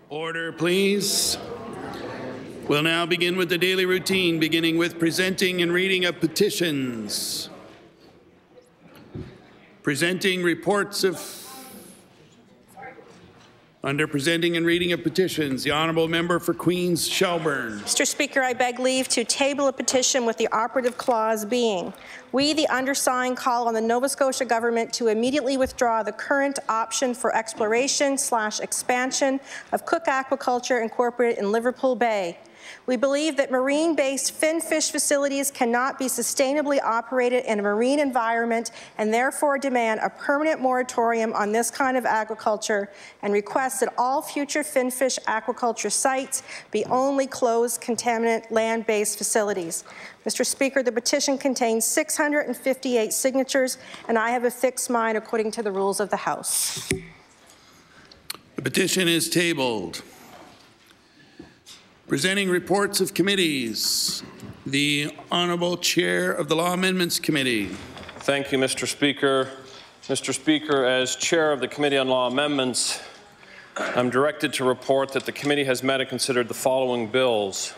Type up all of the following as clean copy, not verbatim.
Order, please. We'll now begin with the daily routine, beginning with presenting and reading of petitions. Presenting reports of... Under presenting and reading of petitions, the Honourable Member for Queens Shelburne. Mr. Speaker, I beg leave to table a petition with the operative clause being, we, the undersigned, call on the Nova Scotia Government to immediately withdraw the current option for exploration/expansion of Cook Aquaculture Incorporated in Liverpool Bay. We believe that marine-based fin-fish facilities cannot be sustainably operated in a marine environment and therefore demand a permanent moratorium on this kind of aquaculture and request that all future fin-fish aquaculture sites be only closed contaminant land-based facilities. Mr. Speaker, the petition contains 658 signatures and I have a fixed mind according to the rules of the House. The petition is tabled. Presenting reports of committees, the Honourable Chair of the Law Amendments Committee. Thank you, Mr. Speaker. Mr. Speaker, as Chair of the Committee on Law Amendments, I'm directed to report that the committee has met and considered the following bills.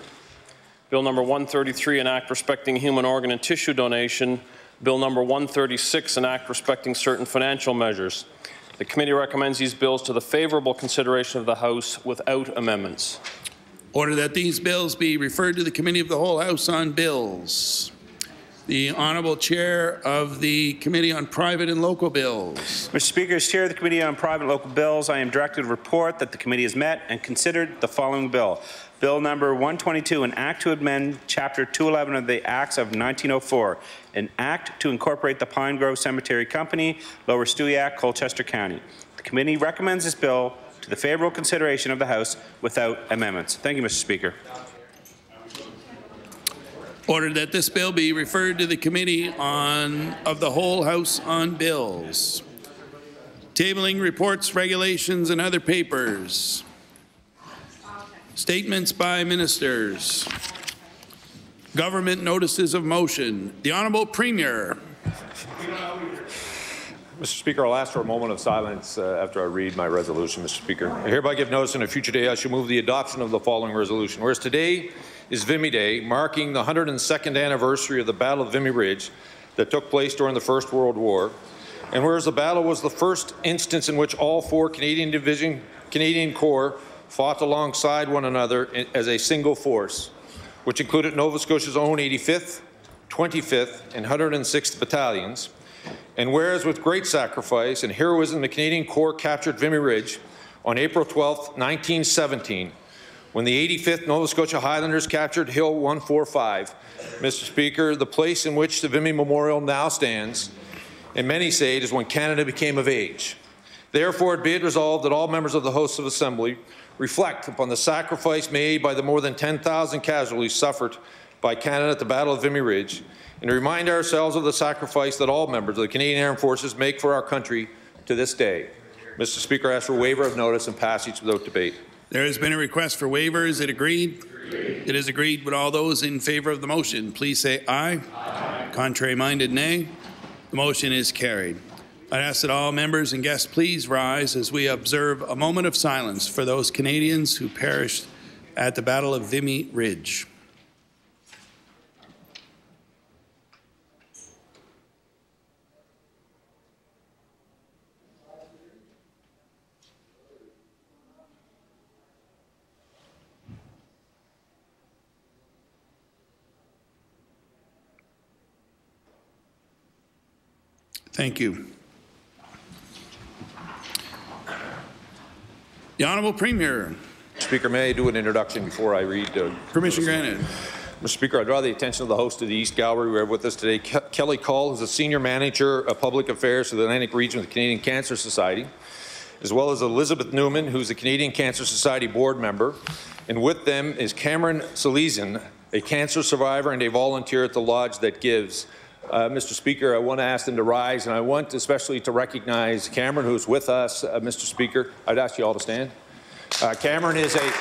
Bill number 133, an act respecting human organ and tissue donation. Bill number 136, an act respecting certain financial measures. The committee recommends these bills to the favourable consideration of the House without amendments. Order that these bills be referred to the Committee of the Whole House on Bills. The Honourable Chair of the Committee on Private and Local Bills. Mr. Speaker, as Chair of the Committee on Private and Local Bills, I am directed to report that the committee has met and considered the following bill. Bill number 122, an act to amend Chapter 211 of the Acts of 1904, an act to incorporate the Pine Grove Cemetery Company, Lower Stewiacke, Colchester County. The committee recommends this bill to the favourable consideration of the House without amendments. Thank you, Mr. Speaker. Ordered that this bill be referred to the Committee of the Whole House on Bills. Tabling reports, regulations, and other papers. Statements by ministers. Government notices of motion. The Honourable Premier. Mr. Speaker, I'll ask for a moment of silence after I read my resolution, Mr. Speaker. I hereby give notice on a future day I shall move the adoption of the following resolution. Whereas today is Vimy Day, marking the 102nd anniversary of the Battle of Vimy Ridge that took place during the First World War, and whereas the battle was the first instance in which all four Canadian Corps fought alongside one another as a single force, which included Nova Scotia's own 85th, 25th, and 106th battalions. And whereas with great sacrifice and heroism, the Canadian Corps captured Vimy Ridge on April 12, 1917, when the 85th Nova Scotia Highlanders captured Hill 145. Mr. Speaker, the place in which the Vimy Memorial now stands, and many say it is when Canada became of age. Therefore, be it resolved that all members of the House of Assembly reflect upon the sacrifice made by the more than 10,000 casualties suffered by Canada at the Battle of Vimy Ridge, and to remind ourselves of the sacrifice that all members of the Canadian Armed Forces make for our country to this day. Mr. Speaker, I ask for waiver of notice and passage without debate. There has been a request for waiver. Is it agreed? Agreed. It is agreed. Would all those in favour of the motion please say aye. Aye. Contrary-minded, nay. The motion is carried. I ask that all members and guests please rise as we observe a moment of silence for those Canadians who perished at the Battle of Vimy Ridge. Thank you. The Honourable Premier. Speaker, may I do an introduction before I read? Permission granted. Mr. Speaker, I draw the attention of the host of the East Gallery. We have with us today Kelly Cull, who's a Senior Manager of Public Affairs for the Atlantic Region of the Canadian Cancer Society, as well as Elizabeth Newman, who's a Canadian Cancer Society board member. And with them is Cameron Salesian, a cancer survivor and a volunteer at the Lodge That Gives. Mr. Speaker, I want to ask them to rise, and I want especially to recognize Cameron, who's with us. Mr. Speaker, I'd ask you all to stand. Cameron is a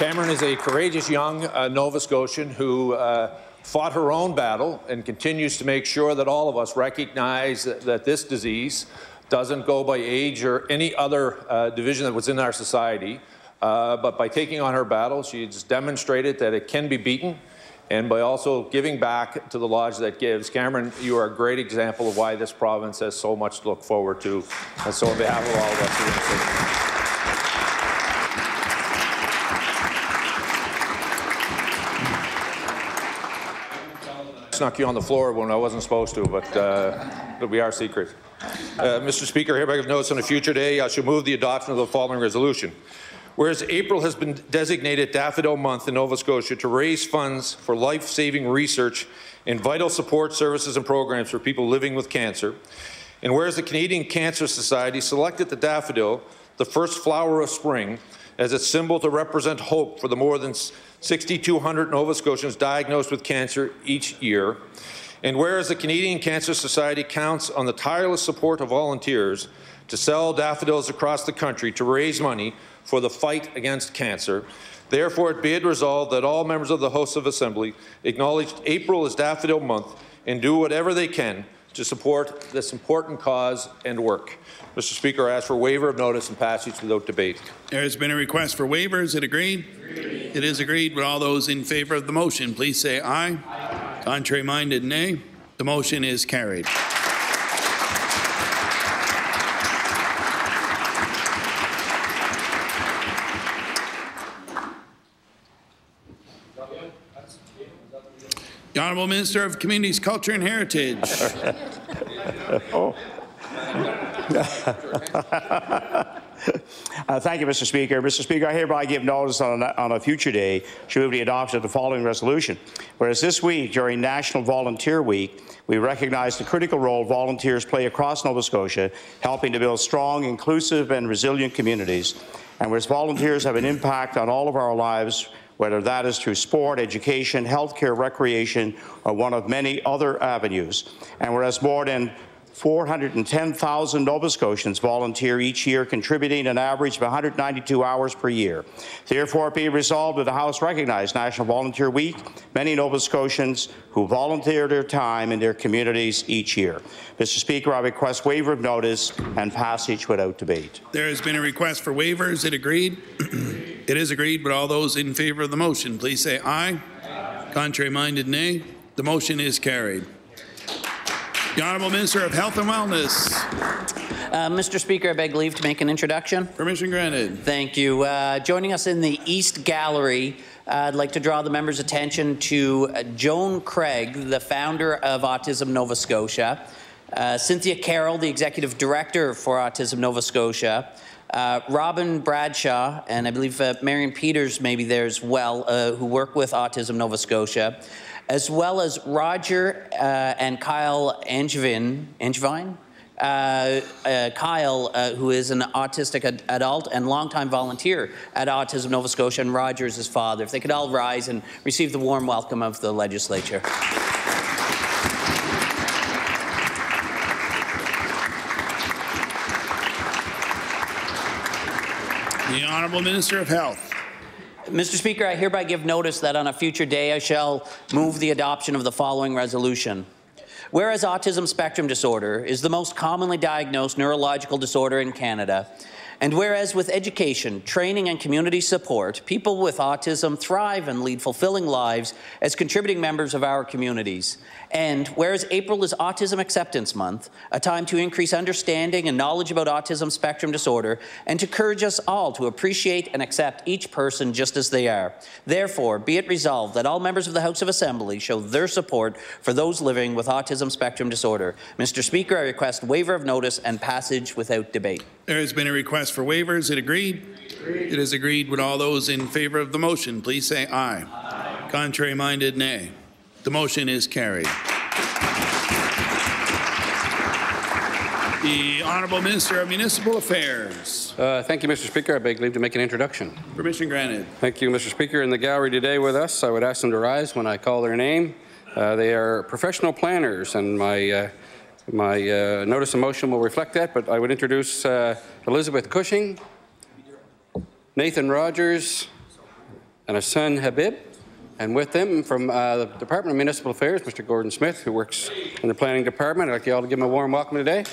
Cameron is a courageous young Nova Scotian who fought her own battle and continues to make sure that all of us recognize that this disease doesn't go by age or any other division that was in our society. But by taking on her battle, she's demonstrated that it can be beaten, and by also giving back to the lodge that gives. Cameron, you are a great example of why this province has so much to look forward to. And so on behalf of all of us, I snuck you on the floor when I wasn't supposed to, but we are secret. Mr. Speaker, hereby give notice on a future day, I shall move the adoption of the following resolution. Whereas April has been designated Daffodil Month in Nova Scotia to raise funds for life-saving research in vital support services and programs for people living with cancer, and whereas the Canadian Cancer Society selected the daffodil, the first flower of spring, as its symbol to represent hope for the more than 6,200 Nova Scotians diagnosed with cancer each year, and whereas the Canadian Cancer Society counts on the tireless support of volunteers to sell daffodils across the country to raise money for the fight against cancer, therefore it be it resolved that all members of the House of Assembly acknowledge April as Daffodil Month and do whatever they can to support this important cause and work. Mr. Speaker, I ask for waiver of notice and passage without debate. There has been a request for waiver. Is it agreed? Agreed. It is agreed. Would all those in favour of the motion please say aye. Aye. Contrary minded, nay. The motion is carried. The Honourable Minister of Communities, Culture and Heritage. Thank you, Mr. Speaker. Mr. Speaker, I hereby give notice on a future day to move the adoption of the following resolution. Whereas this week, during National Volunteer Week, we recognize the critical role volunteers play across Nova Scotia, helping to build strong, inclusive and resilient communities. And whereas volunteers have an impact on all of our lives, whether that is through sport, education, healthcare, recreation, or one of many other avenues. And whereas more than 410,000 Nova Scotians volunteer each year, contributing an average of 192 hours per year. Therefore, be resolved that the House recognize National Volunteer Week, many Nova Scotians who volunteer their time in their communities each year. Mr. Speaker, I request waiver of notice and passage without debate. There has been a request for waiver. Is it agreed? It is agreed, but all those in favour of the motion, please say aye. Aye. Contrary minded, nay. The motion is carried. The Honourable Minister of Health and Wellness. Mr. Speaker, I beg leave to make an introduction. Permission granted. Thank you. Joining us in the East Gallery, I'd like to draw the members' attention to Joan Craig, the founder of Autism Nova Scotia, Cynthia Carroll, the Executive Director for Autism Nova Scotia, Robin Bradshaw, and I believe Marion Peters may be there as well, who work with Autism Nova Scotia, as well as Roger and Kyle Angevine. Kyle, who is an autistic adult and longtime volunteer at Autism Nova Scotia, and Roger is his father. If they could all rise and receive the warm welcome of the legislature. The Honourable Minister of Health. Mr. Speaker, I hereby give notice that on a future day I shall move the adoption of the following resolution. Whereas autism spectrum disorder is the most commonly diagnosed neurological disorder in Canada, and whereas with education, training and community support, people with autism thrive and lead fulfilling lives as contributing members of our communities. And whereas April is Autism Acceptance Month, a time to increase understanding and knowledge about autism spectrum disorder and to encourage us all to appreciate and accept each person just as they are. Therefore, be it resolved that all members of the House of Assembly show their support for those living with autism spectrum disorder. Mr. Speaker, I request waiver of notice and passage without debate. There has been a request for waivers. Is it agreed? Agreed. It is agreed. Would all those in favour of the motion please say aye. Aye. Contrary minded, nay. The motion is carried. The Honourable Minister of Municipal Affairs. Thank you, Mr. Speaker. I beg leave to make an introduction. Permission granted. Thank you, Mr. Speaker. In the gallery today with us, I would ask them to rise when I call their name. They are professional planners, and my notice of motion will reflect that, but I would introduce Elizabeth Cushing, Nathan Rogers, and a son, Habib, And with them from the Department of Municipal Affairs, Mr. Gordon Smith, who works in the Planning Department. I'd like you all to give him a warm welcome today.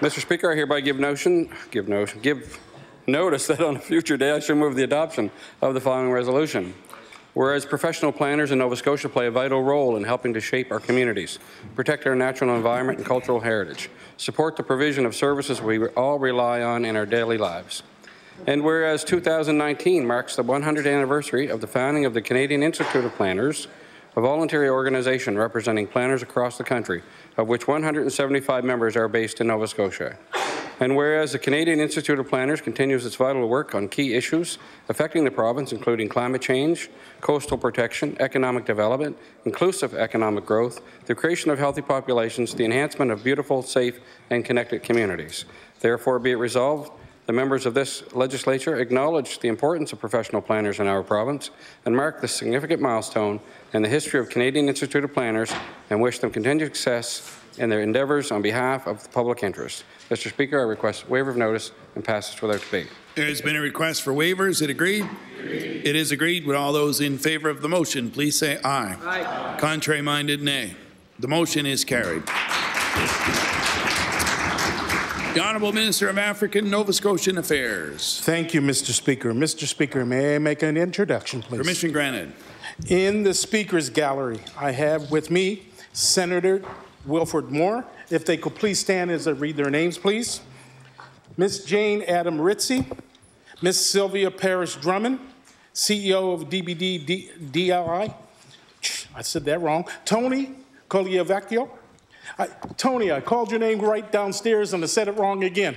Mr. Speaker, I hereby give notice that on a future day I shall move the adoption of the following resolution. Whereas professional planners in Nova Scotia play a vital role in helping to shape our communities, protect our natural environment and cultural heritage, support the provision of services we all rely on in our daily lives. And whereas 2019 marks the 100th anniversary of the founding of the Canadian Institute of Planners, a voluntary organization representing planners across the country, of which 175 members are based in Nova Scotia. And whereas the Canadian Institute of Planners continues its vital work on key issues affecting the province, including climate change, coastal protection, economic development, inclusive economic growth, the creation of healthy populations, the enhancement of beautiful, safe, and connected communities. Therefore, be it resolved, the members of this legislature acknowledge the importance of professional planners in our province and mark this significant milestone in the history of Canadian Institute of Planners and wish them continued success in their endeavours on behalf of the public interest. Mr. Speaker, I request waiver of notice and passage without debate. There has been a request for waivers. It agreed? It is agreed. Would all those in favour of the motion please say aye. Aye. Contrary minded, nay. The motion is carried. The Honourable Minister of African Nova Scotian Affairs. Thank you, Mr. Speaker. Mr. Speaker, may I make an introduction, please? Permission granted. In the Speaker's gallery, I have with me Senator Wilford Moore. If they could please stand as I read their names, please. Miss Jane Adam Ritzy, Miss Sylvia Parrish Drummond, CEO of DBD-DLI. I said that wrong. Tony Cogliavecchio. Tony, I called your name right downstairs and I said it wrong again.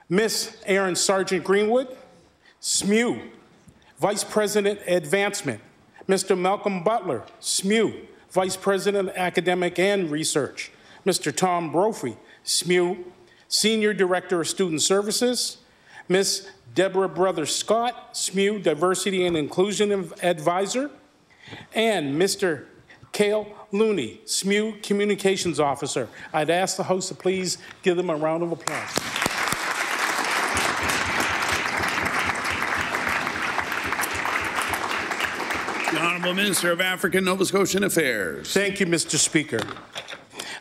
Miss Erin Sargent Greenwood, SMU, Vice President Advancement. Mr. Malcolm Butler, SMU, Vice President Academic and Research. Mr. Tom Brophy, SMU, Senior Director of Student Services. Miss Deborah Brother Scott, SMU, Diversity and Inclusion Advisor. And Mr. Cale Looney, SMU Communications Officer. I'd ask the House to please give them a round of applause. The Honourable Minister of African Nova Scotian Affairs. Thank you, Mr. Speaker.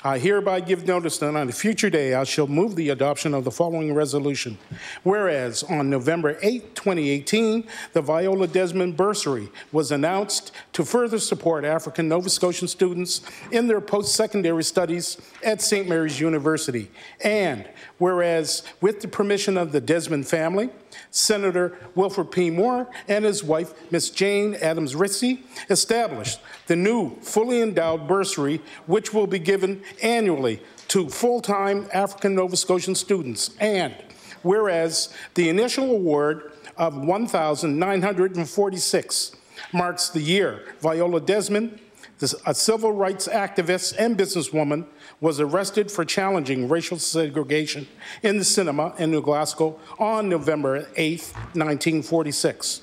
I hereby give notice that on a future day I shall move the adoption of the following resolution. Whereas on November 8, 2018, the Viola Desmond Bursary was announced to further support African Nova Scotian students in their post-secondary studies at St. Mary's University. And whereas with the permission of the Desmond family, Senator Wilford P. Moore and his wife, Miss Jane Adams Ritzy, established the new fully endowed bursary, which will be given annually to full-time African Nova Scotian students. And whereas the initial award of $1,946 marks the year Viola Desmond, a civil rights activist and businesswoman, was arrested for challenging racial segregation in the cinema in New Glasgow on November 8, 1946.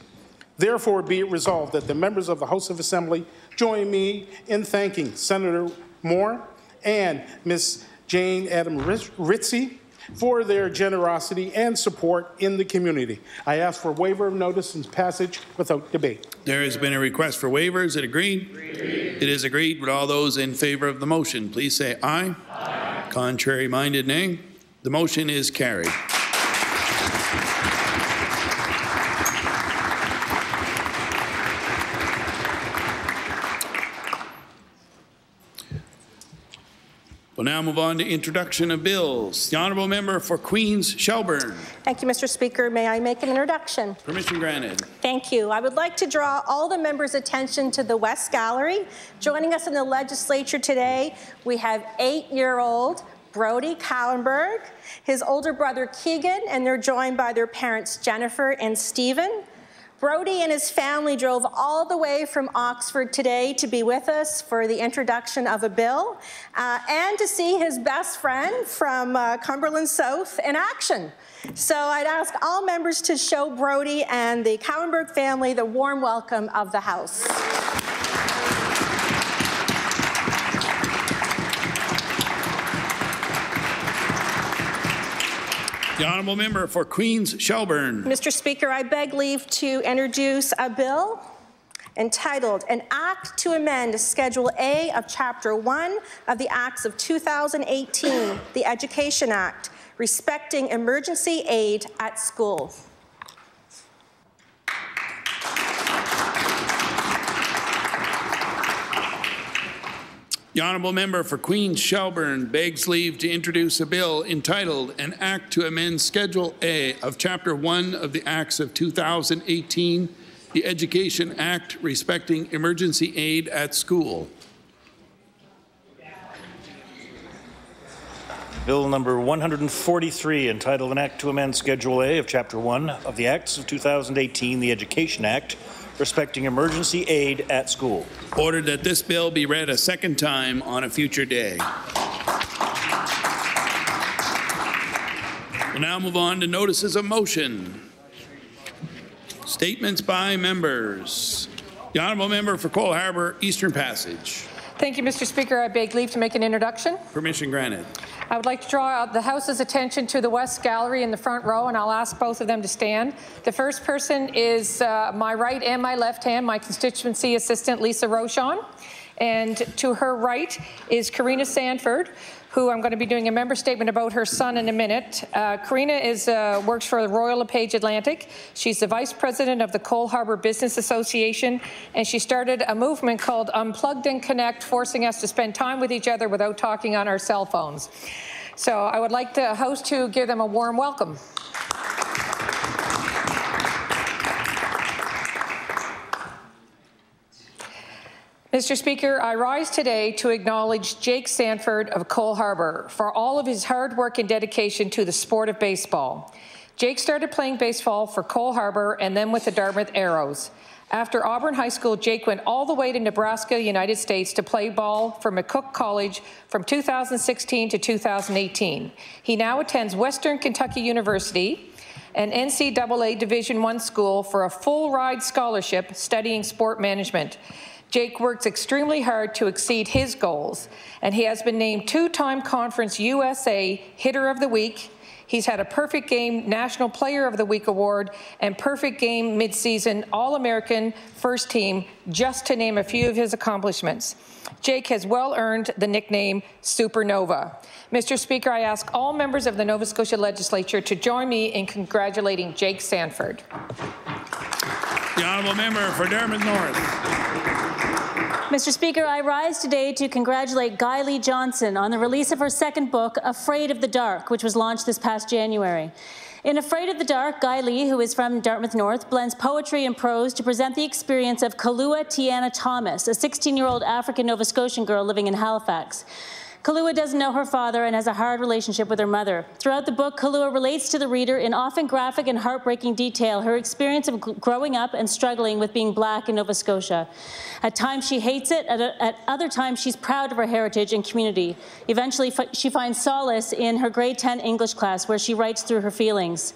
Therefore, be it resolved that the members of the House of Assembly join me in thanking Senator Moore and Ms. Jane Adam Ritzy for their generosity and support in the community. I ask for waiver of notice and passage without debate. There has been a request for waivers. It agreed? It is agreed. Would all those in favour of the motion please say aye. Aye. Contrary minded, nay. The motion is carried. We'll now move on to introduction of bills. The Honourable Member for Queens Shelburne. Thank you, Mr. Speaker. May I make an introduction? Permission granted. Thank you. I would like to draw all the members' attention to the West Gallery. Joining us in the legislature today, we have 8-year-old Brody Kallenberg, his older brother Keegan, and they're joined by their parents Jennifer and Stephen. Brody and his family drove all the way from Oxford today to be with us for the introduction of a bill and to see his best friend from Cumberland South in action. So I'd ask all members to show Brody and the Kallenberg family the warm welcome of the House. The honourable member for Queens Shelburne. Mr. Speaker, I beg leave to introduce a bill entitled An Act to Amend Schedule A of Chapter 1 of the Acts of 2018, the Education Act, respecting emergency aid at school. The honourable member for Queens Shelburne begs leave to introduce a bill entitled An Act to Amend Schedule A of Chapter 1 of the Acts of 2018, the Education Act respecting emergency aid at school. Bill number 143, entitled An Act to Amend Schedule A of Chapter 1 of the Acts of 2018, the Education Act, respecting emergency aid at school. Ordered that this bill be read a second time on a future day. We'll now move on to notices of motion. Statements by members. The honourable member for Cole Harbour, Eastern Passage. Thank you, Mr. Speaker. I beg leave to make an introduction. Permission granted. I would like to draw the House's attention to the West Gallery in the front row, and I'll ask both of them to stand. The first person is my right and my left hand, my constituency assistant, Lisa Rochon. And to her right is Karina Sanford, who I'm going to be doing a member statement about her son in a minute. Karina works for the Royal LePage Atlantic. She's the vice president of the Cole Harbour Business Association, and she started a movement called Unplugged and Connect, forcing us to spend time with each other without talking on our cell phones. So I would like the House to give them a warm welcome. Mr. Speaker, I rise today to acknowledge Jake Sanford of Cole Harbour for all of his hard work and dedication to the sport of baseball. Jake started playing baseball for Cole Harbour and then with the Dartmouth Arrows. After Auburn High School, Jake went all the way to Nebraska, United States to play ball for McCook College from 2016 to 2018. He now attends Western Kentucky University, an NCAA Division I school, for a full-ride scholarship studying sport management. Jake works extremely hard to exceed his goals, and he has been named two-time Conference USA Hitter of the Week. He's had a Perfect Game National Player of the Week award and Perfect Game Mid-Season All-American First Team, just to name a few of his accomplishments. Jake has well earned the nickname Supernova. Mr. Speaker, I ask all members of the Nova Scotia Legislature to join me in congratulating Jake Sanford. The honourable member for Dartmouth North. Mr. Speaker, I rise today to congratulate Guy Lee Johnson on the release of her second book, Afraid of the Dark, which was launched this past January. In Afraid of the Dark, Guy Lee, who is from Dartmouth North, blends poetry and prose to present the experience of Kalua Tiana Thomas, a 16-year-old African Nova Scotian girl living in Halifax. Kalua doesn't know her father and has a hard relationship with her mother. Throughout the book, Kalua relates to the reader in often graphic and heartbreaking detail her experience of growing up and struggling with being black in Nova Scotia. At times she hates it, at other times she's proud of her heritage and community. Eventually she finds solace in her grade 10 English class where she writes through her feelings.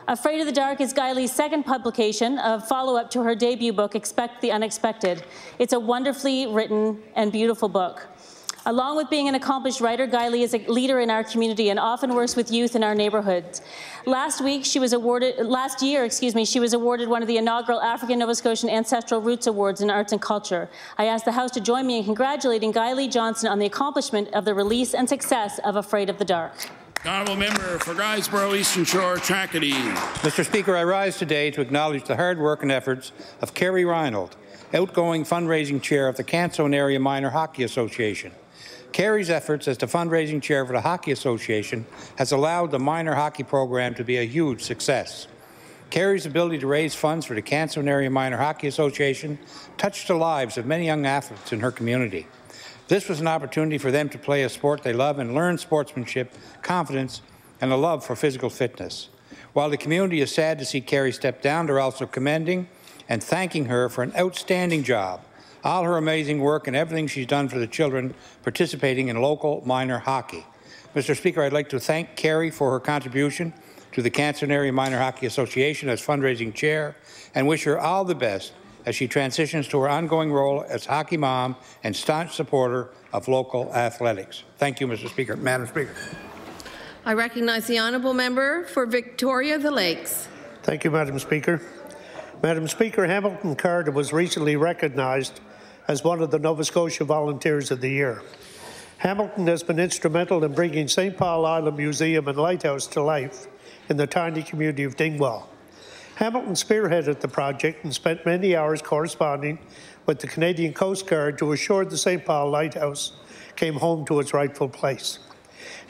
Afraid of the Dark is Guy Lee's second publication, a follow-up to her debut book, Expect the Unexpected. It's a wonderfully written and beautiful book. Along with being an accomplished writer, Guy Lee is a leader in our community and often works with youth in our neighborhoods. Last year, she was awarded one of the inaugural African Nova Scotian Ancestral Roots Awards in Arts and Culture. I ask the House to join me in congratulating Guy Lee Johnson on the accomplishment of the release and success of Afraid of the Dark. The honourable member for Guysborough Eastern Shore, Tracadie. Mr. Speaker, I rise today to acknowledge the hard work and efforts of Kerry Reinhold, outgoing fundraising chair of the Canson Area Minor Hockey Association. Kerry's efforts as the fundraising chair for the Hockey Association has allowed the minor hockey program to be a huge success. Kerry's ability to raise funds for the Canson Area Minor Hockey Association touched the lives of many young athletes in her community. This was an opportunity for them to play a sport they love and learn sportsmanship, confidence, and a love for physical fitness. While the community is sad to see Kerry step down, they're also commending and thanking her for an outstanding job, all her amazing work and everything she's done for the children participating in local minor hockey. Mr. Speaker, I'd like to thank Kerry for her contribution to the Canson Area Minor Hockey Association as fundraising chair and wish her all the best as she transitions to her ongoing role as hockey mom and staunch supporter of local athletics. Thank you, Mr. Speaker. Madam Speaker. I recognize the honourable member for Victoria the Lakes. Thank you, Madam Speaker. Madam Speaker, Hamilton Carter was recently recognized as one of the Nova Scotia Volunteers of the Year. Hamilton has been instrumental in bringing St. Paul Island Museum and Lighthouse to life in the tiny community of Dingwall. Hamilton spearheaded the project and spent many hours corresponding with the Canadian Coast Guard to assure the St. Paul Lighthouse came home to its rightful place.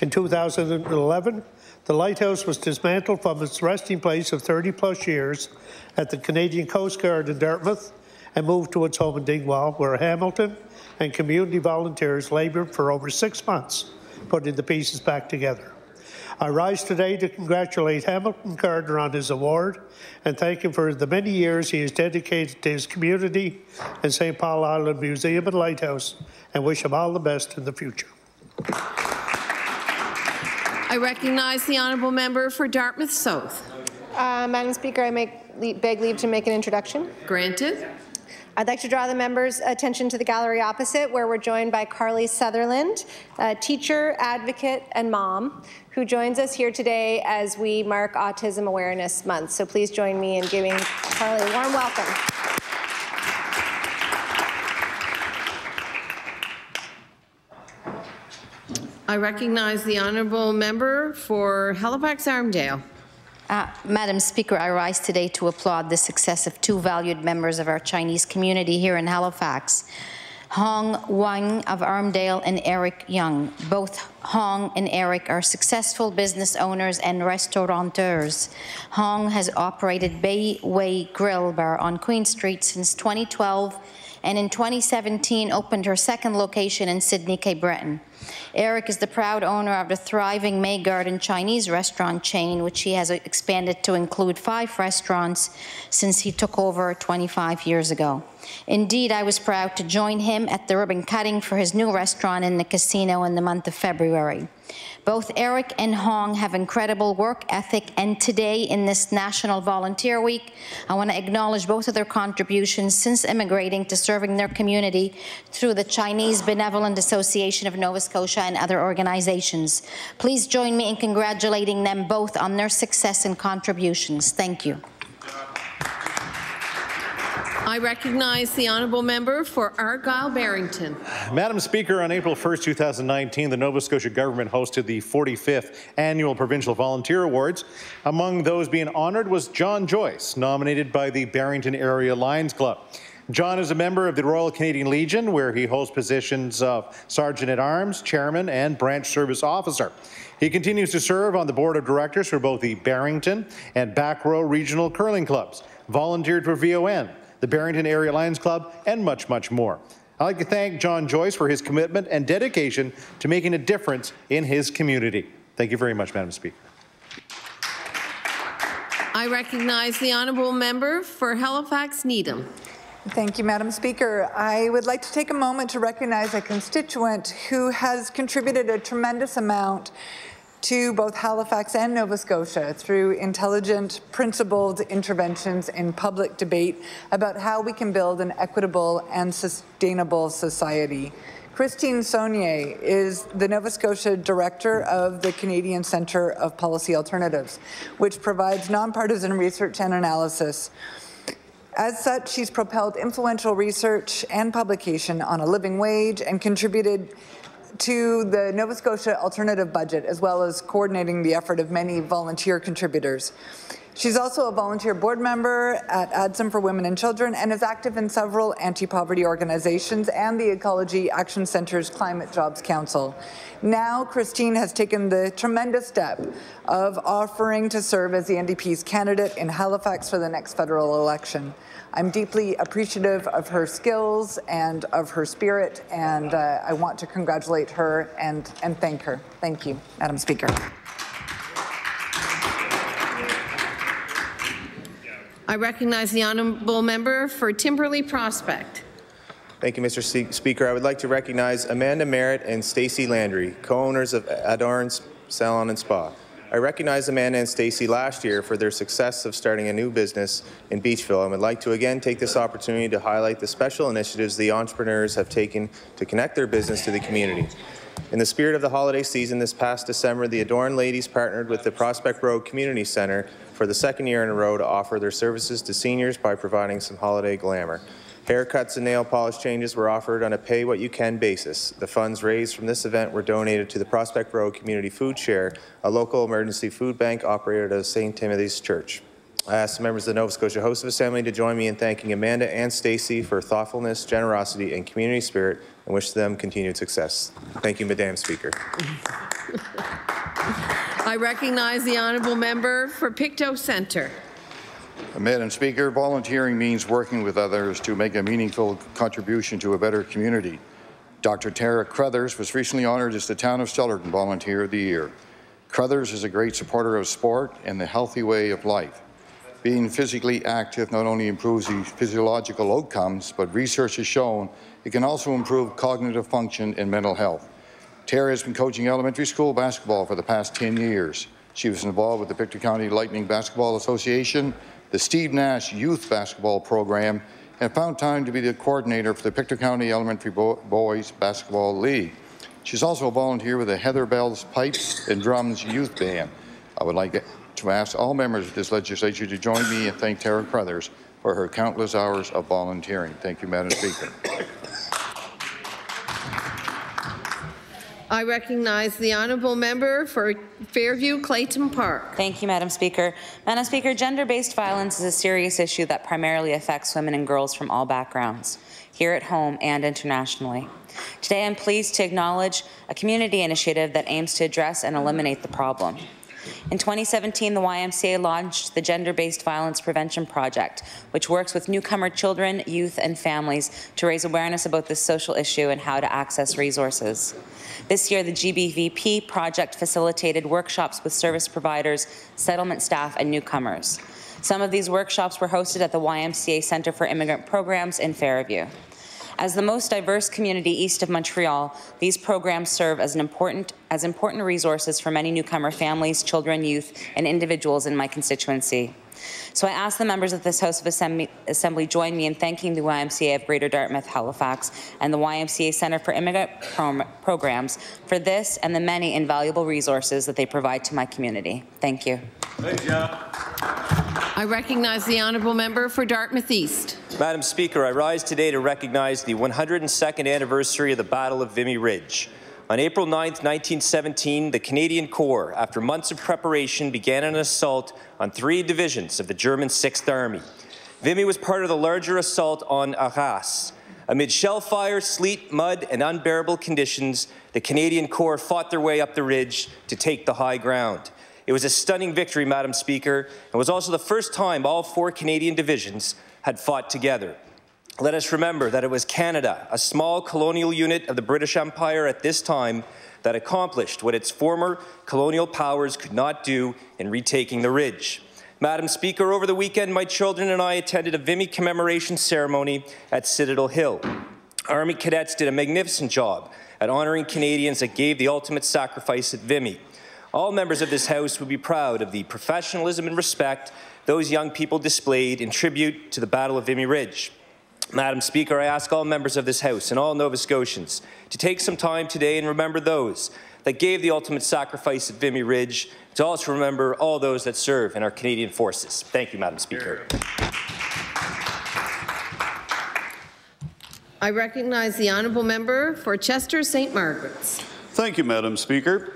In 2011, the lighthouse was dismantled from its resting place of 30-plus years at the Canadian Coast Guard in Dartmouth and moved to its home in Dingwall, where Hamilton and community volunteers laboured for over 6 months, putting the pieces back together. I rise today to congratulate Hamilton Carter on his award and thank him for the many years he has dedicated to his community and St. Paul Island Museum and Lighthouse, and wish him all the best in the future. I recognize the honourable member for Dartmouth South. Madam Speaker, I beg leave to make an introduction. Granted. I'd like to draw the members' attention to the gallery opposite, where we're joined by Carly Sutherland, a teacher, advocate, and mom, who joins us here today as we mark Autism Awareness Month. So please join me in giving Carly a warm welcome. I recognize the honourable member for Halifax-Armdale. Madam Speaker, I rise today to applaud the success of two valued members of our Chinese community here in Halifax, Hong Wang of Armdale and Eric Young. Both Hong and Eric are successful business owners and restaurateurs. Hong has operated Bay Way Grill Bar on Queen Street since 2012, and in 2017 opened her second location in Sydney, Cape Breton. Eric is the proud owner of the thriving May Garden Chinese restaurant chain, which he has expanded to include 5 restaurants since he took over 25 years ago. Indeed, I was proud to join him at the ribbon cutting for his new restaurant in the casino in the month of February. Both Eric and Hong have incredible work ethic, and today in this National Volunteer Week, I want to acknowledge both of their contributions since immigrating to serving their community through the Chinese Benevolent Association of Nova Scotia and other organizations. Please join me in congratulating them both on their success and contributions. Thank you. I recognize the honourable member for Argyll-Barrington. Madam Speaker, on April 1st, 2019, the Nova Scotia government hosted the 45th Annual Provincial Volunteer Awards. Among those being honoured was John Joyce, nominated by the Barrington Area Lions Club. John is a member of the Royal Canadian Legion, where he holds positions of Sergeant-at-Arms, Chairman, and Branch Service Officer. He continues to serve on the Board of Directors for both the Barrington and Back Row Regional Curling Clubs, volunteered for VON, the Barrington Area Lions Club, and much, much more. I'd like to thank John Joyce for his commitment and dedication to making a difference in his community. Thank you very much, Madam Speaker. I recognize the honourable member for Halifax-Needham. Thank you, Madam Speaker. I would like to take a moment to recognize a constituent who has contributed a tremendous amount to both Halifax and Nova Scotia through intelligent, principled interventions in public debate about how we can build an equitable and sustainable society. Christine Saunier is the Nova Scotia Director of the Canadian Centre of Policy Alternatives, which provides nonpartisan research and analysis. As such, she's propelled influential research and publication on a living wage and contributed to the Nova Scotia alternative budget, as well as coordinating the effort of many volunteer contributors. She's also a volunteer board member at ADSM for Women and Children and is active in several anti-poverty organizations and the Ecology Action Centre's Climate Jobs Council. Now, Christine has taken the tremendous step of offering to serve as the NDP's candidate in Halifax for the next federal election. I'm deeply appreciative of her skills and of her spirit, and I want to congratulate her and thank her. Thank you, Madam Speaker. I recognize the honourable member for Timberley Prospect. Thank you, Mr. Speaker. I would like to recognize Amanda Merritt and Stacey Landry, co-owners of Adorn's Salon and Spa. I recognized Amanda and Stacey last year for their success of starting a new business in Beachville and would like to again take this opportunity to highlight the special initiatives the entrepreneurs have taken to connect their business to the community. In the spirit of the holiday season this past December, the Adorn ladies partnered with the Prospect Road Community Centre for the second year in a row to offer their services to seniors by providing some holiday glamour. Haircuts and nail polish changes were offered on a pay-what-you-can basis. The funds raised from this event were donated to the Prospect Road Community Food Share, a local emergency food bank operated out of St. Timothy's Church. I ask the members of the Nova Scotia House of Assembly to join me in thanking Amanda and Stacey for thoughtfulness, generosity, and community spirit, and wish them continued success. Thank you, Madam Speaker. I recognize the honourable member for Pictou Centre. Madam Speaker, volunteering means working with others to make a meaningful contribution to a better community. Dr. Tara Crothers was recently honoured as the Town of Stellarton Volunteer of the Year. Crothers is a great supporter of sport and the healthy way of life. Being physically active not only improves the physiological outcomes, but research has shown it can also improve cognitive function and mental health. Tara has been coaching elementary school basketball for the past 10 years. She was involved with the Pictou County Lightning Basketball Association, the Steve Nash Youth Basketball Program, and found time to be the coordinator for the Pictou County Elementary Boys Basketball League. She's also a volunteer with the Heather Bells Pipes and Drums Youth Band. I would like to ask all members of this legislature to join me and thank Tara Crothers for her countless hours of volunteering. Thank you, Madam Speaker. I recognize the honourable member for Fairview Clayton Park. Thank you, Madam Speaker. Madam Speaker, gender-based violence is a serious issue that primarily affects women and girls from all backgrounds, here at home and internationally. Today, I'm pleased to acknowledge a community initiative that aims to address and eliminate the problem. In 2017, the YMCA launched the Gender-Based Violence Prevention Project, which works with newcomer children, youth, and families to raise awareness about this social issue and how to access resources. This year, the GBVP project facilitated workshops with service providers, settlement staff, and newcomers. Some of these workshops were hosted at the YMCA Centre for Immigrant Programs in Fairview. As the most diverse community east of Montreal, these programs serve as important resources for many newcomer families, children, youth, and individuals in my constituency. So I ask the members of this House of Assembly join me in thanking the YMCA of Greater Dartmouth, Halifax, and the YMCA Centre for Immigrant Programs for this and the many invaluable resources that they provide to my community. Thank you. Thank you. I recognize the honourable member for Dartmouth East. Madam Speaker, I rise today to recognize the 102nd anniversary of the Battle of Vimy Ridge. On April 9, 1917, the Canadian Corps, after months of preparation, began an assault on 3 divisions of the German 6th Army. Vimy was part of the larger assault on Arras. Amid shell fire, sleet, mud, and unbearable conditions, the Canadian Corps fought their way up the ridge to take the high ground. It was a stunning victory, Madam Speaker, and was also the first time all 4 Canadian divisions had fought together. Let us remember that it was Canada, a small colonial unit of the British Empire at this time, that accomplished what its former colonial powers could not do in retaking the ridge. Madam Speaker, over the weekend, my children and I attended a Vimy commemoration ceremony at Citadel Hill. Army cadets did a magnificent job at honouring Canadians that gave the ultimate sacrifice at Vimy. All members of this House would be proud of the professionalism and respect those young people displayed in tribute to the Battle of Vimy Ridge. Madam Speaker, I ask all members of this House and all Nova Scotians to take some time today and remember those that gave the ultimate sacrifice at Vimy Ridge, to also remember all those that serve in our Canadian forces. Thank you, Madam Speaker. I recognize the honourable member for Chester St. Margaret's. Thank you, Madam Speaker.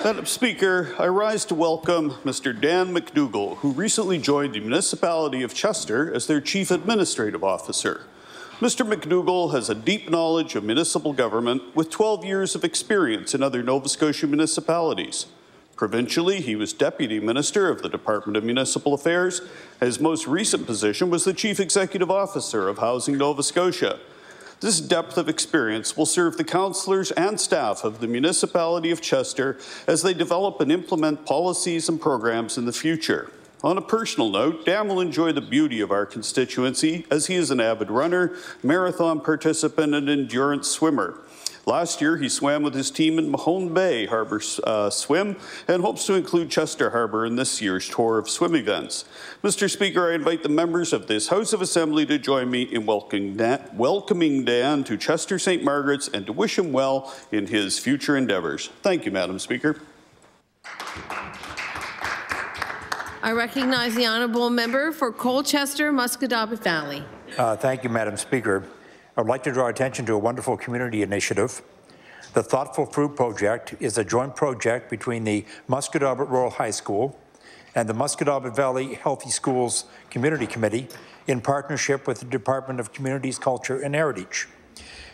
Madam Speaker, I rise to welcome Mr. Dan McDougall, who recently joined the municipality of Chester as their Chief Administrative Officer. Mr. McDougall has a deep knowledge of municipal government with 12 years of experience in other Nova Scotia municipalities. Provincially, he was Deputy Minister of the Department of Municipal Affairs. His most recent position was the Chief Executive Officer of Housing Nova Scotia. This depth of experience will serve the councillors and staff of the municipality of Chester as they develop and implement policies and programs in the future. On a personal note, Dan will enjoy the beauty of our constituency as he is an avid runner, marathon participant, and endurance swimmer. Last year, he swam with his team in Mahone Bay Harbour Swim and hopes to include Chester Harbour in this year's tour of swim events. Mr. Speaker, I invite the members of this House of Assembly to join me in welcoming Dan to Chester St. Margaret's and to wish him well in his future endeavours. Thank you, Madam Speaker. I recognize the honourable member for Colchester, Musquodoboit Valley. Thank you, Madam Speaker. I would like to draw attention to a wonderful community initiative. The Thoughtful Fruit Project is a joint project between the Musquodoboit Rural High School and the Musquodoboit Valley Healthy Schools Community Committee in partnership with the Department of Communities, Culture and Heritage.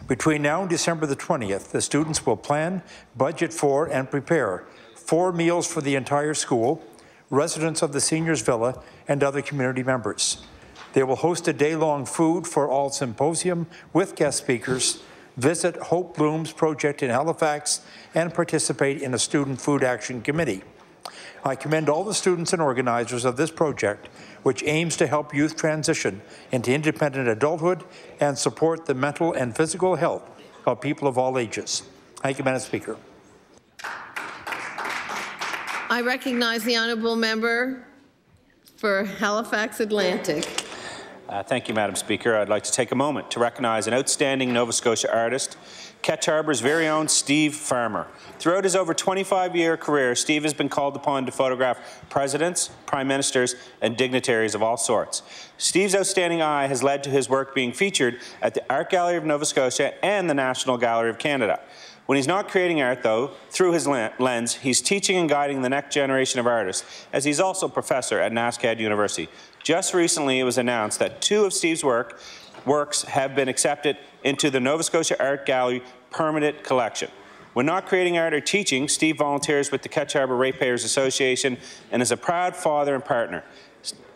Between now and December the 20th, the students will plan, budget for, and prepare 4 meals for the entire school, residents of the Seniors Villa, and other community members. They will host a day-long Food for All symposium with guest speakers, visit Hope Bloom's project in Halifax, and participate in a student food action committee. I commend all the students and organizers of this project, which aims to help youth transition into independent adulthood and support the mental and physical health of people of all ages. Thank you, Madam Speaker. I recognize the honourable member for Halifax Atlantic. Thank you, Madam Speaker. I'd like to take a moment to recognize an outstanding Nova Scotia artist, Ketch Harbour's very own Steve Farmer. Throughout his over 25-year career, Steve has been called upon to photograph presidents, prime ministers, and dignitaries of all sorts. Steve's outstanding eye has led to his work being featured at the Art Gallery of Nova Scotia and the National Gallery of Canada. When he's not creating art, though, through his lens, he's teaching and guiding the next generation of artists, as he's also a professor at NASCAD University. Just recently, it was announced that 2 of Steve's works have been accepted into the Nova Scotia Art Gallery permanent collection. When not creating art or teaching, Steve volunteers with the Ketch Harbour Ratepayers Association and is a proud father and partner.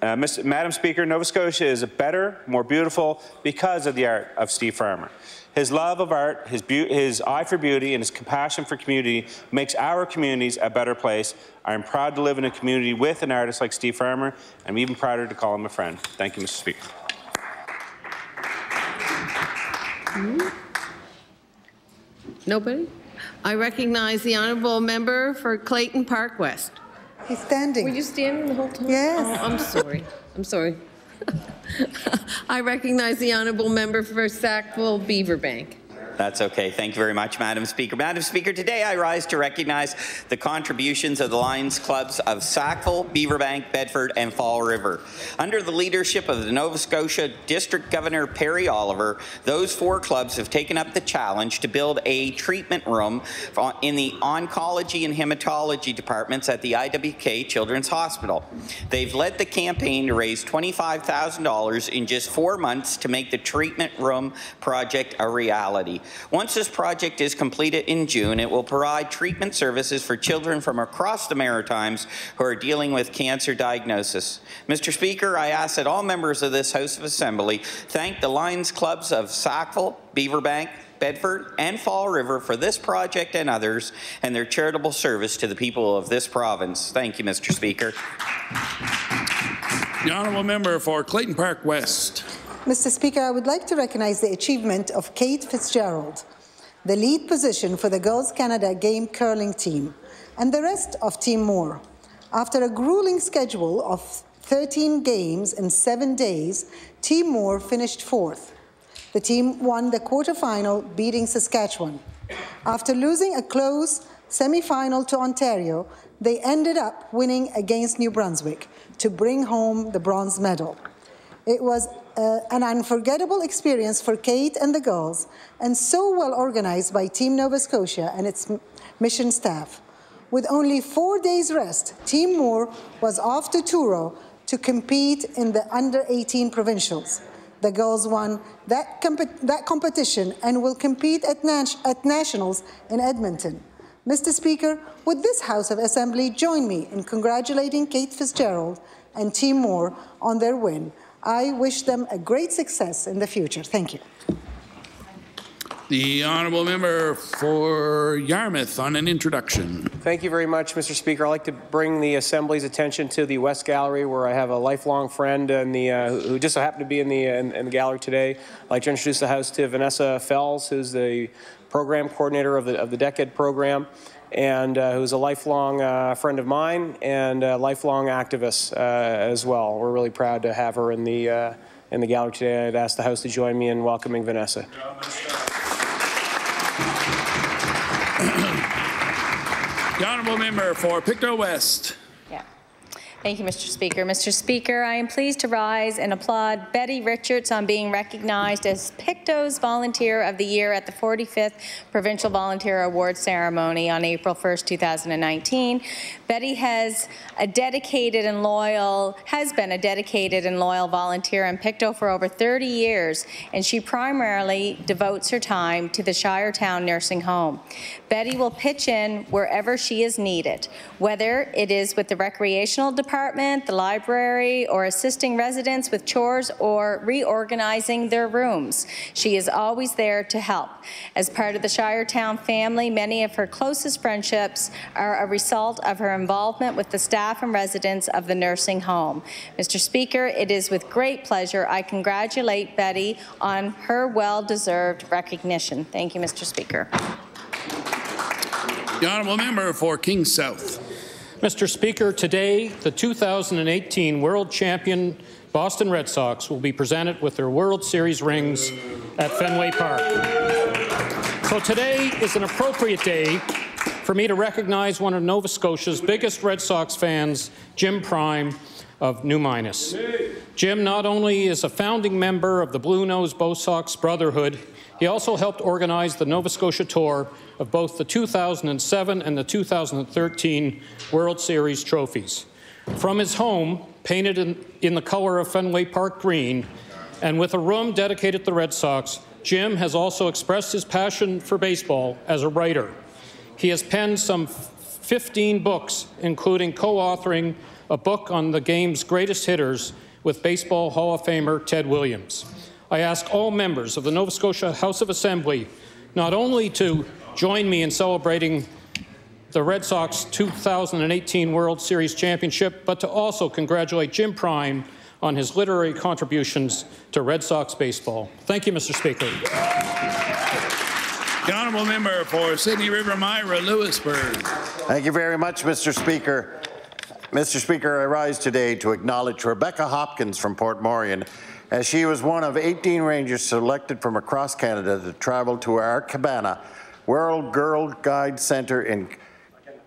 Madam Speaker, Nova Scotia is better, more beautiful because of the art of Steve Farmer. His love of art, his eye for beauty, and his compassion for community makes our communities a better place. I am proud to live in a community with an artist like Steve Farmer. I'm even prouder to call him a friend. Thank you, Mr. Speaker. Nobody? I recognize the honourable member for Clayton Park West. He's standing. Were you standing the whole time? Yes. Oh, I'm sorry. I'm sorry. I recognize the honourable member for Sackville Beaverbank. That's okay. Thank you very much, Madam Speaker. Madam Speaker, today I rise to recognize the contributions of the Lions Clubs of Sackville, Beaverbank, Bedford, and Fall River. Under the leadership of the Nova Scotia District Governor Perry Oliver, those 4 clubs have taken up the challenge to build a treatment room in the oncology and hematology departments at the IWK Children's Hospital. They've led the campaign to raise $25,000 in just 4 months to make the treatment room project a reality. Once this project is completed in June, it will provide treatment services for children from across the Maritimes who are dealing with cancer diagnosis. Mr. Speaker, I ask that all members of this House of Assembly thank the Lions Clubs of Sackville, Beaverbank, Bedford, and Fall River for this project and others and their charitable service to the people of this province. Thank you, Mr. Speaker. The honourable member for Clayton Park West. Mr. Speaker, I would like to recognize the achievement of Kate Fitzgerald, the lead position for the Girls Canada game curling team, and the rest of Team Moore. After a grueling schedule of 13 games in 7 days, Team Moore finished 4th. The team won the quarterfinal, beating Saskatchewan. After losing a close semi-final to Ontario, they ended up winning against New Brunswick to bring home the bronze medal. It was an unforgettable experience for Kate and the girls, and so well organized by Team Nova Scotia and its mission staff. With only 4 days rest, Team Moore was off to Truro to compete in the under-18 provincials. The girls won that competition and will compete at nationals in Edmonton. Mr. Speaker, would this House of Assembly join me in congratulating Kate Fitzgerald and Team Moore on their win? I wish them a great success in the future. Thank you. The honourable member for Yarmouth on an introduction. Thank you very much, Mr. Speaker. I'd like to bring the Assembly's attention to the West Gallery, where I have a lifelong friend and who just so happened to be in the gallery today. I'd like to introduce the House to Vanessa Fells, who's the program coordinator of the Decade program, and who's a lifelong friend of mine and a lifelong activist as well. We're really proud to have her in the gallery today. I'd ask the House to join me in welcoming Vanessa. The honourable member for Pictou West. Thank you, Mr. Speaker. Mr. Speaker, I am pleased to rise and applaud Betty Richards on being recognized as Pictou's Volunteer of the Year at the 45th Provincial Volunteer Award Ceremony on April 1st, 2019. Betty has been a dedicated and loyal volunteer in Pictou for over 30 years, and she primarily devotes her time to the Shiretown Nursing Home. Betty will pitch in wherever she is needed, whether it is with the recreational department, the library, or assisting residents with chores or reorganizing their rooms. She is always there to help. As part of the Shiretown family, many of her closest friendships are a result of her involvement with the staff and residents of the nursing home. Mr. Speaker, it is with great pleasure I congratulate Betty on her well-deserved recognition. Thank you, Mr. Speaker. The honourable member for King South. Mr. Speaker, today the 2018 World Champion Boston Red Sox will be presented with their World Series rings at Fenway Park. So today is an appropriate day for me to recognize one of Nova Scotia's biggest Red Sox fans, Jim Prime of New Minas. Jim not only is a founding member of the Blue Nose Bo Sox Brotherhood, he also helped organize the Nova Scotia tour of both the 2007 and the 2013 World Series trophies. From his home, painted in the color of Fenway Park green, and with a room dedicated to the Red Sox, Jim has also expressed his passion for baseball as a writer. He has penned some 15 books, including co-authoring a book on the game's greatest hitters with Baseball Hall of Famer Ted Williams. I ask all members of the Nova Scotia House of Assembly not only to join me in celebrating the Red Sox 2018 World Series championship, but to also congratulate Jim Prime on his literary contributions to Red Sox baseball. Thank you, Mr. Speaker. The honourable member for Sydney River Myra Lewisburg. Thank you very much, Mr. Speaker. Mr. Speaker, I rise today to acknowledge Rebecca Hopkins from Port Morion, as she was one of 18 rangers selected from across Canada to travel to our Cabana World Girl Guide Center in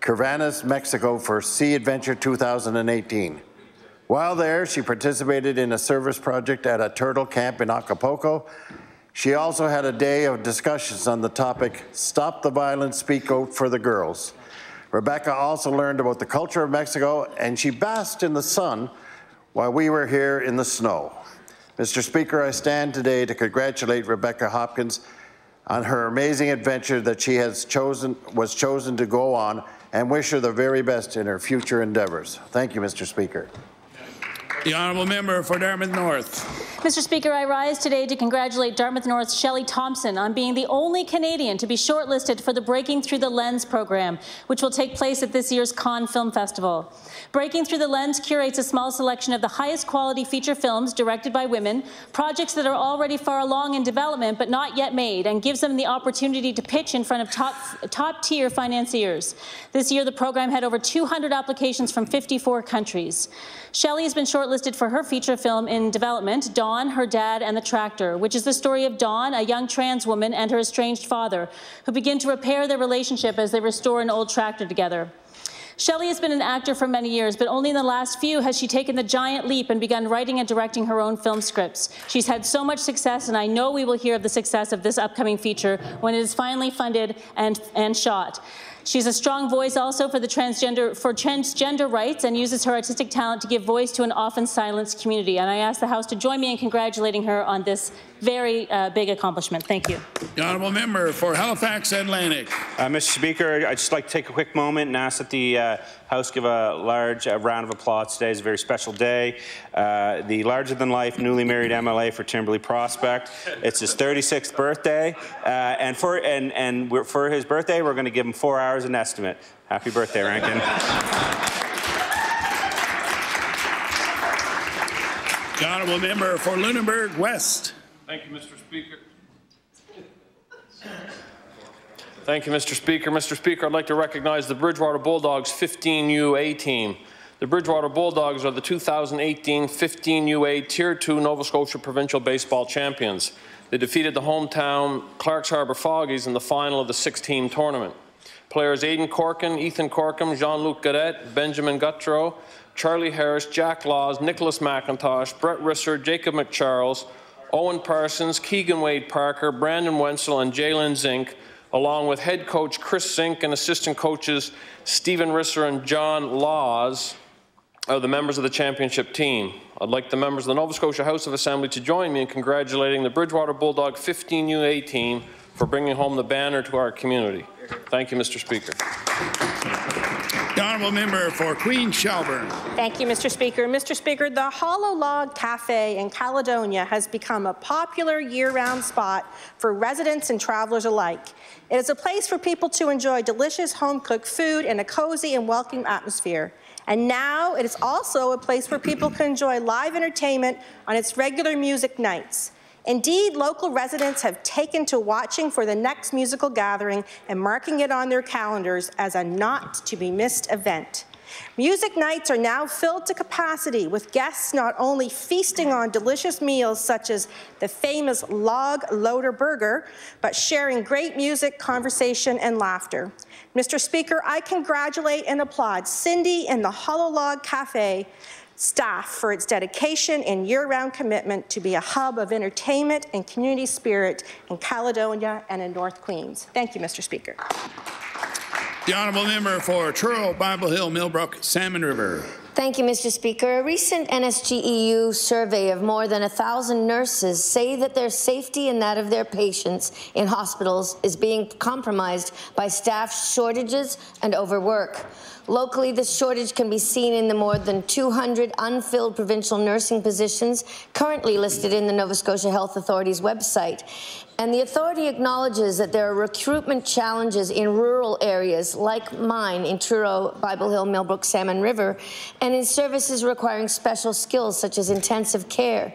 Cervantes, Mexico for Sea Adventure 2018. While there, she participated in a service project at a turtle camp in Acapulco. She also had a day of discussions on the topic, Stop the Violence, Speak Out for the Girls. Rebecca also learned about the culture of Mexico, and she basked in the sun while we were here in the snow. Mr. Speaker, I stand today to congratulate Rebecca Hopkins on her amazing adventure that she was chosen to go on, and wish her the very best in her future endeavours. Thank you, Mr. Speaker. The honourable member for Dartmouth North. Mr. Speaker, I rise today to congratulate Dartmouth North's Shelley Thompson on being the only Canadian to be shortlisted for the Breaking Through the Lens program, which will take place at this year's Cannes Film Festival. Breaking Through the Lens curates a small selection of the highest quality feature films directed by women, projects that are already far along in development but not yet made, and gives them the opportunity to pitch in front of top-tier financiers. This year, the program had over 200 applications from 54 countries. Shelley has been shortlisted for her feature film in development, Dawn, Her Dad, and the Tractor, which is the story of Dawn, a young trans woman, and her estranged father, who begin to repair their relationship as they restore an old tractor together. Shelley has been an actor for many years, but only in the last few has she taken the giant leap and begun writing and directing her own film scripts. She's had so much success, and I know we will hear of the success of this upcoming feature when it is finally funded and shot. She's a strong voice also for transgender rights, and uses her artistic talent to give voice to an often silenced community. And I ask the House to join me in congratulating her on this very big accomplishment. Thank you. The honourable member for Halifax Atlantic. Mr. Speaker, I'd just like to take a quick moment and ask that the House give a large round of applause. Today is a very special day. The larger-than-life newly married MLA for Timberley Prospect. It's his 36th birthday, and for his birthday, we're going to give him 4 hours an estimate. Happy birthday, Rankin. The honourable member for Lunenburg West. Thank you, Mr. Speaker. Thank you, Mr. Speaker. Mr. Speaker, I'd like to recognize the Bridgewater Bulldogs 15UA team. The Bridgewater Bulldogs are the 2018 15UA Tier 2 Nova Scotia Provincial Baseball Champions. They defeated the hometown Clarks Harbour Foggies in the final of the 6-team tournament. Players Aidan Corkin, Ethan Corkum, Jean-Luc Gadet, Benjamin Guttro, Charlie Harris, Jack Laws, Nicholas McIntosh, Brett Risser, Jacob McCharles, Owen Parsons, Keegan Wade Parker, Brandon Wenzel, and Jalen Zink, along with head coach Chris Zink and assistant coaches Stephen Risser and John Laws, are the members of the championship team. I'd like the members of the Nova Scotia House of Assembly to join me in congratulating the Bridgewater Bulldog 15UA team for bringing home the banner to our community. Thank you, Mr. Speaker. The honourable member for Queen Shelburne. Thank you, Mr. Speaker. Mr. Speaker, the Hollow Log Cafe in Caledonia has become a popular year-round spot for residents and travellers alike. It is a place for people to enjoy delicious home-cooked food in a cozy and welcoming atmosphere. And now it is also a place where people can enjoy live entertainment on its regular music nights. Indeed, local residents have taken to watching for the next musical gathering and marking it on their calendars as a not-to-be-missed event. Music nights are now filled to capacity, with guests not only feasting on delicious meals such as the famous Log Loader Burger, but sharing great music, conversation, and laughter. Mr. Speaker, I congratulate and applaud Cindy and the Hollow Log Cafe staff for its dedication and year-round commitment to be a hub of entertainment and community spirit in Caledonia and in North Queens. Thank you, Mr. Speaker. The honourable member for Truro, Bible Hill, Millbrook, Salmon River. Thank you, Mr. Speaker. A recent NSGEU survey of more than 1,000 nurses say that their safety and that of their patients in hospitals is being compromised by staff shortages and overwork. Locally, this shortage can be seen in the more than 200 unfilled provincial nursing positions currently listed in the Nova Scotia Health Authority's website. And the authority acknowledges that there are recruitment challenges in rural areas like mine in Truro, Bible Hill, Millbrook, Salmon River, and in services requiring special skills such as intensive care.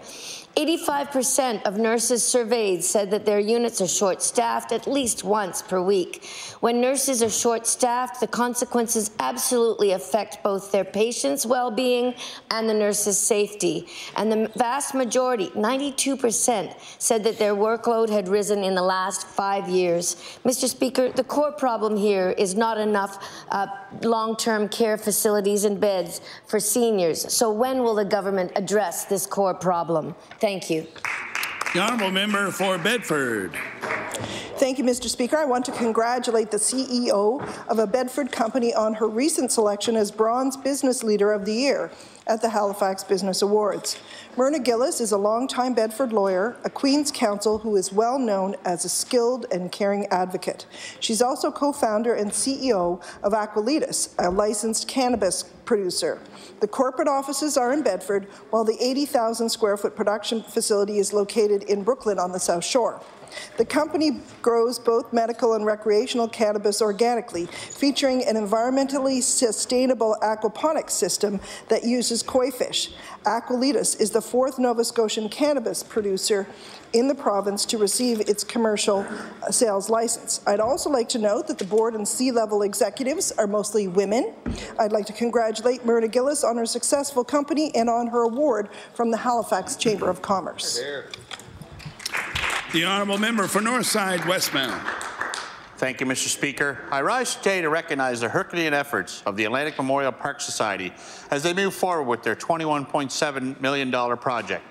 85% of nurses surveyed said that their units are short-staffed at least once per week. When nurses are short-staffed, the consequences absolutely affect both their patients' well-being and the nurses' safety. And the vast majority, 92%, said that their workload had risen in the last 5 years. Mr. Speaker, the core problem here is not enough long-term care facilities and beds for seniors. So when will the government address this core problem? Thank you. The honourable member for Bedford. Thank you, Mr. Speaker. I want to congratulate the CEO of a Bedford company on her recent selection as Bronze Business Leader of the Year at the Halifax Business Awards. Myrna Gillis is a longtime Bedford lawyer, a Queen's Counsel who is well known as a skilled and caring advocate. She's also co-founder and CEO of Aqualitas, a licensed cannabis producer. The corporate offices are in Bedford, while the 80,000 square foot production facility is located in Brooklyn on the South Shore. The company grows both medical and recreational cannabis organically, featuring an environmentally sustainable aquaponics system that uses koi fish. Aqualitas is the 4th Nova Scotian cannabis producer in the province to receive its commercial sales license. I'd also like to note that the board and C-level executives are mostly women. I'd like to congratulate Myrna Gillis on her successful company and on her award from the Halifax Chamber of Commerce. The honourable member for Northside, Westmount. Thank you, Mr. Speaker. I rise today to recognize the Herculean efforts of the Atlantic Memorial Park Society as they move forward with their $21.7 million project.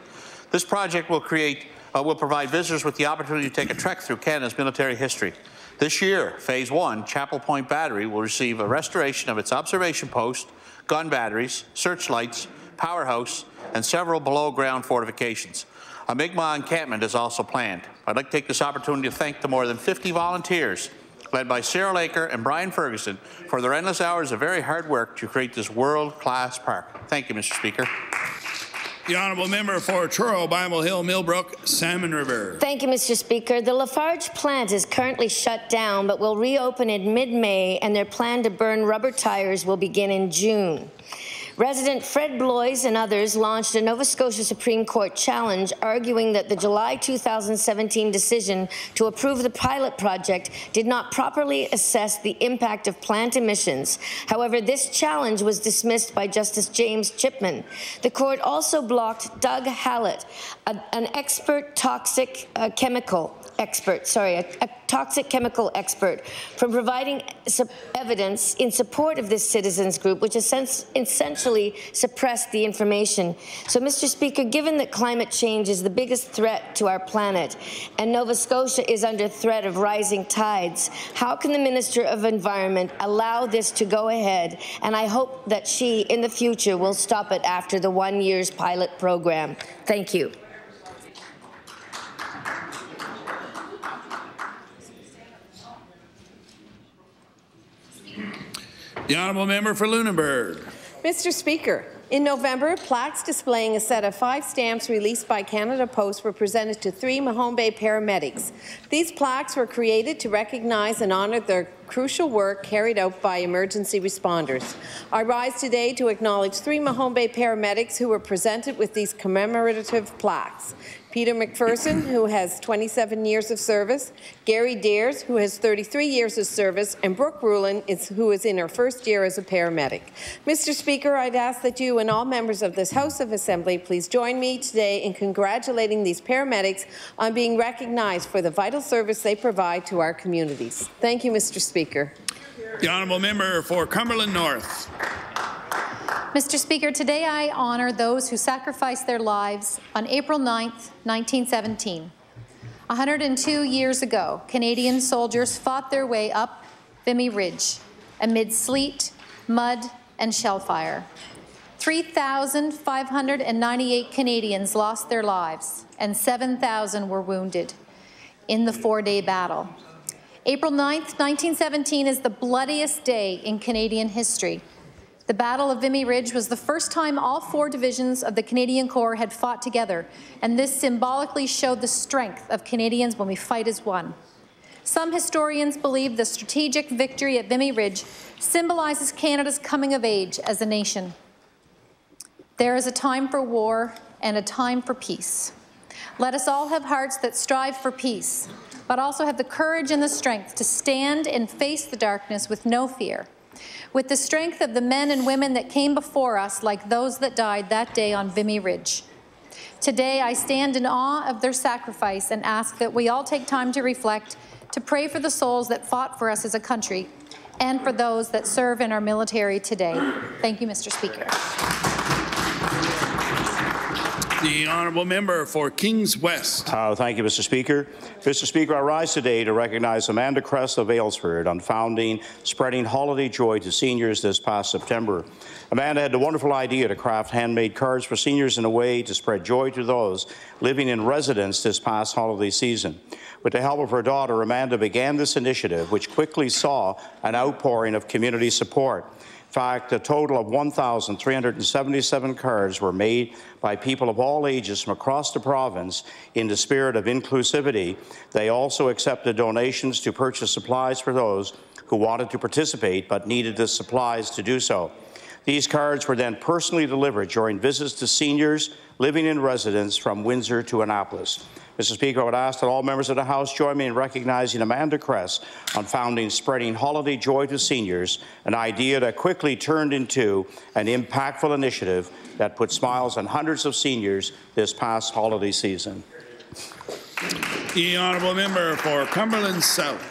This project will provide visitors with the opportunity to take a trek through Canada's military history. This year, Phase 1, Chapel Point Battery, will receive a restoration of its observation post, gun batteries, searchlights, powerhouse, and several below-ground fortifications. A Mi'kmaq encampment is also planned. I'd like to take this opportunity to thank the more than 50 volunteers, led by Sarah Laker and Brian Ferguson, for their endless hours of very hard work to create this world-class park. Thank you, Mr. Speaker. The honourable member for Truro, Bible Hill, Millbrook, Salmon River. Thank you, Mr. Speaker. The Lafarge plant is currently shut down, but will reopen in mid-May, and their plan to burn rubber tires will begin in June. Resident Fred Blois and others launched a Nova Scotia Supreme Court challenge arguing that the July 2017 decision to approve the pilot project did not properly assess the impact of plant emissions. However, this challenge was dismissed by Justice James Chipman. The court also blocked Doug Hallett, an expert toxic chemical expert, a toxic chemical expert, from providing evidence in support of this citizens group, which essentially suppressed the information. So, Mr. Speaker, given that climate change is the biggest threat to our planet and Nova Scotia is under threat of rising tides, how can the Minister of Environment allow this to go ahead? And I hope that she, in the future, will stop it after the 1 year's pilot program. Thank you. The honourable member for Lunenburg. Mr. Speaker, in November, plaques displaying a set of 5 stamps released by Canada Post were presented to 3 Mahone Bay paramedics. These plaques were created to recognize and honour their crucial work carried out by emergency responders. I rise today to acknowledge 3 Mahone Bay paramedics who were presented with these commemorative plaques. Peter McPherson, who has 27 years of service, Gary Deers, who has 33 years of service, and Brooke Rulin, who is in her first year as a paramedic. Mr. Speaker, I'd ask that you and all members of this House of Assembly please join me today in congratulating these paramedics on being recognized for the vital service they provide to our communities. Thank you, Mr. Speaker. The honourable member for Cumberland North. Mr. Speaker, today I honour those who sacrificed their lives on April 9th, 1917. 102 years ago, Canadian soldiers fought their way up Vimy Ridge amid sleet, mud, and shell fire. 3,598 Canadians lost their lives, and 7,000 were wounded in the 4-day battle. April 9th, 1917 is the bloodiest day in Canadian history. The Battle of Vimy Ridge was the first time all 4 divisions of the Canadian Corps had fought together, and this symbolically showed the strength of Canadians when we fight as one. Some historians believe the strategic victory at Vimy Ridge symbolizes Canada's coming of age as a nation. There is a time for war and a time for peace. Let us all have hearts that strive for peace, but also have the courage and the strength to stand and face the darkness with no fear. With the strength of the men and women that came before us, like those that died that day on Vimy Ridge. Today, I stand in awe of their sacrifice and ask that we all take time to reflect, to pray for the souls that fought for us as a country, and for those that serve in our military today. Thank you, Mr. Speaker. The honourable member for Kings West. Thank you, Mr. Speaker. Mr. Speaker, I rise today to recognize Amanda Kress of Aylesford on founding Spreading Holiday Joy to Seniors this past September. Amanda had the wonderful idea to craft handmade cards for seniors in a way to spread joy to those living in residence this past holiday season. With the help of her daughter, Amanda began this initiative, which quickly saw an outpouring of community support. In fact, a total of 1,377 cards were made by people of all ages from across the province in the spirit of inclusivity. They also accepted donations to purchase supplies for those who wanted to participate but needed the supplies to do so. These cards were then personally delivered during visits to seniors living in residence from Windsor to Annapolis. Mr. Speaker, I would ask that all members of the House join me in recognizing Amanda Kress on founding Spreading Holiday Joy to Seniors, an idea that quickly turned into an impactful initiative that put smiles on hundreds of seniors this past holiday season. The honourable member for Cumberland South.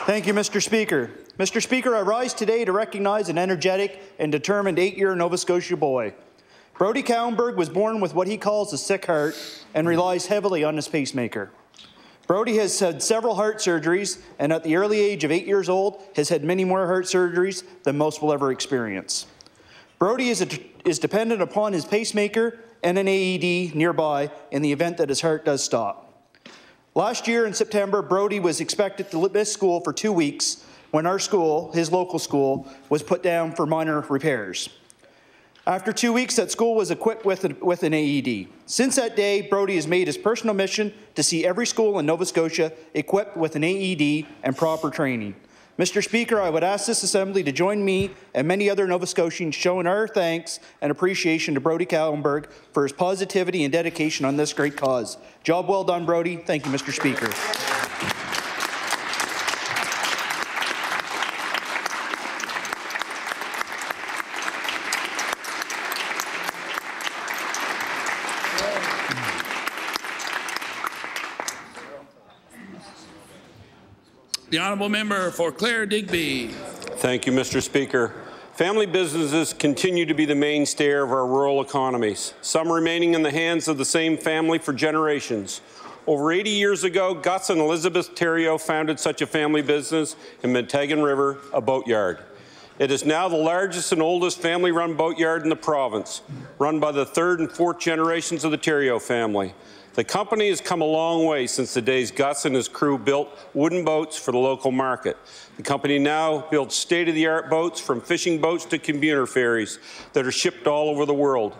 Thank you, Mr. Speaker. Mr. Speaker, I rise today to recognize an energetic and determined 8-year Nova Scotia boy. Brody Cowenberg was born with what he calls a sick heart and relies heavily on his pacemaker. Brody has had several heart surgeries and at the early age of 8 years old has had many more heart surgeries than most will ever experience. Brody is dependent upon his pacemaker and an AED nearby in the event that his heart does stop. Last year in September, Brody was expected to miss school for 2 weeks when our school, his local school, was put down for minor repairs. After 2 weeks, that school was equipped with an AED. Since that day, Brody has made his personal mission to see every school in Nova Scotia equipped with an AED and proper training. Mr. Speaker, I would ask this Assembly to join me and many other Nova Scotians showing our thanks and appreciation to Brodie Kallenberg for his positivity and dedication on this great cause. Job well done, Brodie. Thank you, Mr. Speaker. The honourable member for Clare Digby. Thank you, Mr. Speaker. Family businesses continue to be the mainstay of our rural economies, some remaining in the hands of the same family for generations. Over 80 years ago, Gus and Elizabeth Theriault founded such a family business in Montagan River, a boatyard. It is now the largest and oldest family-run boatyard in the province, run by the third and fourth generations of the Theriault family. The company has come a long way since the days Gus and his crew built wooden boats for the local market. The company now builds state-of-the-art boats, from fishing boats to commuter ferries, that are shipped all over the world.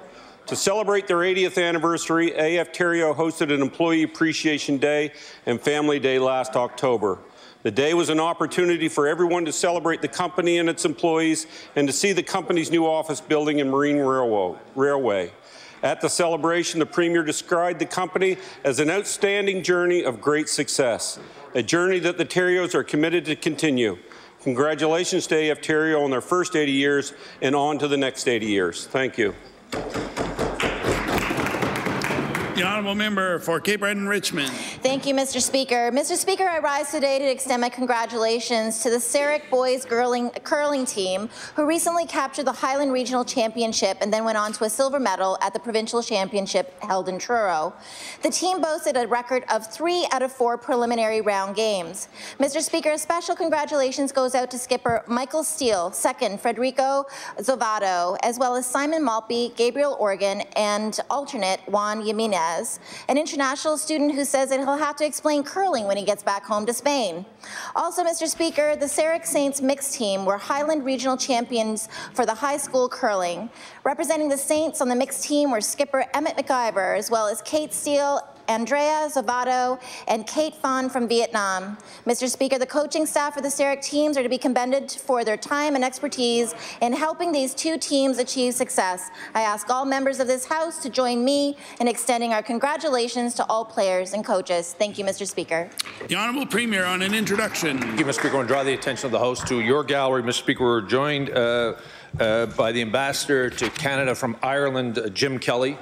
To celebrate their 80th anniversary, AF Theriault hosted an Employee Appreciation Day and Family Day last October. The day was an opportunity for everyone to celebrate the company and its employees and to see the company's new office building and marine railway. At the celebration, the Premier described the company as an outstanding journey of great success, a journey that the Theriaults are committed to continue. Congratulations to AF Theriault on their first 80 years and on to the next 80 years. Thank you. The honourable member for Cape Breton Richmond. Thank you, Mr. Speaker. Mr. Speaker, I rise today to extend my congratulations to the Sarek boys curling team, who recently captured the Highland Regional Championship and then went on to a silver medal at the Provincial Championship held in Truro. The team boasted a record of 3 out of 4 preliminary round games. Mr. Speaker, a special congratulations goes out to skipper Michael Steele, second Federico Zovato, as well as Simon Maltby, Gabriel Organ, and alternate Juan Jimenez, an international student who says that he'll have to explain curling when he gets back home to Spain. Also, Mr. Speaker, the Sarek Saints mixed team were Highland Regional Champions for the high school curling. Representing the Saints on the mixed team were skipper Emmett McIver, as well as Kate Steele, Andrea Zavato, and Kate Phan from Vietnam. Mr. Speaker, the coaching staff for the Sarek teams are to be commended for their time and expertise in helping these two teams achieve success. I ask all members of this House to join me in extending our congratulations to all players and coaches. Thank you, Mr. Speaker. The Honourable Premier on an introduction. Thank you, Mr. Speaker. I want to draw the attention of the House to your gallery. Mr. Speaker, we're joined by the Ambassador to Canada from Ireland, Jim Kelly.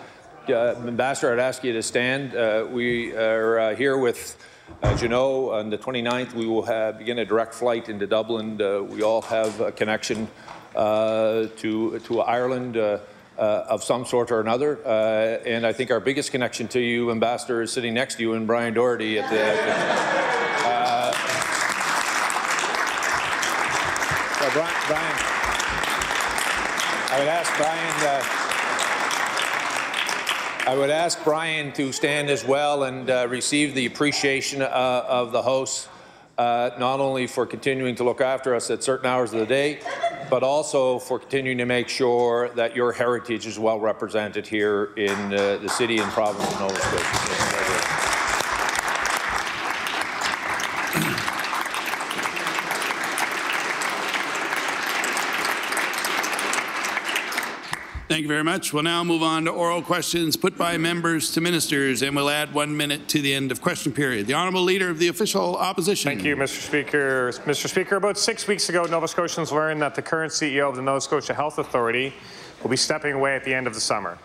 Ambassador, I'd ask you to stand. We are here with, as you know, on the 29th, we will begin a direct flight into Dublin. We all have a connection to Ireland of some sort or another. And I think our biggest connection to you, Ambassador, is sitting next to you and Brian Doherty at the Brian, I would ask Brian to stand as well and receive the appreciation of the House, not only for continuing to look after us at certain hours of the day, but also for continuing to make sure that your heritage is well represented here in the city and province of Nova Scotia. Thank you very much. We'll now move on to oral questions put by members to ministers, and we'll add 1 minute to the end of question period. The Honourable Leader of the Official Opposition. Thank you, Mr. Speaker. Mr. Speaker, about 6 weeks ago, Nova Scotians learned that the current CEO of the Nova Scotia Health Authority will be stepping away at the end of the summer.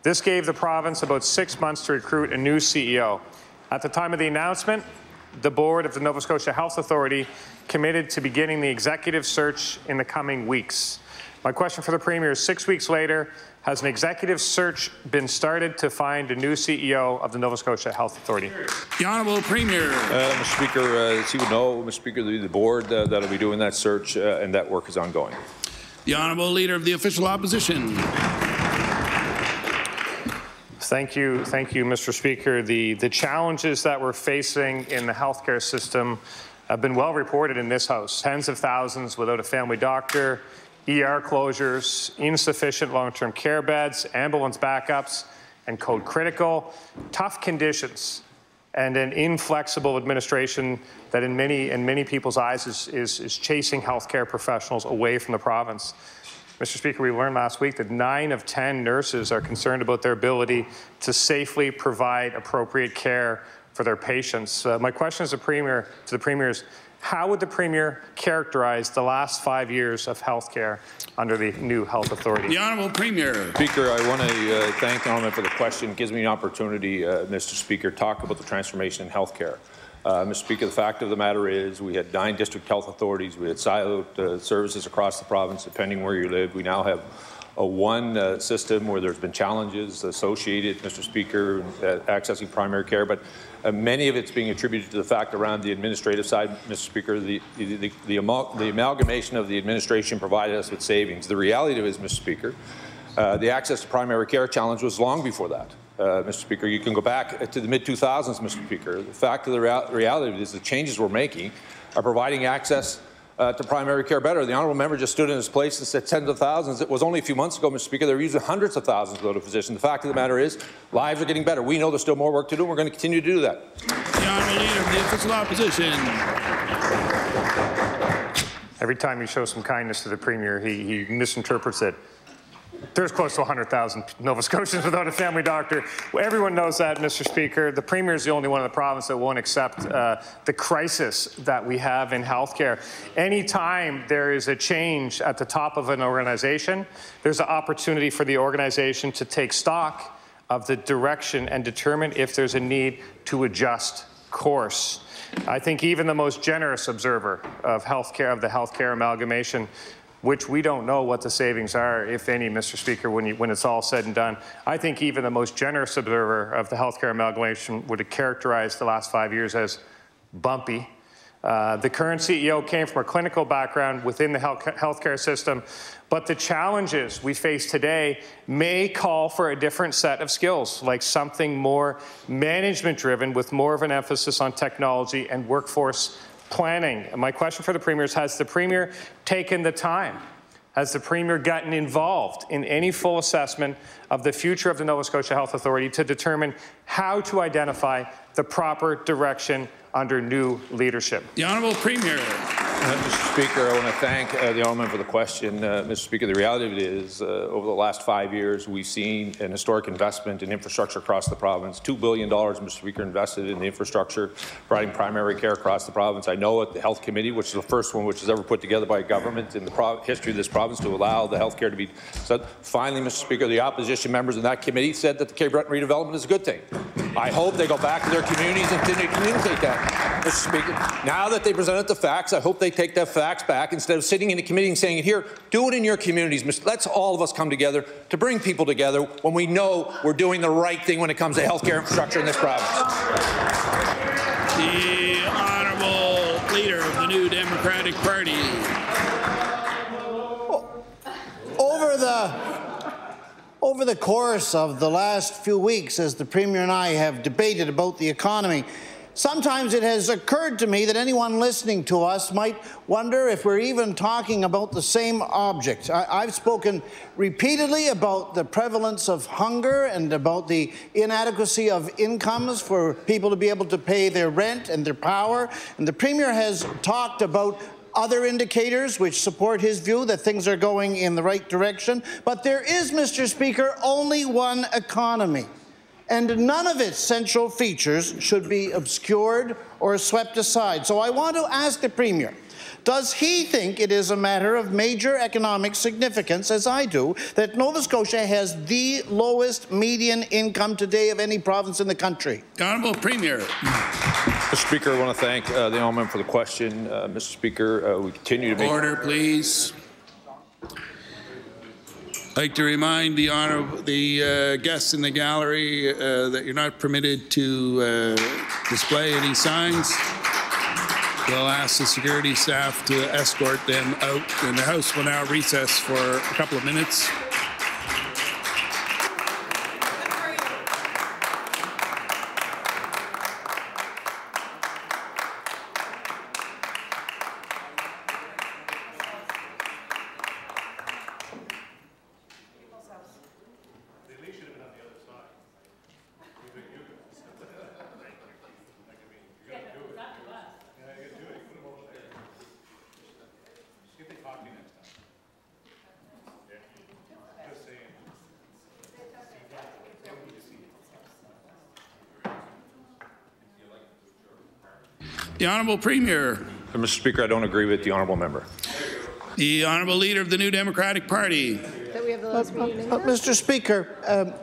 This gave the province about 6 months to recruit a new CEO. At the time of the announcement, the board of the Nova Scotia Health Authority committed to beginning the executive search in the coming weeks. My question for the Premier is, 6 weeks later, has an executive search been started to find a new CEO of the Nova Scotia Health Authority? The Honourable Premier. Mr. Speaker, as you know, Mr. Speaker, the board that will be doing that search and that work is ongoing. The Honourable Leader of the Official Opposition. Thank you, Mr. Speaker. The challenges that we're facing in the healthcare system have been well reported in this House. Tens of thousands without a family doctor, ER closures, insufficient long-term care beds, ambulance backups, and code critical. Tough conditions and an inflexible administration that in many people's eyes is chasing healthcare professionals away from the province. Mr. Speaker, we learned last week that 9 of 10 nurses are concerned about their ability to safely provide appropriate care for their patients. My question to the Premier is, how would the Premier characterize the last 5 years of healthcare under the new health authority? The Honourable Premier. Speaker, I want to thank the Honourable for the question. It gives me an opportunity, Mr. Speaker, to talk about the transformation in healthcare. Mr. Speaker, the fact of the matter is we had 9 district health authorities. We had siloed services across the province, depending where you live. We now have a one system where there's been challenges associated, Mr. Speaker, accessing primary care, but many of it's being attributed to the fact around the administrative side, Mr. Speaker, the amalgamation of the administration provided us with savings. The reality of it is, Mr. Speaker, the access to primary care challenge was long before that. Mr. Speaker, you can go back to the mid-2000s, Mr. Speaker. The fact of the reality of it is the changes we're making are providing access to primary care better. The honourable member just stood in his place and said tens of thousands. It was only a few months ago, Mr. Speaker, they were using hundreds of thousands without a physician. The fact of the matter is lives are getting better. We know there's still more work to do, and we're going to continue to do that. The Honourable Leader of the Official Opposition. Every time you show some kindness to the Premier, he misinterprets it. There's close to 100,000 Nova Scotians without a family doctor. Everyone knows that, Mr. Speaker. The Premier is the only one in the province that won't accept the crisis that we have in healthcare. Anytime there is a change at the top of an organization, there's an opportunity for the organization to take stock of the direction and determine if there's a need to adjust course. I think even the most generous observer of healthcare, of the healthcare amalgamation, which we don't know what the savings are, if any, Mr. Speaker, when it's all said and done. I think even the most generous observer of the healthcare amalgamation would have characterized the last 5 years as bumpy. The current CEO came from a clinical background within the healthcare system, but the challenges we face today may call for a different set of skills, like something more management-driven with more of an emphasis on technology and workforce planning. And my question for the Premier is, has the Premier taken the time? Has the Premier gotten involved in any full assessment of the future of the Nova Scotia Health Authority to determine how to identify the proper direction under new leadership? The Honourable Premier. Mr. Speaker, I want to thank the Honourable for the question. Mr. Speaker, the reality of it is over the last 5 years, we've seen an historic investment in infrastructure across the province. $2 billion, Mr. Speaker, invested in the infrastructure, providing primary care across the province. I know at the Health Committee, which is the first one which is ever put together by a government in the history of this province to allow the health care to be set. Finally, Mr. Speaker, the opposition members in that committee said that the Cape Breton redevelopment is a good thing. I hope they go back to their communities and continue to communicate that, Mr. Speaker. Now that they presented the facts, I hope they take the facts back instead of sitting in a committee and saying it here. Do it in your communities. Let's all of us come together to bring people together when we know we're doing the right thing when it comes to healthcare infrastructure in this province. The Honourable Leader of the New Democratic Party. Over the course of the last few weeks, as the Premier and I have debated about the economy, sometimes it has occurred to me that anyone listening to us might wonder if we're even talking about the same object. I've spoken repeatedly about the prevalence of hunger and about the inadequacy of incomes for people to be able to pay their rent and their power. And the Premier has talked about other indicators which support his view that things are going in the right direction. But there is, Mr. Speaker, only one economy. And none of its central features should be obscured or swept aside. So I want to ask the Premier, does he think it is a matter of major economic significance, as I do, that Nova Scotia has the lowest median income today of any province in the country? Honourable Premier. Mr. Speaker, I want to thank the Honourable for the question. Mr. Speaker, we continue to make... Order, please. I'd like to remind the guests in the gallery that you're not permitted to display any signs. We'll ask the security staff to escort them out, and the House will now recess for a couple of minutes. The Honourable Premier. Mr. Speaker, I don't agree with the honourable member. The Honourable Leader of the New Democratic Party. Mr. Speaker,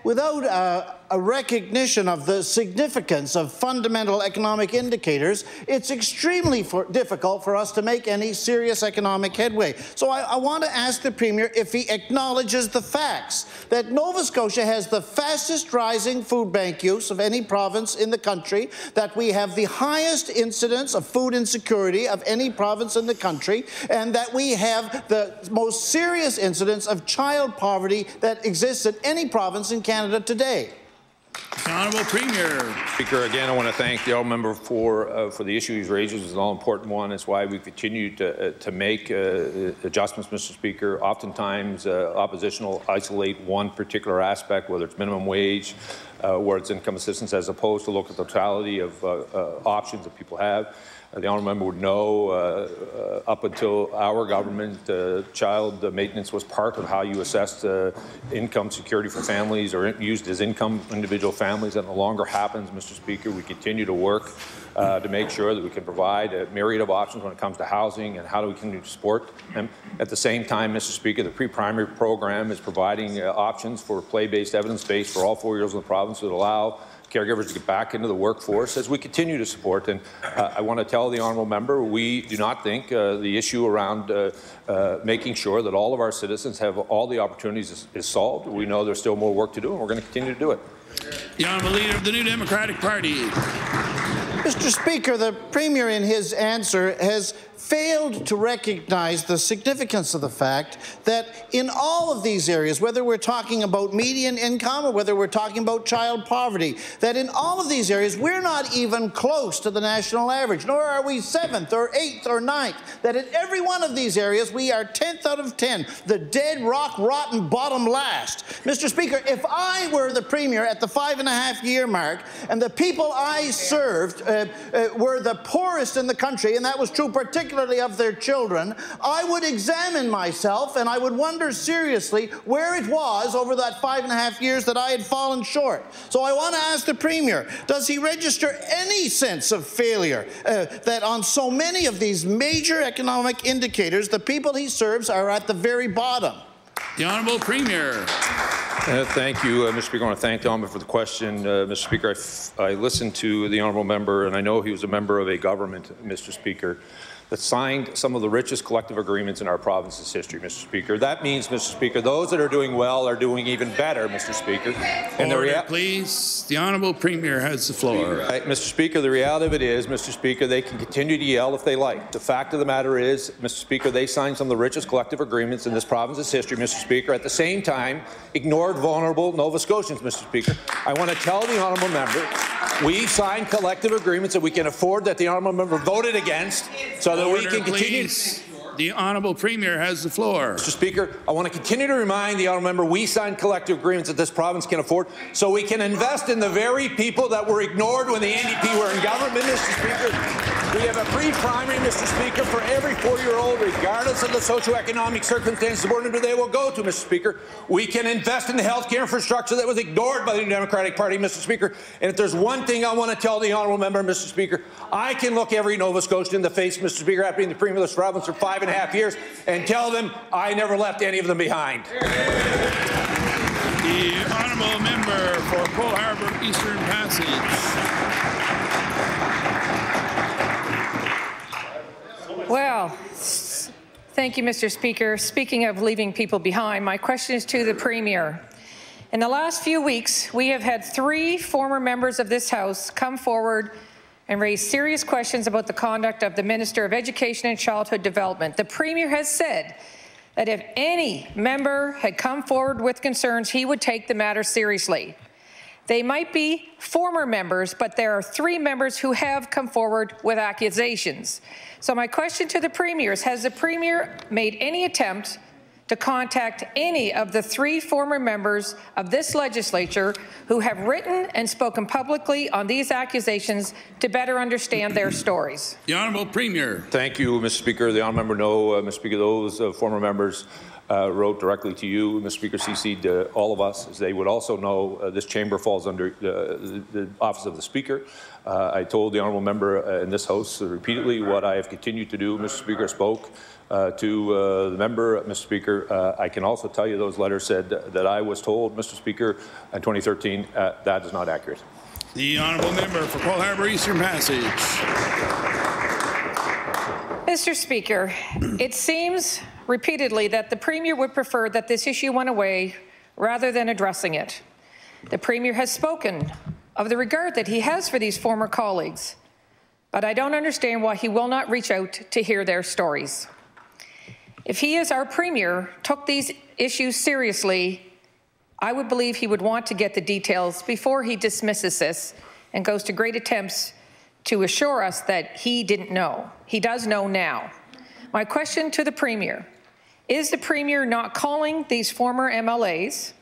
without a recognition of the significance of fundamental economic indicators, it's extremely difficult for us to make any serious economic headway. So I want to ask the Premier if he acknowledges the facts that Nova Scotia has the fastest rising food bank use of any province in the country, that we have the highest incidence of food insecurity of any province in the country, and that we have the most serious incidence of child poverty that exists in any province in Canada today. The Honourable Premier. Speaker, again, I want to thank the honourable member for the issue he's raised. It's an all-important one. It's why we continue to make adjustments, Mr. Speaker. Oftentimes, oppositional isolate one particular aspect, whether it's minimum wage, where it's income assistance, as opposed to look at the totality of options that people have. The honourable member would know, up until our government, child maintenance was part of how you assessed income security for families, or used as income individual families. That no longer happens, Mr. Speaker. We continue to work to make sure that we can provide a myriad of options when it comes to housing and how do we continue to support them. At the same time, Mr. Speaker, the pre-primary program is providing options for play-based, evidence-based for all 4 years in the province that allow caregivers to get back into the workforce as we continue to support. And I want to tell the honourable member, we do not think the issue around making sure that all of our citizens have all the opportunities is solved. We know there's still more work to do, and we're going to continue to do it. The Honourable Leader of the New Democratic Party. Mr. Speaker, the Premier in his answer has failed to recognize the significance of the fact that in all of these areas, whether we're talking about median income or whether we're talking about child poverty, that in all of these areas, we're not even close to the national average, nor are we 7th or 8th or 9th, that in every one of these areas, we are 10th out of 10, the dead, rock, rotten bottom last. Mr. Speaker, if I were the Premier at the 5.5-year mark and the people I served were the poorest in the country, and that was true particularly of their children, I would examine myself and I would wonder seriously where it was over that 5.5 years that I had fallen short. So I want to ask the Premier, does he register any sense of failure that on so many of these major economic indicators, the people he serves are at the very bottom? The Honourable Premier. Thank you, Mr. Speaker. I want to thank the honourable for the question. Mr. Speaker, I listened to the honourable member, and I know he was a member of a government, Mr. Speaker, that signed some of the richest collective agreements in our province's history, Mr. Speaker. That means, Mr. Speaker, those that are doing well are doing even better, Mr. Speaker. And Order, please. The Honourable Premier has the floor. Mr. Speaker, the reality of it is, Mr. Speaker, they can continue to yell if they like. The fact of the matter is, Mr. Speaker, they signed some of the richest collective agreements in this province's history, Mr. Speaker, at the same time ignored vulnerable Nova Scotians, Mr. Speaker. I want to tell the honourable member, we signed collective agreements that we can afford, that the honourable member voted against, so that we can continue. The Honourable Premier has the floor. Mr. Speaker, I want to continue to remind the honourable member we signed collective agreements that this province can afford, so we can invest in the very people that were ignored when the NDP were in government, Mr. Speaker. We have a pre-primary, Mr. Speaker, for every 4-year-old, regardless of the socioeconomic circumstances where they will go to, Mr. Speaker. We can invest in the health care infrastructure that was ignored by the Democratic Party, Mr. Speaker. And if there's one thing I want to tell the honourable member, Mr. Speaker, I can look every Nova Scotian in the face, Mr. Speaker, after being the Premier of this province for 5.5 years, and tell them I never left any of them behind. The honourable member for Cole Harbour Eastern Passage. Well, thank you, Mr. Speaker. Speaking of leaving people behind, my question is to the Premier. In the last few weeks, we have had 3 former members of this House come forward and raise serious questions about the conduct of the Minister of Education and Childhood Development. The Premier has said that if any member had come forward with concerns, he would take the matter seriously. They might be former members, but there are 3 members who have come forward with accusations. So my question to the Premier is, has the Premier made any attempt to contact any of the 3 former members of this legislature who have written and spoken publicly on these accusations to better understand their stories? The Honourable Premier. Thank you, Mr. Speaker. The honourable member know, Mr. Speaker, those former members wrote directly to you, Mr. Speaker, CC'd all of us, as they would also know this chamber falls under the office of the Speaker. I told the honourable member in this House repeatedly what I have continued to do. Mr. Speaker, spoke to the member, Mr. Speaker. I can also tell you those letters said that I was told, Mr. Speaker, in 2013. That is not accurate. The honourable member for Cole Harbour Eastern Passage. Mr. Speaker, it seems repeatedly that the Premier would prefer that this issue went away rather than addressing it. The Premier has spoken of the regard that he has for these former colleagues, but I don't understand why he will not reach out to hear their stories. If he, as our Premier, took these issues seriously, I would believe he would want to get the details before he dismisses this and goes to great attempts to assure us that he didn't know. He does know now. My question to the Premier, is the Premier not calling these former MLAs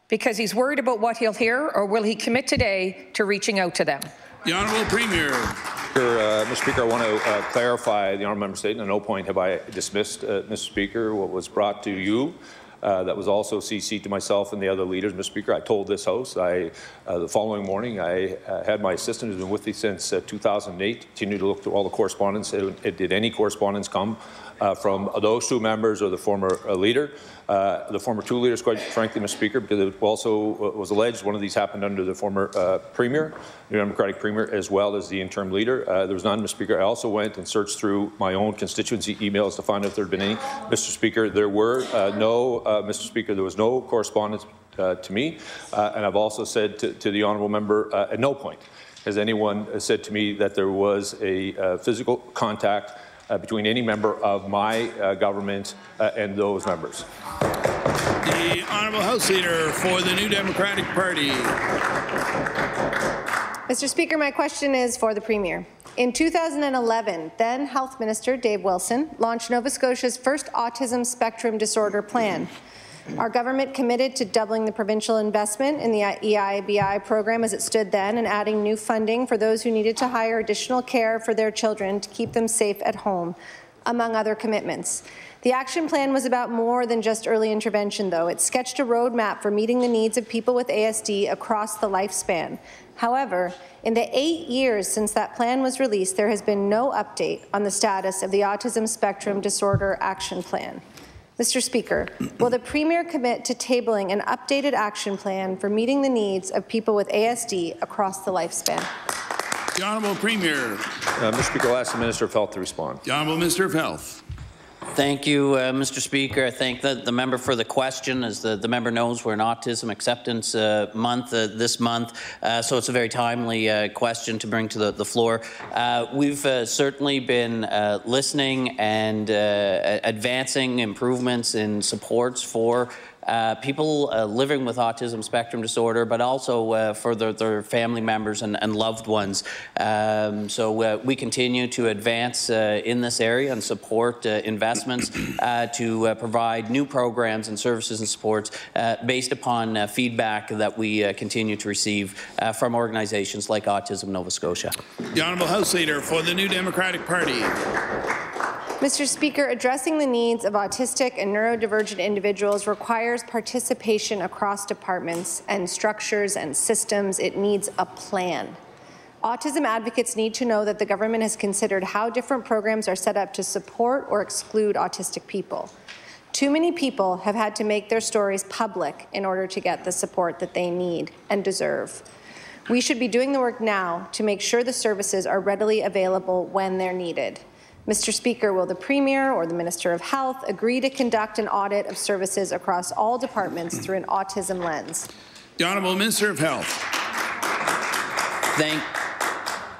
because he's worried about what he'll hear, or will he commit today to reaching out to them? The Honourable Premier. Mr. Speaker, I want to clarify the honourable member's statement. At no point have I dismissed, Mr. Speaker, what was brought to you. That was also CC'd to myself and the other leaders, Mr. Speaker. I told this House the following morning I had my assistant who's been with me since 2008 continue to look through all the correspondence. Did any correspondence come from those two members or the former leader? The former two leaders, quite frankly, Mr. Speaker, because it also was alleged one of these happened under the former Premier, the Democratic Premier, as well as the interim leader. There was none, Mr. Speaker. I also went and searched through my own constituency emails to find out if there had been any. Mr. Speaker, there were Mr. Speaker, there was no correspondence to me, and I've also said to the honourable member, at no point has anyone said to me that there was a physical contact between any member of my government and those members. The Honourable House Leader for the New Democratic Party. Mr. Speaker, my question is for the Premier. In 2011, then Health Minister Dave Wilson launched Nova Scotia's first autism spectrum disorder plan. Our government committed to doubling the provincial investment in the EIBI program as it stood then and adding new funding for those who needed to hire additional care for their children to keep them safe at home, among other commitments. The action plan was about more than just early intervention, though. It sketched a roadmap for meeting the needs of people with ASD across the lifespan. However, in the 8 years since that plan was released, there has been no update on the status of the Autism Spectrum Disorder Action Plan. Mr. Speaker, will the Premier commit to tabling an updated action plan for meeting the needs of people with ASD across the lifespan? The Honourable Premier. Mr. Speaker, I'll ask the Minister of Health to respond. The Honourable Minister of Health. Thank you, Mr. Speaker. I thank the member for the question. As the member knows, we're in Autism Acceptance Month this month, so it's a very timely question to bring to the floor. We've certainly been listening and advancing improvements in supports for people living with autism spectrum disorder, but also for their family members and loved ones. So we continue to advance in this area and support investments to provide new programs and services and supports based upon feedback that we continue to receive from organizations like Autism Nova Scotia. The Honourable House Leader for the New Democratic Party. Mr. Speaker, addressing the needs of autistic and neurodivergent individuals requires participation across departments and structures and systems. It needs a plan. Autism advocates need to know that the government has considered how different programs are set up to support or exclude autistic people. Too many people have had to make their stories public in order to get the support that they need and deserve. We should be doing the work now to make sure the services are readily available when they're needed. Mr. Speaker, will the Premier or the Minister of Health agree to conduct an audit of services across all departments through an autism lens? The Honourable Minister of Health.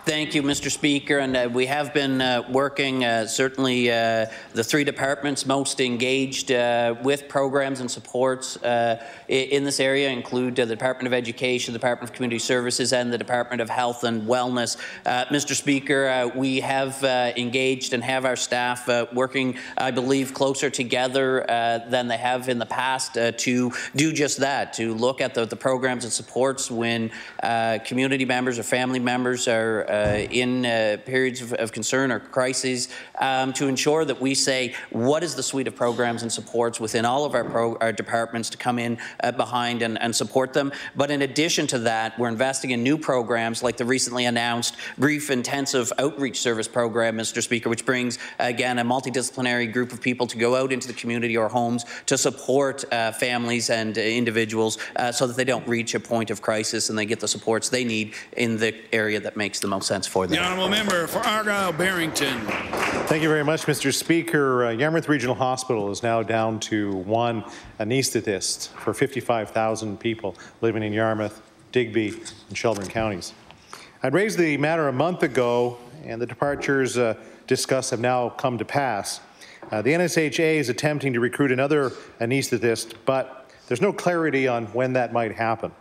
Thank you, Mr. Speaker, and we have been working, certainly the three departments most engaged with programs and supports in this area include the Department of Education, the Department of Community Services, and the Department of Health and Wellness. Mr. Speaker, we have engaged and have our staff working, I believe, closer together than they have in the past to do just that, to look at the programs and supports when community members or family members are in periods of concern or crises to ensure that we say what is the suite of programs and supports within all of our departments to come in behind and support them. But in addition to that, we're investing in new programs like the recently announced Grief Intensive Outreach Service program, Mr. Speaker, which brings, again, a multidisciplinary group of people to go out into the community or homes to support families and individuals so that they don't reach a point of crisis and they get the supports they need in the area that makes the most sense for them. The honourable member for Argyle-Barrington. Thank you very much, Mr. Speaker. Yarmouth Regional Hospital is now down to one anaesthetist for 55,000 people living in Yarmouth, Digby, and Shelburne counties. I'd raised the matter a month ago, and the departures discussed have now come to pass. The NSHA is attempting to recruit another anaesthetist, but there's no clarity on when that might happen.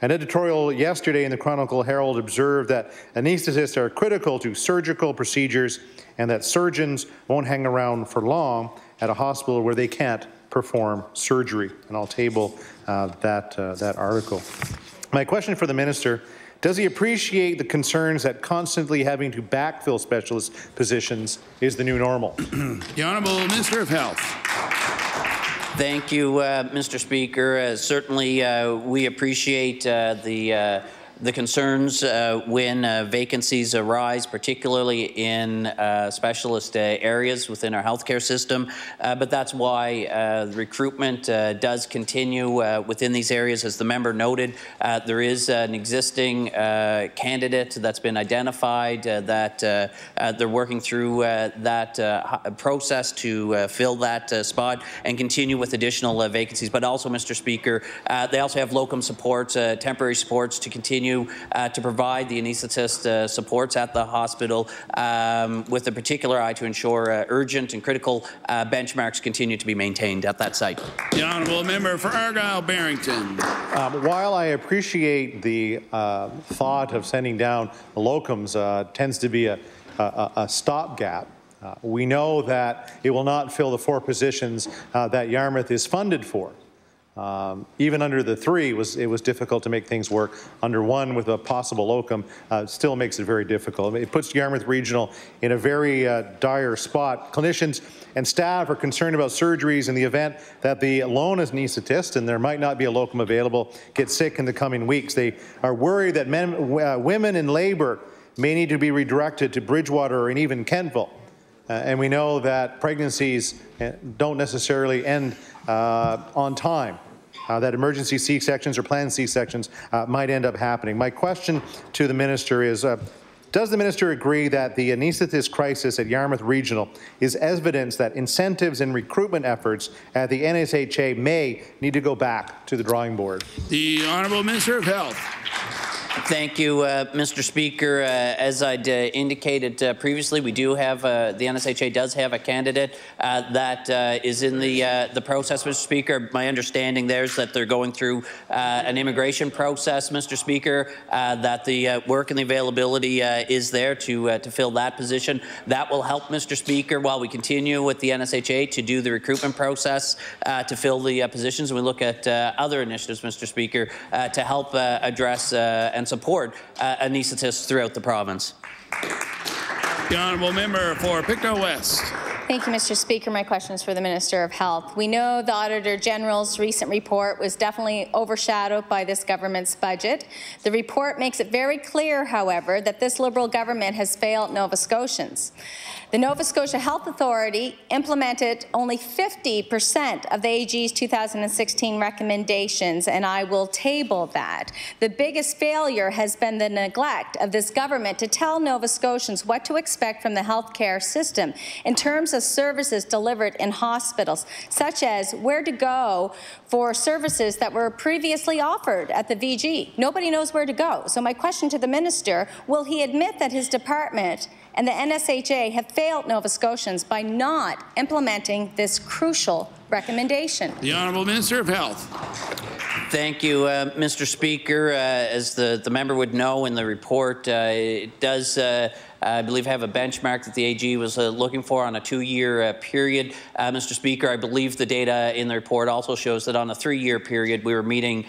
An editorial yesterday in the Chronicle Herald observed that anaesthetists are critical to surgical procedures and that surgeons won't hang around for long at a hospital where they can't perform surgery. And I'll table that article. My question for the minister: does he appreciate the concerns that constantly having to backfill specialist positions is the new normal? The Honourable Minister of Health. Thank you, Mr. Speaker. Certainly, we appreciate the concerns when vacancies arise, particularly in specialist areas within our healthcare system. But that's why recruitment does continue within these areas. As the member noted, there is an existing candidate that's been identified that they're working through that process to fill that spot and continue with additional vacancies. But also, Mr. Speaker, they also have locum supports, temporary supports to continue to provide the anaesthetist supports at the hospital with a particular eye to ensure urgent and critical benchmarks continue to be maintained at that site. The honourable member for Argyle-Barrington. While I appreciate the thought of sending down locums tends to be a stopgap, we know that it will not fill the 4 positions that Yarmouth is funded for. Even under the 3, it was difficult to make things work. Under 1 with a possible locum still makes it very difficult. It puts Yarmouth Regional in a very dire spot. Clinicians and staff are concerned about surgeries in the event that the lone anaesthetist, and there might not be a locum available, gets sick in the coming weeks. They are worried that women in labour may need to be redirected to Bridgewater and even Kentville. And we know that pregnancies don't necessarily end on time, that emergency C-sections or planned C-sections might end up happening. My question to the minister is, does the minister agree that the anaesthetist crisis at Yarmouth Regional is evidence that incentives and recruitment efforts at the NSHA may need to go back to the drawing board? The Honourable Minister of Health. Thank you, Mr. Speaker. As I'd indicated previously, we do have, the NSHA does have a candidate that is in the process, Mr. Speaker. My understanding there is that they're going through an immigration process, Mr. Speaker, that the work and the availability is there to fill that position. That will help, Mr. Speaker, while we continue with the NSHA to do the recruitment process to fill the positions. And we look at other initiatives, Mr. Speaker, to help address and support anaesthetists throughout the province. The honourable member for Pictou West. Thank you, Mr. Speaker. My question is for the Minister of Health. We know the Auditor General's recent report was definitely overshadowed by this government's budget. The report makes it very clear, however, that this Liberal government has failed Nova Scotians. The Nova Scotia Health Authority implemented only 50% of the AG's 2016 recommendations, and I will table that. The biggest failure has been the neglect of this government to tell Nova Scotians what to expect from the healthcare system in terms of services delivered in hospitals, such as where to go for services that were previously offered at the VG. Nobody knows where to go. So my question to the minister, will he admit that his department and the NSHA have failed Nova Scotians by not implementing this crucial recommendation? The Honourable Minister of Health. Thank you, Mr. Speaker. As the member would know, in the report, it does I believe have a benchmark that the AG was looking for on a 2-year period. Mr. Speaker, I believe the data in the report also shows that on a 3-year period we were meeting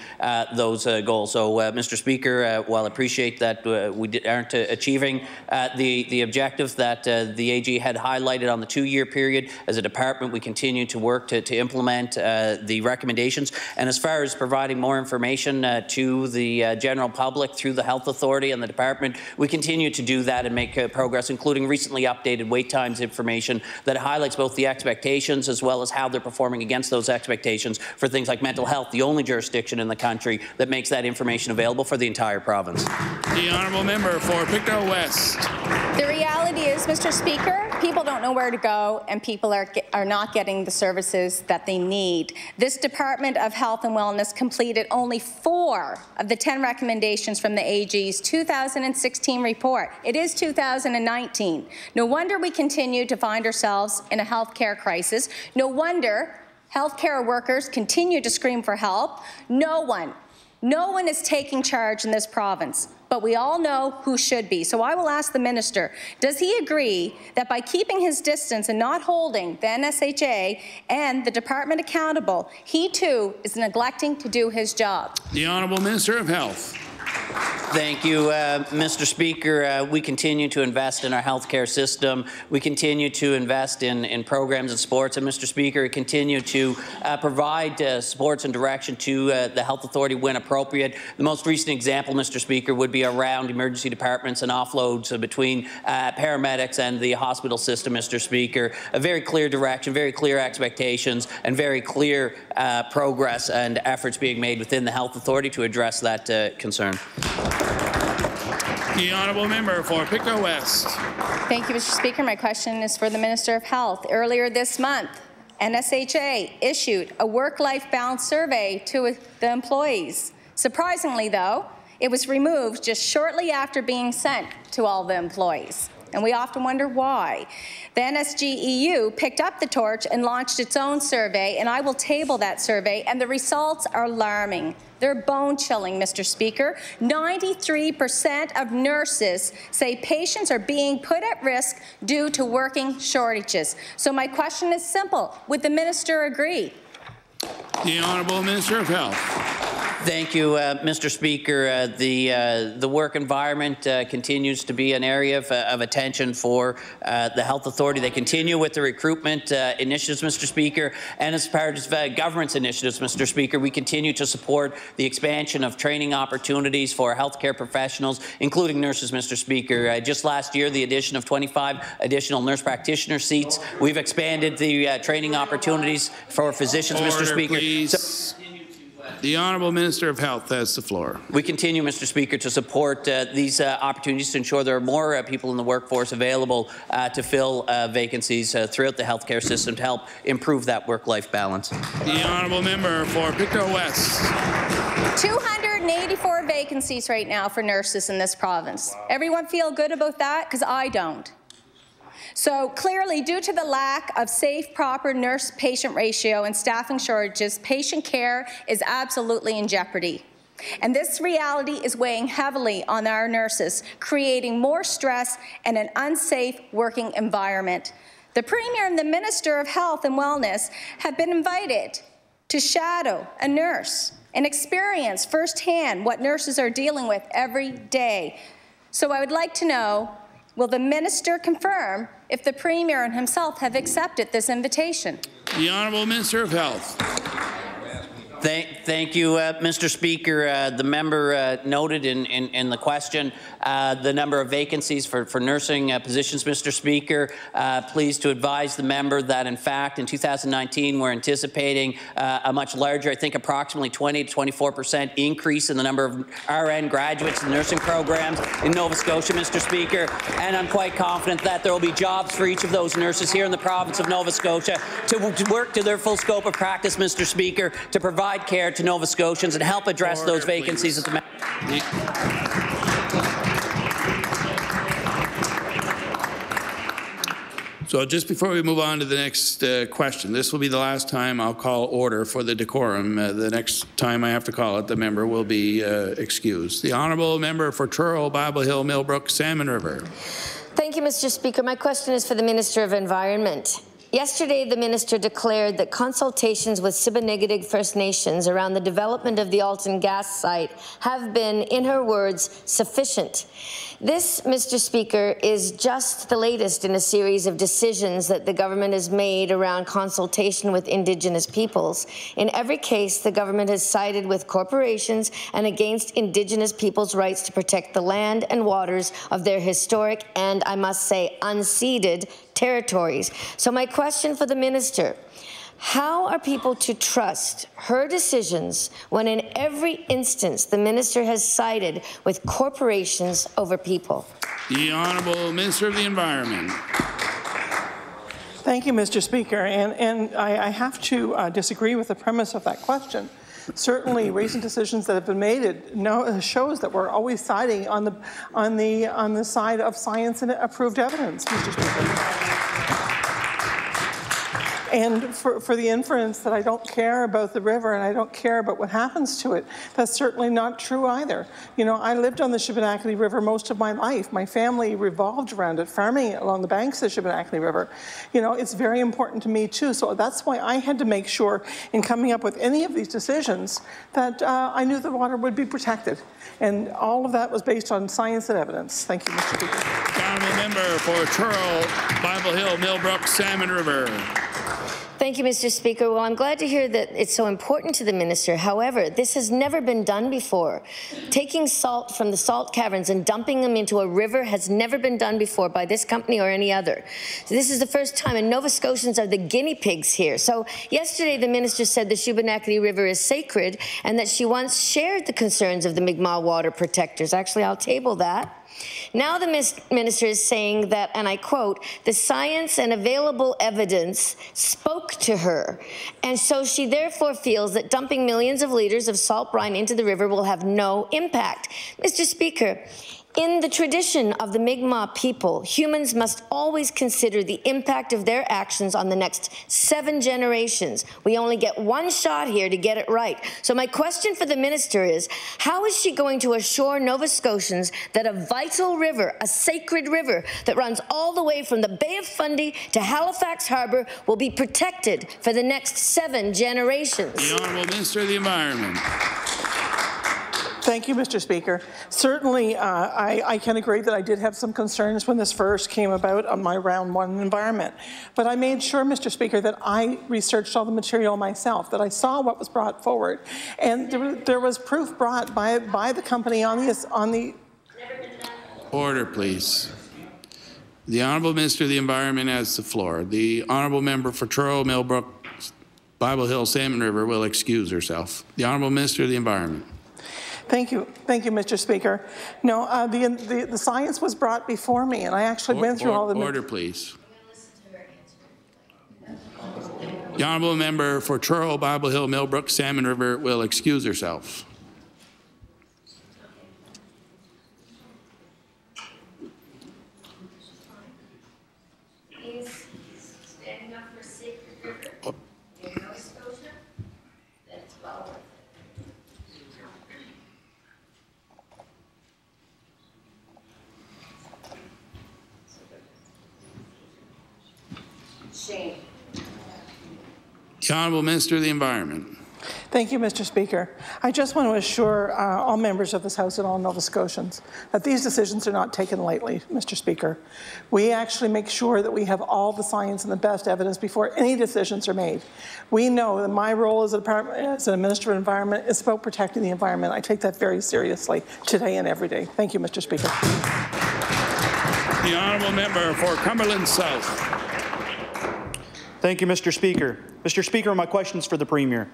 those goals. So, Mr. Speaker, while I appreciate that we aren't achieving the objectives that the AG had highlighted on the 2-year period, as a department we continue to work to implement the recommendations. And as far as providing more information to the general public through the Health Authority and the department, we continue to do that and make progress, including recently updated wait times information that highlights both the expectations as well as how they're performing against those expectations for things like mental health, the only jurisdiction in the country that makes that information available for the entire province. The honourable member for Pictou West. The reality is, Mr. Speaker, people don't know where to go and people are not getting the services that they need. This Department of Health and Wellness completed only 4 of the 10 recommendations from the AG's 2016 report. It is 2019. No wonder we continue to find ourselves in a healthcare crisis. No wonder healthcare workers continue to scream for help. No one is taking charge in this province, but we all know who should be. So I will ask the minister, does he agree that by keeping his distance and not holding the NSHA and the department accountable, he too is neglecting to do his job? The Honourable Minister of Health. Thank you, Mr. Speaker. We continue to invest in our healthcare system. We continue to invest in programs and sports. And, Mr. Speaker, continue to provide supports and direction to the Health Authority when appropriate. The most recent example, Mr. Speaker, would be around emergency departments and offloads between paramedics and the hospital system, Mr. Speaker. A very clear direction, very clear expectations, and very clear progress and efforts being made within the Health Authority to address that concern. The honourable member for Pictou West. Thank you, Mr. Speaker. My question is for the Minister of Health. Earlier this month, NSHA issued a work-life balance survey to the employees. Surprisingly, though, it was removed just shortly after being sent to all the employees. And we often wonder why. The NSGEU picked up the torch and launched its own survey, and I will table that survey, and the results are alarming. They're bone-chilling, Mr. Speaker. 93% of nurses say patients are being put at risk due to working shortages. So my question is simple. Would the minister agree? The Honourable Minister of Health. Thank you, Mr. Speaker. The work environment continues to be an area of attention for the Health Authority. They continue with the recruitment initiatives, Mr. Speaker, and as part of government's initiatives, Mr. Speaker, we continue to support the expansion of training opportunities for healthcare professionals, including nurses, Mr. Speaker. Just last year, the addition of 25 additional nurse practitioner seats. We've expanded the training opportunities for physicians, Mr. Speaker. Please. The Honourable Minister of Health has the floor. We continue, Mr. Speaker, to support these opportunities to ensure there are more people in the workforce available to fill vacancies throughout the healthcare system to help improve that work-life balance. The Honourable Member for Pictou West. 284 vacancies right now for nurses in this province. Wow. Everyone feel good about that? Because I don't. So clearly, due to the lack of safe, proper nurse-patient ratio and staffing shortages, patient care is absolutely in jeopardy. And this reality is weighing heavily on our nurses, creating more stress and an unsafe working environment. The Premier and the Minister of Health and Wellness have been invited to shadow a nurse and experience firsthand what nurses are dealing with every day. So I would like to know, will the minister confirm if the Premier and himself have accepted this invitation? The Honourable Minister of Health. Thank you, Mr. Speaker. The member noted in the question the number of vacancies for nursing positions, Mr. Speaker. Pleased to advise the member that, in fact, in 2019, we're anticipating a much larger, I think approximately 20 to 24% increase in the number of RN graduates in nursing programs in Nova Scotia, Mr. Speaker. And I'm quite confident that there will be jobs for each of those nurses here in the province of Nova Scotia to work to their full scope of practice, Mr. Speaker, to provide care to Nova Scotians and help address those vacancies. So just before we move on to the next question, this will be the last time I'll call order for the decorum. The next time I have to call it, the member will be excused. The Honourable Member for Truro, Bible Hill, Millbrook, Salmon River. Thank Thank you, Mr. Speaker. My question is for the Minister of Environment. Yesterday, the minister declared that consultations with Siboneyttuq First Nations around the development of the Alton gas site have been, in her words, sufficient. This, Mr. Speaker, is just the latest in a series of decisions that the government has made around consultation with Indigenous peoples. In every case, the government has sided with corporations and against Indigenous peoples' rights to protect the land and waters of their historic and, I must say, unceded territories. So my question for the minister, how are people to trust her decisions when in every instance the minister has sided with corporations over people? The Honourable Minister of the Environment. Thank you, Mr. Speaker. And I have to disagree with the premise of that question. Certainly, recent decisions that have been made shows that we're always siding on the side of science and approved evidence, Mr. Speaker. And for the inference that I don't care about the river and I don't care about what happens to it, that's certainly not true either. You know, I lived on the Siboneyttuq River most of my life. My family revolved around it, farming along the banks of the Siboneyttuq River. You know, it's very important to me too. So that's why I had to make sure in coming up with any of these decisions that I knew the water would be protected. And all of that was based on science and evidence. Thank you, Mr. Speaker. The Honourable Member for Truro, Bible Hill, Millbrook, Salmon River. Thank you, Mr. Speaker. Well, I'm glad to hear that it's so important to the minister. However, this has never been done before. Taking salt from the salt caverns and dumping them into a river has never been done before by this company or any other. So this is the first time, and Nova Scotians are the guinea pigs here. So yesterday, the minister said the Siboneyttuq River is sacred and that she once shared the concerns of the Mi'kmaq water protectors. Actually, I'll table that. Now the minister is saying that, and I quote, the science and available evidence spoke to her, and so she therefore feels that dumping millions of liters of salt brine into the river will have no impact. Mr. Speaker, in the tradition of the Mi'kmaq people, humans must always consider the impact of their actions on the next 7 generations. We only get one shot here to get it right. So my question for the minister is, how is she going to assure Nova Scotians that a vital river, a sacred river that runs all the way from the Bay of Fundy to Halifax Harbour will be protected for the next 7 generations? The Honourable Minister of the Environment. Thank you, Mr. Speaker. Certainly, I can agree that I did have some concerns when this first came about on my round 1 environment. But I made sure, Mr. Speaker, that I researched all the material myself, that I saw what was brought forward. And there was proof brought by the company on the... Order, please. The Honourable Minister of the Environment has the floor. The Honourable Member for Truro, Millbrook, Bible Hill, Salmon River will excuse herself. The Honourable Minister of the Environment. Thank you, Mr. Speaker. No, the science was brought before me, and I actually went through all the... Order, please. The Honourable Member for Truro, Bible Hill, Millbrook, Salmon River will excuse herself. He's standing up for Sacred River in Nova Scotia. That's well worth it. Shame. The Honourable Minister of the Environment. Thank you, Mr. Speaker. I just want to assure all members of this House and all Nova Scotians that these decisions are not taken lightly, Mr. Speaker. We actually make sure that we have all the science and the best evidence before any decisions are made. We know that my role as a Minister of Environment is about protecting the environment. I take that very seriously today and every day. Thank you, Mr. Speaker. The Honourable Member for Cumberland South. Thank you, Mr. Speaker. Mr. Speaker, my question's for the Premier.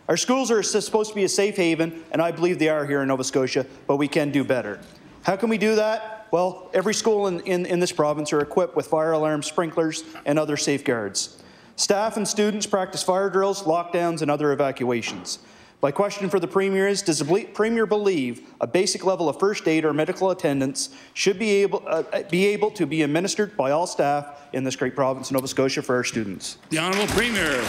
Our schools are supposed to be a safe haven, and I believe they are here in Nova Scotia, but we can do better. How can we do that? Well, every school in this province are equipped with fire alarms, sprinklers, and other safeguards. Staff and students practice fire drills, lockdowns, and other evacuations. My question for the Premier is, does the Premier believe a basic level of first aid or medical attendance should be able to be administered by all staff in this great province of Nova Scotia for our students? The Honourable Premier.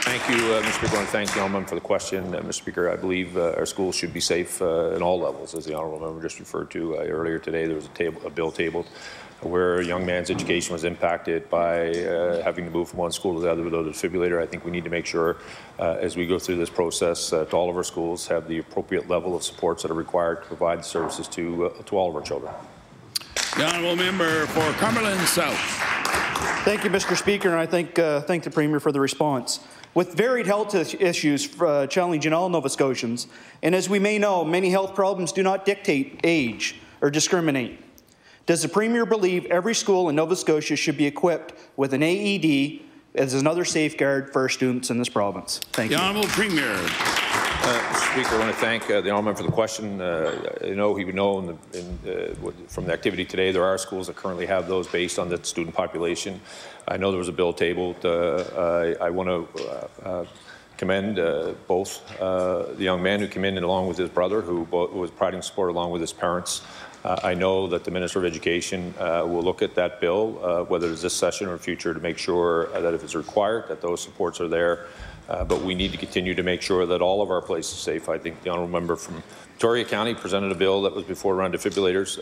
Thank you, Mr. Speaker, and thank the Honourable for the question. Mr. Speaker, I believe our schools should be safe in all levels, as the Honourable Member just referred to earlier today. There was a bill tabled where a young man's education was impacted by having to move from one school to the other without a defibrillator. I think we need to make sure, as we go through this process, to all of our schools have the appropriate level of supports that are required to provide services to all of our children. The Honourable Member for Cumberland South. Thank you, Mr. Speaker, and I thank the Premier for the response. With varied health issues challenging all Nova Scotians, and as we may know, many health problems do not dictate age or discriminate. Does the Premier believe every school in Nova Scotia should be equipped with an AED as another safeguard for our students in this province? Thank you. The Honourable Premier. Mr. Speaker, I want to thank the Honourable Member for the question. He would know from the activity today, there are schools that currently have those based on the student population. I know there was a bill tabled. I want to commend both the young man who came in along with his brother, who was providing support along with his parents. I know that the Minister of Education will look at that bill, whether it's this session or future, to make sure that if it's required, that those supports are there. But we need to continue to make sure that all of our places are safe. I think the Honourable Member from Victoria County presented a bill that was before around defibrillators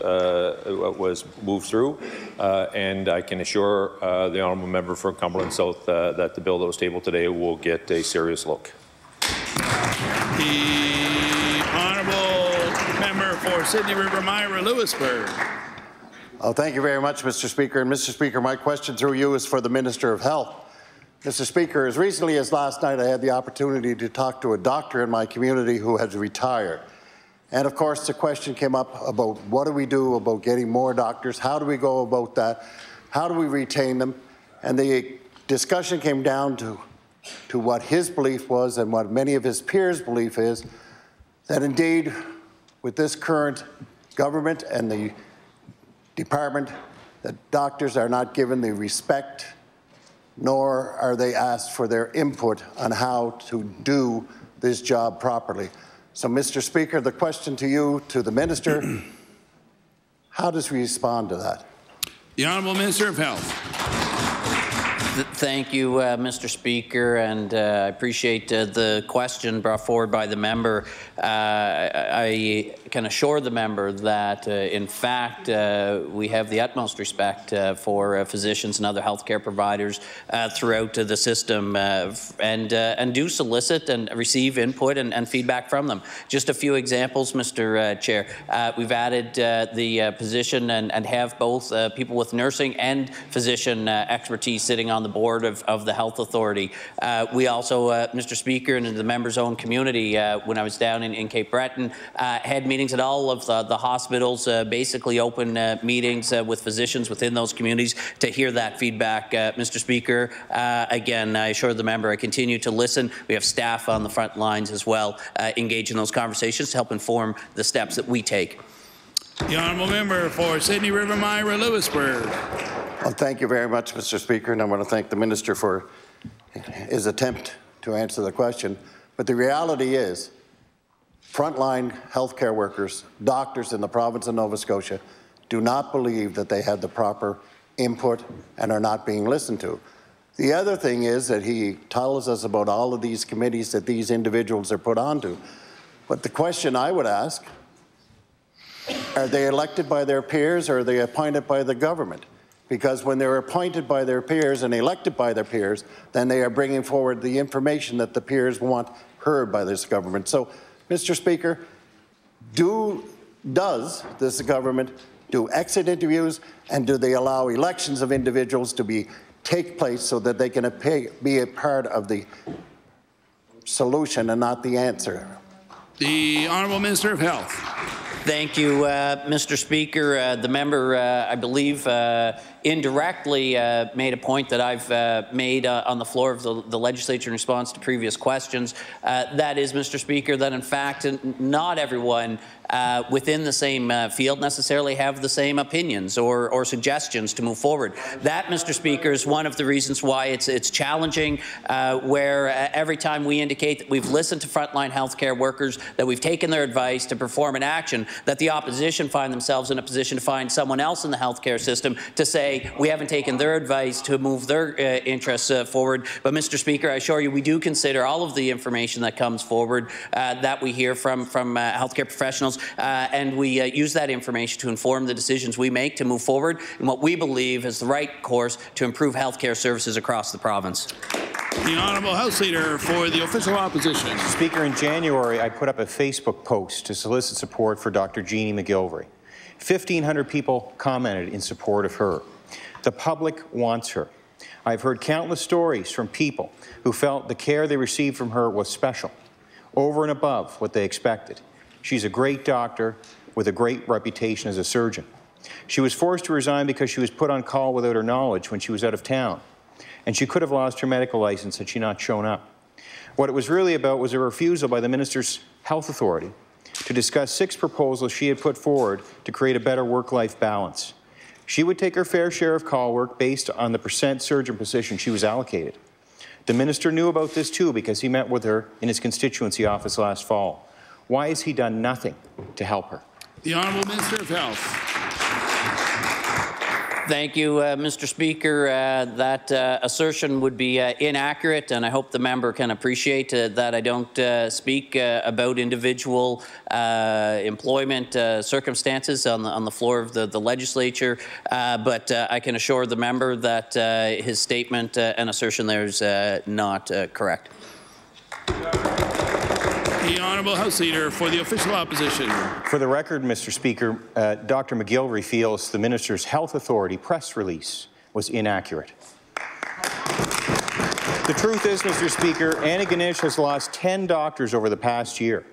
was moved through, and I can assure the Honourable Member for Cumberland South that the bill that was tabled today will get a serious look. The Honourable Member for Sydney River Myra Lewisburg. Oh, thank you very much, Mr. Speaker. And Mr. Speaker, my question through you is for the Minister of Health. Mr. Speaker, as recently as last night, I had the opportunity to talk to a doctor in my community who has retired. And of course, the question came up about what do we do about getting more doctors? How do we go about that? How do we retain them? And the discussion came down to what his belief was and what many of his peers' belief is, that indeed, with this current government and the department, that doctors are not given the respect, nor are they asked for their input on how to do this job properly. So, Mr. Speaker, the question to you, to the Minister, how does he respond to that? The Honourable Minister of Health. Thank you, Mr. Speaker, and I appreciate the question brought forward by the member. I can assure the member that, in fact, we have the utmost respect for physicians and other healthcare providers throughout the system, and do solicit and receive input and feedback from them. Just a few examples, Mr. Chair. We've added the position and have both people with nursing and physician expertise sitting on the board of the Health Authority. We also, Mr. Speaker, and in the member's own community, when I was down in Cape Breton, had meetings at all of the hospitals, basically open meetings with physicians within those communities to hear that feedback. Mr. Speaker, again, I assure the member I continue to listen. We have staff on the front lines as well, engage in those conversations to help inform the steps that we take. The Honourable Member for Sydney River Myra Lewisburg. Well, thank you very much, Mr. Speaker, and I want to thank the Minister for his attempt to answer the question. But the reality is, frontline healthcare workers, doctors in the province of Nova Scotia, do not believe that they had the proper input and are not being listened to. The other thing is that he tells us about all of these committees that these individuals are put onto. But the question I would ask, are they elected by their peers or are they appointed by the government? Because when they're appointed by their peers and elected by their peers, then they are bringing forward the information that the peers want heard by this government. So, Mr. Speaker, does this government do exit interviews, and do they allow elections of individuals to take place so that they can be a part of the solution and not the answer? The Honourable Minister of Health. Thank you, Mr. Speaker. The member, I believe, indirectly made a point that I've made on the floor of the legislature in response to previous questions. That is, Mr. Speaker, that in fact not everyone within the same field necessarily have the same opinions or suggestions to move forward. That, Mr. Speaker, is one of the reasons why it's challenging, where every time we indicate that we've listened to frontline healthcare workers, that we've taken their advice to perform an action, that the opposition find themselves in a position to find someone else in the healthcare system to say, today, we haven't taken their advice to move their interests forward. But, Mr. Speaker, I assure you we do consider all of the information that comes forward that we hear from healthcare professionals, and we use that information to inform the decisions we make to move forward in what we believe is the right course to improve healthcare services across the province. The Honourable House Leader for the Official Opposition. Speaker, in January, I put up a Facebook post to solicit support for Dr. Jeannie McGilvray. 1,500 people commented in support of her. The public wants her. I've heard countless stories from people who felt the care they received from her was special, over and above what they expected. She's a great doctor with a great reputation as a surgeon. She was forced to resign because she was put on call without her knowledge when she was out of town, and she could have lost her medical license had she not shown up. What it was really about was a refusal by the Minister's Health Authority to discuss 6 proposals she had put forward to create a better work-life balance. She would take her fair share of call work based on the % surgeon position she was allocated. The Minister knew about this too because he met with her in his constituency office last fall. Why has he done nothing to help her? The Honourable Minister of Health. Thank you, Mr. Speaker. That assertion would be inaccurate, and I hope the member can appreciate that I don't speak about individual employment circumstances on the floor of the legislature, but I can assure the member that his statement and assertion there is not correct. The Honourable House Leader for the Official Opposition. For the record, Mr. Speaker, Dr. McGilvray feels the Minister's Health Authority press release was inaccurate. The truth is, Mr. Speaker, Antigonish has lost 10 doctors over the past year,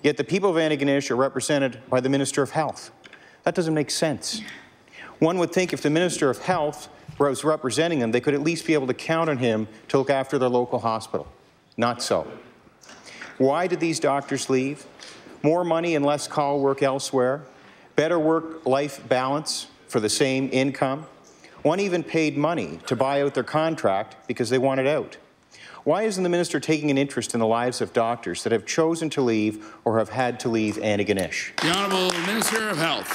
yet the people of Antigonish are represented by the Minister of Health. That doesn't make sense. One would think if the Minister of Health was representing them, they could at least be able to count on him to look after their local hospital. Not so. Why did these doctors leave? More money and less call work elsewhere, better work-life balance for the same income. One even paid money to buy out their contract because they wanted out. Why isn't the Minister taking an interest in the lives of doctors that have chosen to leave or have had to leave Antigonish? The Honourable Minister of Health.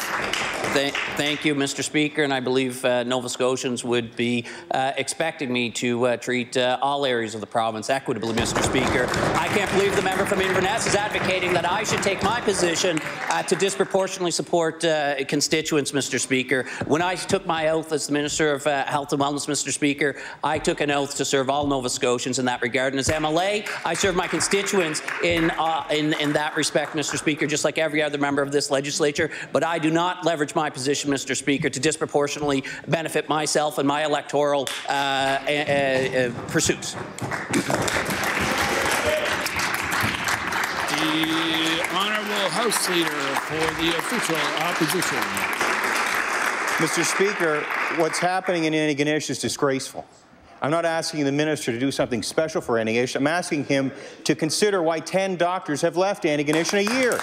Thank you, Mr. Speaker, and I believe Nova Scotians would be expecting me to treat all areas of the province equitably, Mr. Speaker. I can't believe the member from Inverness is advocating that I should take my position to disproportionately support constituents, Mr. Speaker. When I took my oath as the Minister of Health and Wellness, Mr. Speaker, I took an oath to serve all Nova Scotians in that regard. And as MLA, I serve my constituents in that respect, Mr. Speaker, just like every other member of this legislature. But I do not leverage my position, Mr. Speaker, to disproportionately benefit myself and my electoral pursuits. The Honourable House Leader for the Official Opposition. Mr. Speaker, what's happening in Antigonish is disgraceful. I'm not asking the Minister to do something special for Antigonish. I'm asking him to consider why 10 doctors have left Antigonish in a year.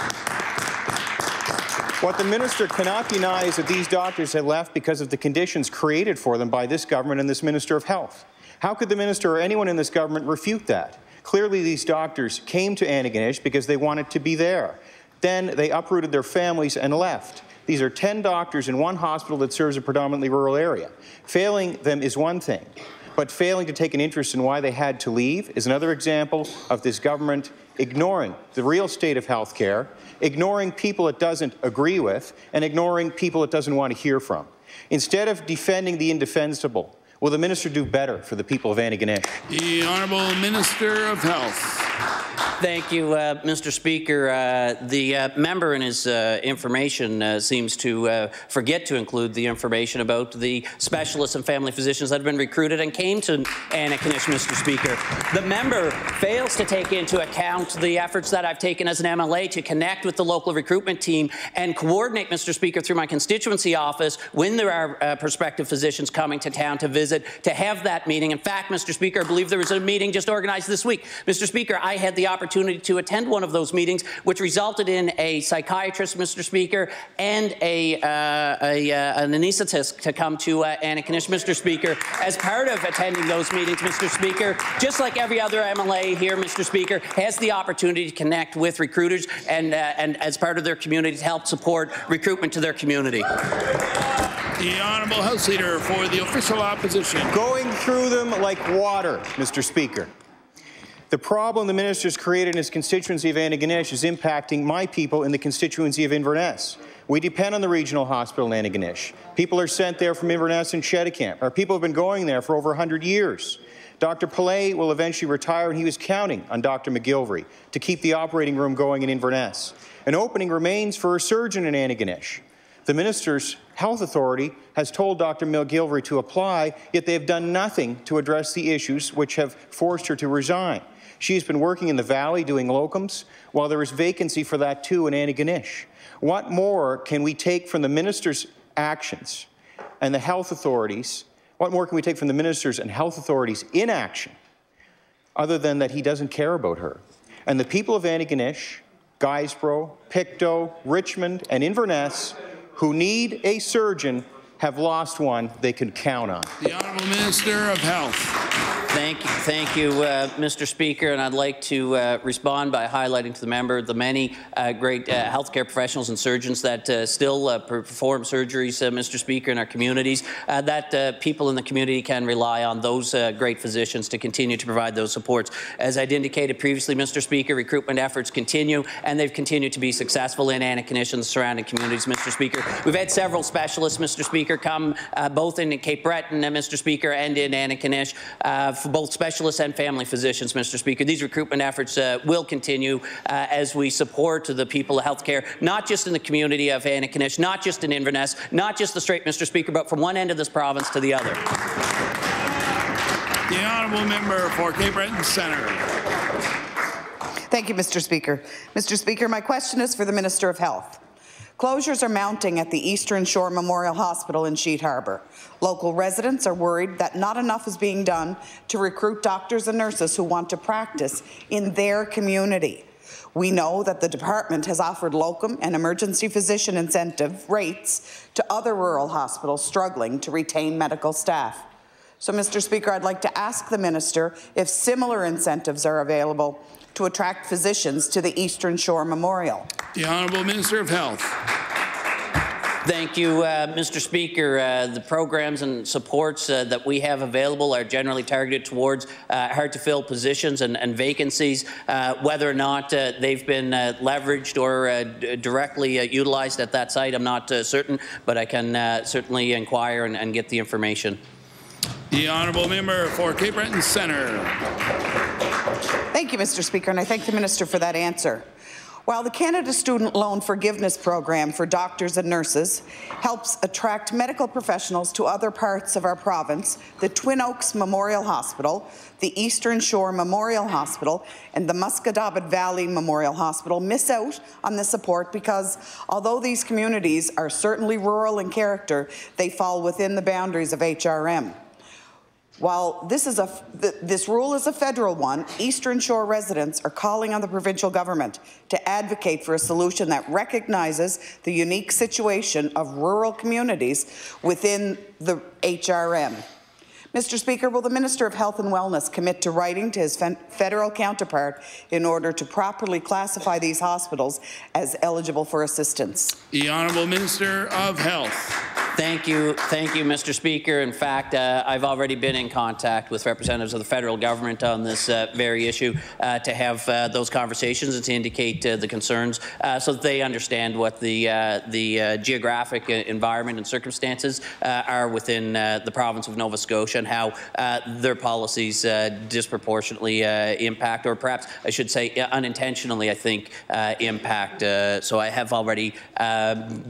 What the Minister cannot deny is that these doctors have left because of the conditions created for them by this government and this Minister of Health. How could the Minister or anyone in this government refute that? Clearly, these doctors came to Antigonish because they wanted to be there. Then they uprooted their families and left. These are 10 doctors in one hospital that serves a predominantly rural area. Failing them is one thing, but failing to take an interest in why they had to leave is another example of this government ignoring the real state of health care, ignoring people it doesn't agree with, and ignoring people it doesn't want to hear from. Instead of defending the indefensible, will the Minister do better for the people of Antigonish? The Honourable Minister of Health. Thank you, Mr. Speaker. The member in his information seems to forget to include the information about the specialists and family physicians that have been recruited and came to Antigonish, Mr. Speaker. The member fails to take into account the efforts that I've taken as an MLA to connect with the local recruitment team and coordinate, Mr. Speaker, through my constituency office when there are prospective physicians coming to town to visit, to have that meeting. In fact, Mr. Speaker, I believe there was a meeting just organized this week. Mr. Speaker, I had the opportunity to attend one of those meetings, which resulted in a psychiatrist, Mr. Speaker, and an anaesthetist to come to Antigonish, Mr. Speaker. As part of attending those meetings, Mr. Speaker, just like every other MLA here, Mr. Speaker, has the opportunity to connect with recruiters and as part of their community to help support recruitment to their community. The Honourable House Leader for the official opposition. Going through them like water, Mr. Speaker. The problem the minister's created in his constituency of Antigonish is impacting my people in the constituency of Inverness. We depend on the regional hospital in Antigonish. People are sent there from Inverness and Cheticamp. Our people have been going there for over 100 years. Dr. Pillay will eventually retire, and he was counting on Dr. McGilvery to keep the operating room going in Inverness. An opening remains for a surgeon in Antigonish. The minister's health authority has told Dr. McGilvery to apply, yet they have done nothing to address the issues which have forced her to resign. She has been working in the Valley doing locums, while there is vacancy for that too in Antigonish. What more can we take from the minister's actions and the health authorities? What more can we take from the ministers and health authorities' inaction, other than that he doesn't care about her? And the people of Antigonish, Guysborough, Pictou, Richmond, and Inverness, who need a surgeon, have lost one they can count on. The Honourable Minister of Health. Thank you, Mr. Speaker, and I'd like to respond by highlighting to the member the many great healthcare professionals and surgeons that still perform surgeries, Mr. Speaker, in our communities, that people in the community can rely on those great physicians to continue to provide those supports. As I'd indicated previously, Mr. Speaker, recruitment efforts continue, and they've continued to be successful in Antigonish and the surrounding communities, Mr. Speaker. We've had several specialists, Mr. Speaker, come both in Cape Breton, Mr. Speaker, and in Antigonish, for both specialists and family physicians, Mr. Speaker. These recruitment efforts will continue as we support the people of healthcare, not just in the community of Antigonish, not just in Inverness, not just the Strait, Mr. Speaker, but from one end of this province to the other. The Honourable Member for Cape Breton Centre. Thank you, Mr. Speaker. Mr. Speaker, my question is for the Minister of Health. Closures are mounting at the Eastern Shore Memorial Hospital in Sheet Harbour. Local residents are worried that not enough is being done to recruit doctors and nurses who want to practice in their community. We know that the department has offered locum and emergency physician incentive rates to other rural hospitals struggling to retain medical staff. So, Mr. Speaker, I'd like to ask the minister if similar incentives are available to attract physicians to the Eastern Shore Memorial. The Honourable Minister of Health. Thank you, Mr. Speaker. The programs and supports that we have available are generally targeted towards hard-to-fill positions and vacancies. Whether or not they've been leveraged or directly utilized at that site, I'm not certain, but I can certainly inquire and get the information. The Honourable Member for Cape Breton Centre. Thank you, Mr. Speaker, and I thank the minister for that answer. While the Canada Student Loan Forgiveness Program for doctors and nurses helps attract medical professionals to other parts of our province, the Twin Oaks Memorial Hospital, the Eastern Shore Memorial Hospital, and the Musquodoboit Valley Memorial Hospital miss out on the support because, although these communities are certainly rural in character, they fall within the boundaries of HRM. While this rule is a federal one, Eastern Shore residents are calling on the provincial government to advocate for a solution that recognizes the unique situation of rural communities within the HRM. Mr. Speaker, will the Minister of Health and Wellness commit to writing to his federal counterpart in order to properly classify these hospitals as eligible for assistance? The Honourable Minister of Health. Thank you, Mr. Speaker. In fact, I've already been in contact with representatives of the federal government on this very issue to have those conversations and to indicate the concerns so that they understand what the geographic environment and circumstances are within the province of Nova Scotia and how their policies disproportionately impact, or perhaps I should say unintentionally, I think, impact. So I have already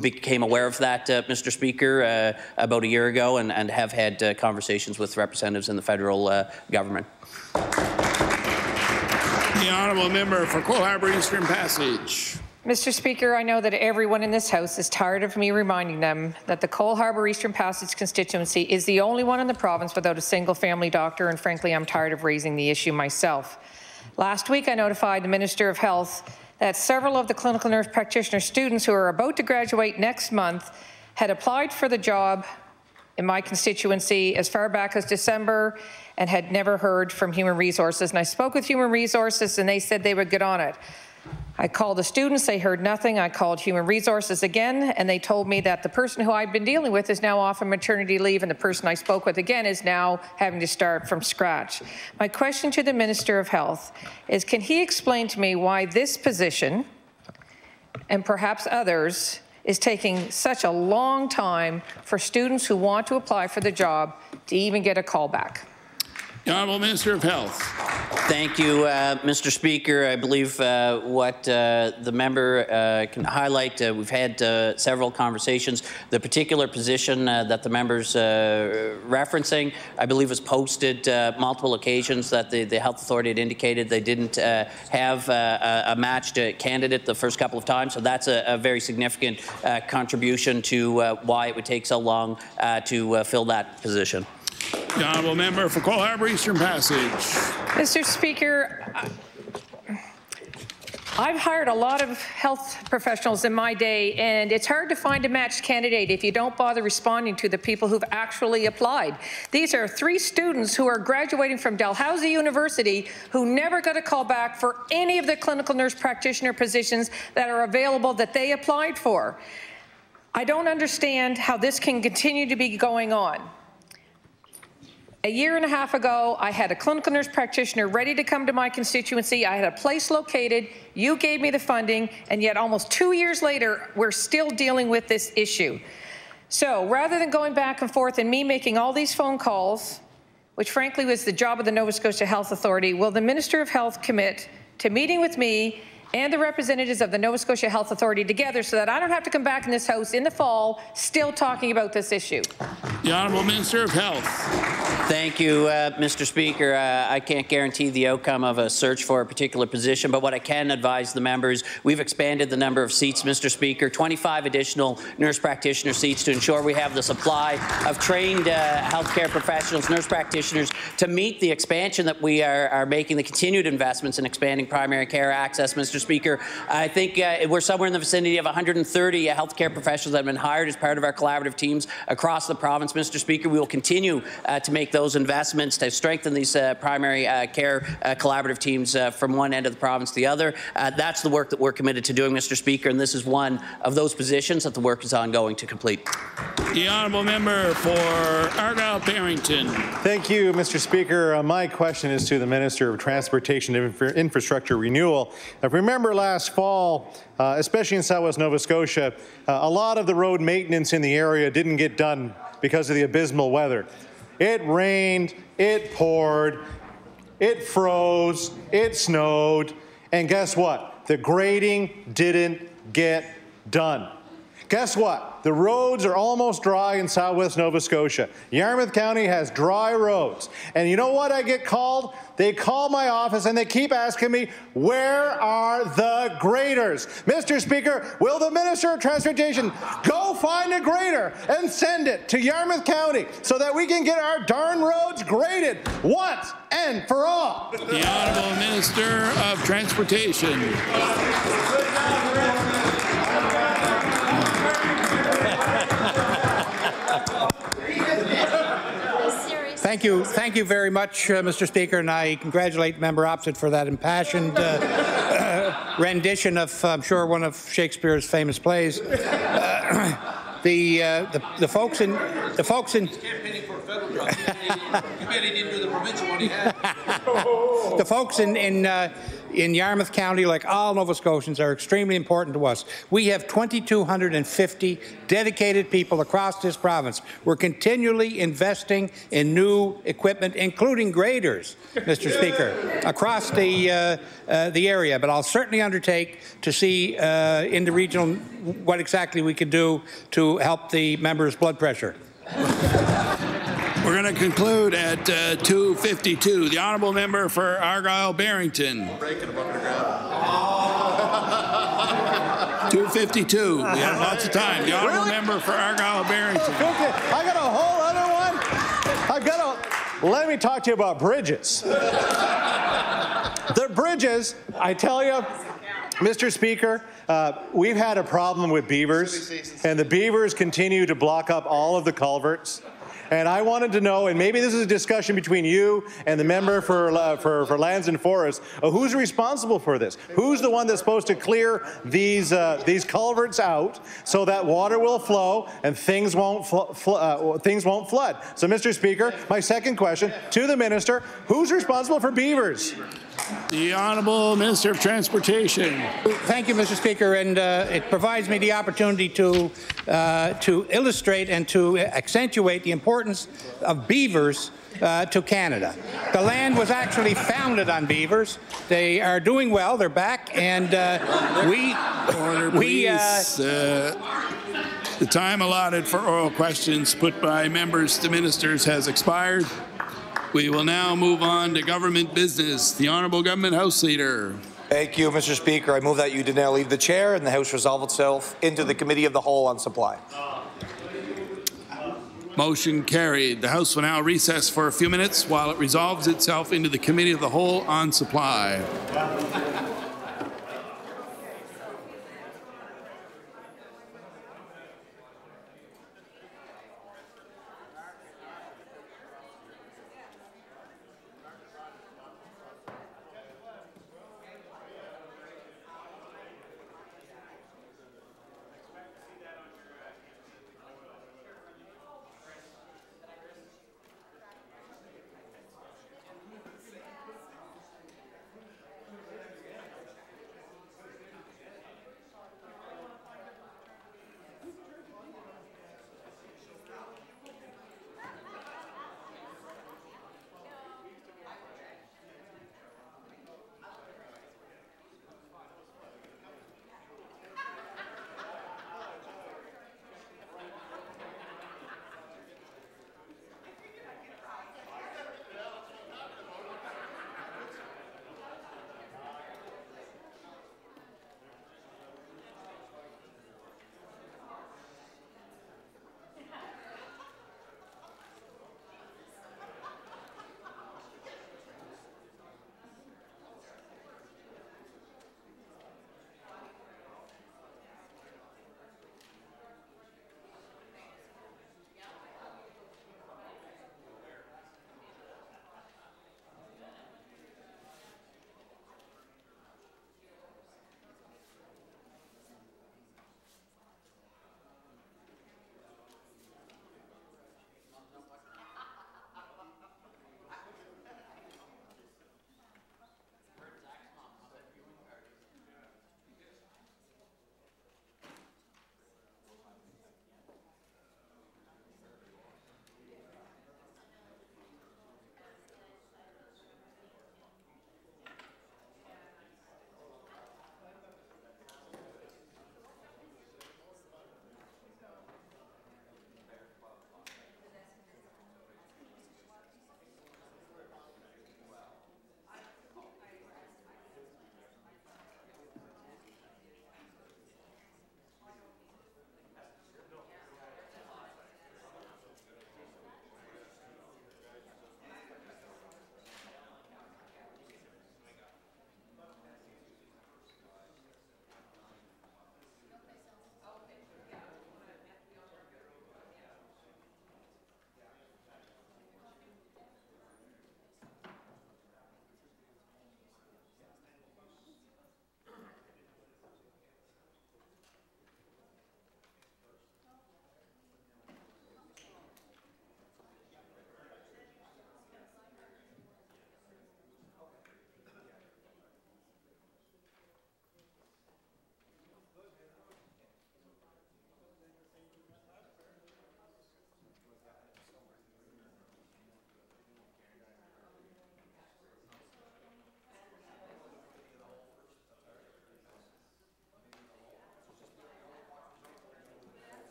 became aware of that, Mr. Speaker, about a year ago, and have had conversations with representatives in the federal government. The Honourable Member for Cole Harbour Eastern Passage. Mr. Speaker, I know that everyone in this House is tired of me reminding them that the Cole Harbour Eastern Passage constituency is the only one in the province without a single family doctor, and frankly, I'm tired of raising the issue myself. Last week, I notified the Minister of Health that several of the clinical nurse practitioner students who are about to graduate next month had applied for the job in my constituency as far back as December and had never heard from Human Resources. And I spoke with Human Resources and they said they would get on it. I called the students, they heard nothing. I called Human Resources again, and they told me that the person who I'd been dealing with is now off on maternity leave, and the person I spoke with again is now having to start from scratch. My question to the Minister of Health is, can he explain to me why this position, and perhaps others, is taking such a long time for students who want to apply for the job to even get a call back? The Honourable Minister of Health. Thank you, Mr. Speaker. I believe what the member can highlight, we've had several conversations. The particular position that the member's referencing, I believe, was posted multiple occasions that the Health Authority had indicated they didn't have a matched candidate the first couple of times. So that's a very significant contribution to why it would take so long to fill that position. The Honourable Member for Cole Harbour Eastern Passage. Mr. Speaker, I've hired a lot of health professionals in my day, and it's hard to find a matched candidate if you don't bother responding to the people who've actually applied. These are 3 students who are graduating from Dalhousie University who never got a call back for any of the clinical nurse practitioner positions that are available that they applied for. I don't understand how this can continue to be going on. A year and a half ago, I had a clinical nurse practitioner ready to come to my constituency. I had a place located. You gave me the funding, and yet almost 2 years later, we're still dealing with this issue. So rather than going back and forth and me making all these phone calls, which frankly was the job of the Nova Scotia Health Authority, will the Minister of Health commit to meeting with me and the representatives of the Nova Scotia Health Authority together so that I don't have to come back in this House in the fall still talking about this issue? The Honourable Minister of Health. Thank you, Mr. Speaker. I can't guarantee the outcome of a search for a particular position, but what I can advise the members, we've expanded the number of seats, Mr. Speaker, 25 additional nurse practitioner seats to ensure we have the supply of trained healthcare professionals, nurse practitioners, to meet the expansion that we are making, the continued investments in expanding primary care access, Mr. Speaker. I think we're somewhere in the vicinity of 130 healthcare professionals that have been hired as part of our collaborative teams across the province, Mr. Speaker. We will continue to make those investments to strengthen these primary care collaborative teams from one end of the province to the other. That's the work that we're committed to doing, Mr. Speaker, and this is one of those positions that the work is ongoing to complete. The Honourable Member for Argyle-Barrington. Thank you, Mr. Speaker. My question is to the Minister of Transportation and Infrastructure Renewal. If we remember last fall, especially in Southwest Nova Scotia, a lot of the road maintenance in the area didn't get done because of the abysmal weather. It rained, it poured, it froze, it snowed, and guess what? The grading didn't get done. Guess what? The roads are almost dry in Southwest Nova Scotia. Yarmouth County has dry roads. And you know what I get called? They call my office and they keep asking me, where are the graders? Mr. Speaker, will the Minister of Transportation go find a grader and send it to Yarmouth County so that we can get our darn roads graded once and for all? The Honourable Minister of Transportation. Thank you very much, Mr. Speaker, and I congratulate Member opposite for that impassioned rendition of, I'm sure, one of Shakespeare's famous plays. The folks in the folks in Yarmouth County, like all Nova Scotians, are extremely important to us. We have 2,250 dedicated people across this province. We're continually investing in new equipment, including graders, Mr. Speaker, across the area. But I'll certainly undertake to see in the regional what exactly we can do to help the members' blood pressure. We're going to conclude at 2:52. The Honourable Member for Argyle-Barrington. 2:52. We have lots of time. The Honourable Member for Argyle-Barrington. I got a whole other one. Let me talk to you about bridges. The bridges, I tell you, Mr. Speaker, we've had a problem with beavers, and the beavers continue to block up all of the culverts. And I wanted to know, and maybe this is a discussion between you and the member for Lands and Forests, who's responsible for this? Who's the one that's supposed to clear these culverts out so that water will flow and things won't flood? So, Mr. Speaker, my second question to the minister: who's responsible for beavers? The Honourable Minister of Transportation. Thank you, Mr. Speaker, and it provides me the opportunity to illustrate and to accentuate the importance of beavers to Canada. The land was actually founded on beavers. They are doing well. They're back, and the time allotted for oral questions put by members to ministers has expired. We will now move on to government business. The Honourable Government House Leader. Thank you, Mr. Speaker. I move that you do now leave the chair and the House resolve itself into the Committee of the Whole on Supply. Motion carried. The House will now recess for a few minutes while it resolves itself into the Committee of the Whole on Supply.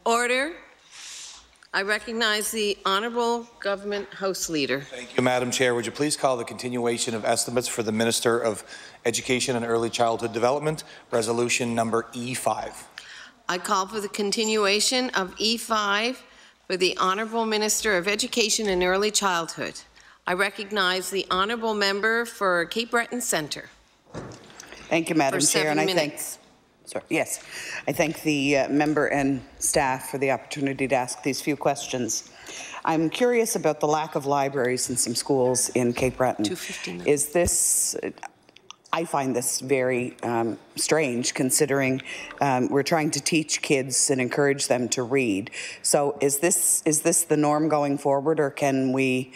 Order. I recognize the Honourable Government House Leader. Thank you, Madam Chair. Would you please call the continuation of estimates for the Minister of Education and Early Childhood Development, resolution number E5. I call for the continuation of E5 for the Honourable Minister of Education and Early Childhood. I recognize the Honourable Member for Cape Breton Centre. Thank you, Madam Chair, and I thank the member and staff for the opportunity to ask these few questions. I'm curious about the lack of libraries in some schools in Cape Breton. Is this? I find this very strange, considering we're trying to teach kids and encourage them to read. So, is this the norm going forward, or can we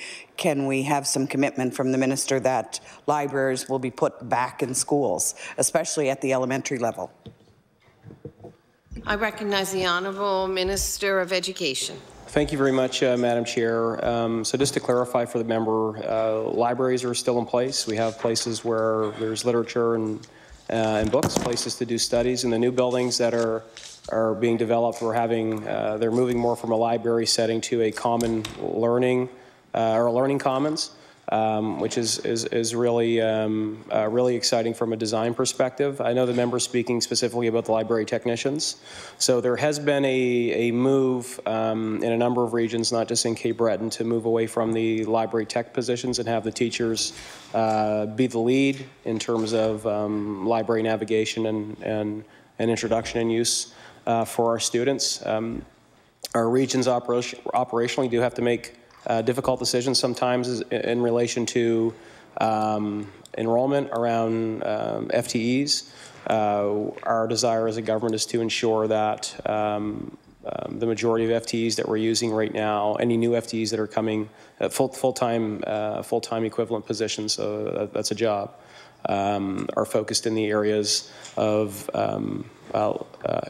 have some commitment from the minister that libraries will be put back in schools, especially at the elementary level? I recognize the Honourable Minister of Education. Thank you very much, Madam Chair. So just to clarify for the member, libraries are still in place. We have places where there's literature and books, places to do studies. In the new buildings that are being developed, they're moving more from a library setting to a common learning or a learning commons. Which is really really exciting from a design perspective. I know the member speaking specifically about the library technicians. So there has been a move in a number of regions, not just in Cape Breton, to move away from the library tech positions and have the teachers be the lead in terms of library navigation and introduction and use for our students. Our regions operationally do have to make difficult decisions sometimes in relation to enrollment around FTEs. Our desire as a government is to ensure that the majority of FTEs that we're using right now, any new FTEs that are coming, full-time equivalent positions, so that's a job, are focused in the areas of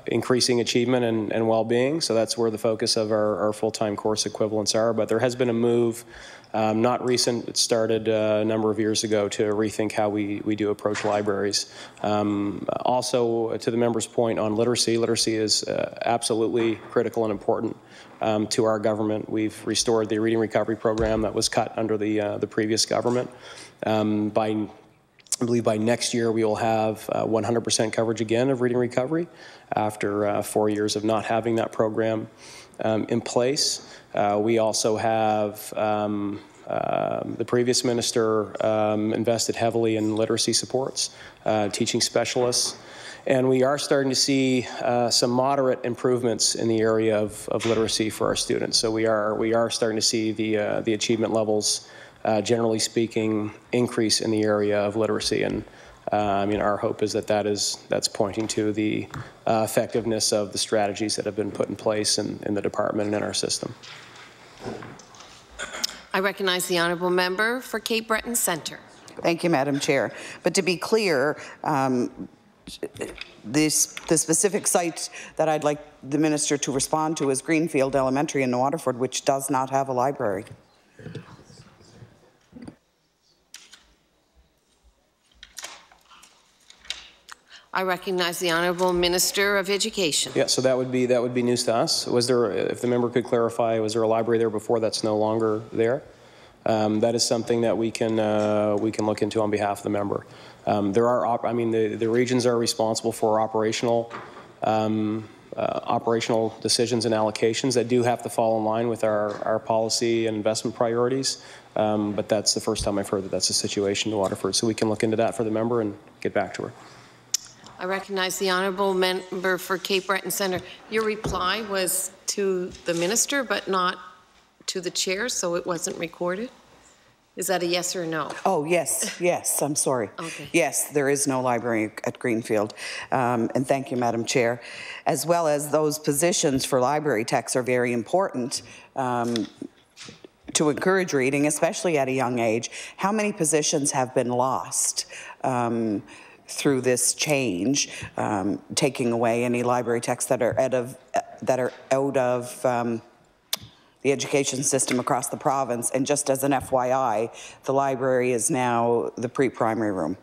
increasing achievement and well-being. So that's where the focus of our full-time course equivalents are. But there has been a move, not recent, it started a number of years ago, to rethink how we do approach libraries. Also, to the member's point on literacy, literacy is absolutely critical and important to our government. We've restored the Reading Recovery Program that was cut under the previous government. I believe by next year we will have 100% coverage again of reading recovery after 4 years of not having that program in place. We also have the previous minister invested heavily in literacy supports, teaching specialists, and we are starting to see some moderate improvements in the area of literacy for our students. So we are starting to see the achievement levels, generally speaking, increase in the area of literacy, and I mean, our hope is that's pointing to the effectiveness of the strategies that have been put in place in the department and in our system. I recognize the Honourable Member for Cape Breton Centre. Thank you, Madam Chair. But to be clear, the specific site that I'd like the minister to respond to is Greenfield Elementary in Waterford, which does not have a library. I recognize the Honourable Minister of Education. Yeah, so that would be news to us. Was there, if the member could clarify, was there a library there before that's no longer there? That is something that we can look into on behalf of the member. There are, I mean, the regions are responsible for operational decisions and allocations that do have to fall in line with our policy and investment priorities. But that's the first time I've heard that that's the situation in Waterford. So we can look into that for the member and get back to her. I recognize the Honourable Member for Cape Breton Centre. Your reply was to the Minister, but not to the Chair, so it wasn't recorded. Is that a yes or no? Oh, yes, yes, I'm sorry. Okay. Yes, there is no library at Greenfield. And thank you, Madam Chair. As well as those positions for library techs are very important to encourage reading, especially at a young age. How many positions have been lost through this change, taking away any library techs that are out of the education system across the province? And just as an FYI, the library is now the pre-primary room.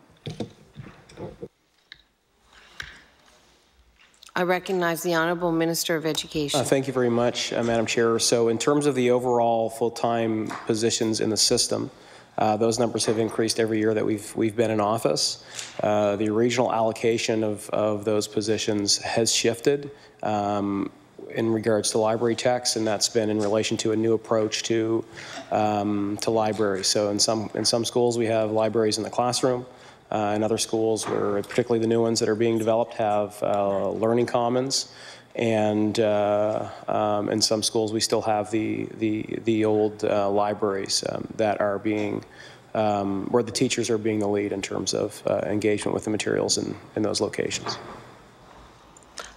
I recognize the Honourable Minister of Education. Thank you very much, Madam Chair. So in terms of the overall full-time positions in the system, those numbers have increased every year that we've been in office. The regional allocation of those positions has shifted in regards to library techs, and that's been in relation to a new approach to libraries. So in some schools we have libraries in the classroom. In other schools, where particularly the new ones that are being developed, have learning commons, and in some schools we still have the old libraries that are being where the teachers are being the lead in terms of engagement with the materials in those locations.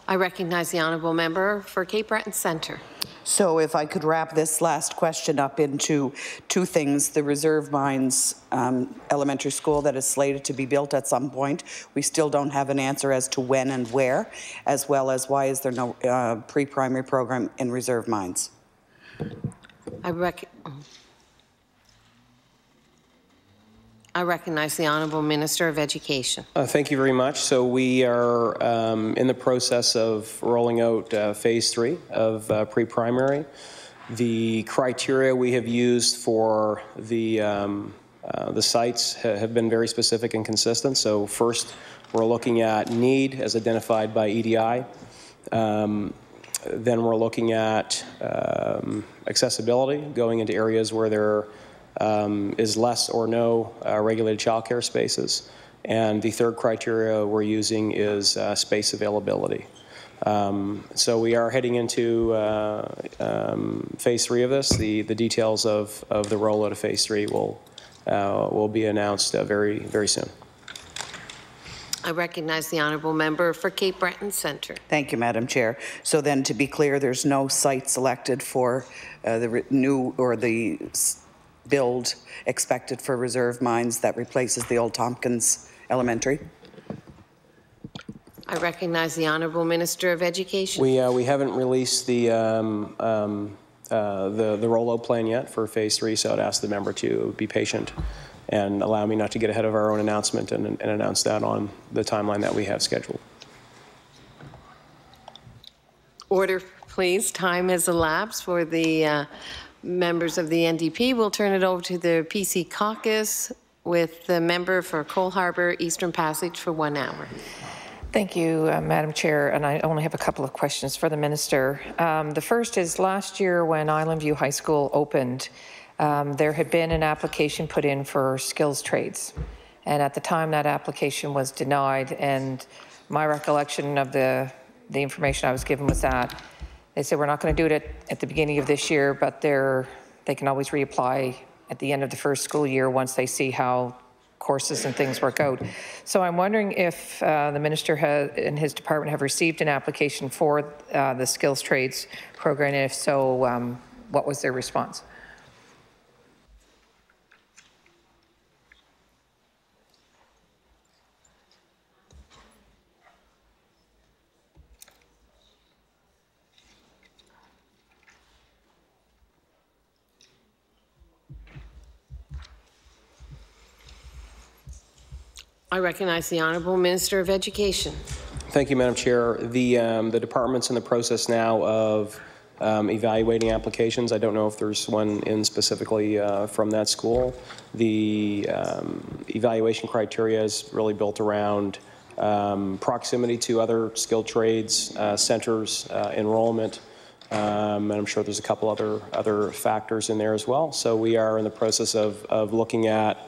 I recognize the Honourable Member for Cape Breton Centre. So if I could wrap this last question up into two things: the Reserve Mines elementary school that is slated to be built at some point. We still don't have an answer as to when and where, as well as why is there no pre-primary program in Reserve Mines? I recognize the Honourable Minister of Education. Thank you very much. So we are in the process of rolling out phase 3 of pre-primary. The criteria we have used for the sites have been very specific and consistent. So first, we're looking at need as identified by EDI. Then we're looking at accessibility, going into areas where there is less or no regulated childcare spaces. And the third criteria we're using is space availability. So we are heading into phase 3 of this. The details of the rollout of phase 3 will be announced very, very soon. I recognize the Honourable Member for Cape Breton Centre. Thank you, Madam Chair. So then, to be clear, there's no site selected for the new or the build expected for Reserve Mines that replaces the old Tompkins Elementary? I recognize the Honourable Minister of Education. We haven't released the rollout plan yet for phase 3, so I'd ask the member to be patient and allow me not to get ahead of our own announcement and announce that on the timeline that we have scheduled. Order, please. Time has elapsed for the members of the NDP. We'll turn it over to the PC caucus with the member for Cole Harbour Eastern Passage for 1 hour. Thank you, Madam Chair, and I only have a couple of questions for the Minister. The first is, last year when Island View High School opened, there had been an application put in for skills trades, and at the time that application was denied, and my recollection of the information I was given was that they said we're not going to do it at the beginning of this year, but they can always reapply at the end of the first school year once they see how courses and things work out. So I'm wondering if the Minister and his department have received an application for the skills trades program, and if so, what was their response? I recognize the Honourable Minister of Education. Thank you, Madam Chair. The department's in the process now of evaluating applications. I don't know if there's one in specifically from that school. The evaluation criteria is really built around proximity to other skilled trades centers, enrollment, and I'm sure there's a couple other factors in there as well. So we are in the process of looking at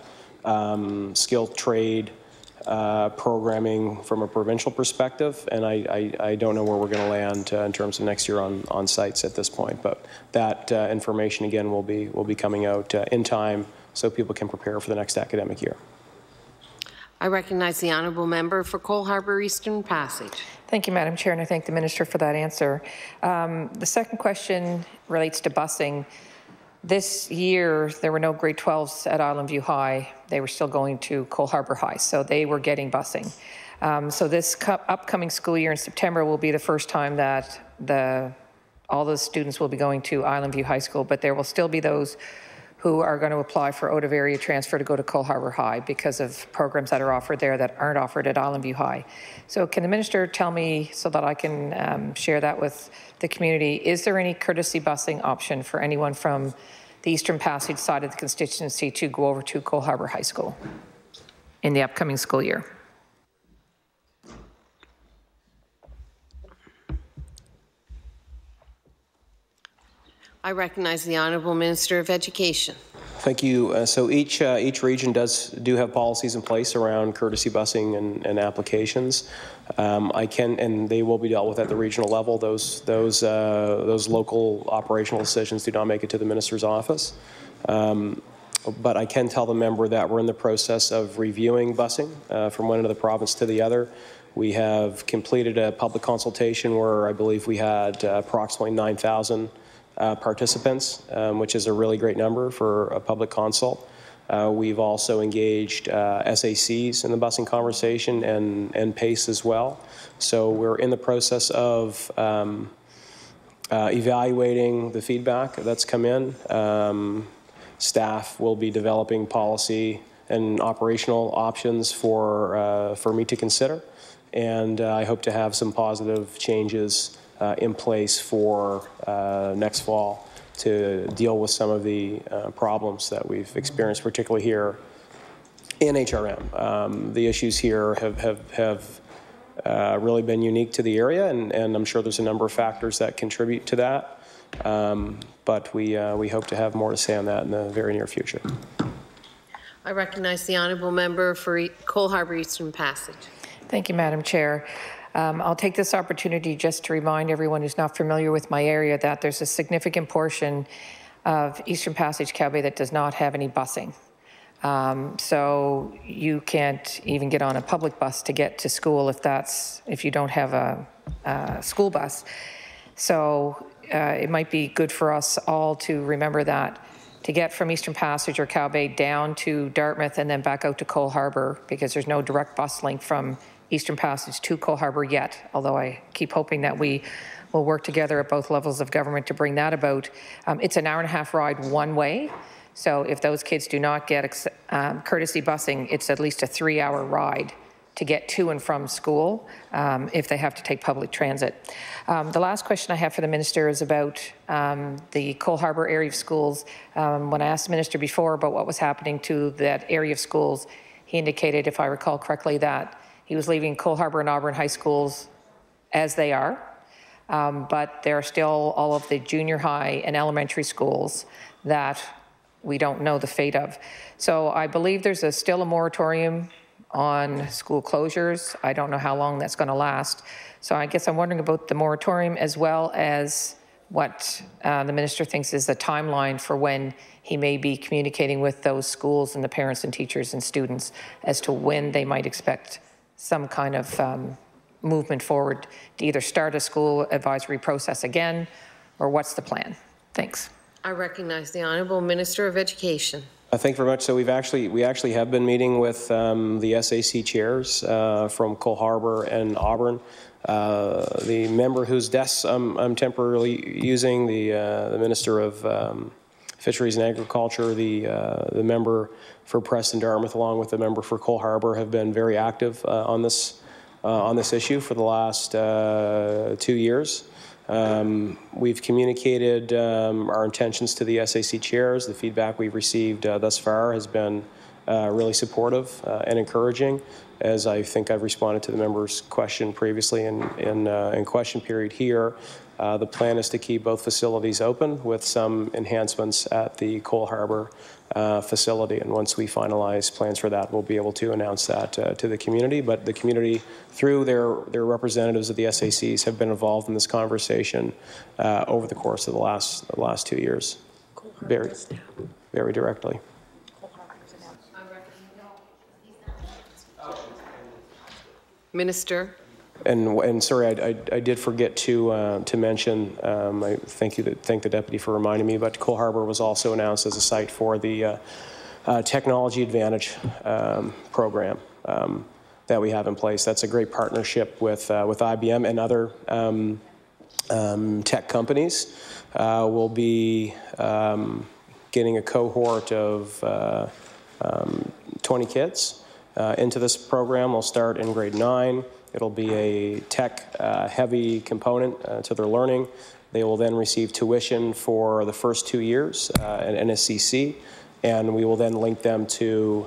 skilled trade programming from a provincial perspective, and I don't know where we're going to land in terms of next year on sites at this point, but that information again will be coming out in time so people can prepare for the next academic year. I recognize the Honourable Member for Cole Harbour Eastern Passage. Thank you, Madam Chair, and I thank the Minister for that answer. The second question relates to busing. This year, there were no grade 12s at Island View High. They were still going to Cole Harbour High, so they were getting busing. So this upcoming school year in September will be the first time that all those students will be going to Island View High School, but there will still be those who are going to apply for out-of-area transfer to go to Cole Harbour High because of programs that are offered there that aren't offered at Island View High. So can the minister tell me, so that I can share that with the community, is there any courtesy busing option for anyone from the Eastern Passage side of the constituency to go over to Cole Harbour High School in the upcoming school year? I recognize the Honourable Minister of Education. Thank you. So each region do have policies in place around courtesy busing and applications. And they will be dealt with at the regional level. Those local operational decisions do not make it to the minister's office. But I can tell the member that we're in the process of reviewing busing from one end of the province to the other. We have completed a public consultation where I believe we had approximately 9,000 participants, which is a really great number for a public consult. We've also engaged SACs in the busing conversation and PACE as well. So we're in the process of evaluating the feedback that's come in. Staff will be developing policy and operational options for me to consider. And I hope to have some positive changes in place for next fall to deal with some of the problems that we've experienced, particularly here in HRM. The issues here have really been unique to the area, and I'm sure there's a number of factors that contribute to that. But we hope to have more to say on that in the very near future. I recognize the Honourable Member for Cole Harbour Eastern Passage. Thank you, Madam Chair. I'll take this opportunity just to remind everyone who's not familiar with my area that there's a significant portion of Eastern Passage Cow Bay that does not have any busing. So you can't even get on a public bus to get to school if you don't have a school bus. So it might be good for us all to remember that, to get from Eastern Passage or Cow Bay down to Dartmouth and then back out to Cole Harbour, because there's no direct bus link from Eastern Passage to Cole Harbour yet, although I keep hoping that we will work together at both levels of government to bring that about. It's an hour-and-a-half ride one way, so if those kids do not get courtesy busing, it's at least a 3-hour ride to get to and from school if they have to take public transit. The last question I have for the minister is about the Cole Harbour area of schools. When I asked the minister before about what was happening to that area of schools, he indicated, if I recall correctly, that he was leaving Cole Harbour and Auburn high schools as they are, but there are still all of the junior high and elementary schools that we don't know the fate of. So I believe there's still a moratorium on school closures. I don't know how long that's going to last. So I guess I'm wondering about the moratorium, as well as what the minister thinks is the timeline for when he may be communicating with those schools and the parents and teachers and students as to when they might expect some kind of movement forward to either start a school advisory process again, or what's the plan? Thanks. I recognize the Honourable Minister of Education. Thank you very much. So we actually have been meeting with the SAC chairs from Cole Harbour and Auburn. The member whose desks I'm temporarily using, the Minister of Fisheries and Agriculture, the member for Preston Dartmouth, along with the member for Cole Harbour, have been very active on this issue for the last 2 years. We've communicated our intentions to the SAC chairs. The feedback we've received thus far has been really supportive and encouraging, as I think I've responded to the member's question previously in question period here. The plan is to keep both facilities open with some enhancements at the Cole Harbour facility, and once we finalize plans for that, we'll be able to announce that to the community. But the community, through their representatives of the SACs, have been involved in this conversation over the course of the last 2 years, very directly. Minister. And sorry, I did forget to mention. I thank the deputy for reminding me. But Cole Harbour was also announced as a site for the Technology Advantage program that we have in place. That's a great partnership with IBM and other tech companies. We'll be getting a cohort of 20 kids into this program. We'll start in grade 9. It'll be a tech-heavy component to their learning. They will then receive tuition for the first 2 years at NSCC, and we will then link them to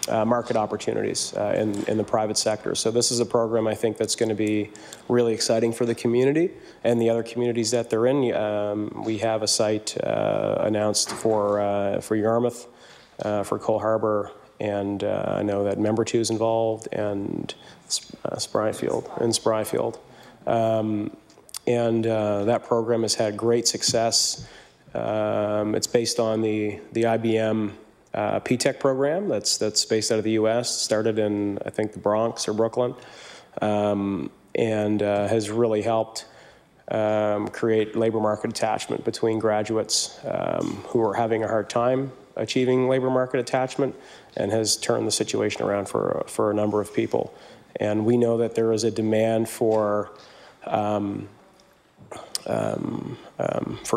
market opportunities in the private sector. So this is a program I think that's going to be really exciting for the community and the other communities that they're in. We have a site announced for Yarmouth, for Cole Harbour, and I know that Member 2 is involved, and Spryfield. That program has had great success. It's based on the IBM P-Tech program that's based out of the U.S. Started in, I think, the Bronx or Brooklyn, and has really helped create labor market attachment between graduates who are having a hard time achieving labor market attachment, and has turned the situation around for a number of people. And we know that there is a demand for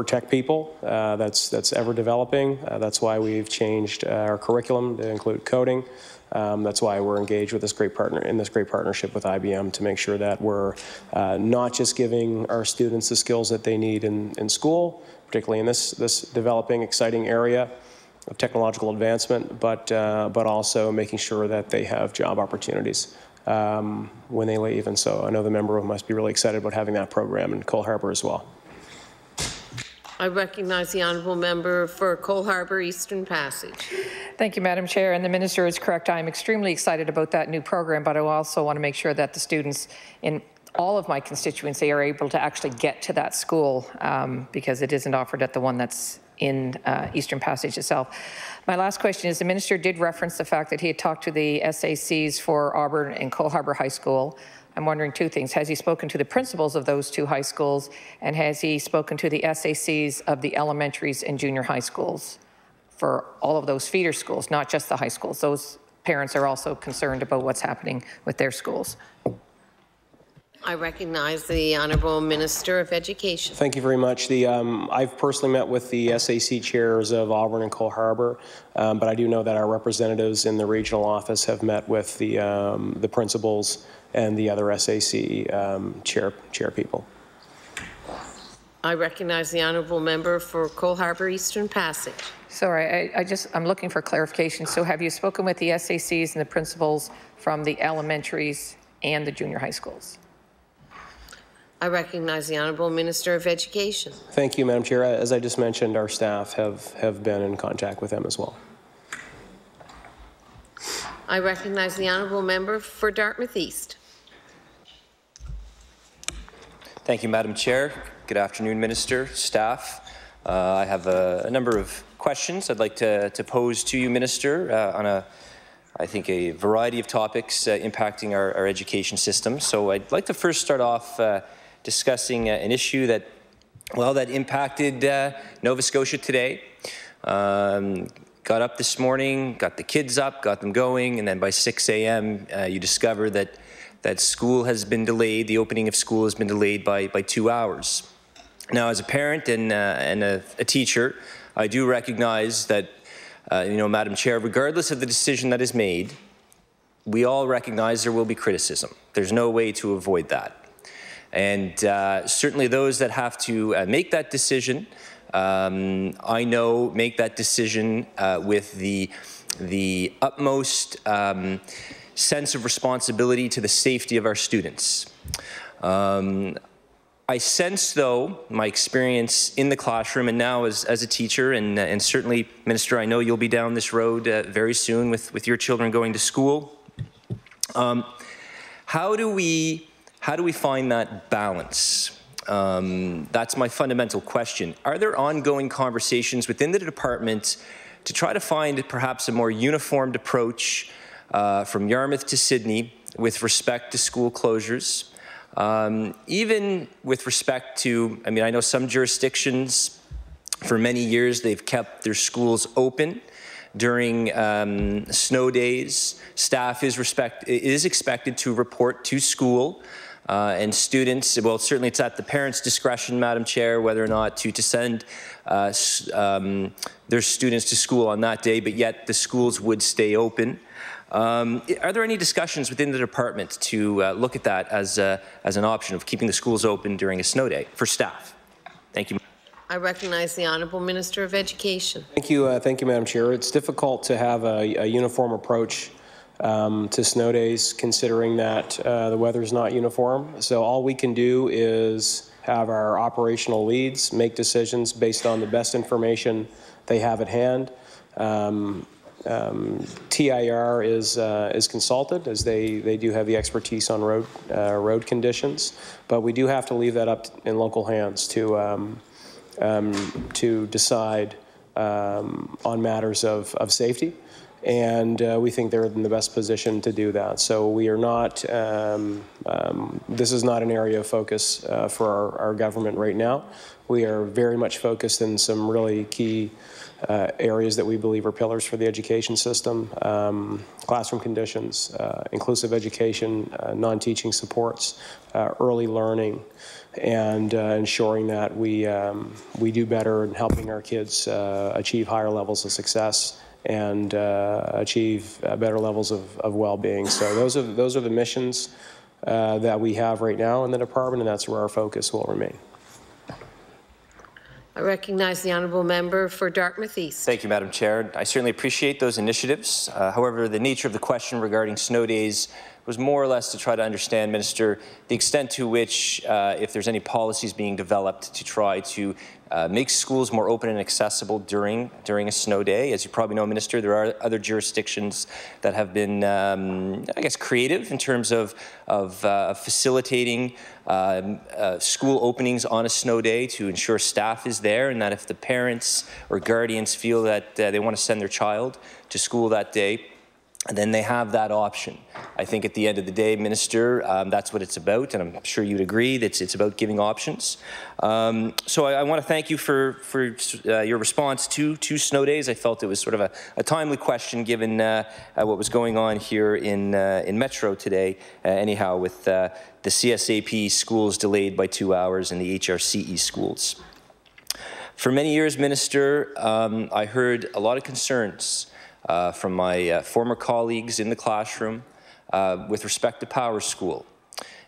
tech people that's ever developing. That's why we've changed our curriculum to include coding. That's why we're engaged with this great partnership with IBM to make sure that we're not just giving our students the skills that they need in school, particularly in this developing, exciting area of technological advancement, but also making sure that they have job opportunities when they leave. And so I know the member must be really excited about having that program in Cole Harbour as well. I recognize the honourable member for Cole Harbour Eastern Passage. Thank you, Madam Chair. And the minister is correct. I'm extremely excited about that new program, but I also want to make sure that the students in all of my constituency are able to actually get to that school because it isn't offered at the one that's in Eastern Passage itself. My last question is, the minister did reference the fact that he had talked to the SACs for Auburn and Cole Harbour High School. I'm wondering two things. Has he spoken to the principals of those two high schools, and has he spoken to the SACs of the elementaries and junior high schools for all of those feeder schools, not just the high schools? Those parents are also concerned about what's happening with their schools. I recognize the Honourable Minister of Education. Thank you very much. I've personally met with the SAC chairs of Auburn and Cole Harbour, but I do know that our representatives in the regional office have met with the principals and the other SAC chair people. I recognize the honourable member for Cole Harbour Eastern Passage. Sorry, I'm looking for clarification. So have you spoken with the SACs and the principals from the elementaries and the junior high schools? I recognize the Honourable Minister of Education. Thank you, Madam Chair. As I just mentioned, our staff have been in contact with them as well. I recognize the Honourable Member for Dartmouth East. Thank you, Madam Chair. Good afternoon, Minister, staff. I have a number of questions I'd like to pose to you, Minister, on I think a variety of topics impacting our education system. So I'd like to first start off discussing an issue that impacted Nova Scotia today. Got up this morning, got the kids up, got them going, and then by 6 a.m. You discover that school has been delayed, the opening of school has been delayed by 2 hours. Now, as a parent and a teacher, I do recognize that, Madam Chair, regardless of the decision that is made, we all recognize there will be criticism. There's no way to avoid that. And certainly those that have to make that decision, I know make that decision with the utmost sense of responsibility to the safety of our students. I sense, though, my experience in the classroom and now as a teacher, and certainly, Minister, I know you'll be down this road very soon with your children going to school. How do we find that balance? That's my fundamental question. Are there ongoing conversations within the department to try to find perhaps a more uniformed approach from Yarmouth to Sydney with respect to school closures? Even with respect to, I know some jurisdictions, for many years, they've kept their schools open during snow days. Staff is expected to report to school and students, well, certainly it's at the parents' discretion, Madam Chair, whether or not to send their students to school on that day, but yet the schools would stay open. Are there any discussions within the department to look at that as an option of keeping the schools open during a snow day for staff? Thank you. I recognize the Honourable Minister of Education. Thank you, Madam Chair. It's difficult to have a uniform approach to snow days, considering that the weather is not uniform. So all we can do is have our operational leads make decisions based on the best information they have at hand. TIR is consulted, as they do have the expertise on road conditions, but we do have to leave that up in local hands to decide on matters of safety, and we think they're in the best position to do that. So we are not, this is not an area of focus for our government right now. We are very much focused in some really key areas that we believe are pillars for the education system: classroom conditions, inclusive education, non-teaching supports, early learning, and ensuring that we do better in helping our kids achieve higher levels of success and achieve better levels of well-being. So those are the missions that we have right now in the department, and that's where our focus will remain. I recognize the Honourable Member for Dartmouth East. Thank you, Madam Chair. I certainly appreciate those initiatives. However, the nature of the question regarding snow days was more or less to try to understand, Minister, the extent to which, if there's any policies being developed to try to make schools more open and accessible during a snow day. As you probably know, Minister, there are other jurisdictions that have been, I guess, creative in terms of facilitating school openings on a snow day to ensure staff is there, and that if the parents or guardians feel that they want to send their child to school that day, and then they have that option. I think at the end of the day, Minister, that's what it's about, and I'm sure you'd agree that it's about giving options. So I want to thank you for your response to snow days. I felt it was sort of a timely question given what was going on here in Metro today, anyhow, with the CSAP schools delayed by 2 hours and the HRCE schools. For many years, Minister, I heard a lot of concerns from my former colleagues in the classroom with respect to Power School.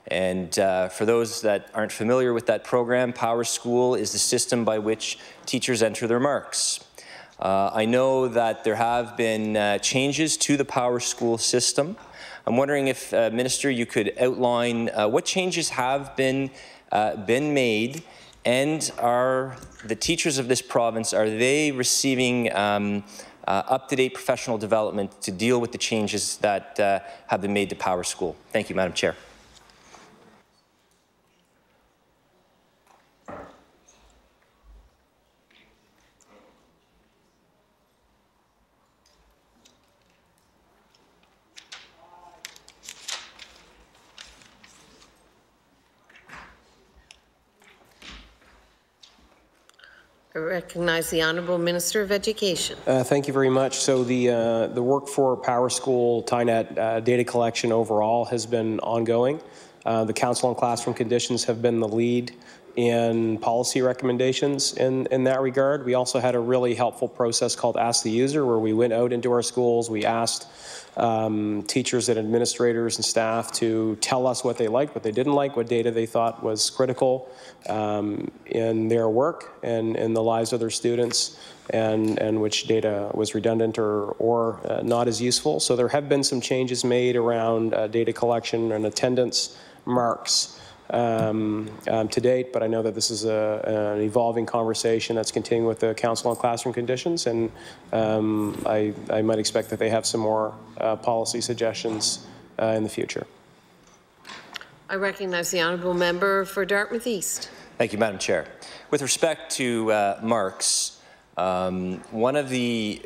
And for those that aren't familiar with that program, Power School is the system by which teachers enter their marks. I know that there have been changes to the Power School system. I'm wondering if, Minister, you could outline what changes have been made, and are the teachers of this province, are they receiving up-to-date professional development to deal with the changes that have been made to Power School? Thank you, Madam Chair. I recognize the Honourable Minister of Education. Thank you very much. So the work for Power School TINET data collection overall has been ongoing. The Council on Classroom Conditions have been the lead in policy recommendations in that regard. We also had a really helpful process called Ask the User, where we went out into our schools, we asked teachers and administrators and staff to tell us what they liked, what they didn't like, what data they thought was critical in their work and in the lives of their students, and which data was redundant or not as useful. So there have been some changes made around data collection and attendance marks to date, but I know that this is an evolving conversation that's continuing with the Council on Classroom Conditions, and I might expect that they have some more policy suggestions in the future. I recognize the Honourable Member for Dartmouth East. Thank you, Madam Chair. With respect to marks, one of the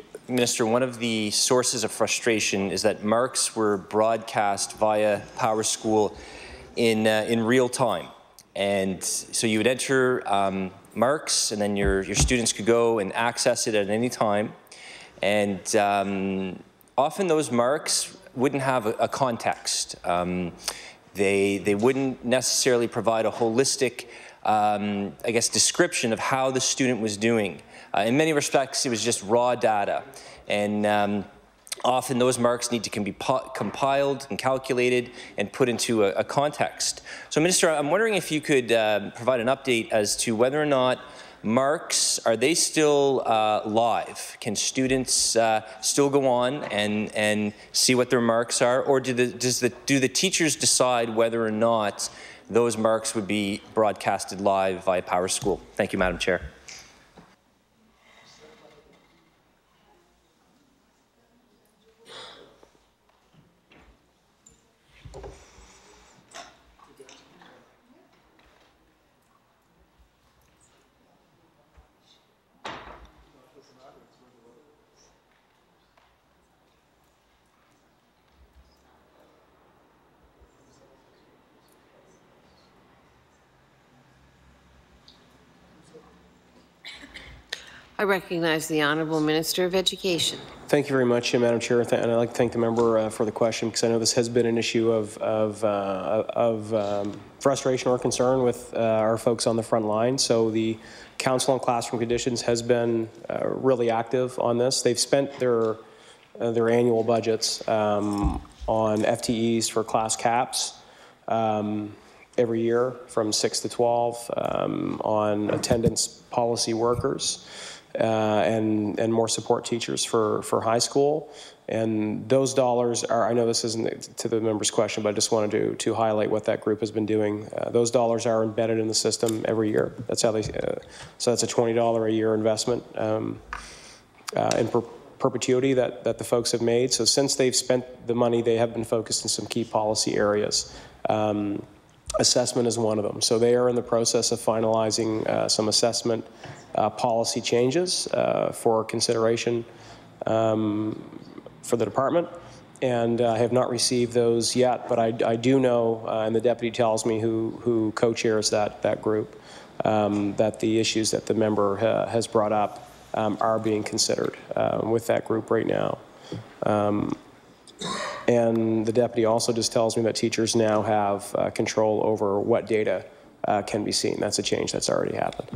sources of frustration is that marks were broadcast via Power School in real time, and so you would enter marks, and then your students could go and access it at any time, and often those marks wouldn't have a context. They wouldn't necessarily provide a holistic, I guess, description of how the student was doing. In many respects, it was just raw data. And often those marks need to be compiled and calculated and put into a context. So, Minister, I'm wondering if you could provide an update as to whether or not marks, are they still live? Can students still go on and see what their marks are? Or do the teachers decide whether or not those marks would be broadcasted live via Power School? Thank you, Madam Chair. I recognize the Honourable Minister of Education. Thank you very much, Madam Chair, and I'd like to thank the member for the question, because I know this has been an issue of frustration or concern with our folks on the front line. So the Council on Classroom Conditions has been really active on this. They've spent their annual budgets on FTEs for class caps every year from 6 to 12, on attendance policy workers, and more support teachers for high school. And those dollars are, I know this isn't to the member's question, but I just wanted to highlight what that group has been doing. Those dollars are embedded in the system every year. That's how they, so that's a $20 a year investment in perpetuity that the folks have made. So since they've spent the money, they have been focused in some key policy areas. Assessment is one of them. So they are in the process of finalizing some assessment policy changes for consideration for the department, and I have not received those yet, but I do know, and the deputy tells me who co-chairs that group, that the issues that the member has brought up are being considered with that group right now. And the deputy also just tells me that teachers now have control over what data can be seen. That's a change that's already happened.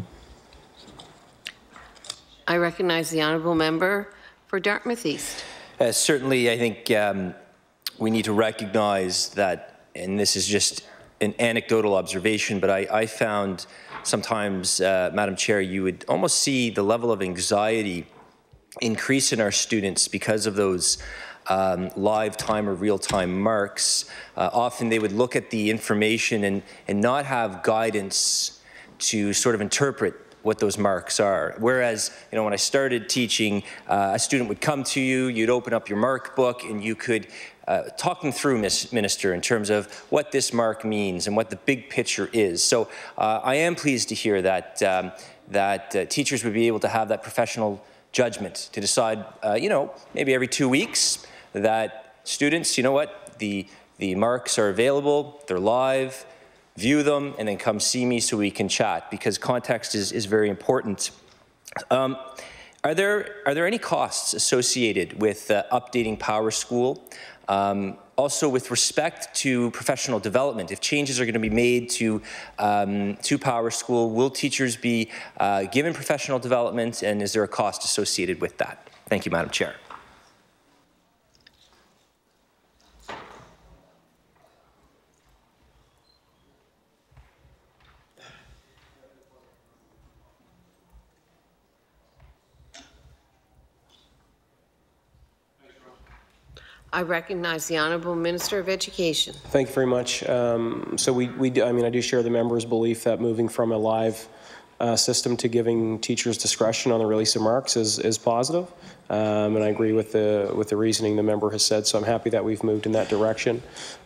I recognize the honourable member for Dartmouth East. Certainly, I think we need to recognize that, and this is just an anecdotal observation, but I found sometimes, Madam Chair, you would almost see the level of anxiety increase in our students because of those live time or real time marks. Often they would look at the information and not have guidance to sort of interpret what those marks are. Whereas, you know, when I started teaching, a student would come to you, you'd open up your mark book, and you could talk them through, Minister, in terms of what this mark means and what the big picture is. So I am pleased to hear that teachers would be able to have that professional judgment to decide, you know, maybe every 2 weeks that students, you know what, the marks are available, they're live, view them, and then come see me so we can chat, because context is very important. Are there any costs associated with updating Power School? Also, with respect to professional development, if changes are going to be made to Power School, will teachers be given professional development, and is there a cost associated with that? Thank you, Madam Chair. I recognize the Honourable Minister of Education. Thank you very much. So we do, I mean, I do share the member's belief that moving from a live system to giving teachers discretion on the release of marks is positive, and I agree with the reasoning the member has said. So I'm happy that we've moved in that direction.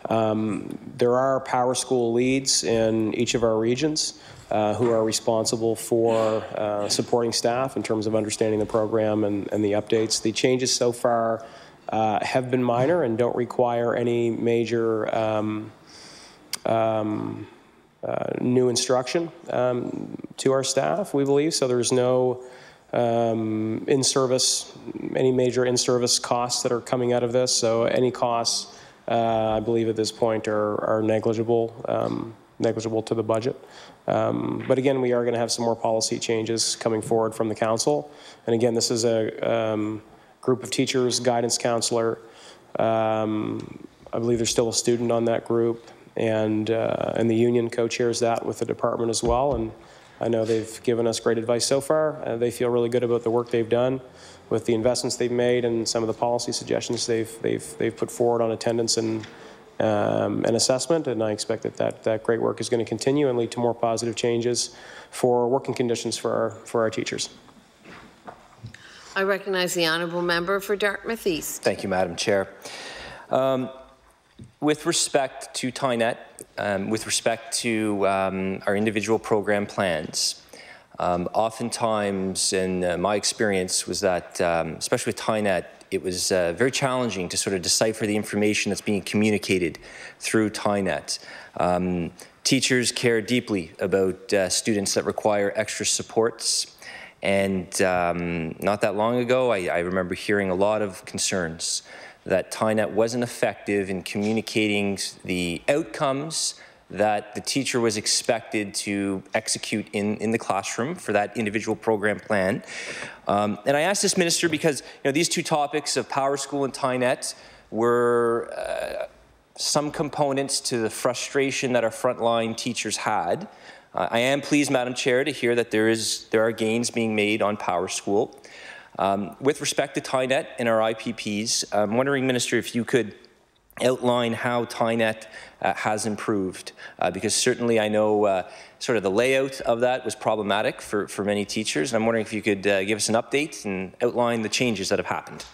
There are Power School leads in each of our regions who are responsible for supporting staff in terms of understanding the program and the updates. The changes so far have been minor and don't require any major new instruction to our staff, we believe. So there's no any major in-service costs that are coming out of this. So any costs I believe at this point are negligible, negligible to the budget. But again, we are going to have some more policy changes coming forward from the council. And again, this is a group of teachers, guidance counselor. I believe there's still a student on that group, and the union co-chairs that with the department as well. And I know they've given us great advice so far. They feel really good about the work they've done with the investments they've made and some of the policy suggestions they've put forward on attendance and assessment. And I expect that great work is going to continue and lead to more positive changes for working conditions for our teachers. I recognize the honourable member for Dartmouth East. Thank you, Madam Chair. With respect to TINET, with respect to our individual program plans, oftentimes, in my experience, was that, especially with TINET, it was very challenging to sort of decipher the information that's being communicated through TINET. Teachers care deeply about students that require extra supports, and not that long ago, I remember hearing a lot of concerns that TINET wasn't effective in communicating the outcomes that the teacher was expected to execute in the classroom for that individual program plan. And I asked this minister because these two topics of Power School and TINET were some components to the frustration that our frontline teachers had. I am pleased, Madam Chair, to hear that there are gains being made on Power School. With respect to TINET and our IPPs, I'm wondering, Minister, if you could outline how TINET has improved, because certainly I know sort of the layout of that was problematic for many teachers. And I'm wondering if you could give us an update and outline the changes that have happened.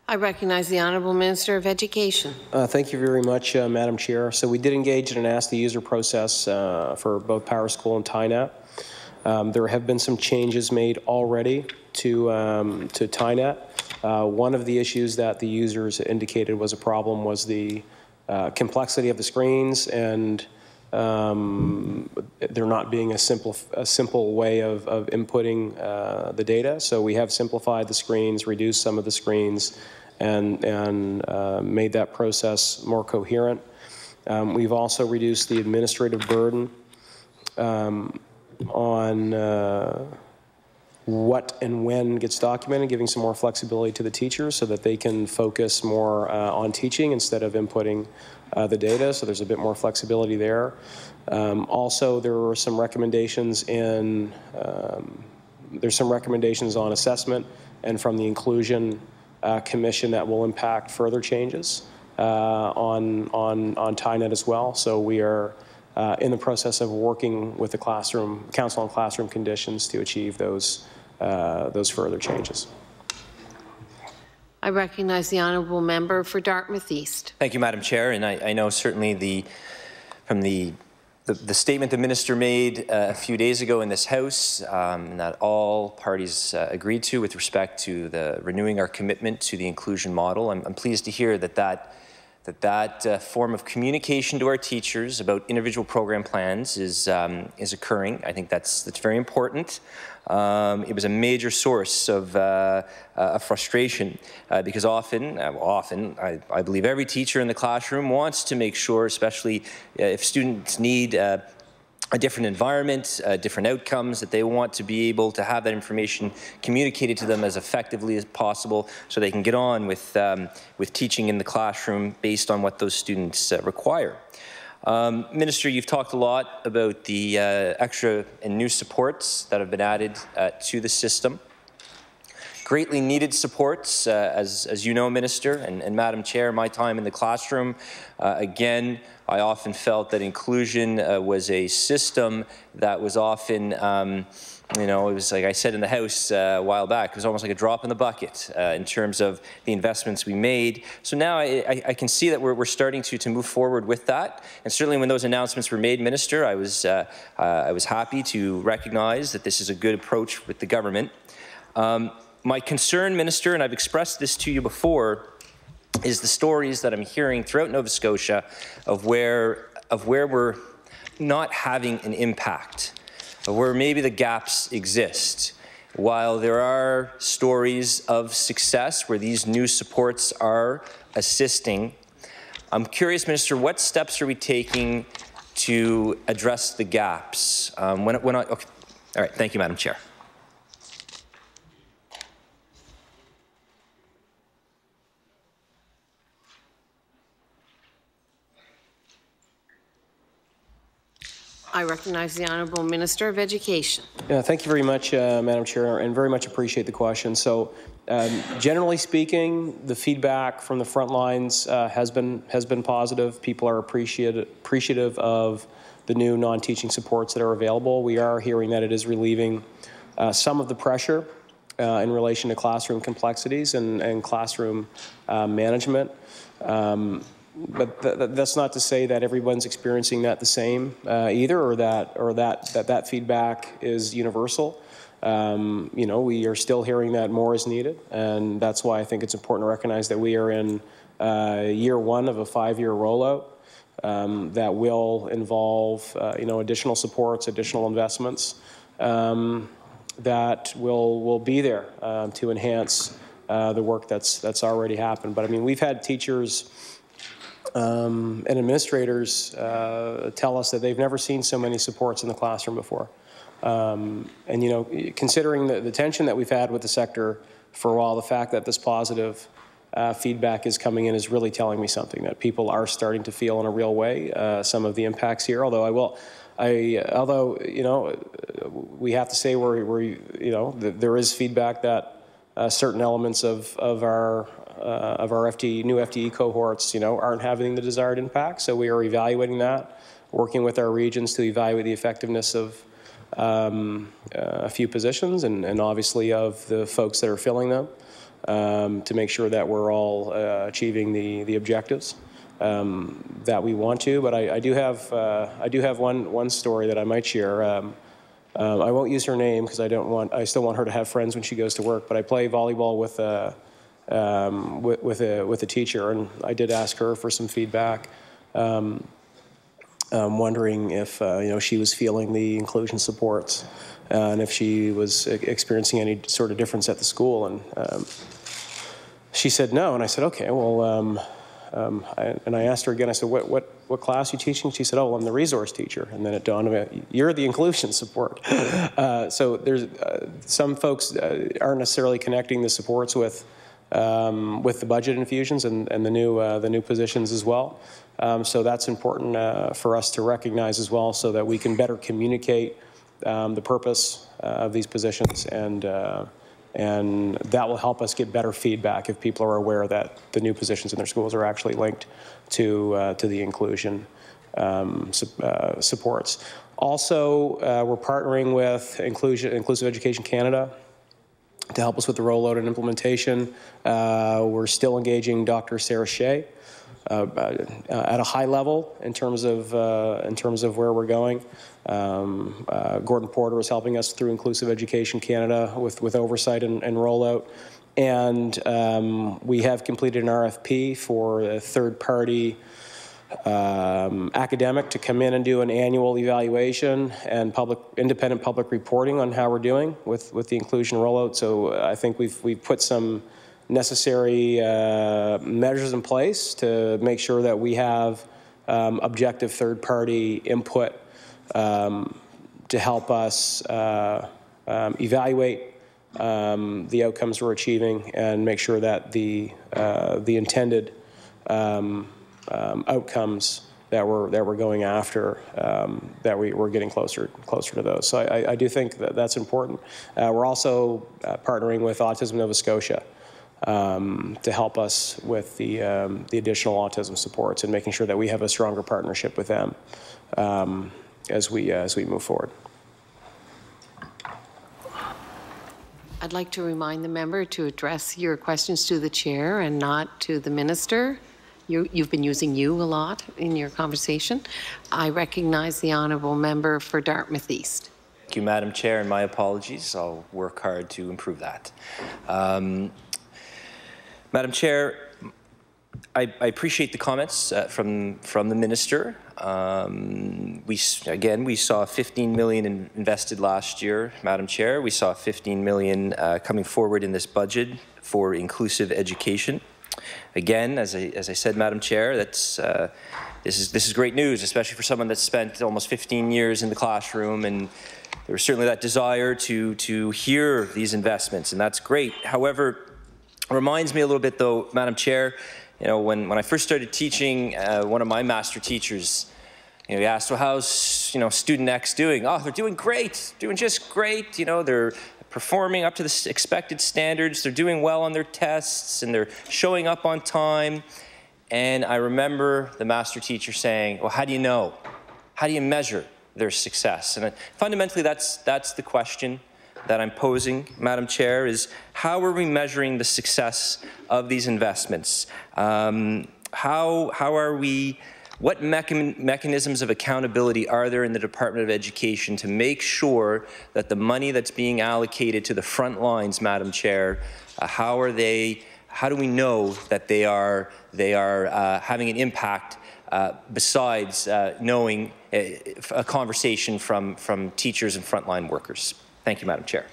I recognize the Honourable Minister of Education. Thank you very much, Madam Chair. So we did engage in an Ask the User process for both Power School and TINET. There have been some changes made already to TINET. One of the issues that the users indicated was a problem was the complexity of the screens and there not being a simple way of inputting the data. So we have simplified the screens, reduced some of the screens, and made that process more coherent. We've also reduced the administrative burden on what and when gets documented, giving some more flexibility to the teachers so that they can focus more on teaching instead of inputting the data, so there's a bit more flexibility there. Also, there were some recommendations in, there's some recommendations on assessment and from the Inclusion Commission that will impact further changes on TINET as well. So we are in the process of working with the classroom, Council on Classroom Conditions to achieve those further changes. I recognize the Honourable Member for Dartmouth East. Thank you, Madam Chair. And I know certainly from the statement the Minister made a few days ago in this House that all parties agreed to with respect to the renewing our commitment to the inclusion model. I'm pleased to hear that form of communication to our teachers about individual program plans is occurring. I think that's very important. It was a major source of frustration because often I believe every teacher in the classroom wants to make sure, especially if students need a different environment, different outcomes, that they want to be able to have that information communicated to them as effectively as possible so they can get on with teaching in the classroom based on what those students require. Minister, you've talked a lot about the extra and new supports that have been added to the system. Greatly needed supports, as you know, Minister, and Madam Chair, my time in the classroom, again, I often felt that inclusion was a system that was often, you know, it was like I said in the House a while back, it was almost like a drop in the bucket in terms of the investments we made. So now I can see that we're starting to move forward with that. And certainly when those announcements were made, Minister, I was happy to recognize that this is a good approach with the government. My concern, Minister, and I've expressed this to you before, is the stories that I'm hearing throughout Nova Scotia of where we're not having an impact, of where maybe the gaps exist. While there are stories of success where these new supports are assisting, I'm curious, Minister, what steps are we taking to address the gaps? Okay. All right, thank you, Madam Chair. I recognize the Honourable Minister of Education. Yeah, thank you very much, Madam Chair, and very much appreciate the question. So, generally speaking, the feedback from the front lines has been positive. People are appreciative of the new non-teaching supports that are available. We are hearing that it is relieving some of the pressure in relation to classroom complexities and classroom management. But that's not to say that everyone's experiencing that the same either, or that feedback is universal. You know, we are still hearing that more is needed, and that's why I think it's important to recognize that we are in year one of a 5-year rollout that will involve you know, additional supports, additional investments that will be there to enhance the work that's already happened. But I mean, we've had teachers and administrators tell us that they've never seen so many supports in the classroom before. And you know, considering the tension that we've had with the sector for a while, the fact that this positive feedback is coming in is really telling me something, that people are starting to feel in a real way some of the impacts here. Although although you know, we have to say you know, there is feedback that certain elements of our new FTE cohorts, you know, aren't having the desired impact. So we are evaluating that, working with our regions to evaluate the effectiveness of a few positions and obviously of the folks that are filling them to make sure that we're all achieving the objectives that we want to. But I do have one story that I might share. I won't use her name because I still want her to have friends when she goes to work. But I play volleyball with a teacher, and I did ask her for some feedback, wondering if you know, she was feeling the inclusion supports and if she was experiencing any sort of difference at the school, and she said no. And I said, okay, well, and I asked her again. I said, what class are you teaching? She said, oh, well, I'm the resource teacher. And then it dawned on me, you're the inclusion support. So there's some folks aren't necessarily connecting the supports with the budget infusions and the new positions as well. So that's important for us to recognize as well, so that we can better communicate the purpose of these positions, and that will help us get better feedback if people are aware that the new positions in their schools are actually linked to the inclusion supports. Also, we're partnering with Inclusive Education Canada to help us with the rollout and implementation. We're still engaging Dr. Sarah Shea at a high level in terms of where we're going. Gordon Porter is helping us through Inclusive Education Canada with oversight and rollout. And we have completed an RFP for a third-party academic to come in and do an annual evaluation and independent public reporting on how we're doing with the inclusion rollout. So I think we've put some necessary measures in place to make sure that we have objective third-party input to help us evaluate the outcomes we're achieving and make sure that the intended outcomes that we're going after, that we're getting closer to those. So I do think that that's important. We're also partnering with Autism Nova Scotia to help us with the additional autism supports and making sure that we have a stronger partnership with them as we move forward. I'd like to remind the member to address your questions to the chair and not to the minister. You've been using you a lot in your conversation. I recognize the honourable member for Dartmouth East. Thank you, Madam Chair, and my apologies. I'll work hard to improve that. Madam Chair, I appreciate the comments from the minister. We saw $15 million invested last year, Madam Chair. We saw $15 million coming forward in this budget for inclusive education. Again, as I said, Madam Chair, that's this is great news, especially for someone that's spent almost 15 years in the classroom, and there was certainly that desire to hear these investments, and that's great. However, it reminds me a little bit, though, Madam Chair, you know, when I first started teaching, one of my master teachers, you know, he asked, well, how's, student X doing? Oh, they're doing great, doing just great. You know, they're performing up to the expected standards. They're doing well on their tests, and they're showing up on time. And I remember the master teacher saying, well, how do you know? How do you measure their success? And fundamentally, that's the question that I'm posing, Madam Chair, is how are we measuring the success of these investments? How are we, what mechanisms of accountability are there in the Department of Education to make sure that the money that's being allocated to the front lines, Madam Chair, how do we know that they are having an impact besides knowing a conversation from teachers and frontline workers? Thank you, Madam Chair.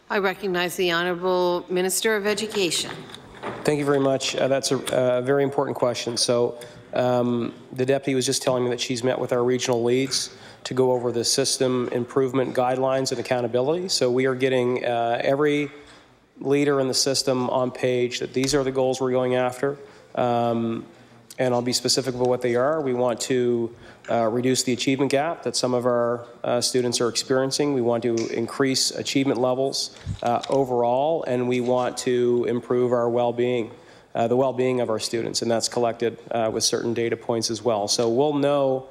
I recognize the Honourable Minister of Education. Thank you very much. That's a very important question. So the Deputy was just telling me that she's met with our regional leads to go over the system improvement guidelines and accountability. So we are getting every leader in the system on page that these are the goals we're going after. And I'll be specific about what they are. We want to reduce the achievement gap that some of our students are experiencing. We want to increase achievement levels overall, and we want to improve our well-being, the well-being of our students, and that's collected with certain data points as well. So we'll know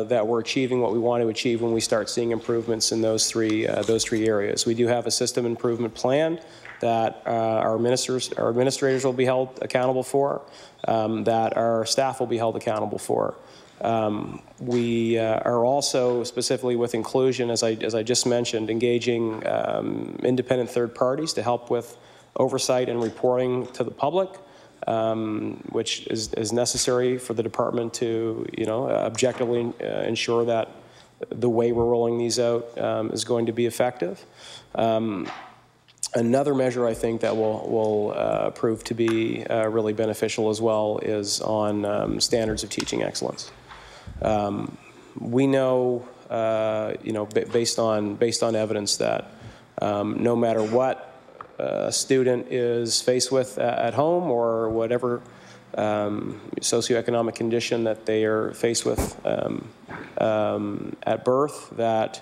that we're achieving what we want to achieve when we start seeing improvements in those three areas. We do have a system improvement plan that our administrators will be held accountable for, that our staff will be held accountable for. We are also, specifically with inclusion, as I just mentioned, engaging independent third parties to help with oversight and reporting to the public, which is necessary for the department to, objectively ensure that the way we're rolling these out is going to be effective. Another measure I think that will prove to be really beneficial as well is on standards of teaching excellence. We know, based on evidence that no matter what a student is faced with at home or whatever socioeconomic condition that they are faced with at birth, that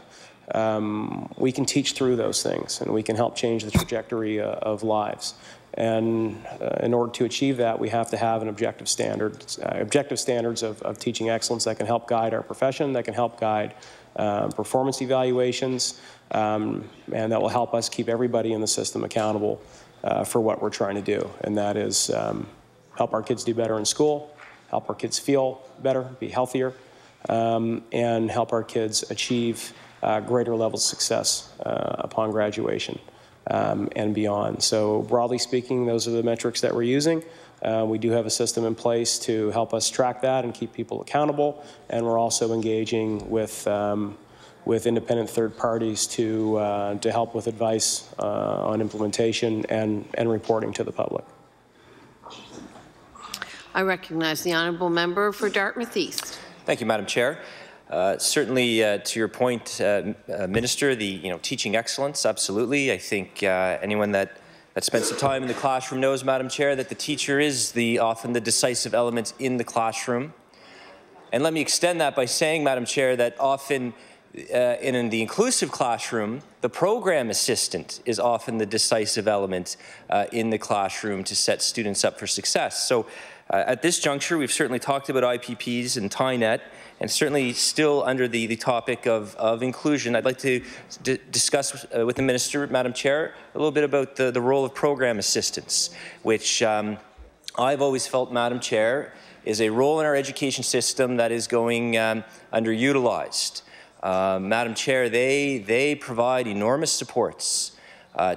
we can teach through those things and we can help change the trajectory of lives. And in order to achieve that, we have to have an objective standards of teaching excellence that can help guide our profession, that can help guide performance evaluations, and that will help us keep everybody in the system accountable for what we're trying to do. And that is help our kids do better in school, help our kids feel better, be healthier, and help our kids achieve greater levels of success upon graduation. And beyond. So broadly speaking, those are the metrics that we're using. We do have a system in place to help us track that and keep people accountable, and we're also engaging with independent third parties to help with advice on implementation and reporting to the public. I recognize the honourable member for Dartmouth East. Thank you, Madam Chair. Certainly, to your point, Minister, the teaching excellence, absolutely. I think anyone that spent some time in the classroom knows, Madam Chair, that the teacher is often the decisive element in the classroom. And let me extend that by saying, Madam Chair, that often in the inclusive classroom, the program assistant is often the decisive element in the classroom to set students up for success. So at this juncture, we've certainly talked about IPPs and TINET, and certainly still under the topic of inclusion. I'd like to discuss with the Minister, Madam Chair, a little bit about the role of program assistants, which I've always felt, Madam Chair, is a role in our education system that is going underutilized. Madam Chair, they provide enormous supports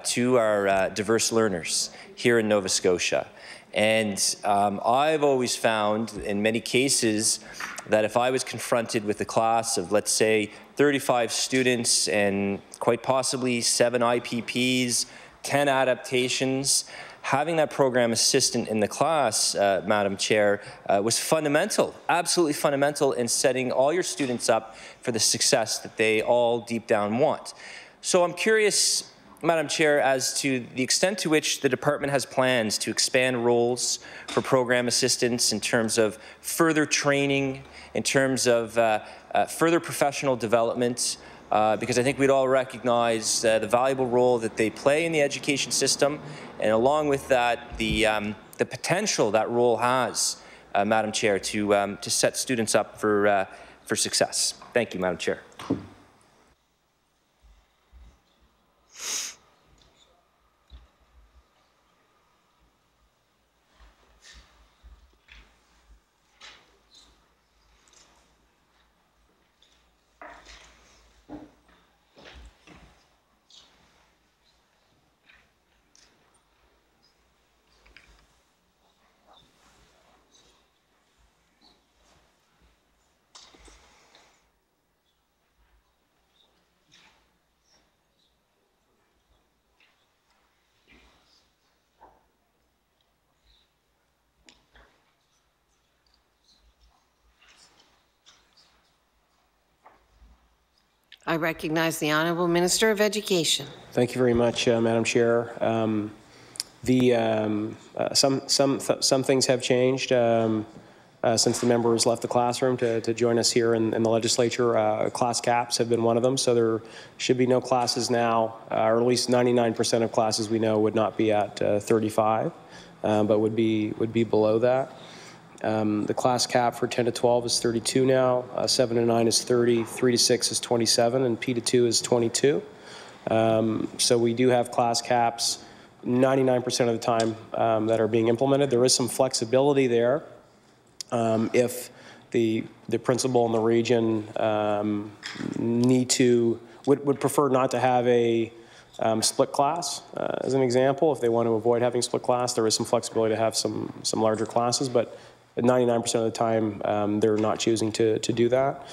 to our diverse learners here in Nova Scotia. And I've always found in many cases that if I was confronted with a class of, let's say, 35 students and quite possibly 7 IPPs, 10 adaptations, having that program assistant in the class, Madam Chair, was fundamental, absolutely fundamental in setting all your students up for the success that they all deep down want. So I'm curious, Madam Chair, as to the extent to which the department has plans to expand roles for program assistants in terms of further training, in terms of further professional development, because I think we'd all recognize the valuable role that they play in the education system, and along with that, the potential that role has, Madam Chair, to set students up for success. Thank you, Madam Chair. I recognize the Honourable Minister of Education. Thank you very much, Madam Chair. Some things have changed since the member has left the classroom to join us here in the legislature. Class caps have been one of them, so there should be no classes now, or at least 99% of classes we know would not be at 35, but would be below that. The class cap for 10 to 12 is 32 now, 7 to 9 is 30, 3 to 6 is 27, and P to 2 is 22. So we do have class caps 99% of the time that are being implemented. There is some flexibility there if the principal in the region would prefer not to have a split class, as an example. If they want to avoid having split class, there is some flexibility to have some larger classes, but 99% of the time, they're not choosing to do that.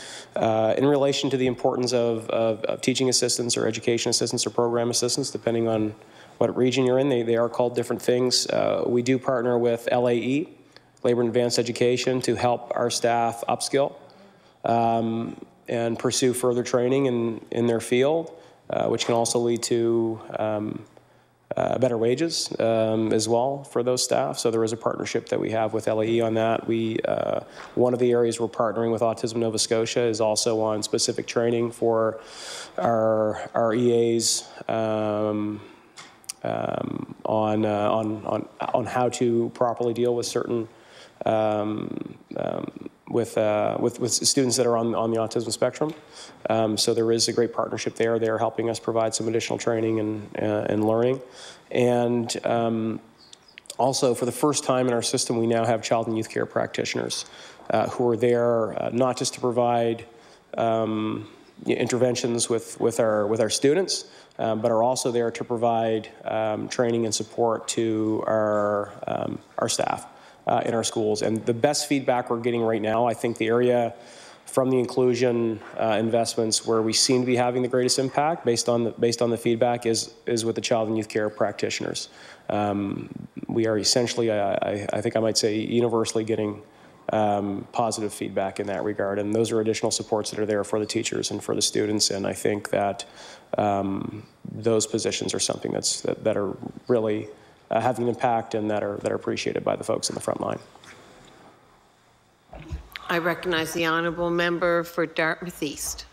In relation to the importance of teaching assistants or education assistants or program assistants, depending on what region you're in, they are called different things. We do partner with LAE, Labour and Advanced Education, to help our staff upskill and pursue further training in their field, which can also lead to better wages as well for those staff. So there is a partnership that we have with LAE on that. One of the areas we're partnering with Autism Nova Scotia is also on specific training for our EAs on how to properly deal with certain with students that are on the autism spectrum. So there is a great partnership there. They're helping us provide some additional training and learning. And also, for the first time in our system, we now have child and youth care practitioners who are there not just to provide interventions with our students, but are also there to provide training and support to our staff in our schools. And the best feedback we're getting right now, I think the area from the inclusion investments where we seem to be having the greatest impact based on the feedback is with the child and youth care practitioners. We are essentially, I think I might say, universally getting positive feedback in that regard, and those are additional supports that are there for the teachers and for the students. And I think that those positions are something that are really having an impact and that are appreciated by the folks in the front line. I recognize the honourable member for Dartmouth East.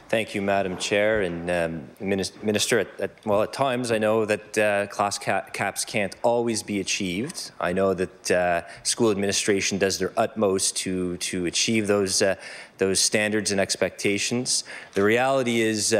Thank you, Madam Chair. And Minister, at times I know that class caps can't always be achieved. I know that school administration does their utmost to achieve those standards and expectations. The reality is,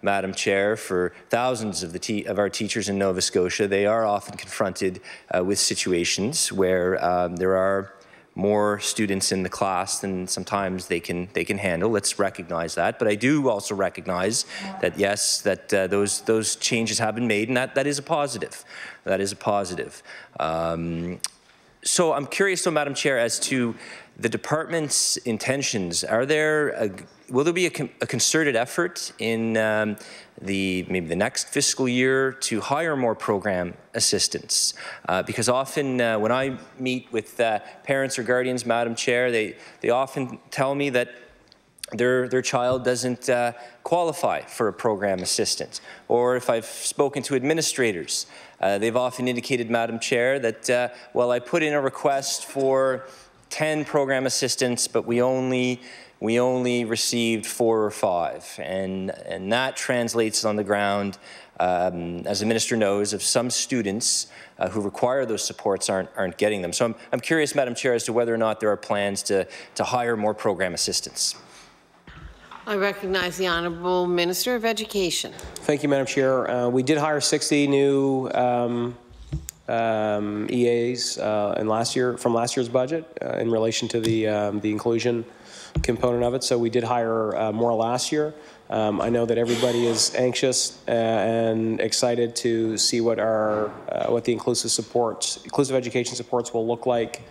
Madam Chair, for thousands of our teachers in Nova Scotia, they are often confronted with situations where there are more students in the class than sometimes they can handle. Let's recognize that. But I do also recognize that yes, that those changes have been made, and that is a positive. That is a positive. So I'm curious, though, Madam Chair, as to the department's intentions. Will there be a concerted effort in maybe the next fiscal year to hire more program assistants? Because often when I meet with parents or guardians, Madam Chair, they often tell me that their child doesn't qualify for a program assistant. Or if I've spoken to administrators, they've often indicated, Madam Chair, that well, I put in a request for 10 program assistants, but we only received 4 or 5, and that translates on the ground, as the minister knows, of some students who require those supports aren't getting them. So I'm curious, Madam Chair, as to whether or not there are plans to hire more program assistants. I recognize the Honourable Minister of Education. Thank you, Madam Chair. We did hire 60 new EAs from last year's budget in relation to the inclusion component of it. So we did hire more last year. I know that everybody is anxious and excited to see what the inclusive education supports will look like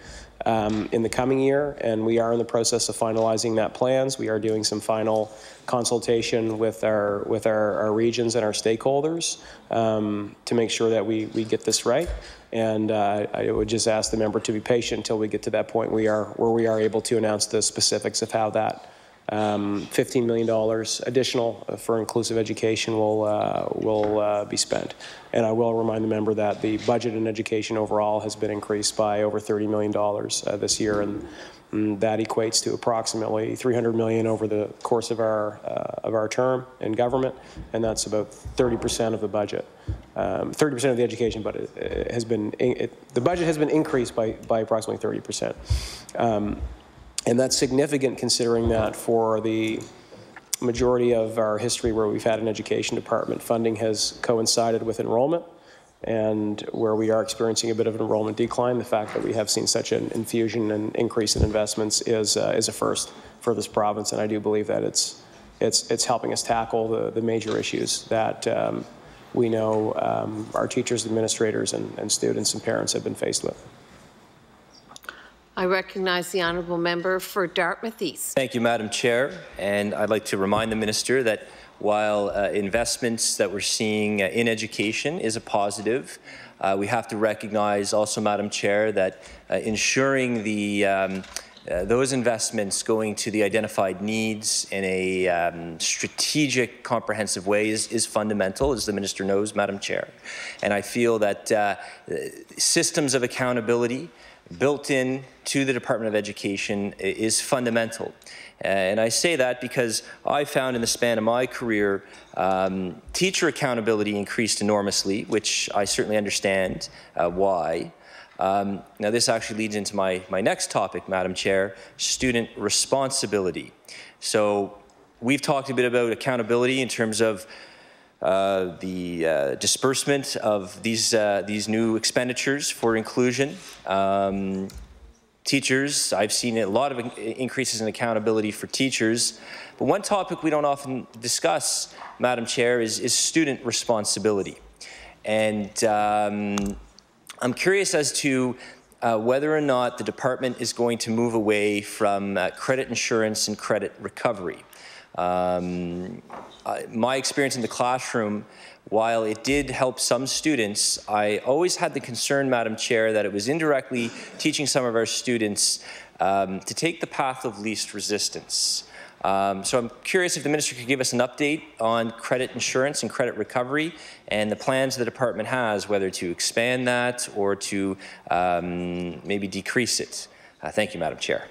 in the coming year, and we are in the process of finalizing that plans. We are doing some final consultation with our regions and our stakeholders to make sure that we get this right. And I would just ask the member to be patient until we get to that point where we are able to announce the specifics of how that $15 million additional for inclusive education will be spent. And I will remind the member that the budget in education overall has been increased by over $30 million this year, and that equates to approximately $300 million over the course of our term in government, and that's about 30% of the budget. 30% of the education budget the budget has been increased by approximately 30%. And that's significant considering that for the majority of our history where we've had an education department, funding has coincided with enrollment, and where we are experiencing a bit of an enrollment decline, the fact that we have seen such an infusion and increase in investments is a first for this province, and I do believe that it's helping us tackle the major issues that we know our teachers, administrators, and students and parents have been faced with. I recognize the honourable member for Dartmouth East. Thank you, Madam Chair. And I'd like to remind the minister that while investments that we're seeing in education is a positive, we have to recognize also, Madam Chair, that ensuring those investments going to the identified needs in a strategic, comprehensive way is fundamental, as the minister knows, Madam Chair. And I feel that systems of accountability built in to the Department of Education is fundamental. And I say that because I found in the span of my career, teacher accountability increased enormously, which I certainly understand why. Now this actually leads into my next topic, Madam Chair, student responsibility. So we've talked a bit about accountability in terms of the disbursement of these new expenditures for inclusion. Teachers, I've seen a lot of increases in accountability for teachers, but one topic we don't often discuss, Madam Chair, is student responsibility. And I'm curious as to whether or not the department is going to move away from credit insurance and credit recovery. My experience in the classroom, while it did help some students, I always had the concern, Madam Chair, that it was indirectly teaching some of our students to take the path of least resistance. So I'm curious if the Minister could give us an update on credit insurance and credit recovery and the plans the department has, whether to expand that or to maybe decrease it. Thank you, Madam Chair.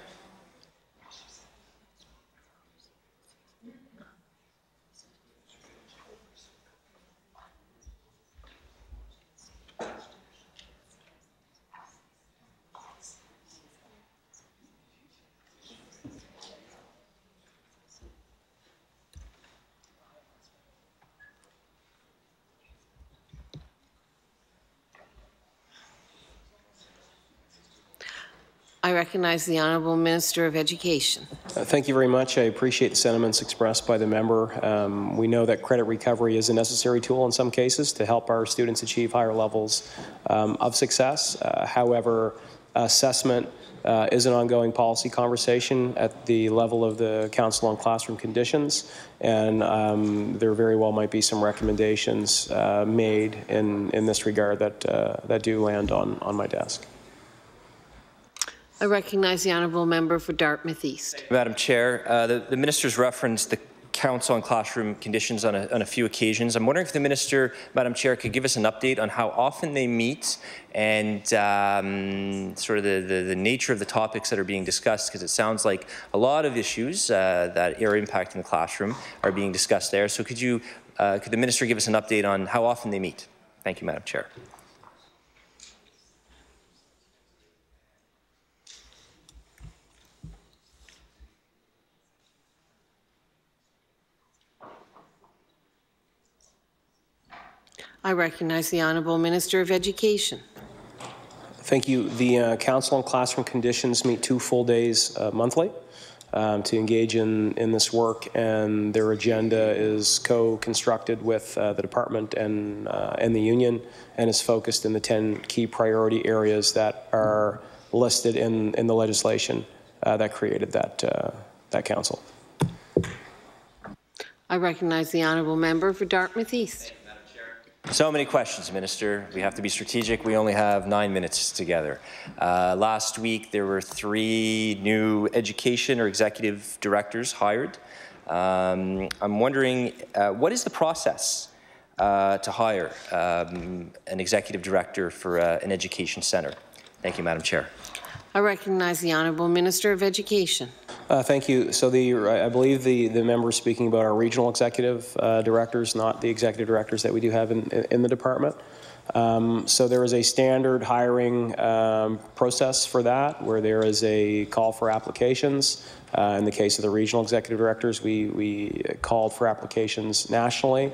I recognize the Honourable Minister of Education. Thank you very much. I appreciate the sentiments expressed by the member. We know that credit recovery is a necessary tool in some cases to help our students achieve higher levels of success. However, assessment is an ongoing policy conversation at the level of the Council on Classroom Conditions, and there very well might be some recommendations made in this regard that do land on my desk. I recognize the Honourable Member for Dartmouth East. Madam Chair, the Minister's referenced the Council on Classroom Conditions on a few occasions. I'm wondering if the Minister, Madam Chair, could give us an update on how often they meet and sort of the nature of the topics that are being discussed, because it sounds like a lot of issues that are impacting the classroom are being discussed there. So could the Minister give us an update on how often they meet? Thank you, Madam Chair. I recognize the Honourable Minister of Education. Thank you. The Council on Classroom Conditions meet 2 full days monthly to engage in this work, and their agenda is co-constructed with the department and the union, and is focused in the 10 key priority areas that are listed in the legislation that created that council. I recognize the Honourable Member for Dartmouth East. So many questions, Minister. We have to be strategic. We only have 9 minutes together. Last week, there were 3 new education or executive directors hired. I'm wondering, what is the process to hire an executive director for an education centre? Thank you, Madam Chair. I recognize the Honourable Minister of Education. Thank you. So I believe the member is speaking about our regional executive directors, not the executive directors that we do have in the department. So there is a standard hiring process for that, where there is a call for applications. In the case of the regional executive directors, we called for applications nationally.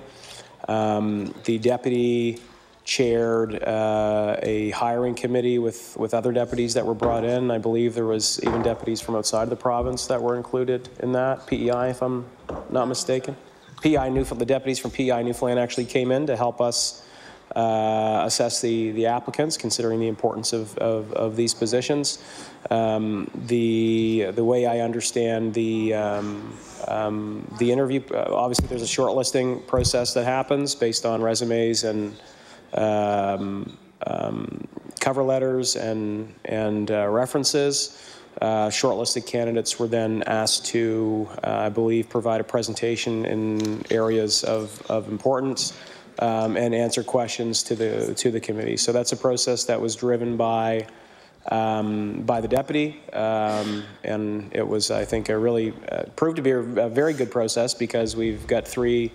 The deputy chaired a hiring committee with other deputies that were brought in. I believe there was even deputies from outside of the province that were included in that, PEI if I'm not mistaken. The deputies from PEI Newfoundland actually came in to help us assess the applicants, considering the importance of these positions. The way I understand the interview, obviously there's a shortlisting process that happens based on resumes and cover letters and references. Shortlisted candidates were then asked to, I believe, provide a presentation in areas of importance and answer questions to the committee. So that's a process that was driven by by the deputy, and it was, I think, proved to be a very good process because we've got three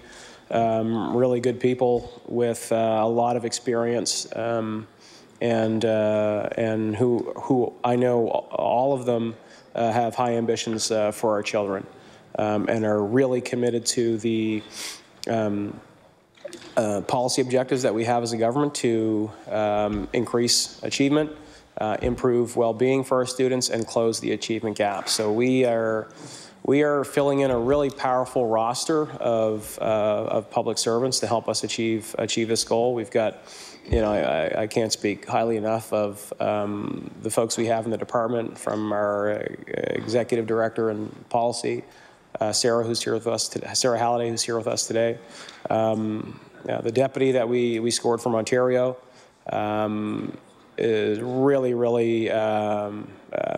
really good people with a lot of experience, and who I know all of them have high ambitions for our children, and are really committed to the policy objectives that we have as a government to increase achievement, improve well-being for our students, and close the achievement gap. So we are filling in a really powerful roster of public servants to help us achieve this goal. We've got, I can't speak highly enough of the folks we have in the department, from our executive director and policy, Sarah, who's here with us today, Sarah Halliday, who's here with us today. The deputy that we scored from Ontario is really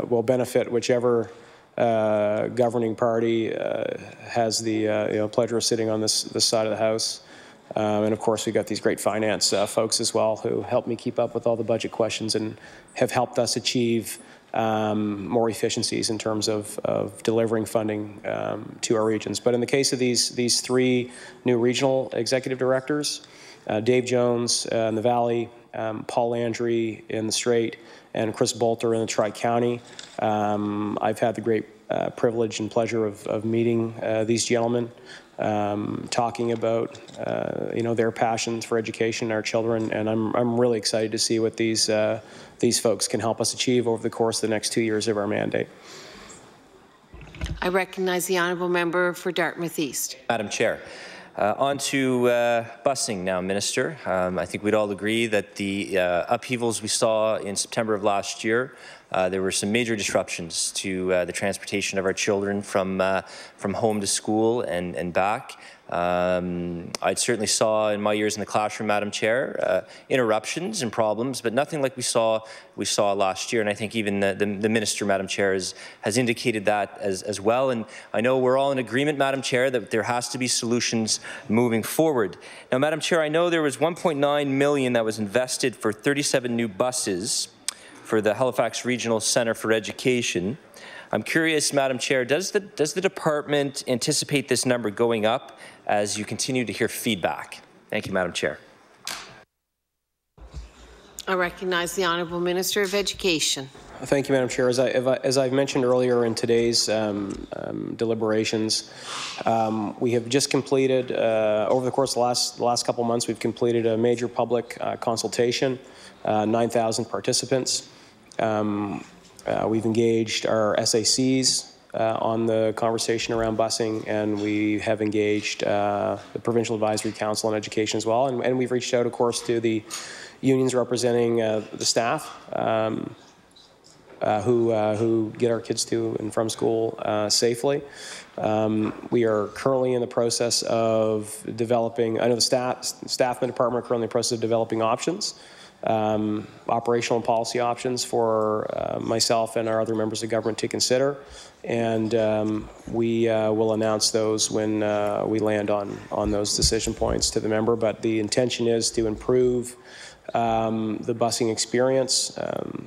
will benefit whichever governing party has the pleasure of sitting on this side of the House. And of course, we've got these great finance folks as well who help me keep up with all the budget questions and have helped us achieve more efficiencies in terms of delivering funding to our regions. But in the case of these three new regional executive directors, Dave Jones in the Valley, Paul Landry in the Strait, and Chris Bolter in the Tri-County, I've had the great privilege and pleasure of meeting these gentlemen, talking about their passions for education, our children, and I'm really excited to see what these folks can help us achieve over the course of the next 2 years of our mandate. I recognize the honourable member for Dartmouth East. Madam Chair. On to busing now, Minister. I think we'd all agree that the upheavals we saw in September of last year, there were some major disruptions to the transportation of our children from home to school and back. I certainly saw in my years in the classroom, Madam Chair, interruptions and problems, but nothing like we saw last year. And I think even the Minister, Madam Chair, has indicated that as well. And I know we're all in agreement, Madam Chair, that there has to be solutions moving forward. Now, Madam Chair, I know there was $1.9 million that was invested for 37 new buses for the Halifax Regional Centre for Education. I'm curious, Madam Chair, does the department anticipate this number going up as you continue to hear feedback? Thank you, Madam Chair. I recognize the Honourable Minister of Education. Thank you, Madam Chair. As I've mentioned earlier in today's deliberations, we have just completed, over the course of the last couple of months, we've completed a major public consultation, 9,000 participants. We've engaged our SACs on the conversation around busing, and we have engaged the Provincial Advisory Council on Education as well, and we've reached out, of course, to the unions representing the staff who get our kids to and from school safely. We are currently in the process of developing, I know the staff in the department are currently in the process of developing options, operational and policy options for myself and our other members of government to consider, and we will announce those when we land on those decision points to the member. But the intention is to improve the busing experience,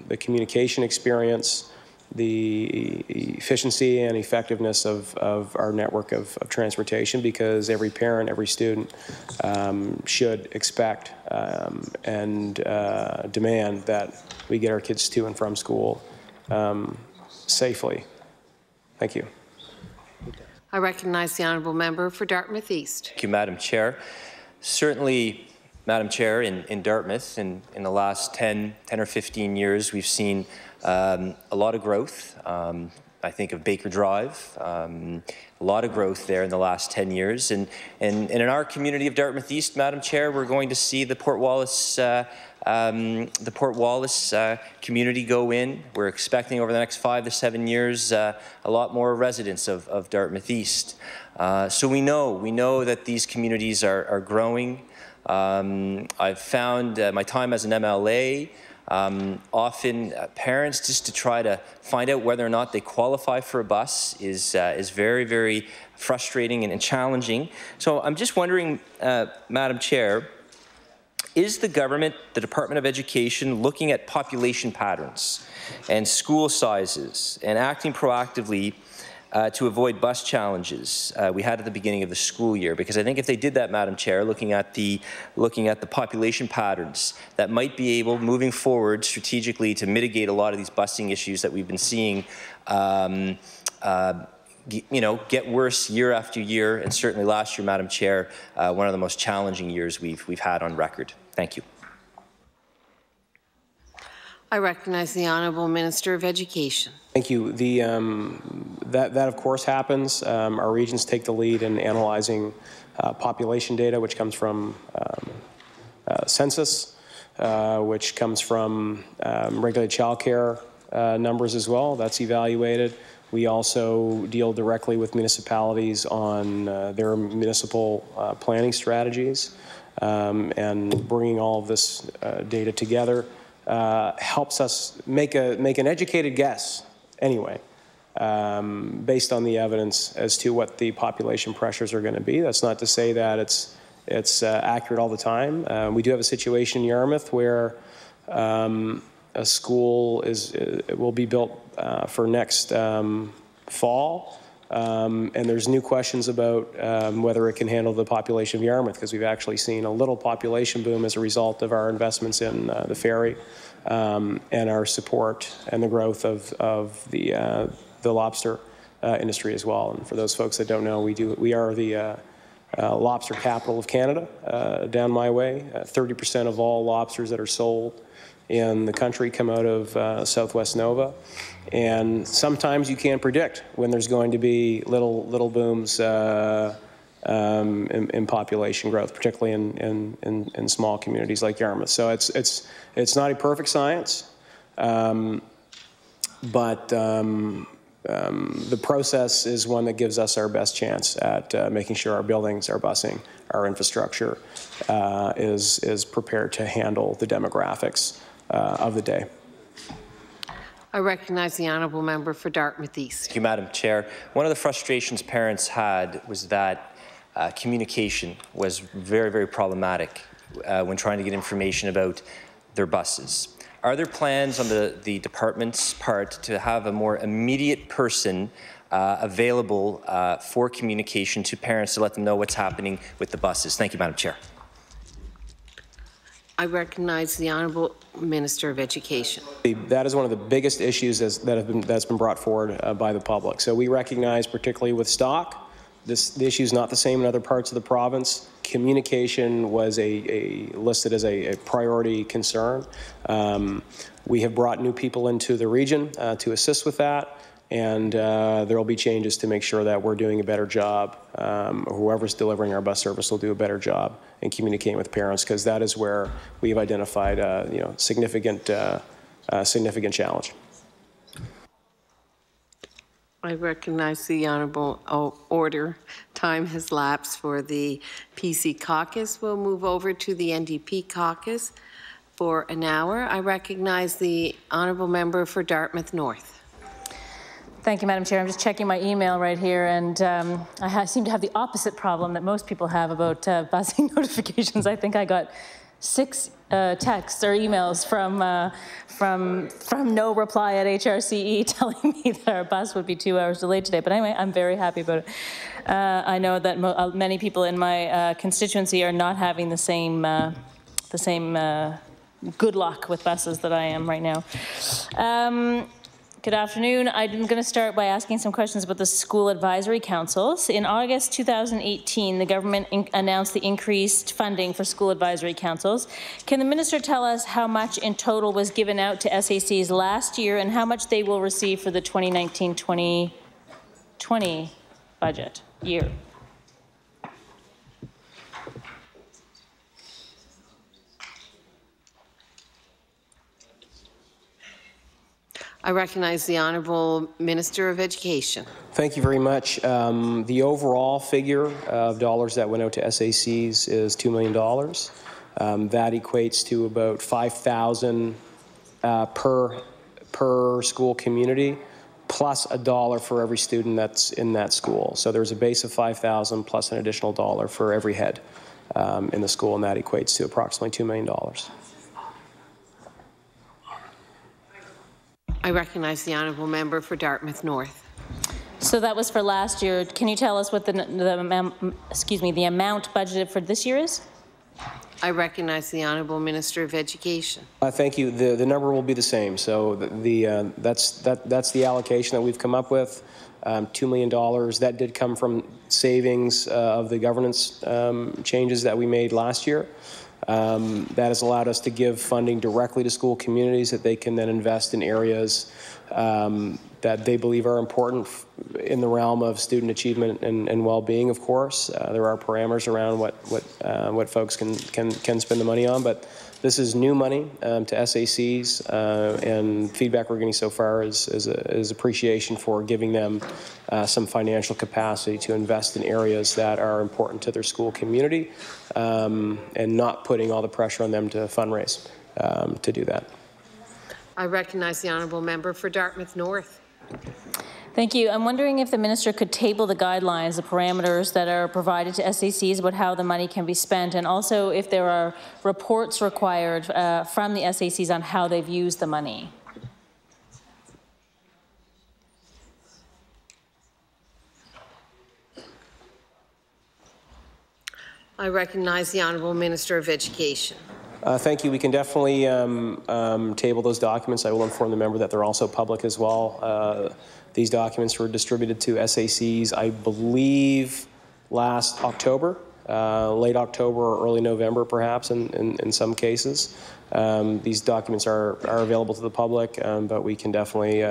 the communication experience, the efficiency and effectiveness of our network of transportation, because every parent, every student should expect and demand that we get our kids to and from school safely. Thank you. I recognize the Honourable Member for Dartmouth East. Thank you, Madam Chair. Certainly, Madam Chair, in Dartmouth, in the last 10 or 15 years, we've seen a lot of growth. I think of Baker Drive, a lot of growth there in the last 10 years. And in our community of Dartmouth East, Madam Chair, we're going to see the Port Wallace community go in. We're expecting over the next 5 to 7 years a lot more residents of Dartmouth East. So we know that these communities are growing. I've found my time as an MLA, often parents, just to try to find out whether or not they qualify for a bus is very, very frustrating and challenging. So I'm just wondering, Madam Chair, Is the government, the Department of Education, looking at population patterns and school sizes and acting proactively to avoid bus challenges we had at the beginning of the school year? Because I think if they did that, Madam Chair, looking at the population patterns, that might be able, moving forward strategically, to mitigate a lot of these busing issues that we've been seeing get worse year after year, and certainly last year, Madam Chair, one of the most challenging years we've had on record. Thank you. I recognize the Honourable Minister of Education. Thank you. That of course happens. Our regions take the lead in analyzing population data, which comes from census, which comes from regulated childcare numbers as well. That's evaluated. We also deal directly with municipalities on their municipal planning strategies, and bringing all of this data together helps us make an educated guess anyway, based on the evidence as to what the population pressures are going to be. That's not to say that it's accurate all the time. We do have a situation in Yarmouth where a school will be built for next fall, and there's new questions about whether it can handle the population of Yarmouth, because we've actually seen a little population boom as a result of our investments in the ferry and our support and the growth of the lobster industry as well. And for those folks that don't know, we are the lobster capital of Canada, down my way. 30% of all lobsters that are sold in the country come out of Southwest Nova, and sometimes you can't predict when there's going to be little booms in population growth, particularly in small communities like Yarmouth. So it's not a perfect science, but the process is one that gives us our best chance at making sure our buildings, our busing, our infrastructure is prepared to handle the demographics of the day. I recognize the Honourable Member for Dartmouth East. Thank you, Madam Chair. One of the frustrations parents had was that communication was very, very problematic when trying to get information about their buses. Are there plans on the department's part to have a more immediate person available for communication to parents to let them know what's happening with the buses? Thank you, Madam Chair. I recognize the Honourable Minister of Education. That is one of the biggest issues that's been brought forward by the public. So we recognize, particularly with stock, the issue is not the same in other parts of the province. Communication was listed as a priority concern. We have brought new people into the region to assist with that, and there will be changes to make sure that we're doing a better job. Whoever's delivering our bus service will do a better job in communicating with parents, because that is where we've identified significant challenge. I recognize the Honourable order. Time has lapsed for the PC caucus. We'll move over to the NDP caucus for an hour. I recognize the Honourable Member for Dartmouth North. Thank you, Madam Chair. I'm just checking my email right here, and I seem to have the opposite problem that most people have about busing notifications. I think I got 6 texts or emails from no reply at HRCE telling me that our bus would be 2 hours delayed today. But anyway, I'm very happy about it. I know that many people in my constituency are not having the same good luck with buses that I am right now. Good afternoon. I'm going to start by asking some questions about the school advisory councils. In August 2018, the government announced the increased funding for school advisory councils. Can the minister tell us how much in total was given out to SACs last year and how much they will receive for the 2019-2020 budget year? I recognize the Honourable Minister of Education. Thank you very much. The overall figure of dollars that went out to SACs is $2 million. That equates to about $5,000 per school community, plus $1 for every student that's in that school. So there's a base of $5,000 plus an additional $1 for every head in the school, and that equates to approximately $2 million. I recognize the honourable member for Dartmouth North. So that was for last year. Can you tell us what the amount budgeted for this year is? I recognize the honourable Minister of Education. Thank you. The number will be the same. So that's the allocation that we've come up with. $2 million. That did come from savings of the governance changes that we made last year. That has allowed us to give funding directly to school communities that they can then invest in areas that they believe are important in the realm of student achievement and well-being. Of course, there are parameters around what folks can spend the money on, but this is new money to SACs, and feedback we're getting so far is appreciation for giving them some financial capacity to invest in areas that are important to their school community, and not putting all the pressure on them to fundraise to do that. I recognize the honourable member for Dartmouth North. Thank you. I'm wondering if the minister could table the guidelines, the parameters that are provided to SACs about how the money can be spent, and also if there are reports required from the SACs on how they've used the money. I recognize the honourable Minister of Education. Thank you. We can definitely table those documents. I will inform the member that they're also public as well. These documents were distributed to SACs, I believe, last October, late October or early November, perhaps, in some cases. These documents are available to the public, but we can definitely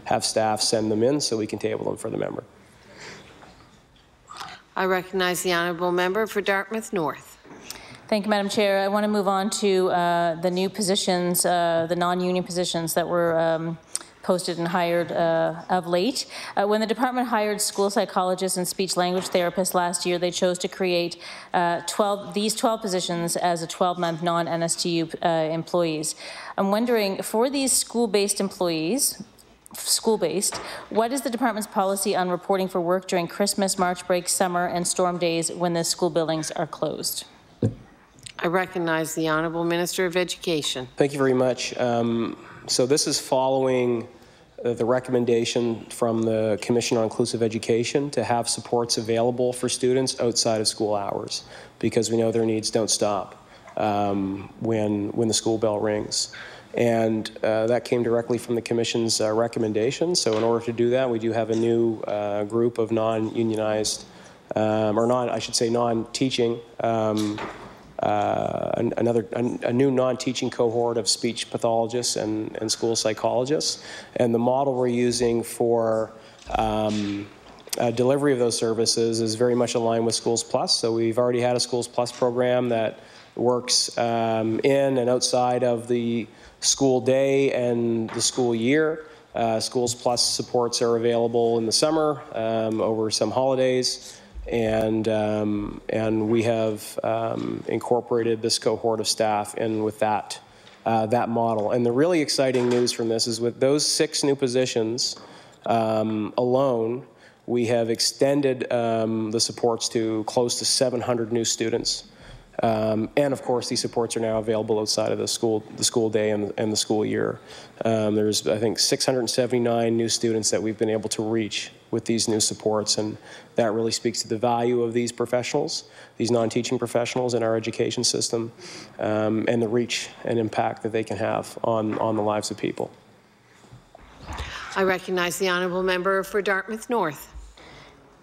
have staff send them in so we can table them for the member. I recognize the honourable member for Dartmouth North. Thank you, Madam Chair. I want to move on to the new positions, the non-union positions that were posted and hired of late. When the department hired school psychologists and speech language therapists last year, they chose to create these 12 positions as a 12-month non-NSTU employees. I'm wondering, for these school-based employees, what is the department's policy on reporting for work during Christmas, March break, summer, and storm days when the school buildings are closed? I recognize the honourable Minister of Education. Thank you very much. So this is following the recommendation from the Commission on Inclusive Education to have supports available for students outside of school hours, because we know their needs don't stop when the school bell rings. And that came directly from the Commission's recommendation. So in order to do that, we do have a new group of non-unionized, non-teaching, a new non-teaching cohort of speech pathologists and school psychologists. And the model we're using for delivery of those services is very much aligned with Schools Plus. So we've already had a Schools Plus program that works in and outside of the school day and the school year. Schools Plus supports are available in the summer, over some holidays. And we have incorporated this cohort of staff in with that model. And the really exciting news from this is with those 6 new positions alone, we have extended the supports to close to 700 new students. And of course, these supports are now available outside of the school day and the school year. There's, I think, 679 new students that we've been able to reach with these new supports, and that really speaks to the value of these professionals, these non-teaching professionals in our education system, and the reach and impact that they can have on the lives of people. I recognize the honourable member for Dartmouth North.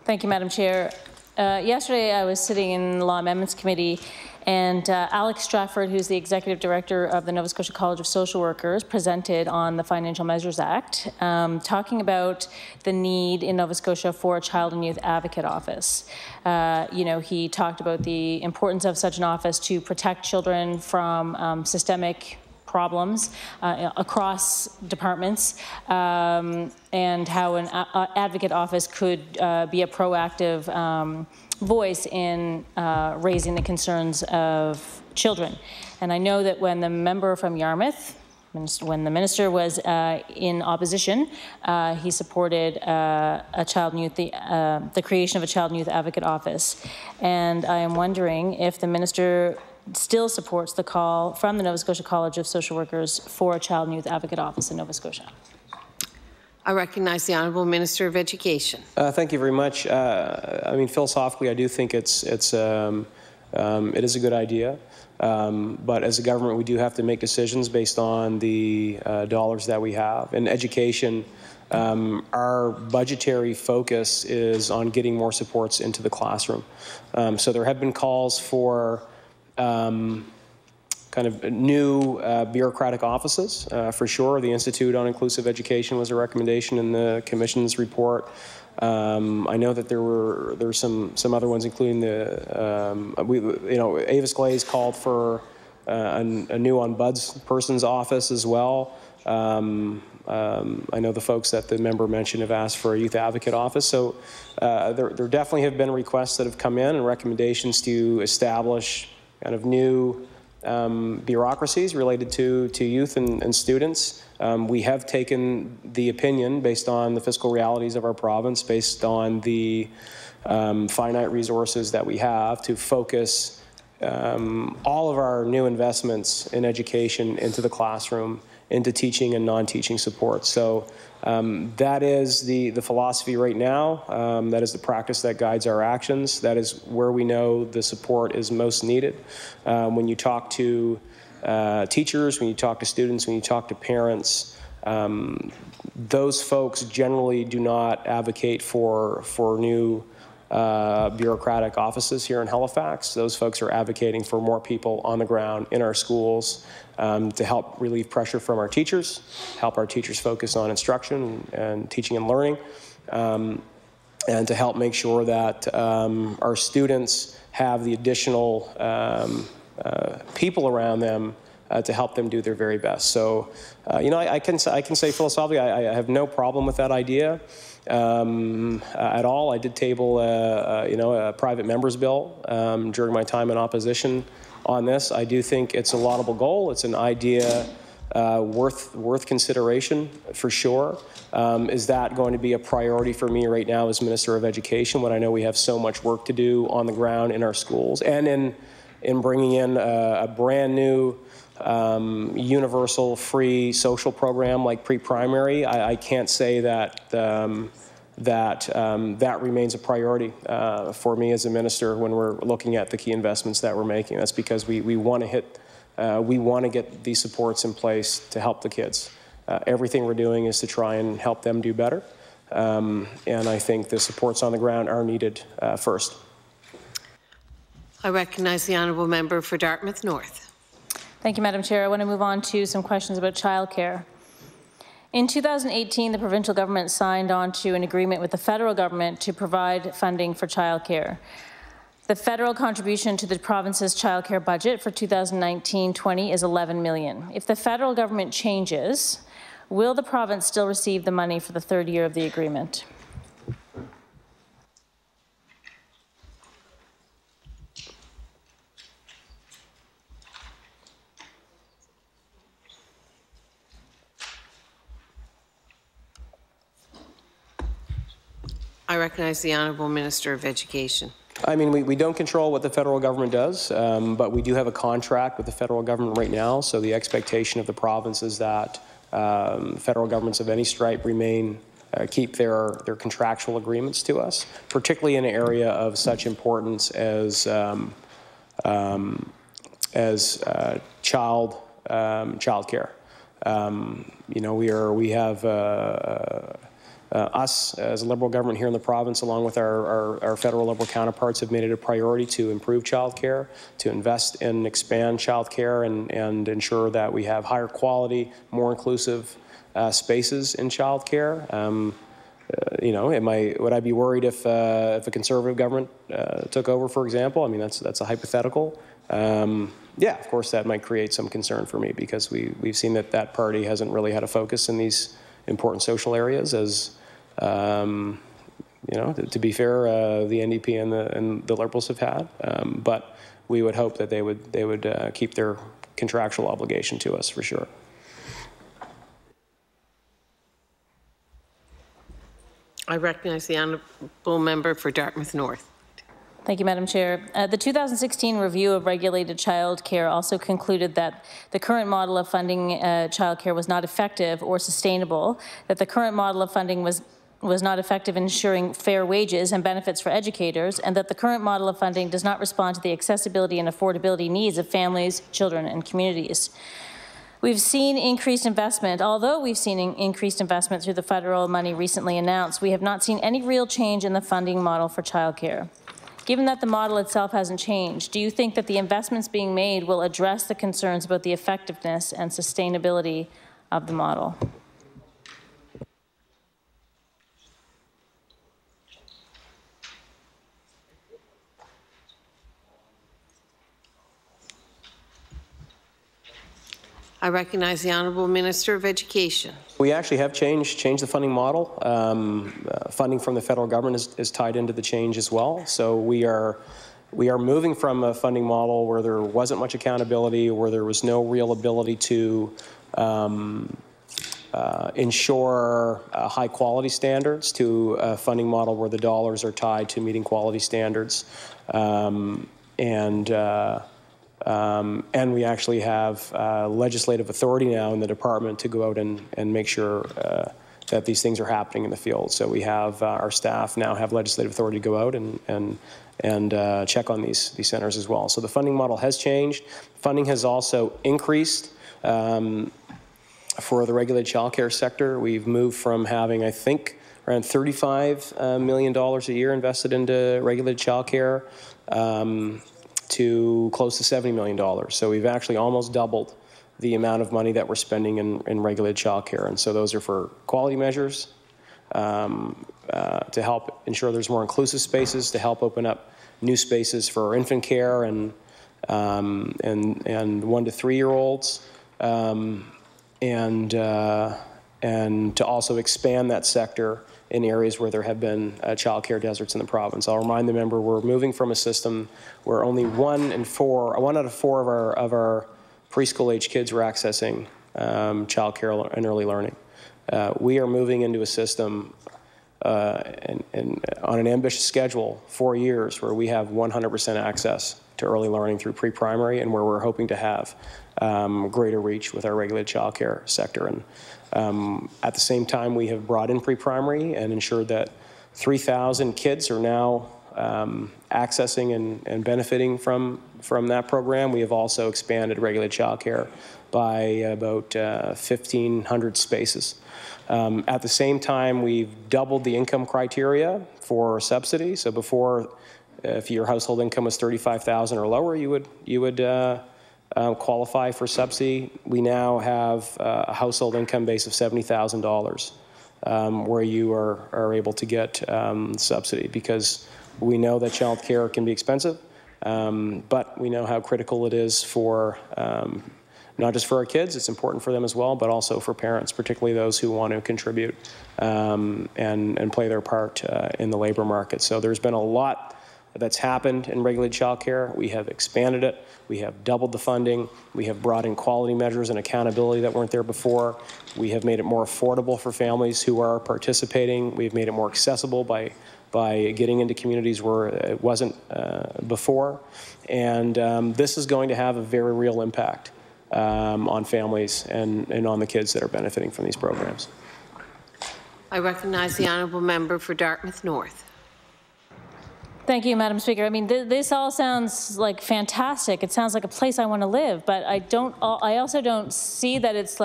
Thank you, Madam Chair. Yesterday, I was sitting in the Law Amendments Committee, and Alex Strafford, who's the Executive Director of the Nova Scotia College of Social Workers, presented on the Financial Measures Act, talking about the need in Nova Scotia for a Child and Youth Advocate Office. He talked about the importance of such an office to protect children from systemic problems across departments, and how an advocate office could be a proactive voice in raising the concerns of children. And I know that when the member from Yarmouth when the minister was in opposition, he supported the creation of a child and youth advocate office. And I am wondering if the minister still supports the call from the Nova Scotia College of Social Workers for a child and youth advocate office in Nova Scotia. I recognize the Honourable Minister of Education. Thank you very much. I mean, philosophically, I do think it is a good idea. But as a government, we do have to make decisions based on the dollars that we have. In education, our budgetary focus is on getting more supports into the classroom. So there have been calls for kind of new bureaucratic offices, for sure. The Institute on Inclusive Education was a recommendation in the Commission's report. I know that there were some other ones, including the Avis Glaze called for a new ombudsperson's office as well. I know the folks that the member mentioned have asked for a youth advocate office. So there definitely have been requests that have come in and recommendations to establish kind of new bureaucracies related to youth and students. We have taken the opinion based on the fiscal realities of our province, based on the finite resources that we have, to focus all of our new investments in education into the classroom, into teaching and non-teaching support. So that is the philosophy right now. That is the practice that guides our actions. That is where we know the support is most needed. When you talk to teachers, when you talk to students, when you talk to parents, those folks generally do not advocate for new bureaucratic offices here in Halifax. Those folks are advocating for more people on the ground in our schools to help relieve pressure from our teachers, help our teachers focus on instruction and teaching and learning, and to help make sure that our students have the additional people around them to help them do their very best. So, I can say philosophically, I have no problem with that idea at all. I did table a private member's bill during my time in opposition on this. I do think it's a laudable goal. It's an idea worth consideration for sure. Is that going to be a priority for me right now as Minister of Education when I know we have so much work to do on the ground in our schools and in bringing in a brand new universal free social program like pre-primary? I can't say that that remains a priority for me as a minister when we're looking at the key investments that we're making. That's because we want to get these supports in place to help the kids. Everything we're doing is to try and help them do better, and I think the supports on the ground are needed first. I recognize the honourable member for Dartmouth North. Thank you, Madam Chair. I want to move on to some questions about childcare. In 2018, the provincial government signed on to an agreement with the federal government to provide funding for childcare. The federal contribution to the province's childcare budget for 2019-20 is $11 million. If the federal government changes, will the province still receive the money for the third year of the agreement? I recognize the Honourable Minister of Education. I mean, we don't control what the federal government does, but we do have a contract with the federal government right now, so the expectation of the province is that federal governments of any stripe keep their contractual agreements to us, particularly in an area of such importance as child care. We have us as a Liberal government here in the province, along with our federal Liberal counterparts, have made it a priority to improve child care, to invest and expand child care, and ensure that we have higher quality, more inclusive spaces in child care. Would I be worried if a Conservative government took over, for example? I mean, that's a hypothetical. Yeah, of course, that might create some concern for me because we've seen that party hasn't really had a focus in these important social areas as. To be fair, the NDP and the Liberals have had, but we would hope that they would keep their contractual obligation to us for sure. I recognize the honourable member for Dartmouth North. Thank you, Madam Chair. The 2016 review of regulated childcare also concluded that the current model of funding childcare was not effective or sustainable, that the current model of funding was not effective in ensuring fair wages and benefits for educators, and that the current model of funding does not respond to the accessibility and affordability needs of families, children, and communities. We've seen increased investment. Although we've seen increased investment through the federal money recently announced, we have not seen any real change in the funding model for childcare. Given that the model itself hasn't changed, do you think that the investments being made will address the concerns about the effectiveness and sustainability of the model? I recognize the Honourable Minister of Education. We actually have changed the funding model. Funding from the federal government is tied into the change as well. So we are moving from a funding model where there wasn't much accountability, where there was no real ability to ensure high quality standards, to a funding model where the dollars are tied to meeting quality standards. And we actually have legislative authority now in the department to go out and make sure that these things are happening in the field. So we have our staff now have legislative authority to go out and check on these centers as well. So the funding model has changed. Funding has also increased for the regulated childcare sector. We've moved from having, I think, around $35 million a year invested into regulated childcare to close to $70 million. So we've actually almost doubled the amount of money that we're spending in regulated childcare. And so those are for quality measures, to help ensure there's more inclusive spaces, to help open up new spaces for infant care and 1 to 3 year olds, and to also expand that sector in areas where there have been childcare deserts in the province. I'll remind the member we're moving from a system where only 1 out of 4 of our preschool-age kids were accessing childcare and early learning. We are moving into a system on an ambitious schedule, 4 years, where we have 100% access to early learning through pre-primary, and where we're hoping to have greater reach with our regulated childcare sector. And at the same time, we have brought in pre-primary and ensured that 3,000 kids are now accessing and benefiting from that program. We have also expanded regulated childcare by about 1,500 spaces. At the same time, we've doubled the income criteria for subsidy. So before, if your household income was $35,000 or lower, you would qualify for subsidy. We now have a household income base of $70,000 where you are able to get subsidy, because we know that child care can be expensive, but we know how critical it is for not just for our kids, it's important for them as well, but also for parents, particularly those who want to contribute and play their part in the labor market. So there's been a lot that's happened in regulated childcare. We have expanded it. We have doubled the funding. We have brought in quality measures and accountability that weren't there before. We have made it more affordable for families who are participating. We've made it more accessible by getting into communities where it wasn't before. And this is going to have a very real impact on families and on the kids that are benefiting from these programs. I recognize the honourable member for Dartmouth North. Thank you, Madam Speaker. I mean, this all sounds like fantastic. It sounds like a place I want to live, but I also don't see that it's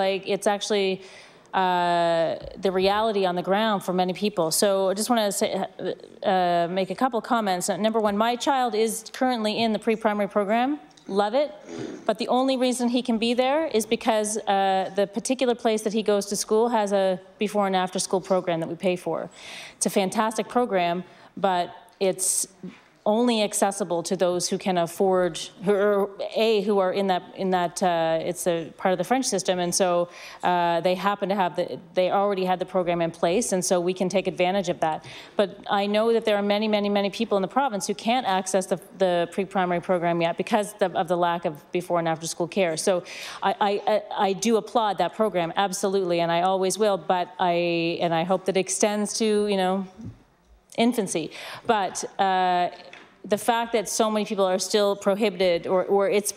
actually the reality on the ground for many people. So I just want to make a couple comments. Number one, my child is currently in the pre-primary program. Love it. But the only reason he can be there is because the particular place that he goes to school has a before and after school program that we pay for. It's a fantastic program, but it's only accessible to those who can afford, who are in that it's a part of the French system, and so they happen to have they already had the program in place, and so we can take advantage of that. But I know that there are many people in the province who can't access the pre-primary program yet because of the lack of before and after school care. So I do applaud that program, absolutely, and I always will. But I hope that it extends to infancy, but the fact that so many people are still prohibited, or it's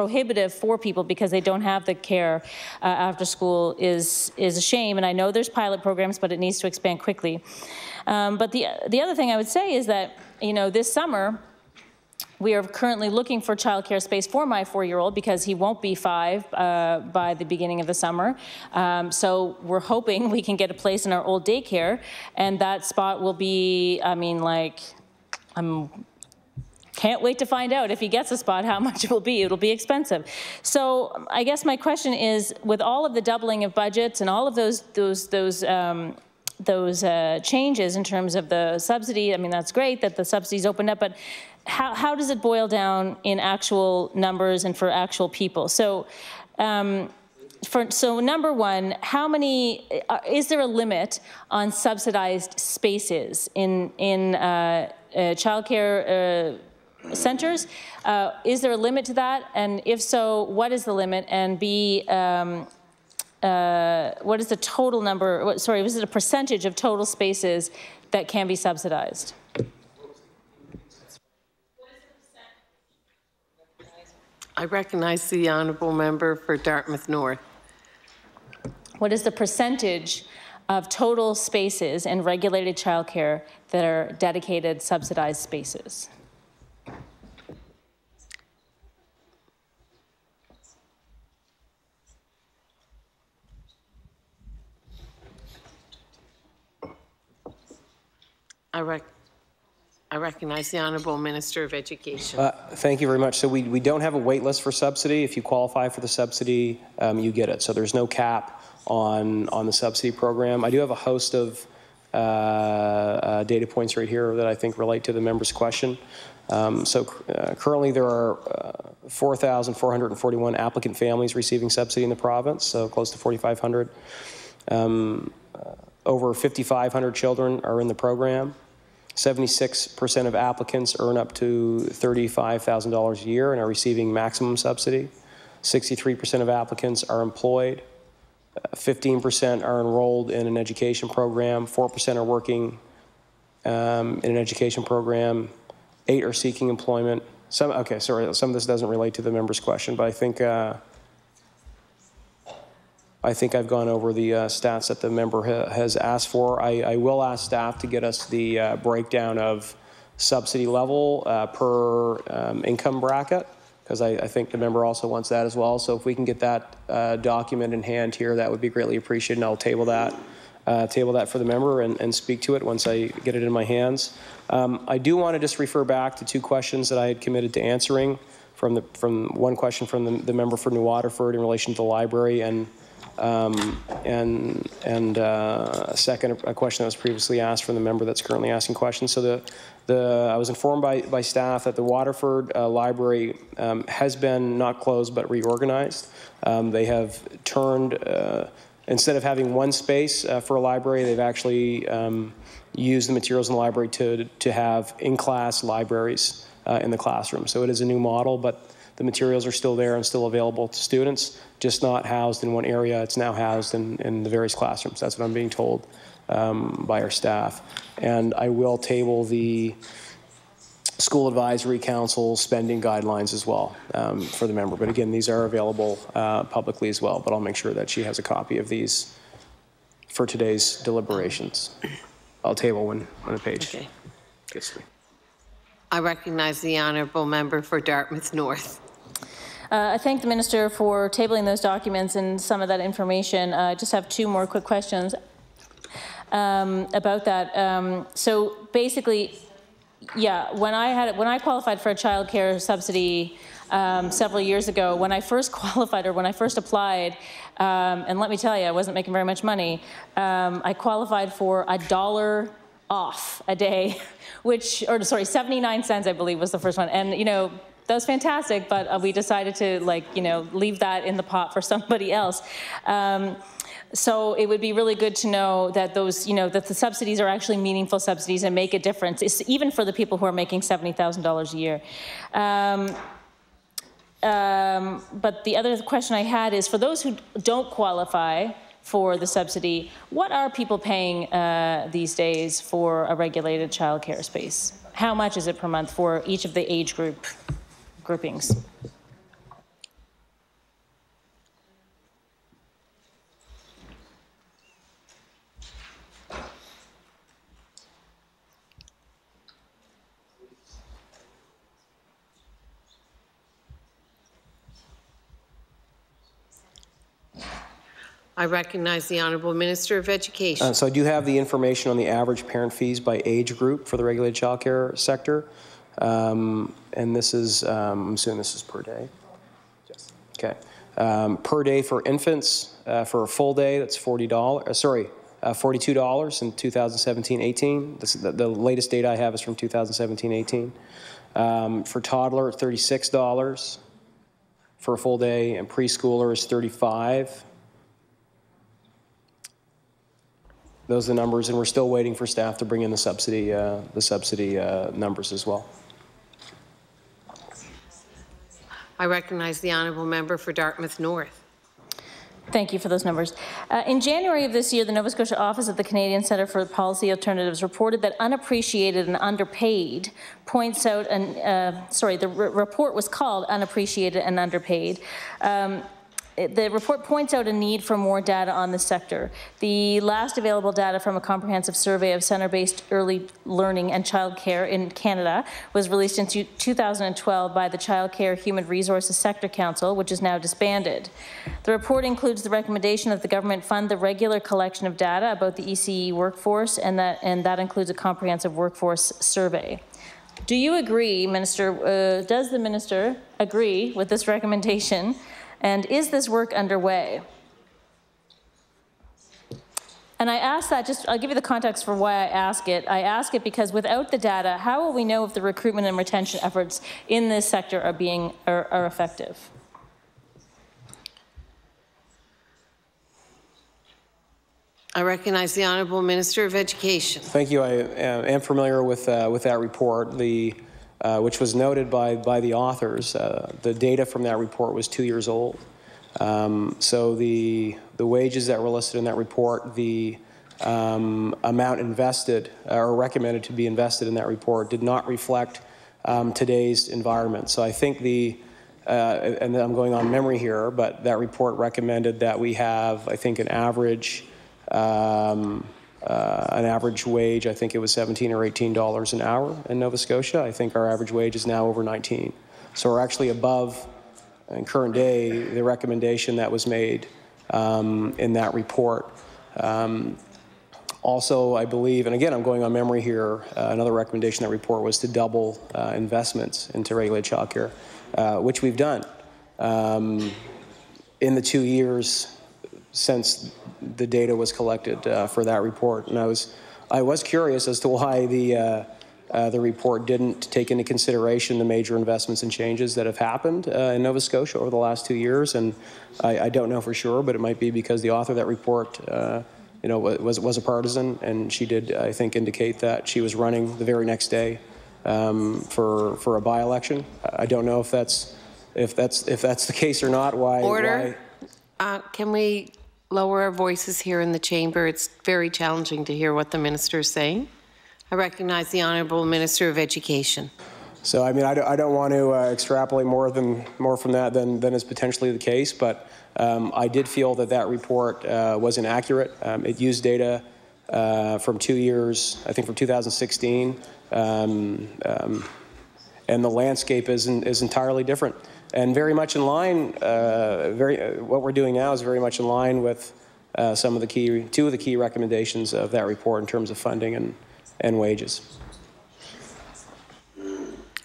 prohibitive for people because they don't have the care after school is a shame. And I know there's pilot programs, but it needs to expand quickly. But the other thing I would say is that this summer we are currently looking for childcare space for my 4-year-old because he won't be 5 by the beginning of the summer. So we're hoping we can get a place in our old daycare, and that spot will be, can't wait to find out if he gets a spot how much it will be. It'll be expensive. So I guess my question is, with all of the doubling of budgets and all of those changes in terms of the subsidy, that's great that the subsidy's opened up, but how does it boil down in actual numbers and for actual people? So so number one, how many, is there a limit on subsidized spaces in childcare centers? Is there a limit to that? And if so, what is the limit? And B, what is the total number, what is it a percentage of total spaces that can be subsidized? I recognize the honourable member for Dartmouth North. What is the percentage of total spaces in regulated childcare that are dedicated subsidized spaces? I recognize the Honourable Minister of Education. Thank you very much. So we don't have a wait list for subsidy. If you qualify for the subsidy, you get it. So there's no cap on the subsidy program. I do have a host of data points right here that I think relate to the member's question. Currently there are 4,441 applicant families receiving subsidy in the province, so close to 4,500. Over 5,500 children are in the program. 76% of applicants earn up to $35,000 a year and are receiving maximum subsidy. 63% of applicants are employed. 15% are enrolled in an education program. 4% are working in an education program. 8 are seeking employment. Some of this doesn't relate to the member's question, but I think I've gone over the stats that the member has asked for. I will ask staff to get us the breakdown of subsidy level per income bracket, because I think the member also wants that as well. So if we can get that document in hand here, that would be greatly appreciated, and I'll table that for the member and speak to it once I get it in my hands. I do want to just refer back to 2 questions that I had committed to answering. From one question from the member for New Waterford in relation to the library, and a question that was previously asked from the member that's currently asking questions. So I was informed by staff that the Waterford Library has been not closed but reorganized. They have turned, instead of having one space for a library, they've actually used the materials in the library to have in-class libraries in the classroom. So it is a new model, but the materials are still there and still available to students, just not housed in one area. It's now housed in the various classrooms. That's what I'm being told by our staff. And I will table the School Advisory Council spending guidelines as well for the member. But again, these are available publicly as well, but I'll make sure that she has a copy of these for today's deliberations. I'll table when a page gets to me. I recognize the honourable member for Dartmouth North. I thank the Minister for tabling those documents and some of that information. I just have 2 more quick questions about that. So basically, yeah, when I qualified for a child care subsidy several years ago, when I first qualified or when I first applied, and let me tell you, I wasn't making very much money, I qualified for $1 off a day, which, or sorry, 79 cents, I believe, was the first one. And, you know, that was fantastic, but we decided to, like, you know, leave that in the pot for somebody else. So it would be really good to know that those, you know, that the subsidies are actually meaningful subsidies and make a difference, it's even for the people who are making $70,000 a year. But the other question I had is, for those who don't qualify for the subsidy, what are people paying these days for a regulated childcare space? How much is it per month for each of the age groupings? I recognize the Honourable Minister of Education. So I do have the information on the average parent fees by age group for the regulated childcare sector. And this is, I'm assuming this is per day. Yes. Okay. Per day for infants, for a full day, that's $42 in 2017-18. This is the latest data I have is from 2017-18. For toddler, $36 for a full day, and preschooler is $35. Those are the numbers, and we're still waiting for staff to bring in the subsidy numbers as well. I recognize the Honourable Member for Dartmouth North. Thank you for those numbers. In January of this year, the Nova Scotia office of the Canadian Centre for Policy Alternatives reported that unappreciated and underpaid points out, the report was called Unappreciated and Underpaid. The report points out a need for more data on the sector. The last available data from a comprehensive survey of centre-based early learning and childcare in Canada was released in 2012 by the Childcare Human Resources Sector Council, which is now disbanded. The report includes the recommendation that the government fund the regular collection of data about the ECE workforce, and that includes a comprehensive workforce survey. Do you agree, Minister, does the Minister agree with this recommendation? And is this work underway? And I ask that, I'll give you the context for why I ask it. I ask it because without the data, how will we know if the recruitment and retention efforts in this sector are effective? I recognize the Honourable Minister of Education. Thank you. I am familiar with that report. Which was noted by the authors. The data from that report was 2 years old. So the wages that were listed in that report, the amount invested or recommended to be invested in that report did not reflect today's environment. So I think and I'm going on memory here, but that report recommended that we have, I think, an average wage, I think it was $17 or $18 an hour in Nova Scotia. I think our average wage is now over 19. So we're actually above, in current day, the recommendation that was made in that report. Also, I believe, and again, I'm going on memory here, another recommendation in that report was to double investments into regulated childcare, which we've done in the 2 years since the data was collected for that report. And I was curious as to why the report didn't take into consideration the major investments and changes that have happened in Nova Scotia over the last 2 years. And I don't know for sure, but it might be because the author of that report was a partisan, and she did, I think, indicate that she was running the very next day for a by-election. I don't know if that's the case or not. Order. Can we lower our voices here in the chamber? It's very challenging to hear what the minister is saying. I recognize the Honourable Minister of Education. So, I mean, I don't want to extrapolate more from that than is potentially the case, but I did feel that report was inaccurate. It used data from 2 years, I think from 2016, and the landscape is entirely different. And very much in line, what we're doing now is very much in line with two of the key recommendations of that report in terms of funding and wages.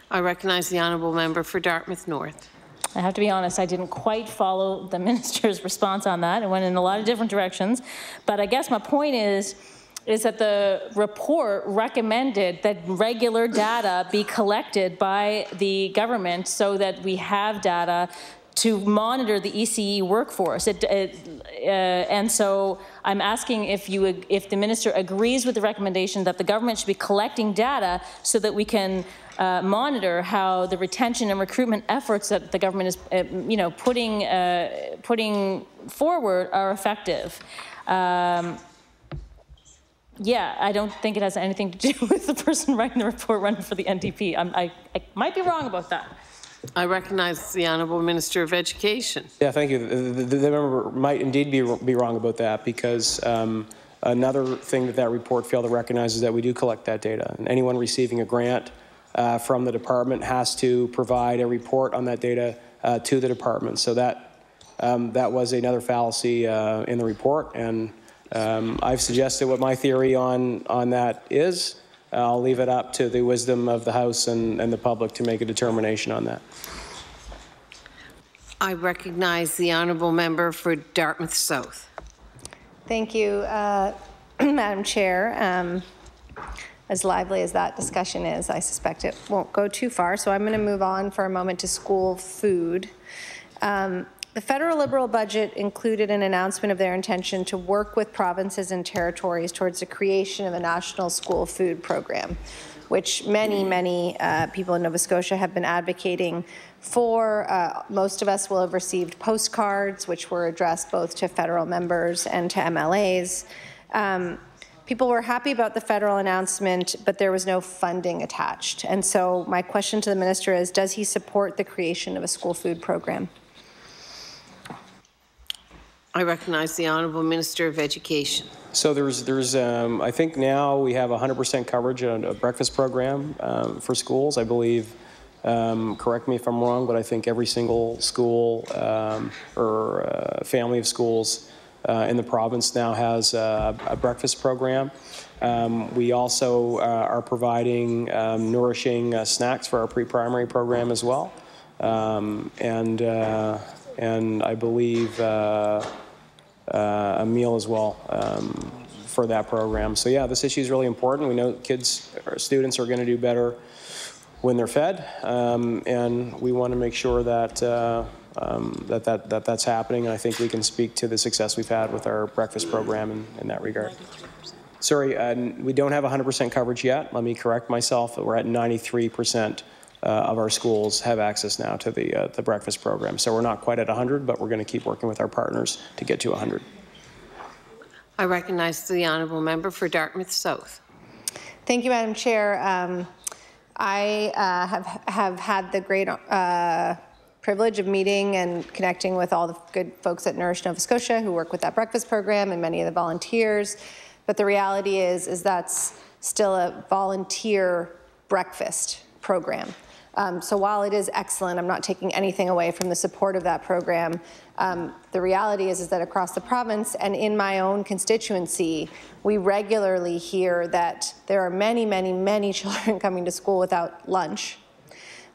I recognize the Honourable Member for Dartmouth North. I have to be honest, I didn't quite follow the minister's response on that. It went in a lot of different directions. But I guess my point is, is that the report recommended that regular data be collected by the government so that we have data to monitor the ECE workforce. And so I'm asking if the minister agrees with the recommendation that the government should be collecting data so that we can monitor how the retention and recruitment efforts that the government is, putting forward are effective. Yeah, I don't think it has anything to do with the person writing the report running for the NDP. I might be wrong about that. I recognize the Honourable Minister of Education. Yeah, thank you. The member might indeed be wrong about that, because another thing that report failed to recognize is that we do collect that data. And anyone receiving a grant from the department has to provide a report on that data to the department. So that was another fallacy in the report. And I've suggested what my theory on that is. I'll leave it up to the wisdom of the House and the public to make a determination on that. I recognize the Honourable Member for Dartmouth South. Thank you, Madam Chair. As lively as that discussion is, I suspect it won't go too far, so I'm going to move on for a moment to school food. The federal Liberal budget included an announcement of their intention to work with provinces and territories towards the creation of a national school food program, which many people in Nova Scotia have been advocating for. Most of us will have received postcards, which were addressed both to federal members and to MLAs. People were happy about the federal announcement, but there was no funding attached. And so my question to the minister is, does he support the creation of a school food program? I recognize the Honourable Minister of Education. So there's I think now we have 100% coverage on a breakfast program for schools. I believe, correct me if I'm wrong, but I think every single school or family of schools in the province now has a breakfast program. We also are providing nourishing snacks for our pre-primary program as well. And I believe a meal as well for that program. So yeah, this issue is really important. We know kids or students are going to do better when they're fed, and we want to make sure that that's happening. And I think we can speak to the success we've had with our breakfast program in that regard. Sorry, we don't have 100% coverage yet. Let me correct myself. We're at 93%. Of our schools have access now to the breakfast program. So we're not quite at 100, but we're going to keep working with our partners to get to 100. I recognize the Honourable Member for Dartmouth South. Thank you, Madam Chair. I have had the great privilege of meeting and connecting with all the good folks at Nourish Nova Scotia who work with that breakfast program and many of the volunteers. But the reality is that's still a volunteer breakfast program. So while it is excellent, I'm not taking anything away from the support of that program. The reality is that across the province and in my own constituency, we regularly hear that there are many children coming to school without lunch.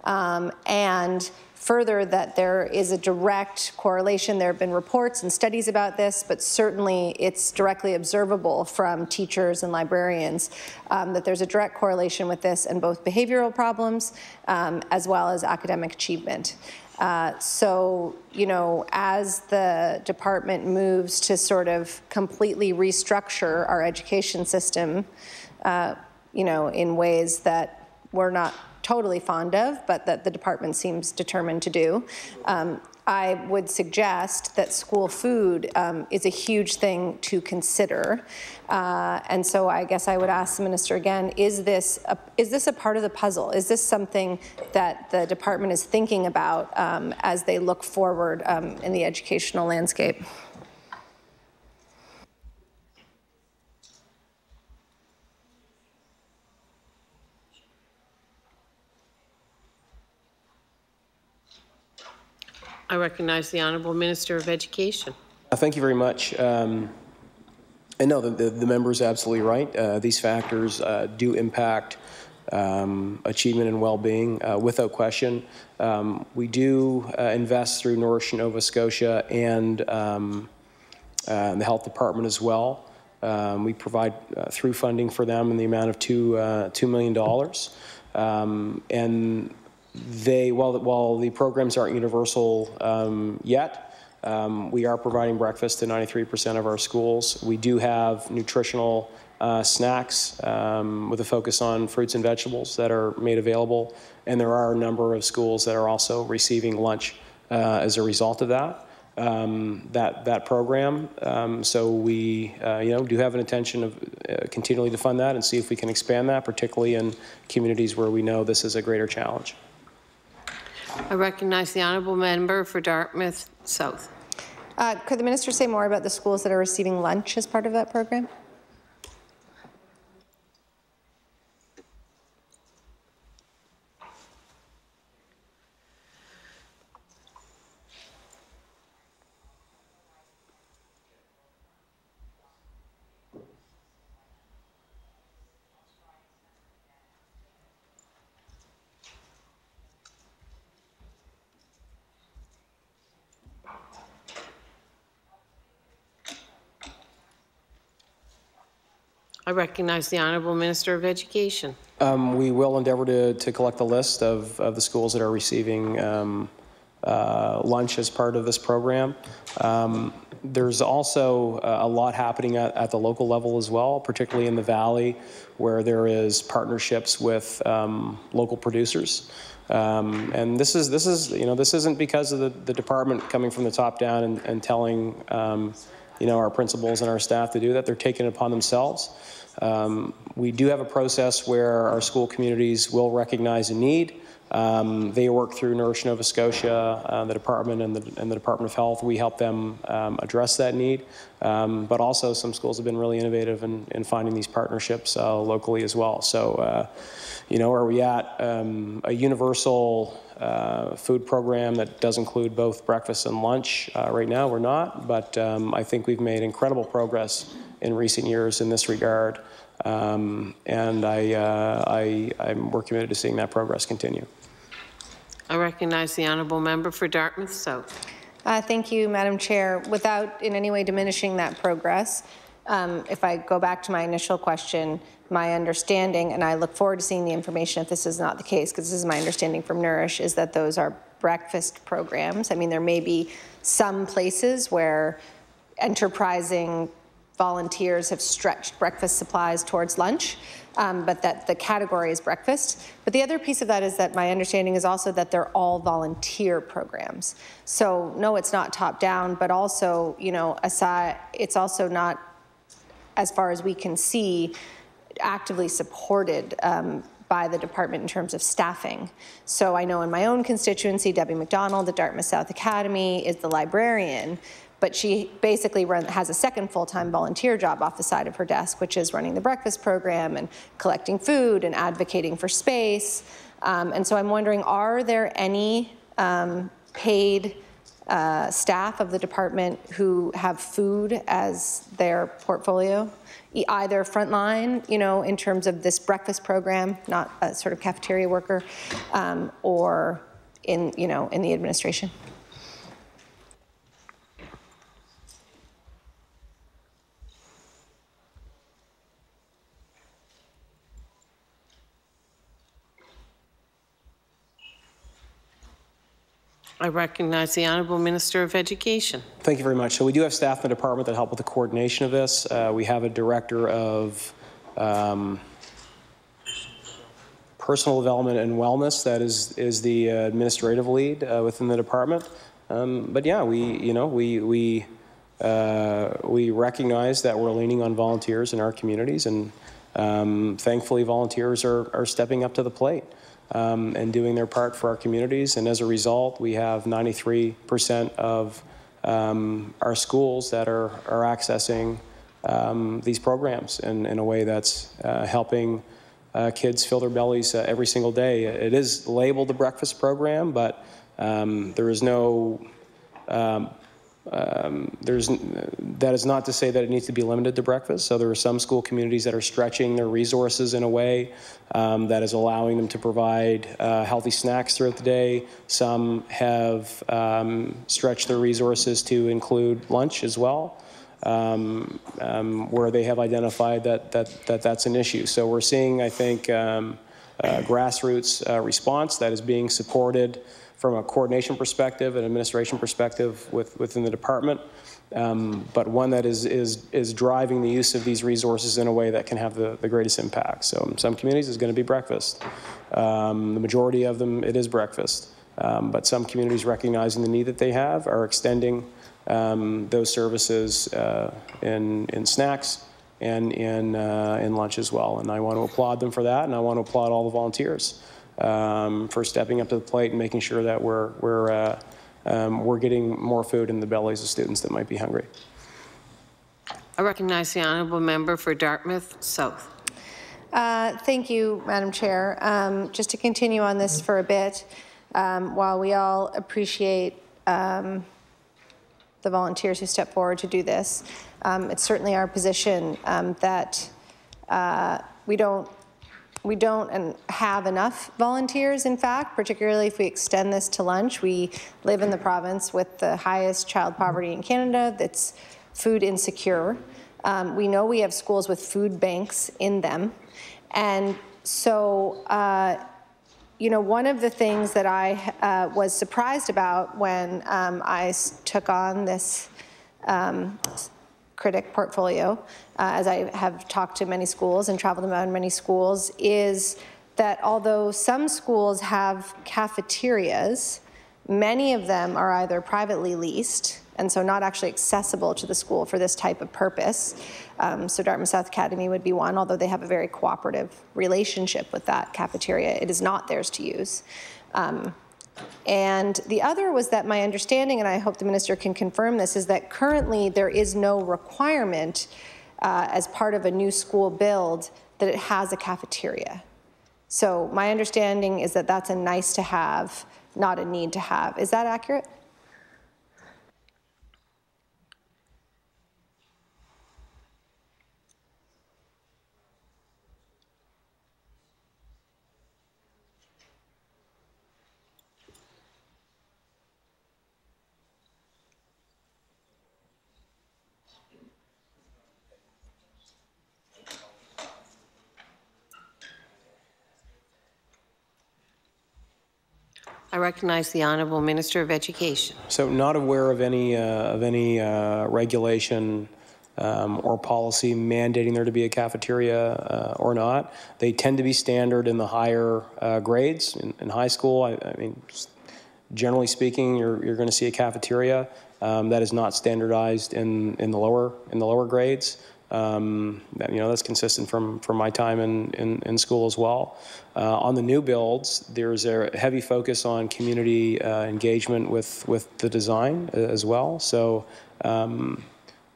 And further, that there is a direct correlation. There have been reports and studies about this, but certainly it's directly observable from teachers and librarians that there's a direct correlation with this and both behavioral problems as well as academic achievement. So, you know, as the department moves to sort of completely restructure our education system, you know, in ways that we're not totally fond of, but that the department seems determined to do. I would suggest that school food is a huge thing to consider. And so I guess I would ask the minister again, is this a part of the puzzle? Is this something that the department is thinking about as they look forward in the educational landscape? I recognize the Honourable Minister of Education. Thank you very much. And no, the member is absolutely right. These factors do impact achievement and well-being without question. We do invest through Nourish Nova Scotia and the health department as well We provide through funding for them in the amount of $2 million. And while the programs aren't universal yet, we are providing breakfast to 93% of our schools. We do have nutritional snacks with a focus on fruits and vegetables that are made available, and there are a number of schools that are also receiving lunch as a result of that program. So we do have an intention of continually to fund that and see if we can expand that, particularly in communities where we know this is a greater challenge. I recognize the honourable member for Dartmouth South. Could the minister say more about the schools that are receiving lunch as part of that program? I recognize the Honourable Minister of Education. We will endeavour to collect a list of the schools that are receiving lunch as part of this program. There's also a lot happening at the local level as well, particularly in the Valley, where there is partnerships with local producers. And this isn't because of the department coming from the top down and telling our principals and our staff to do that. They're taking it upon themselves. We do have a process where our school communities will recognize a need. They work through Nourish Nova Scotia, the department and the Department of Health. We help them address that need. But also some schools have been really innovative in finding these partnerships locally as well. So, are we at a universal food program that does include both breakfast and lunch? Right now, we're not, but I think we've made incredible progress in recent years in this regard, and we're committed to seeing that progress continue. I recognize the honourable member for Dartmouth South. Thank you, Madam Chair. Without in any way diminishing that progress, if I go back to my initial question, my understanding, and I look forward to seeing the information if this is not the case, because this is my understanding from Nourish, is that those are breakfast programs. I mean, there may be some places where enterprising volunteers have stretched breakfast supplies towards lunch, but that the category is breakfast. But the other piece of that is that my understanding is also that they're all volunteer programs. So no, it's not top down, but also, it's also not, as far as we can see, actively supported by the department in terms of staffing. So I know in my own constituency, Debbie McDonald at Dartmouth South Academy is the librarian, but she basically has a second full-time volunteer job off the side of her desk, which is running the breakfast program and collecting food and advocating for space. And so I'm wondering, are there any paid staff of the department who have food as their portfolio, either frontline, in terms of this breakfast program, not a sort of cafeteria worker, or in the administration? I recognize the Honourable Minister of Education. Thank you very much. So we do have staff in the department that help with the coordination of this. We have a director of personal development and wellness that is the administrative lead within the department. But yeah, we recognize that we're leaning on volunteers in our communities, and thankfully volunteers are stepping up to the plate. And doing their part for our communities. And as a result, we have 93% of our schools that are accessing these programs in a way that's helping kids fill their bellies every single day. It is labeled the breakfast program, but there is no that is not to say that it needs to be limited to breakfast. So there are some school communities that are stretching their resources in a way that is allowing them to provide healthy snacks throughout the day. Some have stretched their resources to include lunch as well. where they have identified that's an issue. So we're seeing, I think, grassroots response that is being supported from a coordination perspective and administration perspective within the department, but one that is driving the use of these resources in a way that can have the greatest impact. So in some communities it's going to be breakfast. The majority of them it is breakfast, but some communities, recognizing the need that they have, are extending those services in snacks and in lunch as well. And I want to applaud them for that, and I want to applaud all the volunteers for stepping up to the plate and making sure that we're getting more food in the bellies of students that might be hungry. I recognize the honourable member for Dartmouth South. Thank you, Madam Chair. Just to continue on this for a bit, while we all appreciate the volunteers who step forward to do this, it's certainly our position that we don't have enough volunteers, in fact, particularly if we extend this to lunch. We live in the province with the highest child poverty in Canada that's food insecure. We know we have schools with food banks in them. And so, you know, one of the things that I was surprised about when I took on this critic portfolio, as I have talked to many schools and traveled around many schools, is that although some schools have cafeterias, many of them are either privately leased and so not actually accessible to the school for this type of purpose. So Dartmouth South Academy would be one, although they have a very cooperative relationship with that cafeteria. It is not theirs to use. And the other was that my understanding, and I hope the minister can confirm this, is that currently there is no requirement as part of a new school build that it has a cafeteria. So my understanding is that that's a nice to have, not a need to have. Is that accurate? I recognize the Honourable Minister of Education. So not aware of any regulation or policy mandating there to be a cafeteria or not. They tend to be standard in the higher grades. In high school, I mean, generally speaking, you're going to see a cafeteria that is not standardized in the lower grades. That's consistent from my time in school as well. On the new builds, there's a heavy focus on community engagement with the design as well. So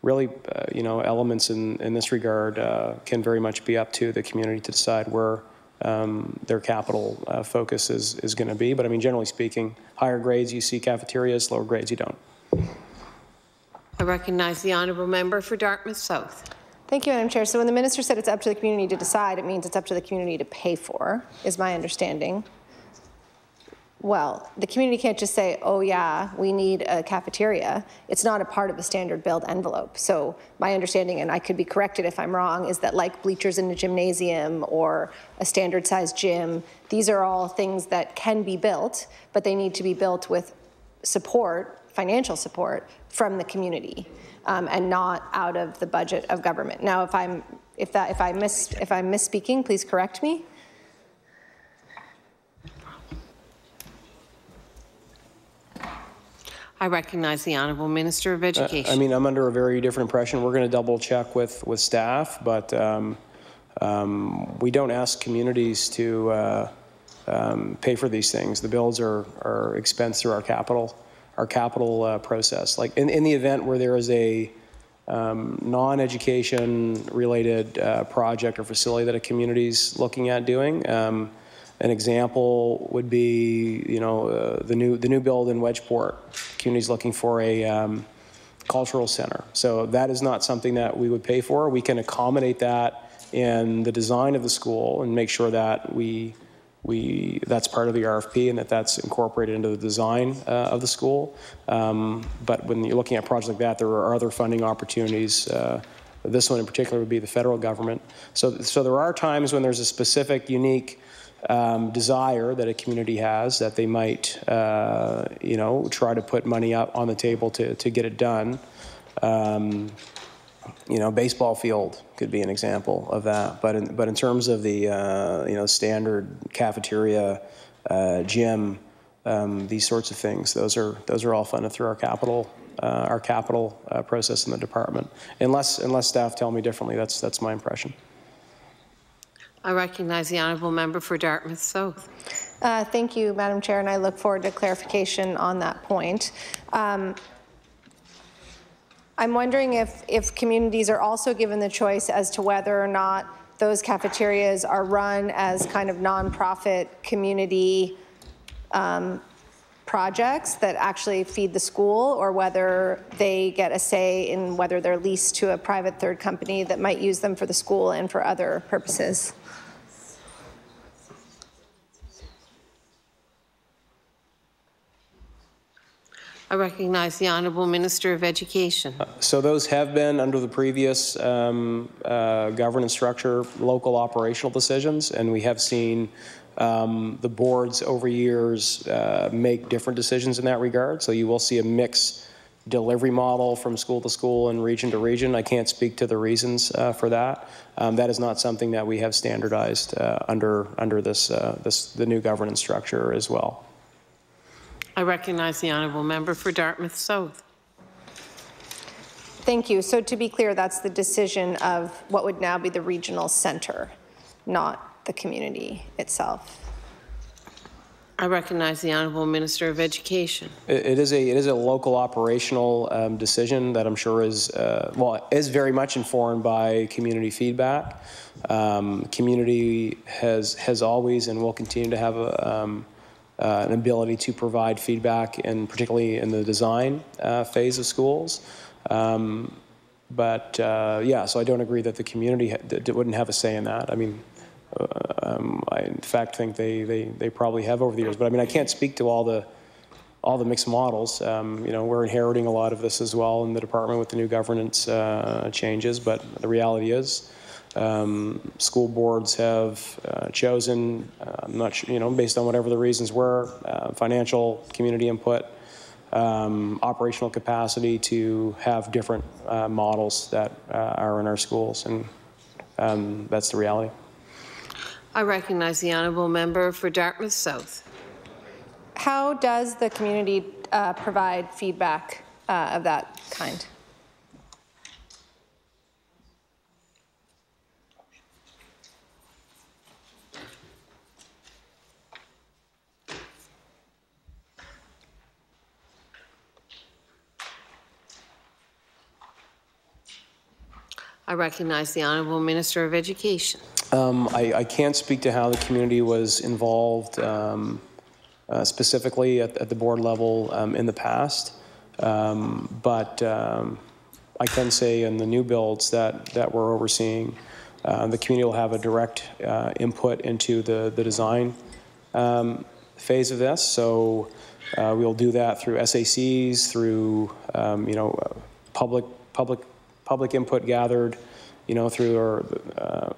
really, elements in this regard can very much be up to the community to decide where their capital focus is going to be. But I mean, generally speaking, higher grades you see cafeterias, lower grades you don't. I recognize the Honourable Member for Dartmouth South. Thank you, Madam Chair. So when the minister said it's up to the community to decide, it means it's up to the community to pay for, is my understanding. Well, the community can't just say, oh yeah, we need a cafeteria. It's not a part of a standard build envelope. So my understanding, and I could be corrected if I'm wrong, is that like bleachers in a gymnasium or a standard sized gym, these are all things that can be built, but they need to be built with support, financial support from the community. And not out of the budget of government. Now, if I'm misspeaking, please correct me. I recognize the Honourable Minister of Education. I mean, I'm under a very different impression. We're going to double check with staff, but we don't ask communities to pay for these things. The bills are expensed through our capital process. Like in the event where there is a non-education related project or facility that a community is looking at doing, an example would be, the new build in Wedgeport. Community's looking for a cultural center. So that is not something that we would pay for. We can accommodate that in the design of the school and make sure that we that's part of the RFP and that's incorporated into the design of the school. But when you're looking at projects like that, there are other funding opportunities. This one in particular would be the federal government. So there are times when there's a specific, unique desire that a community has that they might, try to put money up on the table to get it done. Baseball field could be an example of that. But in terms of the standard cafeteria, gym, these sorts of things, those are all funded through our capital process in the department. Unless staff tell me differently, that's my impression. I recognize the honourable member for Dartmouth South. Thank you, Madam Chair, and I look forward to clarification on that point. I'm wondering if communities are also given the choice as to whether or not those cafeterias are run as kind of nonprofit community projects that actually feed the school, or whether they get a say in whether they're leased to a private third company that might use them for the school and for other purposes. I recognize the Honourable Minister of Education. So those have been, under the previous governance structure, local operational decisions, and we have seen the boards over years make different decisions in that regard. So you will see a mixed delivery model from school to school and region to region. I can't speak to the reasons for that. That is not something that we have standardized under the new governance structure as well. I recognize the honourable member for Dartmouth South. Thank you. So to be clear, that's the decision of what would now be the regional centre, not the community itself. I recognize the honourable Minister of Education. It is a local operational decision that I'm sure is very much informed by community feedback. Community has always and will continue to have an ability to provide feedback, and particularly in the design phase of schools. So I don't agree that the community wouldn't have a say in that. I mean, I in fact think they probably have over the years. But I mean, I can't speak to all the mixed models. We're inheriting a lot of this as well in the department with the new governance changes. But the reality is, school boards have chosen, I'm not sure, based on whatever the reasons were, financial, community input, operational capacity, to have different models that are in our schools, and that's the reality. I recognize the honourable member for Dartmouth South. How does the community provide feedback of that kind? I recognize the honourable Minister of Education. I can't speak to how the community was involved specifically at the board level in the past, but I can say in the new builds that we're overseeing, the community will have a direct input into the design phase of this. So we'll do that through SACs, through public input gathered, through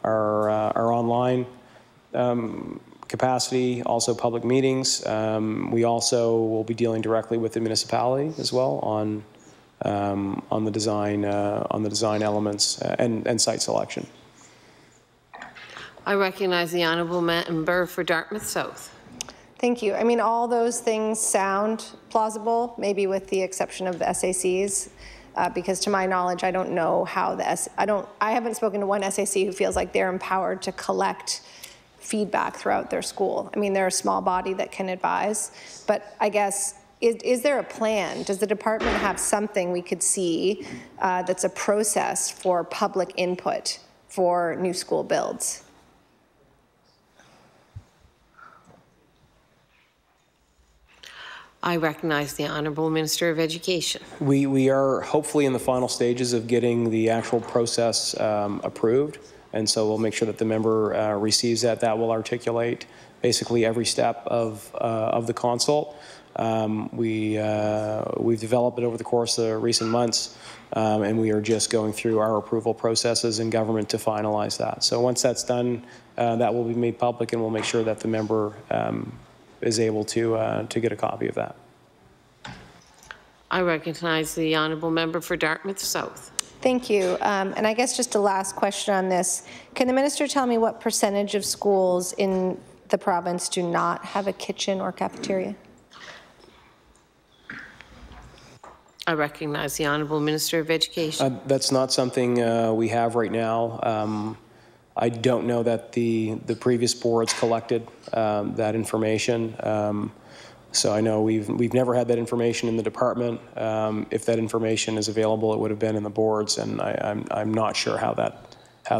our online capacity, also public meetings. We also will be dealing directly with the municipality as well on the design elements and site selection. I recognize the honourable member for Dartmouth South. Thank you. I mean, all those things sound plausible, maybe with the exception of the SACs. Because to my knowledge, I don't know how I haven't spoken to one SAC who feels like they're empowered to collect feedback throughout their school. I mean, they're a small body that can advise, but I guess, is there a plan? Does the department have something we could see that's a process for public input for new school builds? I recognize the honourable Minister of Education. We are hopefully in the final stages of getting the actual process approved. And so we'll make sure that the member receives that. That will articulate basically every step of the consult. We've developed it over the course of recent months, and we are just going through our approval processes in government to finalize that. So once that's done, that will be made public, and we'll make sure that the member is able to get a copy of that. I recognize the honourable member for Dartmouth South. Thank you. And I guess just a last question on this. Can the minister tell me what percentage of schools in the province do not have a kitchen or cafeteria? I recognize the Honourable Minister of Education. That's not something we have right now. I don't know that the previous boards collected that information. So I know we've never had that information in the department. If that information is available, it would have been in the boards, and I'm not sure how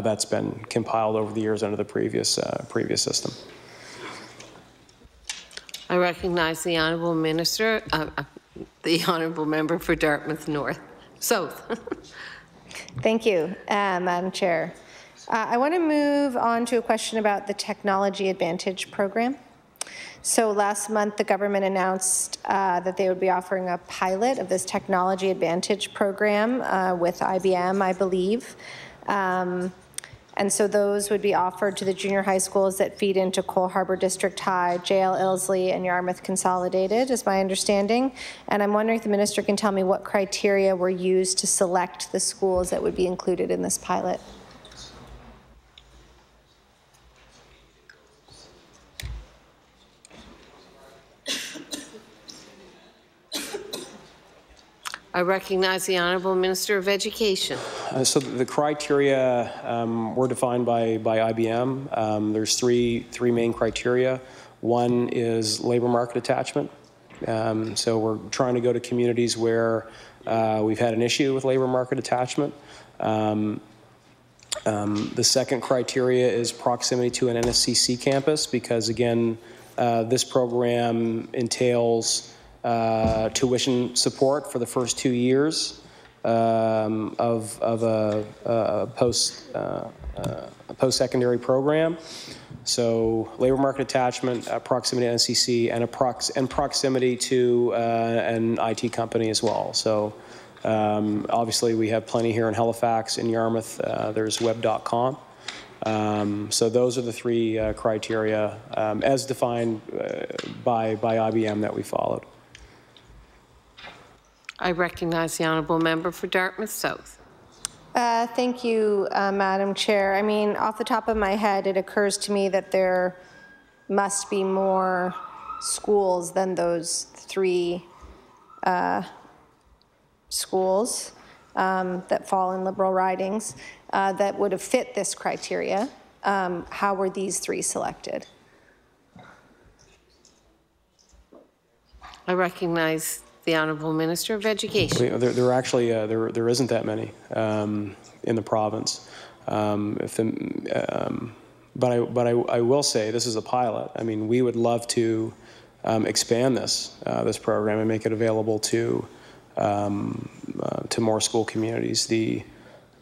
that's been compiled over the years under the previous system. I recognize the Honourable Minister. The Honourable Member for Dartmouth North. South. Thank you, Madam Chair. I want to move on to a question about the Technology Advantage program. So last month, the government announced that they would be offering a pilot of this Technology Advantage program with IBM, I believe. And so those would be offered to the junior high schools that feed into Cole Harbour District High, JL Ilsley, and Yarmouth Consolidated, is my understanding. And I'm wondering if the minister can tell me what criteria were used to select the schools that would be included in this pilot. I recognize the Honourable Minister of Education. So the criteria were defined by IBM. There's three main criteria. One is labour market attachment. So we're trying to go to communities where we've had an issue with labour market attachment. The second criteria is proximity to an NSCC campus, because again, this program entails tuition support for the first 2 years of a post-secondary program. So labor market attachment, proximity to NCC, and proximity to an IT company as well. So obviously we have plenty here in Halifax, in Yarmouth. There's web.com. So those are the three criteria as defined by IBM that we followed. I recognize the Honourable Member for Dartmouth South. Thank you, Madam Chair. I mean, off the top of my head, it occurs to me that there must be more schools than those three schools that fall in Liberal ridings that would have fit this criteria. How were these three selected? I recognize the Honourable Minister of Education. There actually there isn't that many in the province. But I will say this is a pilot. I mean, we would love to expand this program and make it available to more school communities.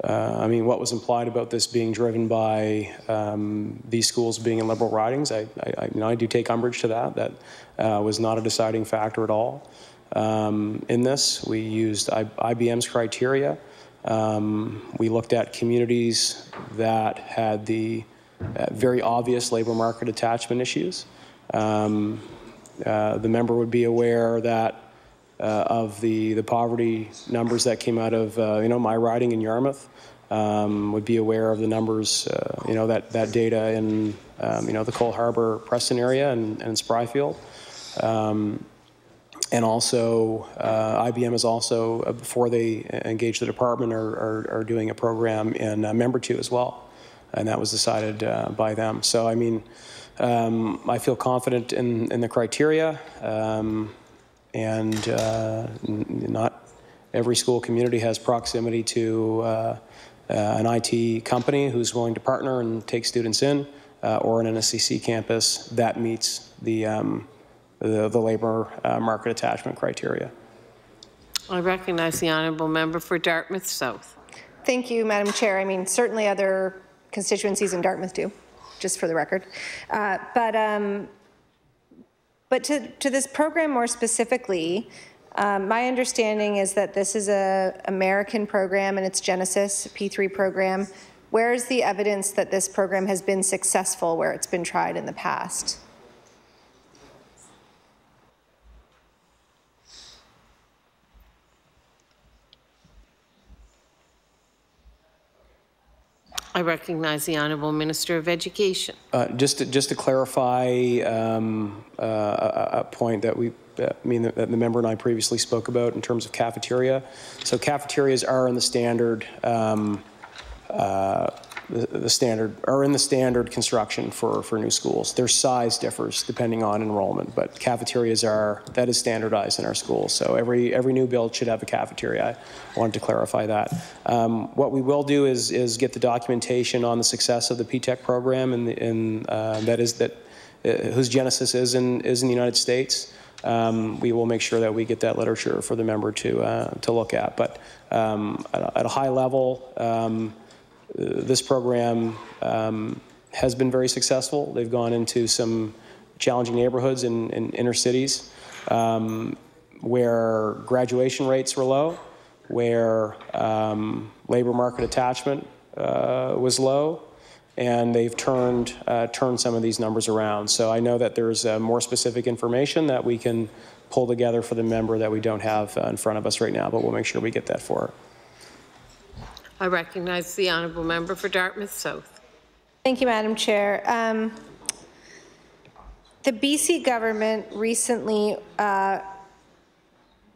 I mean, what was implied about this being driven by these schools being in Liberal ridings, I do take umbrage to that. That was not a deciding factor at all. In this, we used IBM's criteria. We looked at communities that had the very obvious labor market attachment issues. The member would be aware that of the poverty numbers that came out of my riding in Yarmouth. Would be aware of the numbers, that data in the Cole Harbour Preston area and Spryfield. And also, IBM is also, before they engage the department, are doing a program in Member 2 as well. And that was decided by them. So, I mean, I feel confident in the criteria. And not every school community has proximity to an IT company who's willing to partner and take students in, or an NSCC campus that meets the labor market attachment criteria. I recognize the Honourable Member for Dartmouth South. Thank you, Madam Chair. I mean, certainly other constituencies in Dartmouth do, just for the record. But to this program more specifically, my understanding is that this is an American program in its genesis, a P3 program. Where is the evidence that this program has been successful where it's been tried in the past? I recognize the Honourable Minister of Education. Just to clarify a point that that the member and I previously spoke about in terms of cafeteria. So cafeterias are in the standard the standard construction for new schools. Their size differs depending on enrollment, but cafeterias that is standardized in our schools. So every new build should have a cafeteria. I wanted to clarify that. What we will do is get the documentation on the success of the PTEC program whose genesis is in the United States. We will make sure that we get that literature for the member to look at. But at a high level, this program has been very successful. They've gone into some challenging neighborhoods in inner cities where graduation rates were low, where labor market attachment was low, and they've turned some of these numbers around. So I know that there's more specific information that we can pull together for the member that we don't have in front of us right now, but we'll make sure we get that for her. I recognize the Honourable Member for Dartmouth South. Thank you, Madam Chair. The BC government recently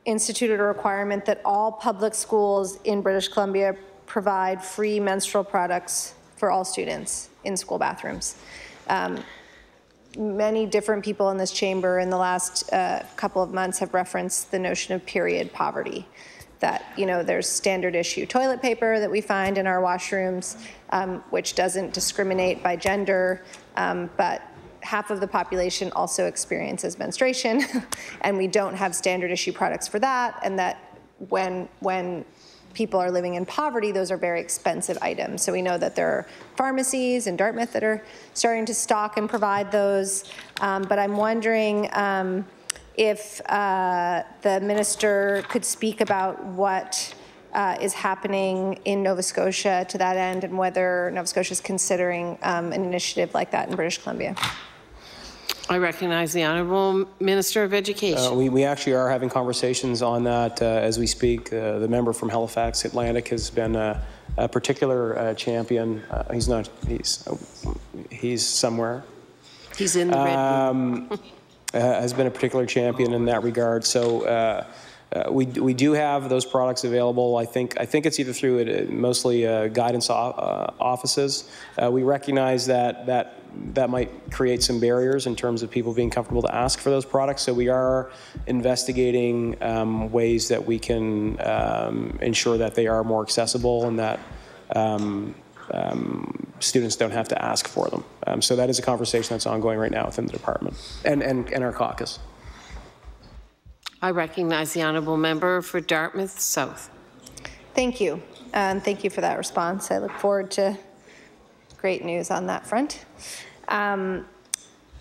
instituted a requirement that all public schools in British Columbia provide free menstrual products for all students in school bathrooms. Many different people in this chamber in the last couple of months have referenced the notion of period poverty. That, there's standard issue toilet paper that we find in our washrooms, which doesn't discriminate by gender, but half of the population also experiences menstruation, and we don't have standard issue products for that, and that when people are living in poverty, those are very expensive items. So we know that there are pharmacies in Dartmouth that are starting to stock and provide those, but I'm wondering if the minister could speak about what is happening in Nova Scotia to that end, and whether Nova Scotia is considering an initiative like that in British Columbia. I recognize the Honourable Minister of Education. We actually are having conversations on that as we speak. The member from Halifax Atlantic has been a particular champion. He's somewhere. He's in the red room. Has been a particular champion in that regard. So we do have those products available. I think it's either through mostly guidance offices. We recognize that might create some barriers in terms of people being comfortable to ask for those products. So we are investigating ways that we can ensure that they are more accessible and that students don't have to ask for them. So that is a conversation that's ongoing right now within the department and our caucus. I recognize the Honourable Member for Dartmouth South. Thank you. Thank you for that response. I look forward to great news on that front. I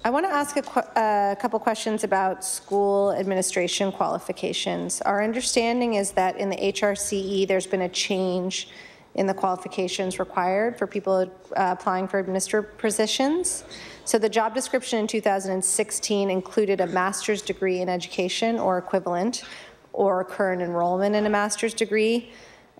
want to ask a couple questions about school administration qualifications. Our understanding is that in the HRCE there's been a change in the qualifications required for people applying for administrative positions. So the job description in 2016 included a master's degree in education or equivalent, or current enrollment in a master's degree.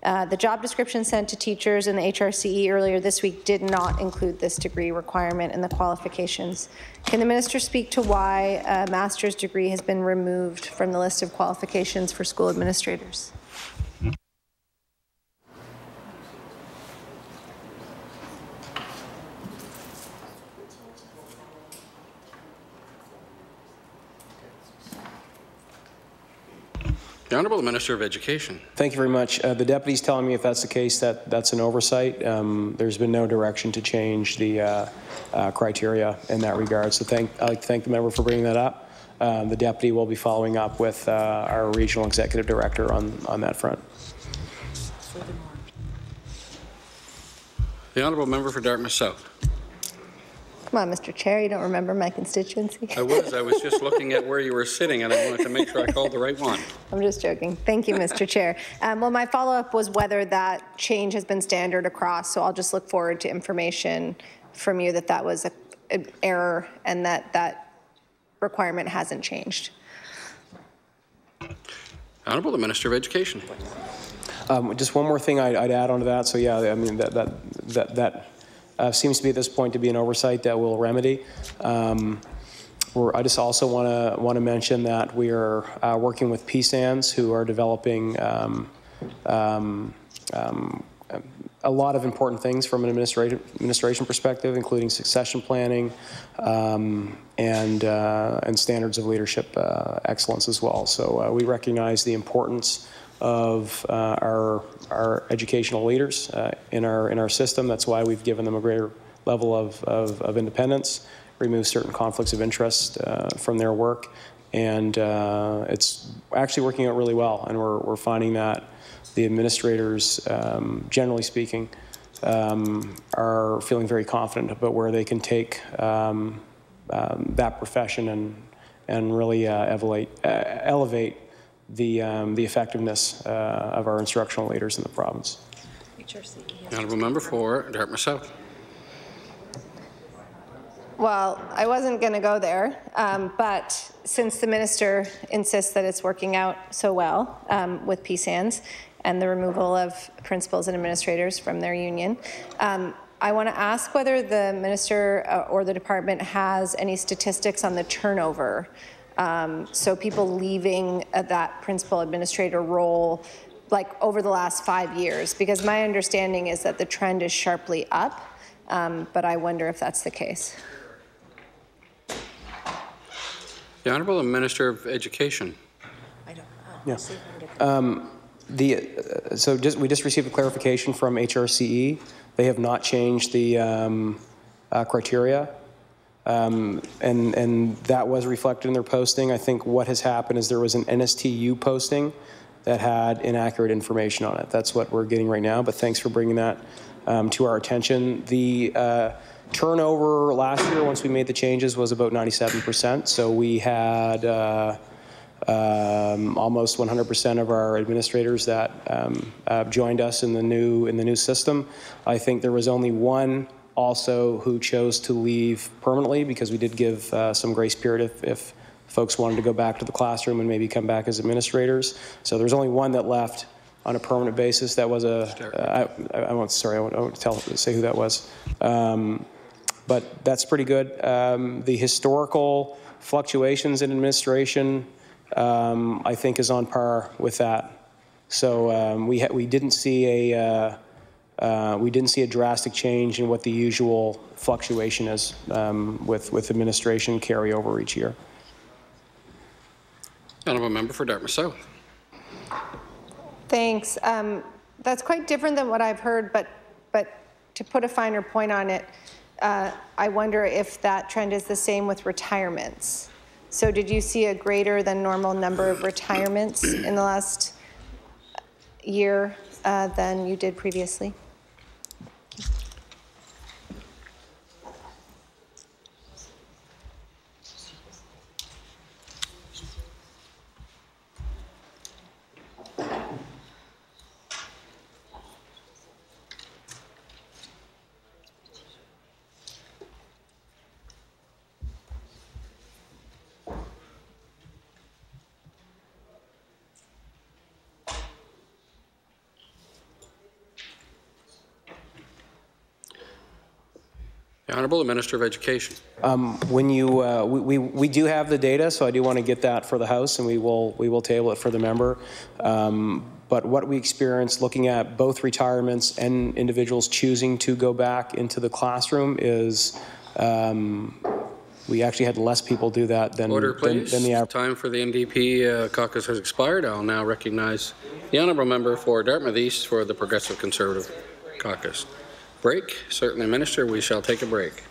The job description sent to teachers in the HRCE earlier this week did not include this degree requirement in the qualifications. Can the minister speak to why a master's degree has been removed from the list of qualifications for school administrators? The Honourable Minister of Education. Thank you very much. The deputy is telling me if that's the case, that's an oversight. There's been no direction to change the criteria in that regard. So I'd like to thank the member for bringing that up. The deputy will be following up with our regional executive director on that front. The honourable member for Dartmouth South. Come on, Mr. Chair, you don't remember my constituency? I was just looking at where you were sitting, and I wanted to make sure I called the right one. I'm just joking. Thank you, Mr. Chair. Well, my follow-up was whether that change has been standard across, so I'll just look forward to information from you that that was an error and that that requirement hasn't changed. Honourable the Minister of Education. Just one more thing I'd add on to that. So yeah, I mean that seems to be at this point to be an oversight that we'll remedy. I just also want to mention that we are working with PSANs who are developing a lot of important things from an administration perspective, including succession planning and standards of leadership excellence as well. So we recognize the importance of our educational leaders in our system. That's why we've given them a greater level of independence, remove certain conflicts of interest from their work, and it's actually working out really well. And we're finding that the administrators, generally speaking, are feeling very confident about where they can take that profession and really elevate the effectiveness of our instructional leaders in the province. Honourable member for Dartmouth South. Well, I wasn't going to go there, but since the minister insists that it's working out so well with PSANs and the removal of principals and administrators from their union, I want to ask whether the minister or the department has any statistics on the turnover. So people leaving that principal administrator role like over the last 5 years, because my understanding is that the trend is sharply up, but I wonder if that's the case. The Honourable Minister of Education. I don't know. Yeah. We just received a clarification from HRCE. They have not changed the criteria, and that was reflected in their posting. I think what has happened is there was an NSTU posting that had inaccurate information on it. That's what we're getting right now. But thanks for bringing that to our attention. The turnover last year, once we made the changes, was about 97%. So we had almost 100% of our administrators that joined us in the new system. I think there was only one also who chose to leave permanently, because we did give some grace period if folks wanted to go back to the classroom and maybe come back as administrators. So there's only one that left on a permanent basis. That was I won't say who that was. But that's pretty good. The historical fluctuations in administration, I think, is on par with that. So we didn't see a drastic change in what the usual fluctuation is with administration carryover each year. Honourable member for Dartmouth South. Thanks. That's quite different than what I've heard, but to put a finer point on it, I wonder if that trend is the same with retirements. So did you see a greater than normal number of retirements in the last year than you did previously? The Honourable Minister of Education. When you we do have the data, so I do want to get that for the House, and we will table it for the member. But what we experienced looking at both retirements and individuals choosing to go back into the classroom is we actually had less people do that than Order, please. Than the average. Time for the NDP caucus has expired. I'll now recognize the honourable member for Dartmouth East for the Progressive Conservative caucus. Break. Certainly, Minister. We shall take a break.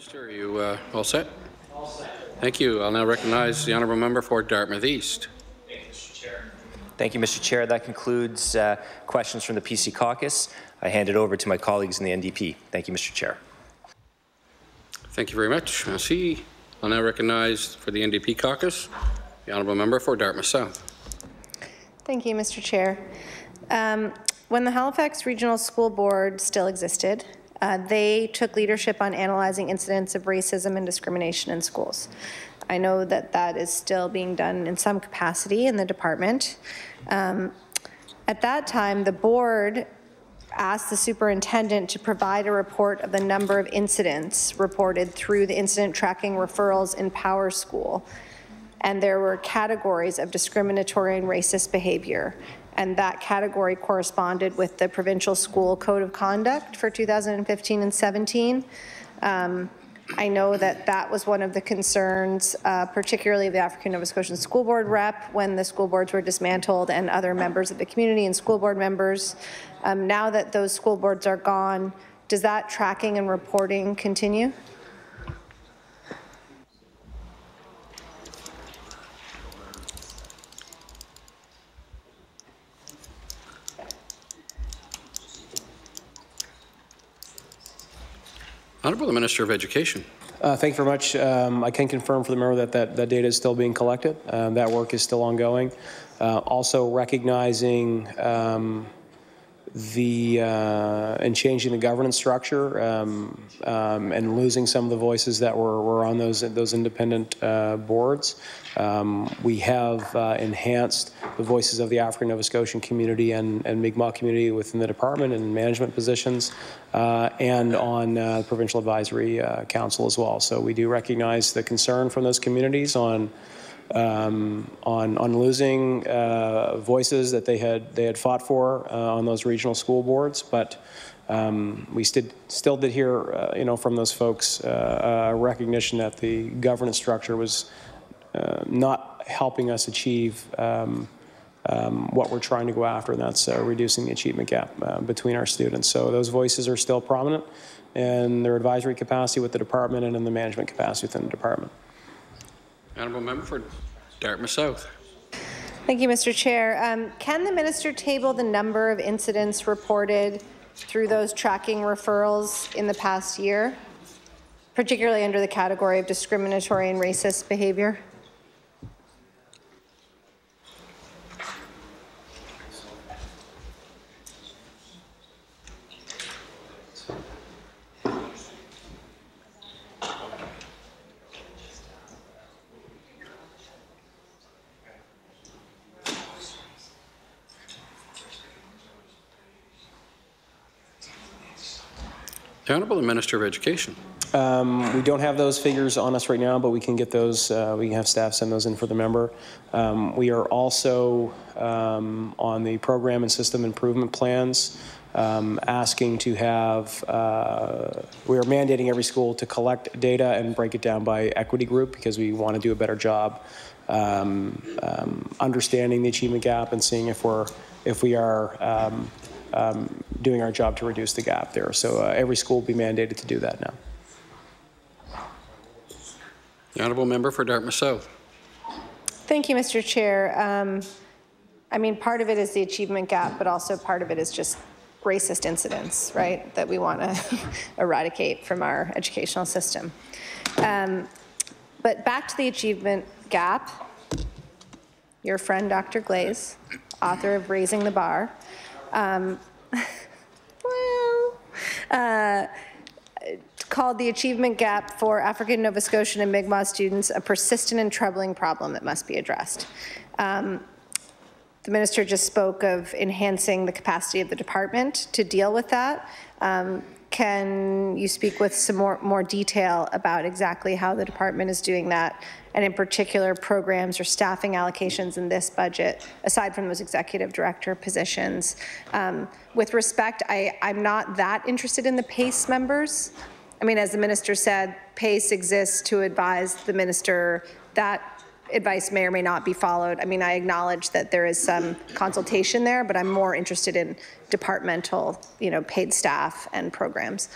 Minister, are you all set? All set. Thank you. I'll now recognize the honourable member for Dartmouth East. Thank you, Mr. Chair. Thank you, Mr. Chair. That concludes questions from the PC caucus. I hand it over to my colleagues in the NDP. Thank you, Mr. Chair. Thank you very much. Merci. I'll now recognize for the NDP caucus the honourable member for Dartmouth South. Thank you, Mr. Chair. When the Halifax Regional School Board still existed, they took leadership on analyzing incidents of racism and discrimination in schools. I know that that is still being done in some capacity in the department. At that time, the board asked the superintendent to provide a report of the number of incidents reported through the incident tracking referrals in Power School. And there were categories of discriminatory and racist behavior. And that category corresponded with the Provincial School Code of Conduct for 2015 and 17. I know that that was one of the concerns, particularly of the African Nova Scotian School Board rep when the school boards were dismantled and other members of the community and school board members. Now that those school boards are gone, does that tracking and reporting continue? Honourable the Minister of Education. Thank you very much. I can confirm for the member that data is still being collected. That work is still ongoing. Also recognizing and changing the governance structure and losing some of the voices that were on those independent boards. We have enhanced the voices of the African Nova Scotian community and Mi'kmaq community within the department and management positions and on Provincial Advisory Council as well. So we do recognize the concern from those communities on losing voices that they had fought for on those regional school boards, but we still did hear, from those folks a recognition that the governance structure was not helping us achieve what we're trying to go after, and that's reducing the achievement gap between our students. So those voices are still prominent in their advisory capacity with the department and in the management capacity within the department. Honourable member for Dartmouth South. Thank you, Mr. Chair. Can the minister table the number of incidents reported through those tracking referrals in the past year, particularly under the category of discriminatory and racist behavior? The Honourable Minister of Education. We don't have those figures on us right now, but we can get those. We can have staff send those in for the member. We are also on the program and system improvement plans, asking to have, we are mandating every school to collect data and break it down by equity group because we want to do a better job understanding the achievement gap and seeing if we are doing our job to reduce the gap there. So every school will be mandated to do that now. The Honourable Member for Dartmouth South. Thank you, Mr. Chair. I mean, part of it is the achievement gap, but also part of it is just racist incidents, right, that we want to eradicate from our educational system. But back to the achievement gap, your friend Dr. Glaze, author of Raising the Bar, called the achievement gap for African Nova Scotian and Mi'kmaq students a persistent and troubling problem that must be addressed. The minister just spoke of enhancing the capacity of the department to deal with that. Can you speak with some more detail about exactly how the department is doing that, and in particular programs or staffing allocations in this budget, aside from those executive director positions? With respect, I'm not that interested in the PACE members. I mean, as the minister said, PACE exists to advise the minister. That advice may or may not be followed. I mean, I acknowledge that there is some consultation there, but I'm more interested in departmental, paid staff and programs.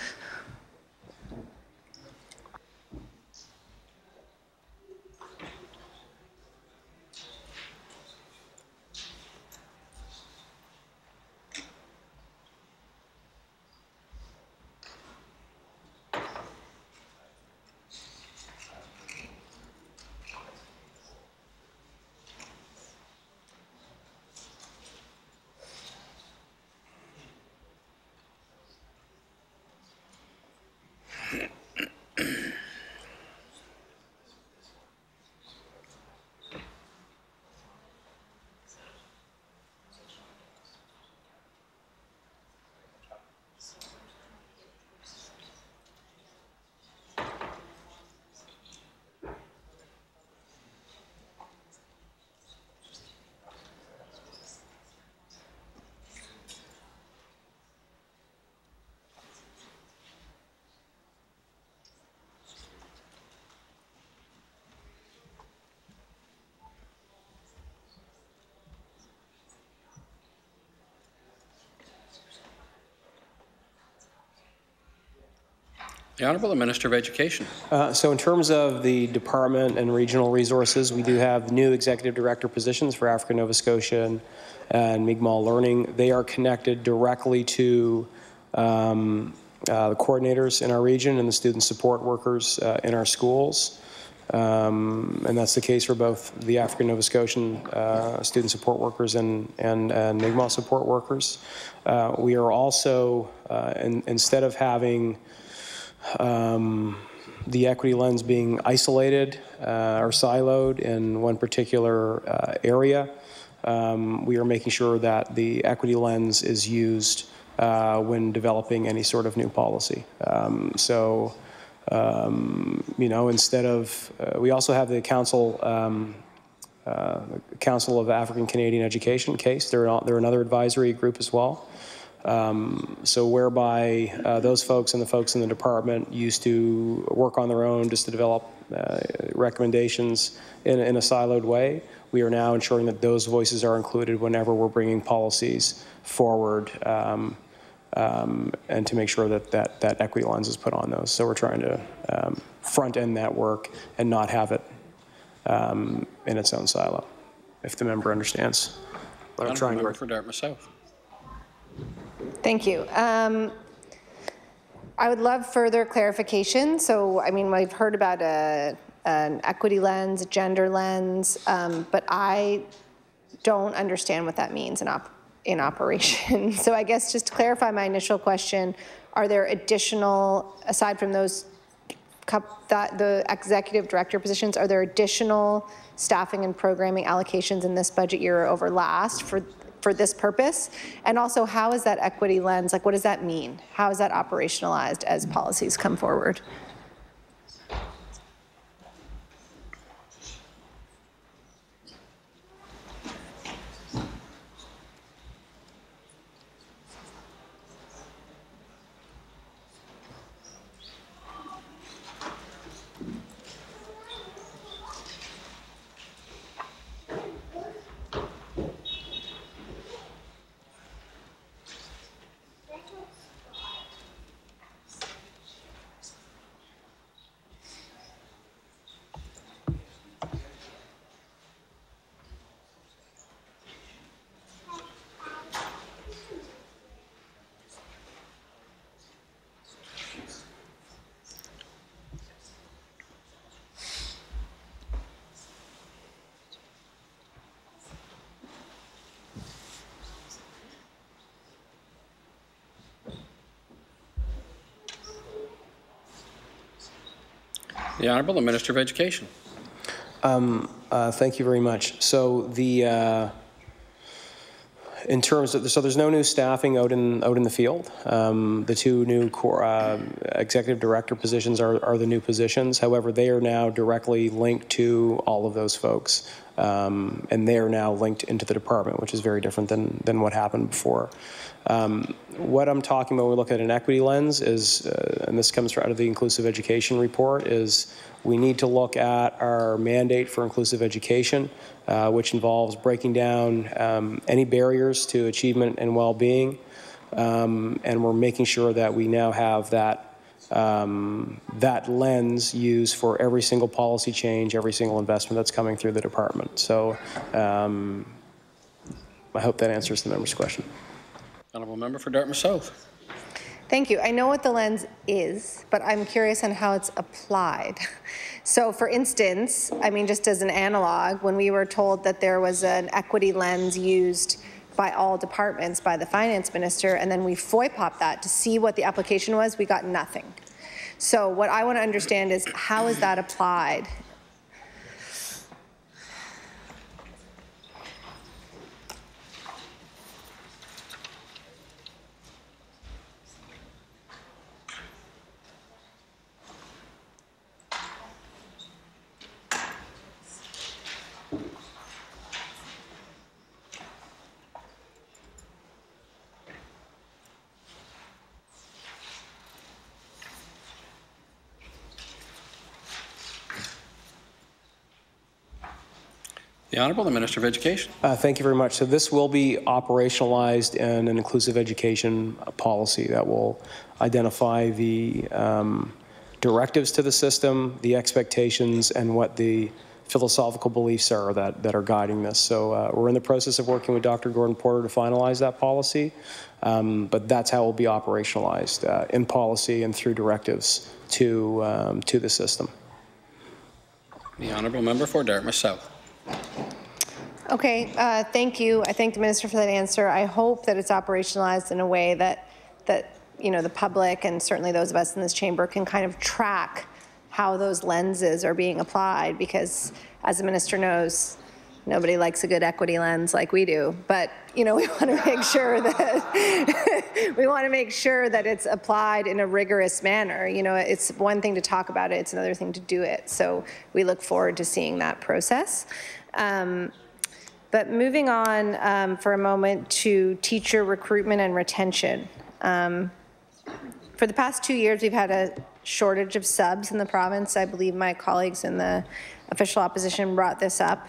The Honourable Minister of Education. So in terms of the department and regional resources, we do have new executive director positions for Africa, Nova Scotia and Mi'kmaq Learning. They are connected directly to the coordinators in our region and the student support workers in our schools. And that's the case for both the African Nova Scotian student support workers and Mi'kmaq support workers. We are also, instead of having the equity lens being isolated or siloed in one particular area, we are making sure that the equity lens is used when developing any sort of new policy. You know, instead of, we also have the Council of African Canadian Education case. They're another advisory group as well. So whereby those folks and the folks in the department used to work on their own just to develop recommendations in a siloed way. We are now ensuring that those voices are included whenever we're bringing policies forward and to make sure that equity lens is put on those. So we're trying to front end that work and not have it in its own silo, if the member understands what I'm trying to work. For Dartmouth South. Thank you. I would love further clarification. So, I mean, we've heard about an equity lens, a gender lens, but I don't understand what that means in operation. So I guess just to clarify my initial question, are there additional, aside from those, the executive director positions, are there additional staffing and programming allocations in this budget year over last for this purpose? And also, how is that equity lens, like what does that mean? How is that operationalized as policies come forward? The Honourable Minister of Education. Thank you very much. So the in terms of so there's no new staffing out in the field. The two new executive director positions are the new positions. However, they are now directly linked to all of those folks, and they are now linked into the department, which is very different than what happened before. What I'm talking about when we look at an equity lens is, and this comes out of the Inclusive Education report, is we need to look at our mandate for inclusive education, which involves breaking down any barriers to achievement and well-being, and we're making sure that we now have that that lens used for every single policy change, every single investment that's coming through the department. So I hope that answers the member's question. Honourable Member for Dartmouth South. Thank you. I know what the lens is, but I'm curious on how it's applied. So for instance, I mean, just as an analog, when we were told that there was an equity lens used by all departments by the finance minister, and then we FOIPOP that to see what the application was, we got nothing. So what I want to understand is, how is that applied? The Honourable Minister of Education. Thank you very much. So this will be operationalized in an inclusive education policy that will identify the directives to the system, the expectations, and what the philosophical beliefs are that are guiding this. So we're in the process of working with Dr. Gordon Porter to finalize that policy, but that's how it will be operationalized in policy and through directives to the system. The honourable member for Dartmouth South. Okay, thank you. I thank the minister for that answer. I hope that it's operationalized in a way that you know, the public and certainly those of us in this chamber can kind of track how those lenses are being applied, because as the minister knows, nobody likes a good equity lens like we do. But you know, we want to make sure that it's applied in a rigorous manner. You know, it's one thing to talk about it; it's another thing to do it. So we look forward to seeing that process. But moving on for a moment to teacher recruitment and retention. For the past 2 years, we've had a shortage of subs in the province. I believe my colleagues in the official opposition brought this up.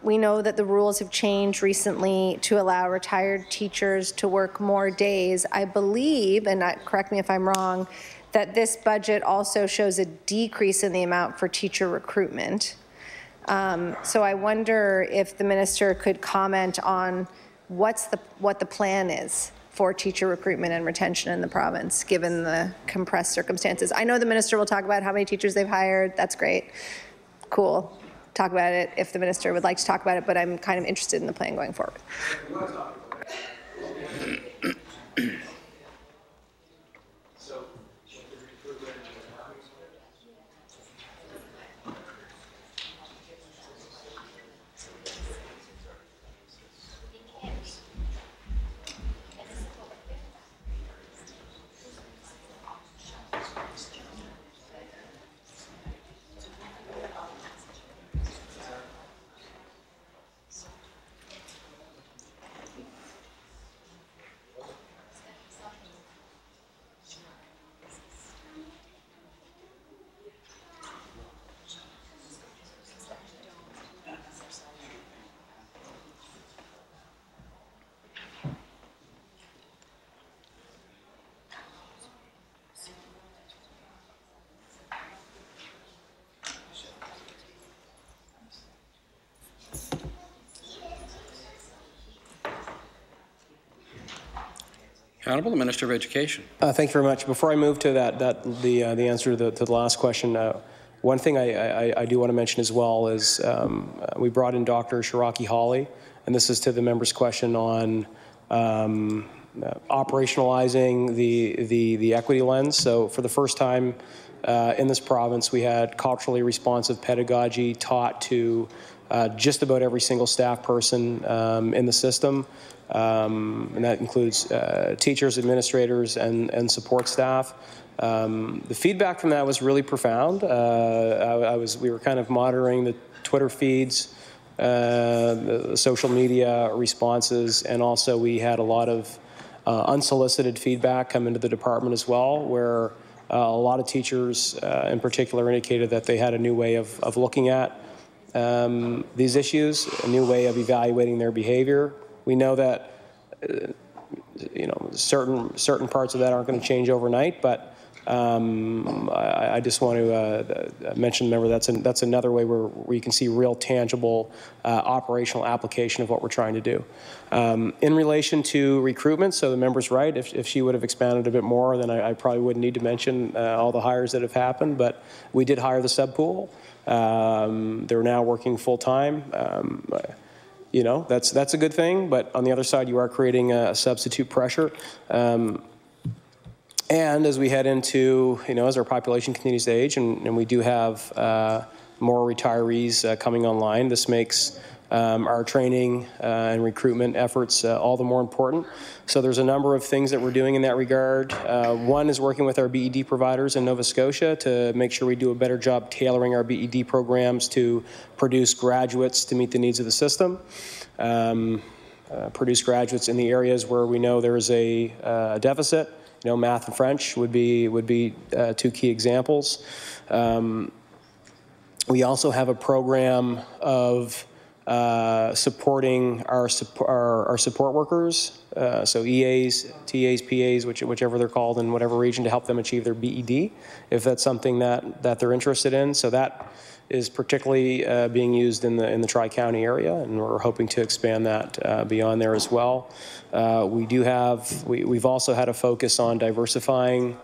We know that the rules have changed recently to allow retired teachers to work more days. I believe, and correct me if I'm wrong, that this budget also shows a decrease in the amount for teacher recruitment. So I wonder if the minister could comment on what the plan is for teacher recruitment and retention in the province, given the compressed circumstances. I know the minister will talk about how many teachers they've hired. That's great. Cool. Talk about it if the minister would like to talk about it, but I'm kind of interested in the plan going forward. Honourable, the Minister of Education. Thank you very much. Before I move to the answer to the last question, one thing I do want to mention as well is we brought in Dr. Shiraki Hawley, and this is to the member's question on operationalizing the equity lens. So for the first time in this province, we had culturally responsive pedagogy taught to just about every single staff person in the system. And that includes teachers, administrators, and support staff. The feedback from that was really profound. We were kind of monitoring the Twitter feeds, the social media responses, and also we had a lot of unsolicited feedback come into the department as well, where a lot of teachers in particular indicated that they had a new way of looking at these issues, a new way of evaluating their behavior. We know that you know, certain parts of that aren't going to change overnight, but I just want to mention, remember, that's another way where you can see real tangible operational application of what we're trying to do. In relation to recruitment, so the member's right, if she would have expanded a bit more, then I probably wouldn't need to mention all the hires that have happened, but we did hire the sub pool. They're now working full time. You know, that's a good thing, but on the other side, you are creating a substitute pressure. And as we head into, you know, as our population continues to age, and we do have more retirees coming online, this makes our training and recruitment efforts all the more important. So there's a number of things that we're doing in that regard. One is working with our BED providers in Nova Scotia to make sure we do a better job tailoring our BED programs to produce graduates to meet the needs of the system. Produce graduates in the areas where we know there is a deficit. You know, math and French would be two key examples. We also have a program of supporting our support workers, so EAs, TAs, PAs, whichever they're called in whatever region, to help them achieve their BED, if that's something that they're interested in. So that is particularly being used in the Tri-County area, and we're hoping to expand that beyond there as well. We've also had a focus on diversifying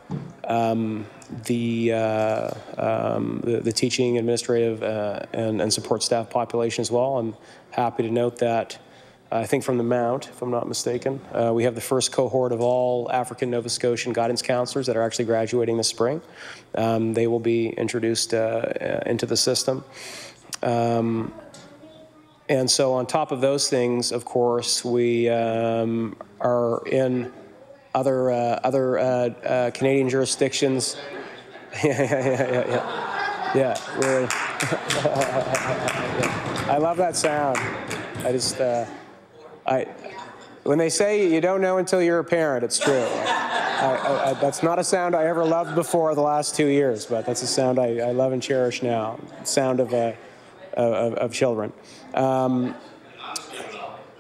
the teaching, administrative, and support staff population as well. I'm happy to note that I think from the Mount, if I'm not mistaken, we have the first cohort of all African Nova Scotian guidance counselors that are actually graduating this spring. They will be introduced into the system. And so on top of those things, of course, we are in other Canadian jurisdictions. Yeah. I love that sound. When they say you don't know until you're a parent, it's true. That's not a sound I ever loved before the last 2 years, but that's a sound I love and cherish now. Sound of children.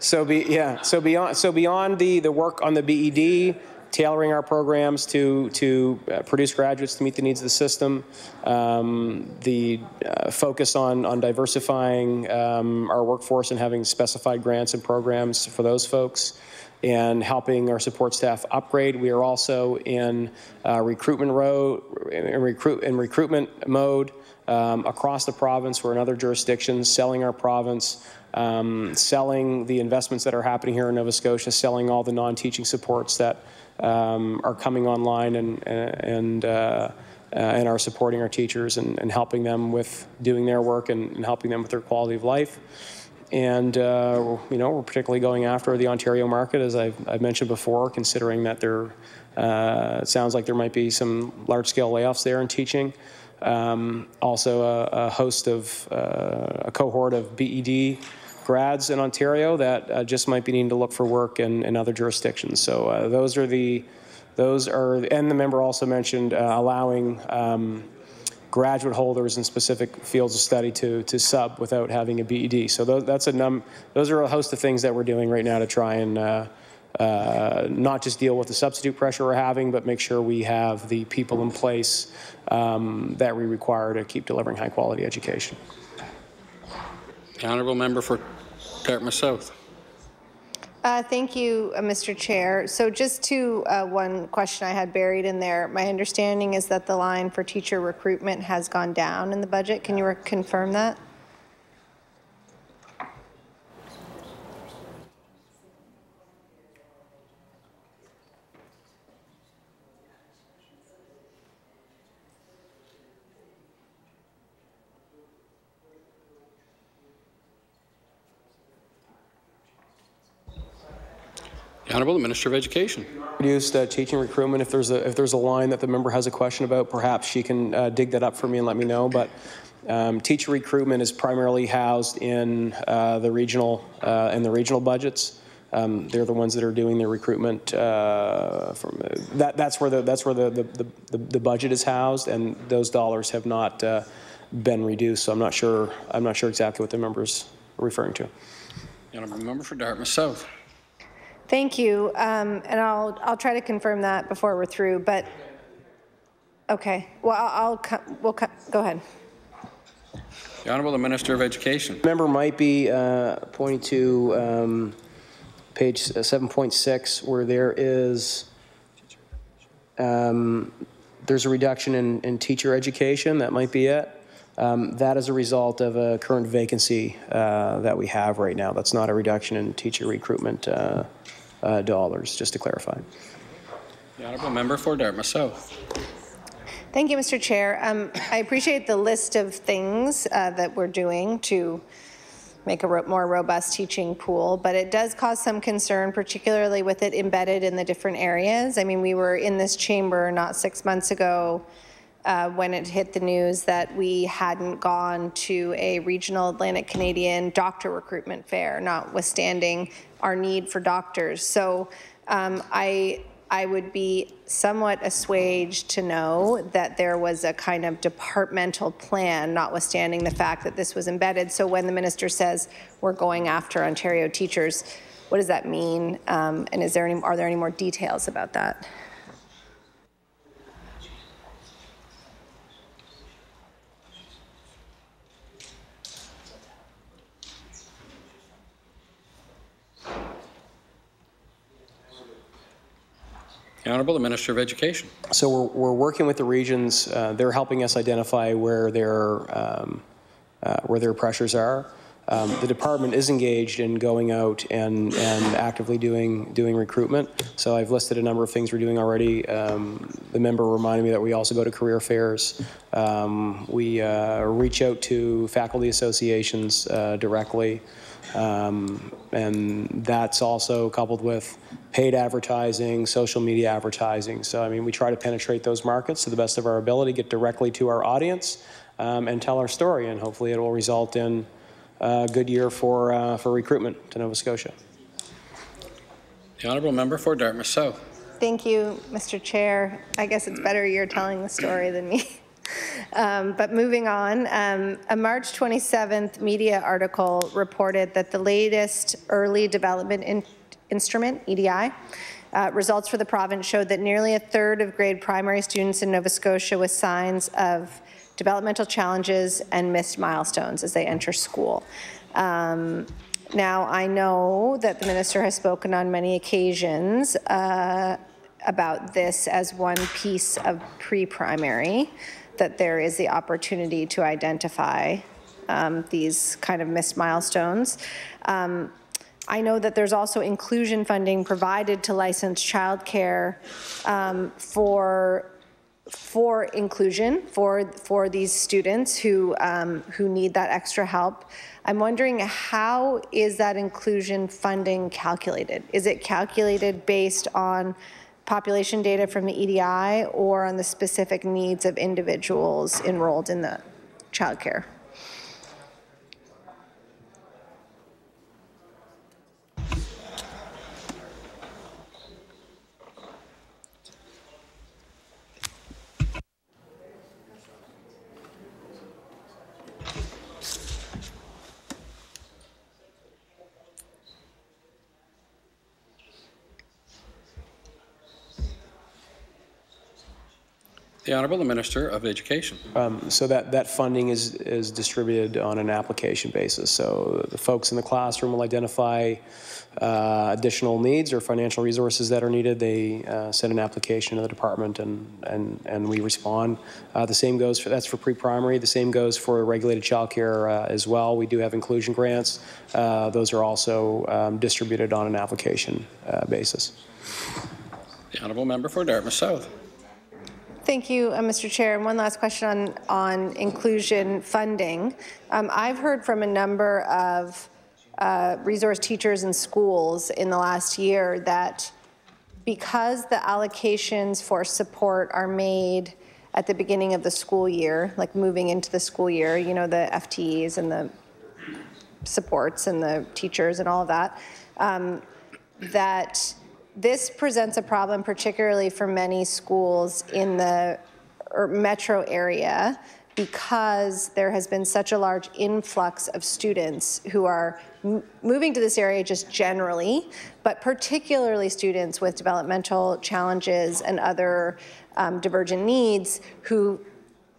So beyond the work on the BED, tailoring our programs to produce graduates to meet the needs of the system, the focus on diversifying our workforce and having specified grants and programs for those folks, and helping our support staff upgrade. We are also in recruitment mode across the province. We're in other jurisdictions, selling our province, selling the investments that are happening here in Nova Scotia, selling all the non-teaching supports that are coming online and are supporting our teachers and helping them with doing their work and helping them with their quality of life. And we're particularly going after the Ontario market, as I've mentioned before, considering that it sounds like there might be some large-scale layoffs there in teaching. Also a cohort of BED grads in Ontario that just might be needing to look for work in other jurisdictions. So and the member also mentioned allowing graduate holders in specific fields of study to sub without having a BED. So those are a host of things that we're doing right now to try and not just deal with the substitute pressure we're having, but make sure we have the people in place that we require to keep delivering high quality education. The honourable member for Dartmouth South. Thank you, Mr. Chair. So just to one question I had buried in there, my understanding is that the line for teacher recruitment has gone down in the budget. Can you confirm that? The Honourable Minister of Education. Reduced teaching recruitment. If there's a line that the member has a question about, perhaps she can dig that up for me and let me know. But teacher recruitment is primarily housed in the regional budgets. They're the ones that are doing the recruitment. That's where the budget is housed, and those dollars have not been reduced. So I'm not sure exactly what the member's referring to. The honourable member for Dartmouth South. Thank you, and I'll try to confirm that before we're through. But okay, well go ahead. The Honourable Minister of Education. Member might be pointing to page 7.6, where there is there's a reduction in teacher education. That might be it. That is a result of a current vacancy that we have right now. That's not a reduction in teacher recruitment dollars, just to clarify. The Honourable Member for Dartmouth South. Thank you, Mr. Chair. I appreciate the list of things that we're doing to make a more robust teaching pool, but it does cause some concern, particularly with it embedded in the different areas. I mean, we were in this chamber not 6 months ago when it hit the news that we hadn't gone to a regional Atlantic Canadian doctor recruitment fair, notwithstanding our need for doctors. So I I would be somewhat assuaged to know that there was a kind of departmental plan, notwithstanding the fact that this was embedded. So when the minister says we're going after Ontario teachers, what does that mean? And are there any more details about that? The Honourable Minister of Education. So we're working with the regions. They're helping us identify where their pressures are. The department is engaged in going out and actively doing recruitment. So I've listed a number of things we're doing already. The member reminded me that we also go to career fairs. We reach out to faculty associations directly. And that's also coupled with paid advertising, social media advertising. So, I mean, we try to penetrate those markets to the best of our ability, get directly to our audience, and tell our story. And hopefully it will result in a good year for recruitment to Nova Scotia. The Honourable Member for Dartmouth South. Thank you, Mr. Chair. I guess it's better you're telling the story than me. But moving on, a March 27th media article reported that the latest Early Development Instrument, EDI, results for the province showed that nearly a third of grade primary students in Nova Scotia with signs of developmental challenges and missed milestones as they enter school. Now, I know that the minister has spoken on many occasions about this as one piece of pre-primary, that there is the opportunity to identify these kind of missed milestones. I know that there's also inclusion funding provided to licensed childcare for inclusion for these students who need that extra help. I'm wondering, how is that inclusion funding calculated? Is it calculated based on population data from the EDI or on the specific needs of individuals enrolled in the childcare? The Honourable Minister of Education. So that funding is distributed on an application basis. So the folks in the classroom will identify additional needs or financial resources that are needed. They send an application to the department and we respond. The same goes that's for pre-primary. The same goes for regulated childcare as well. We do have inclusion grants. Those are also distributed on an application basis. The Honourable Member for Dartmouth South. Thank you, Mr. Chair. And one last question on inclusion funding. I've heard from a number of resource teachers in schools in the last year that because the allocations for support are made at the beginning of the school year, like moving into the school year, you know, the FTEs and the supports and the teachers and all of that, that this presents a problem particularly for many schools in the metro area because there has been such a large influx of students who are moving to this area just generally, but particularly students with developmental challenges and other divergent needs who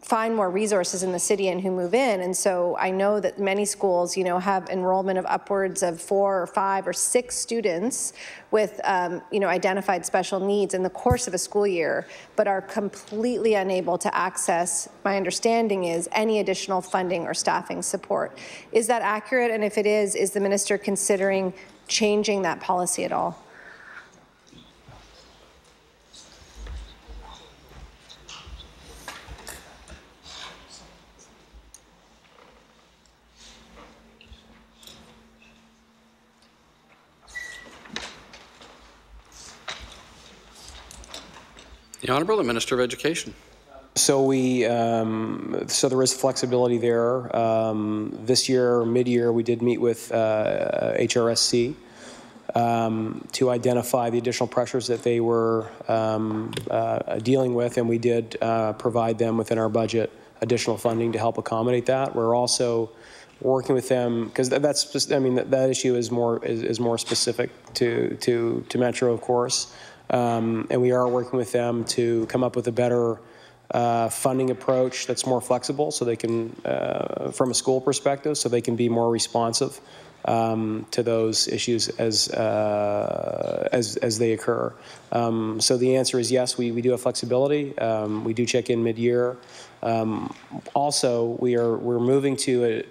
find more resources in the city and who move in. And so I know that many schools, you know, have enrollment of upwards of 4 or 5 or 6 students with, you know, identified special needs in the course of a school year, but are completely unable to access, my understanding is, any additional funding or staffing support. Is that accurate? And if it is the minister considering changing that policy at all? The Honourable Minister of Education. So so there is flexibility there. This year, mid-year, we did meet with HRSC to identify the additional pressures that they were dealing with, and we did provide them within our budget additional funding to help accommodate that. We're also working with them because that's just, I mean, that issue is more specific to Metro, of course, and we are working with them to come up with a better funding approach that's more flexible, so they can, from a school perspective, so they can be more responsive to those issues as they occur. So the answer is yes, we do have flexibility. We do check in mid-year. Also, we're moving to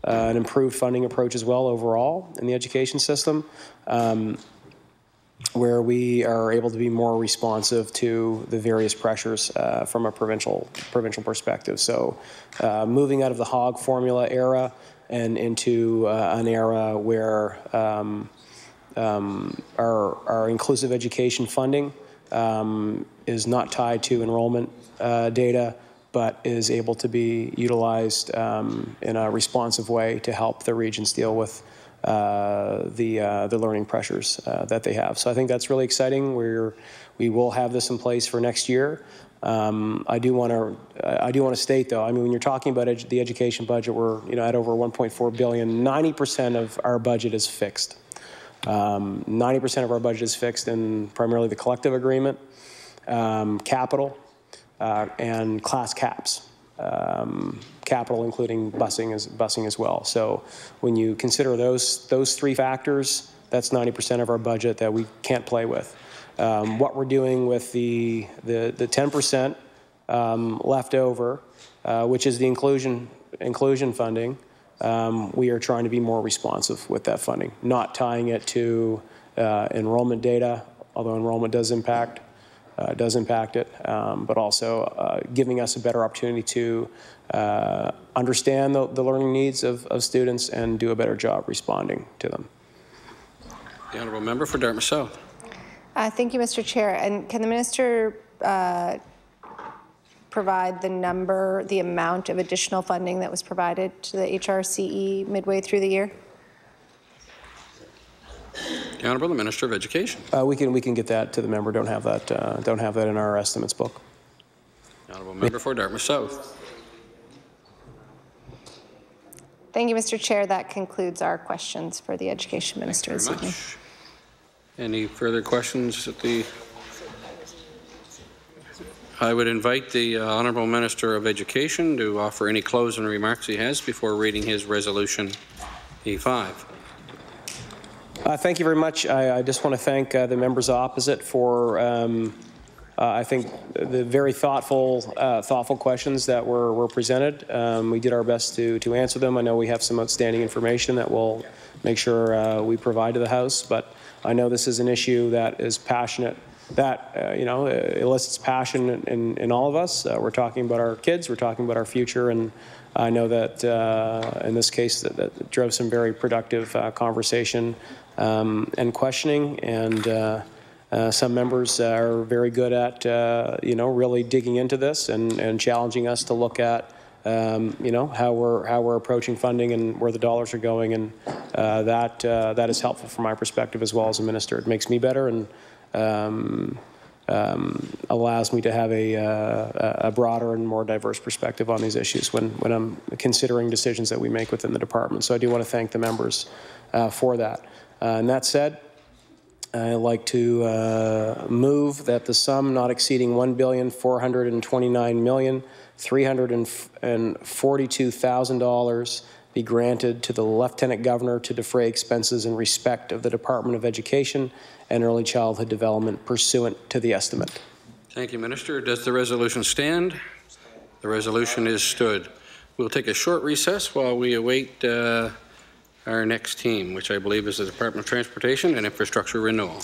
an improved funding approach as well overall in the education system, where we are able to be more responsive to the various pressures from a provincial perspective. So moving out of the HOG formula era and into an era where our inclusive education funding is not tied to enrollment data, but is able to be utilized in a responsive way to help the regions deal with the learning pressures that they have. So I think that's really exciting. We will have this in place for next year. I do want to state, though, I mean, when you're talking about the education budget, we're at over 1.4 billion. 90% of our budget is fixed. 90% of our budget is fixed in primarily the collective agreement, capital, and class caps. Capital including busing as well. So when you consider those three factors, that's 90% of our budget that we can't play with. What we're doing with the 10% left over, which is the inclusion funding, we are trying to be more responsive with that funding, not tying it to enrollment data, although enrollment does impact it, but also giving us a better opportunity to understand the learning needs of students and do a better job responding to them. The honourable member for Dartmouth South. Thank you, Mr. Chair. And can the minister provide the amount of additional funding that was provided to the HRCE midway through the year? The Honourable Minister of Education. We can get that to the member. Don't have that in our estimates book. The honourable member for Dartmouth South. Thank you, Mr. Chair. That concludes our questions for the Education Minister this evening. Any further questions at the? I would invite the Honourable Minister of Education to offer any closing remarks he has before reading his resolution E5. Thank you very much. I just want to thank the members opposite for, I think, the very thoughtful questions that were presented. We did our best to answer them. I know we have some outstanding information that we'll make sure we provide to the House, but I know this is an issue that is passionate, that elicits passion in all of us. We're talking about our kids, we're talking about our future, and I know that in this case that drove some very productive conversation and questioning, and some members are very good at really digging into this and challenging us to look at how we're approaching funding and where the dollars are going, and that is helpful from my perspective as well as a minister. It makes me better and allows me to have a broader and more diverse perspective on these issues when I'm considering decisions that we make within the department. So I do want to thank the members for that. And that said, I'd like to move that the sum not exceeding $1,429,342,000 be granted to the Lieutenant Governor to defray expenses in respect of the Department of Education and Early Childhood Development pursuant to the estimate. Thank you, Minister. Does the resolution stand? The resolution is stood. We'll take a short recess while we await our next team, which I believe is the Department of Transportation and Infrastructure Renewal.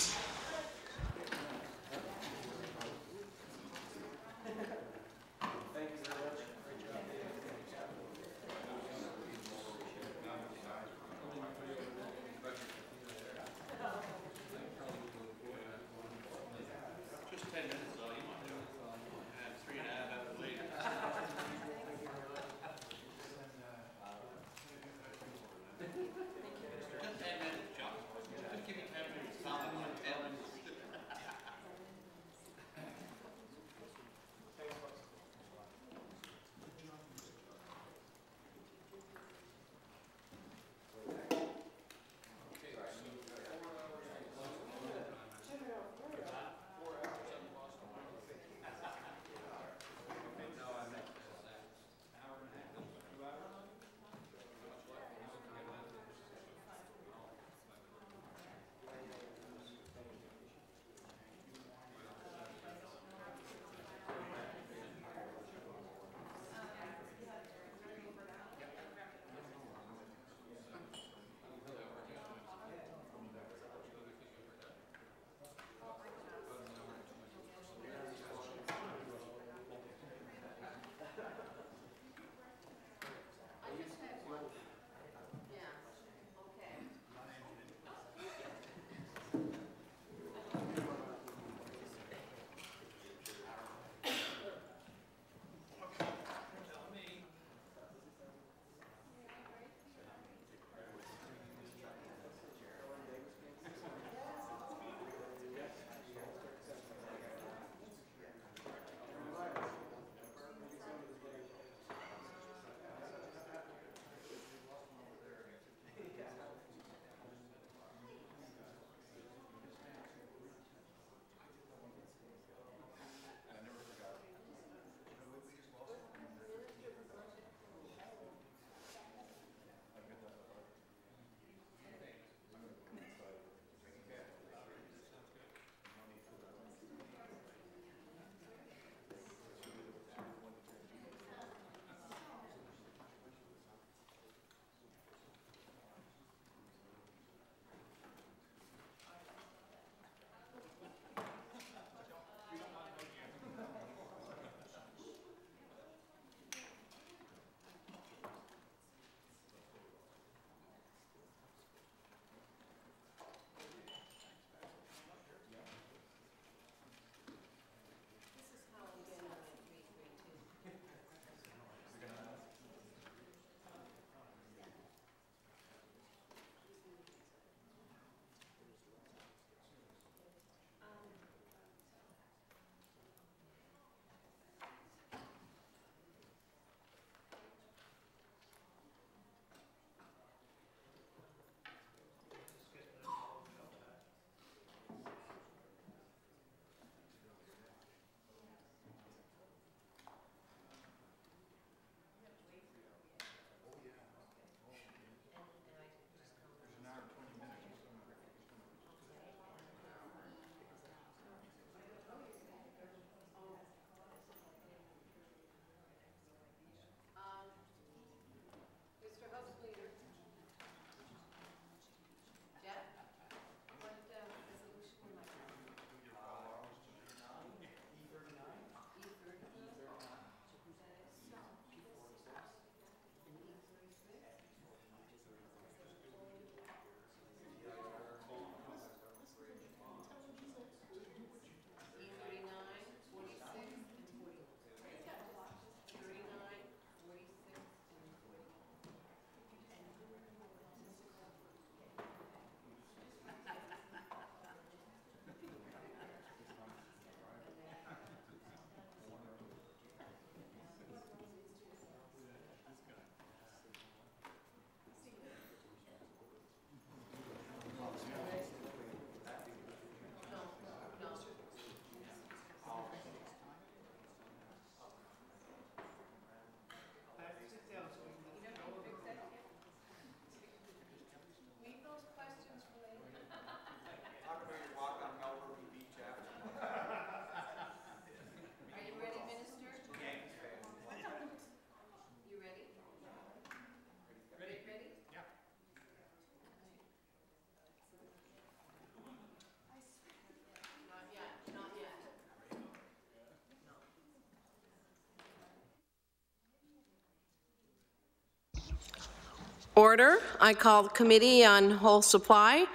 Order. I call the Committee on Whole Supply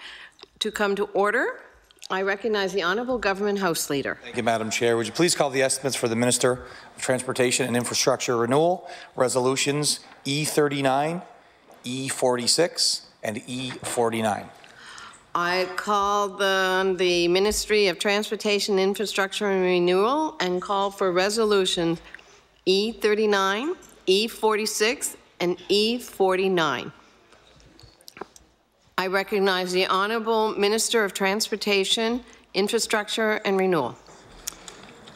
to come to order. I recognize the Honourable Government House Leader. Thank you, Madam Chair. Would you please call the estimates for the Minister of Transportation and Infrastructure Renewal, Resolutions E39, E46, and E49. I call the Ministry of Transportation, Infrastructure and Renewal and call for resolution E39, E46, and E49. I recognize the Honourable Minister of Transportation, Infrastructure and Renewal.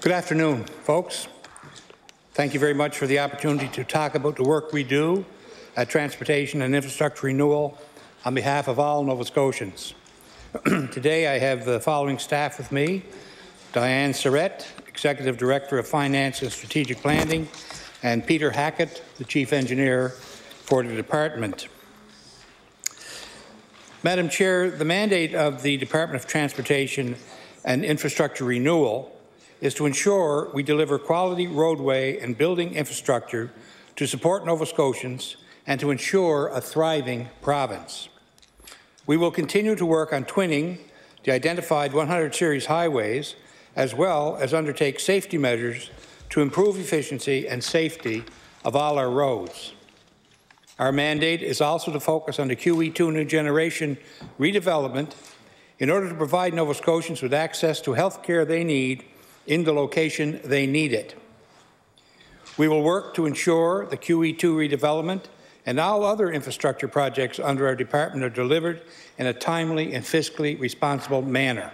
Good afternoon, folks. Thank you very much for the opportunity to talk about the work we do at Transportation and Infrastructure Renewal on behalf of all Nova Scotians. Today I have the following staff with me: Diane Surrett, Executive Director of Finance and Strategic Planning, and Peter Hackett, the Chief Engineer for the department. Madam Chair, the mandate of the Department of Transportation and Infrastructure Renewal is to ensure we deliver quality roadway and building infrastructure to support Nova Scotians and to ensure a thriving province. We will continue to work on twinning the identified 100 series highways, as well as undertake safety measures to improve efficiency and safety of all our roads. Our mandate is also to focus on the QE2 New Generation redevelopment in order to provide Nova Scotians with access to health care they need in the location they need it. We will work to ensure the QE2 redevelopment and all other infrastructure projects under our department are delivered in a timely and fiscally responsible manner.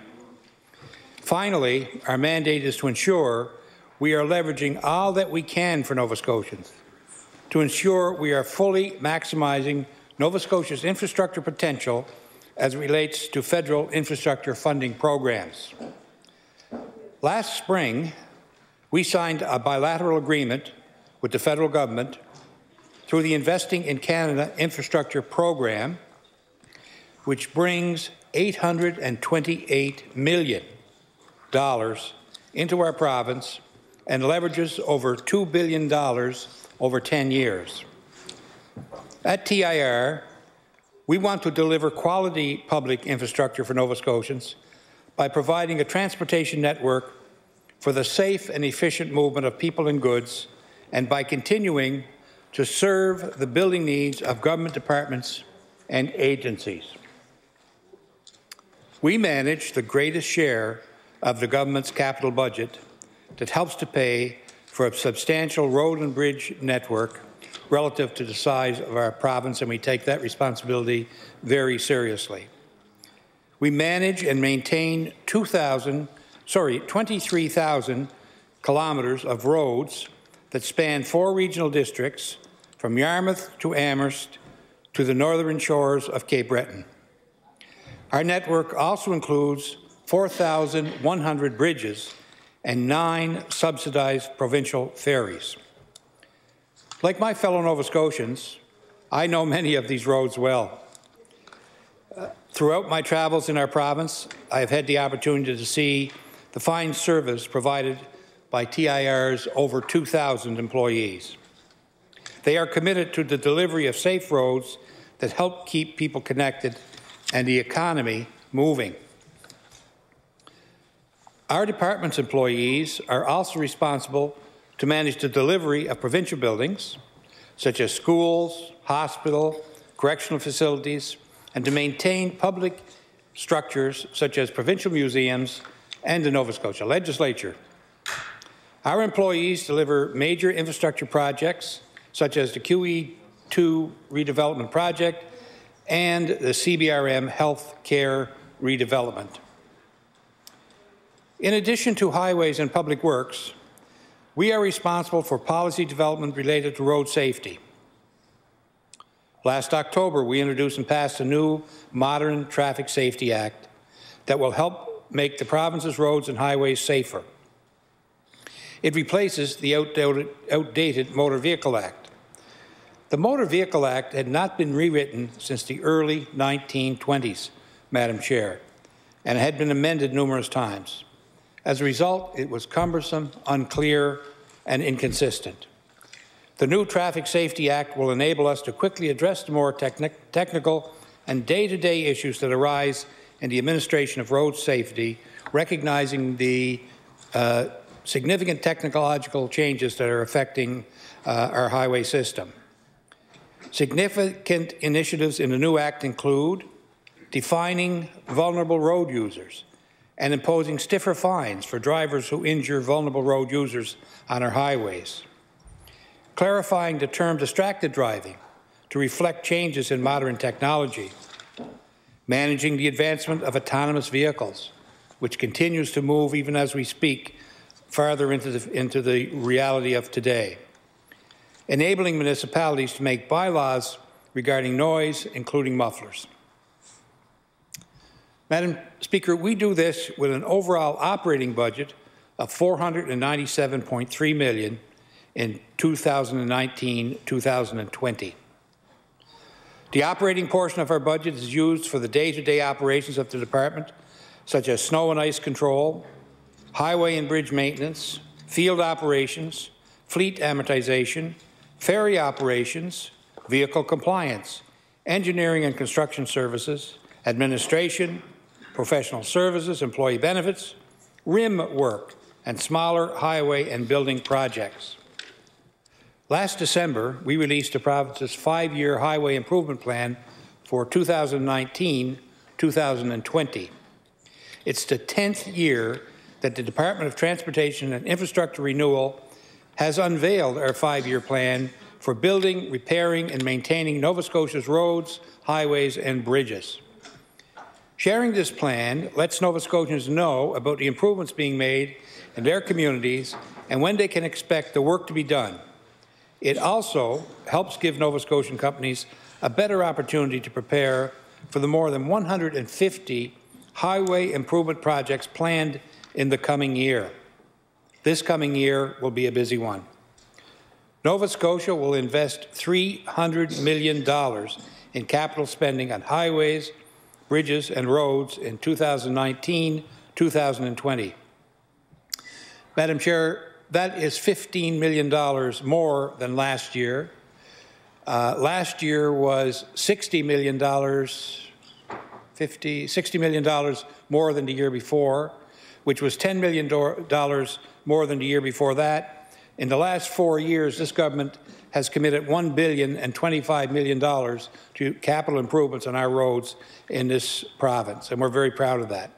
Finally, our mandate is to ensure we are leveraging all that we can for Nova Scotians, to ensure we are fully maximizing Nova Scotia's infrastructure potential as it relates to federal infrastructure funding programs. Last spring, we signed a bilateral agreement with the federal government through the Investing in Canada Infrastructure Program, which brings $828 million into our province and leverages over $2 billion over 10 years. At TIR, we want to deliver quality public infrastructure for Nova Scotians by providing a transportation network for the safe and efficient movement of people and goods, and by continuing to serve the building needs of government departments and agencies. We manage the greatest share of the government's capital budget that helps to pay for a substantial road and bridge network relative to the size of our province, and we take that responsibility very seriously. We manage and maintain 23,000 kilometres of roads that span 4 regional districts from Yarmouth to Amherst to the northern shores of Cape Breton. Our network also includes 4,100 bridges and 9 subsidized provincial ferries. Like my fellow Nova Scotians, I know many of these roads well. Throughout my travels in our province, I have had the opportunity to see the fine service provided by TIR's over 2,000 employees. They are committed to the delivery of safe roads that help keep people connected and the economy moving. Our department's employees are also responsible to manage the delivery of provincial buildings, such as schools, hospital, correctional facilities, and to maintain public structures such as provincial museums and the Nova Scotia Legislature. Our employees deliver major infrastructure projects such as the QE2 redevelopment project and the CBRM health care redevelopment. In addition to highways and public works, we are responsible for policy development related to road safety. Last October, we introduced and passed a new modern Traffic Safety Act that will help make the province's roads and highways safer. It replaces the outdated Motor Vehicle Act. The Motor Vehicle Act had not been rewritten since the early 1920s, Madam Chair, and had been amended numerous times. As a result, it was cumbersome, unclear, and inconsistent. The new Traffic Safety Act will enable us to quickly address the more technical and day-to-day issues that arise in the administration of road safety, recognizing the significant technological changes that are affecting our highway system. Significant initiatives in the new Act include defining vulnerable road users and imposing stiffer fines for drivers who injure vulnerable road users on our highways. Clarifying the term distracted driving to reflect changes in modern technology. Managing the advancement of autonomous vehicles, which continues to move even as we speak farther into the reality of today. Enabling municipalities to make bylaws regarding noise, including mufflers. Madam Speaker, we do this with an overall operating budget of $497.3 million in 2019-2020. The operating portion of our budget is used for the day-to-day operations of the department, such as snow and ice control, highway and bridge maintenance, field operations, fleet amortization, ferry operations, vehicle compliance, engineering and construction services, administration, professional services, employee benefits, RIM work, and smaller highway and building projects. Last December, we released the province's 5-year highway improvement plan for 2019-2020. It's the 10th year that the Department of Transportation and Infrastructure Renewal has unveiled our 5-year plan for building, repairing, and maintaining Nova Scotia's roads, highways, and bridges. Sharing this plan lets Nova Scotians know about the improvements being made in their communities and when they can expect the work to be done. It also helps give Nova Scotian companies a better opportunity to prepare for the more than 150 highway improvement projects planned in the coming year. This coming year will be a busy one. Nova Scotia will invest $300 million in capital spending on highways, bridges, and roads in 2019-2020. Madam Chair, that is $15 million more than last year. Last year was $60 million, $60 million more than the year before, which was $10 million more than the year before that. In the last 4 years, this government has committed $1 billion and $25 million to capital improvements on our roads in this province, and we're very proud of that.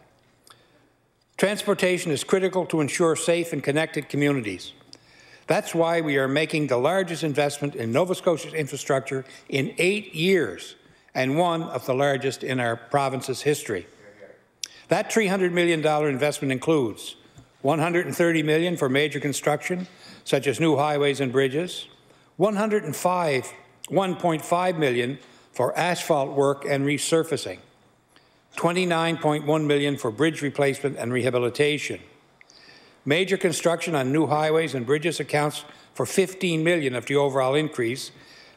Transportation is critical to ensure safe and connected communities. That's why we are making the largest investment in Nova Scotia's infrastructure in 8 years, and one of the largest in our province's history. That $300 million investment includes $130 million for major construction, such as new highways and bridges, $1.5 million for asphalt work and resurfacing, $29.1 million for bridge replacement and rehabilitation. Major construction on new highways and bridges accounts for $15 million of the overall increase,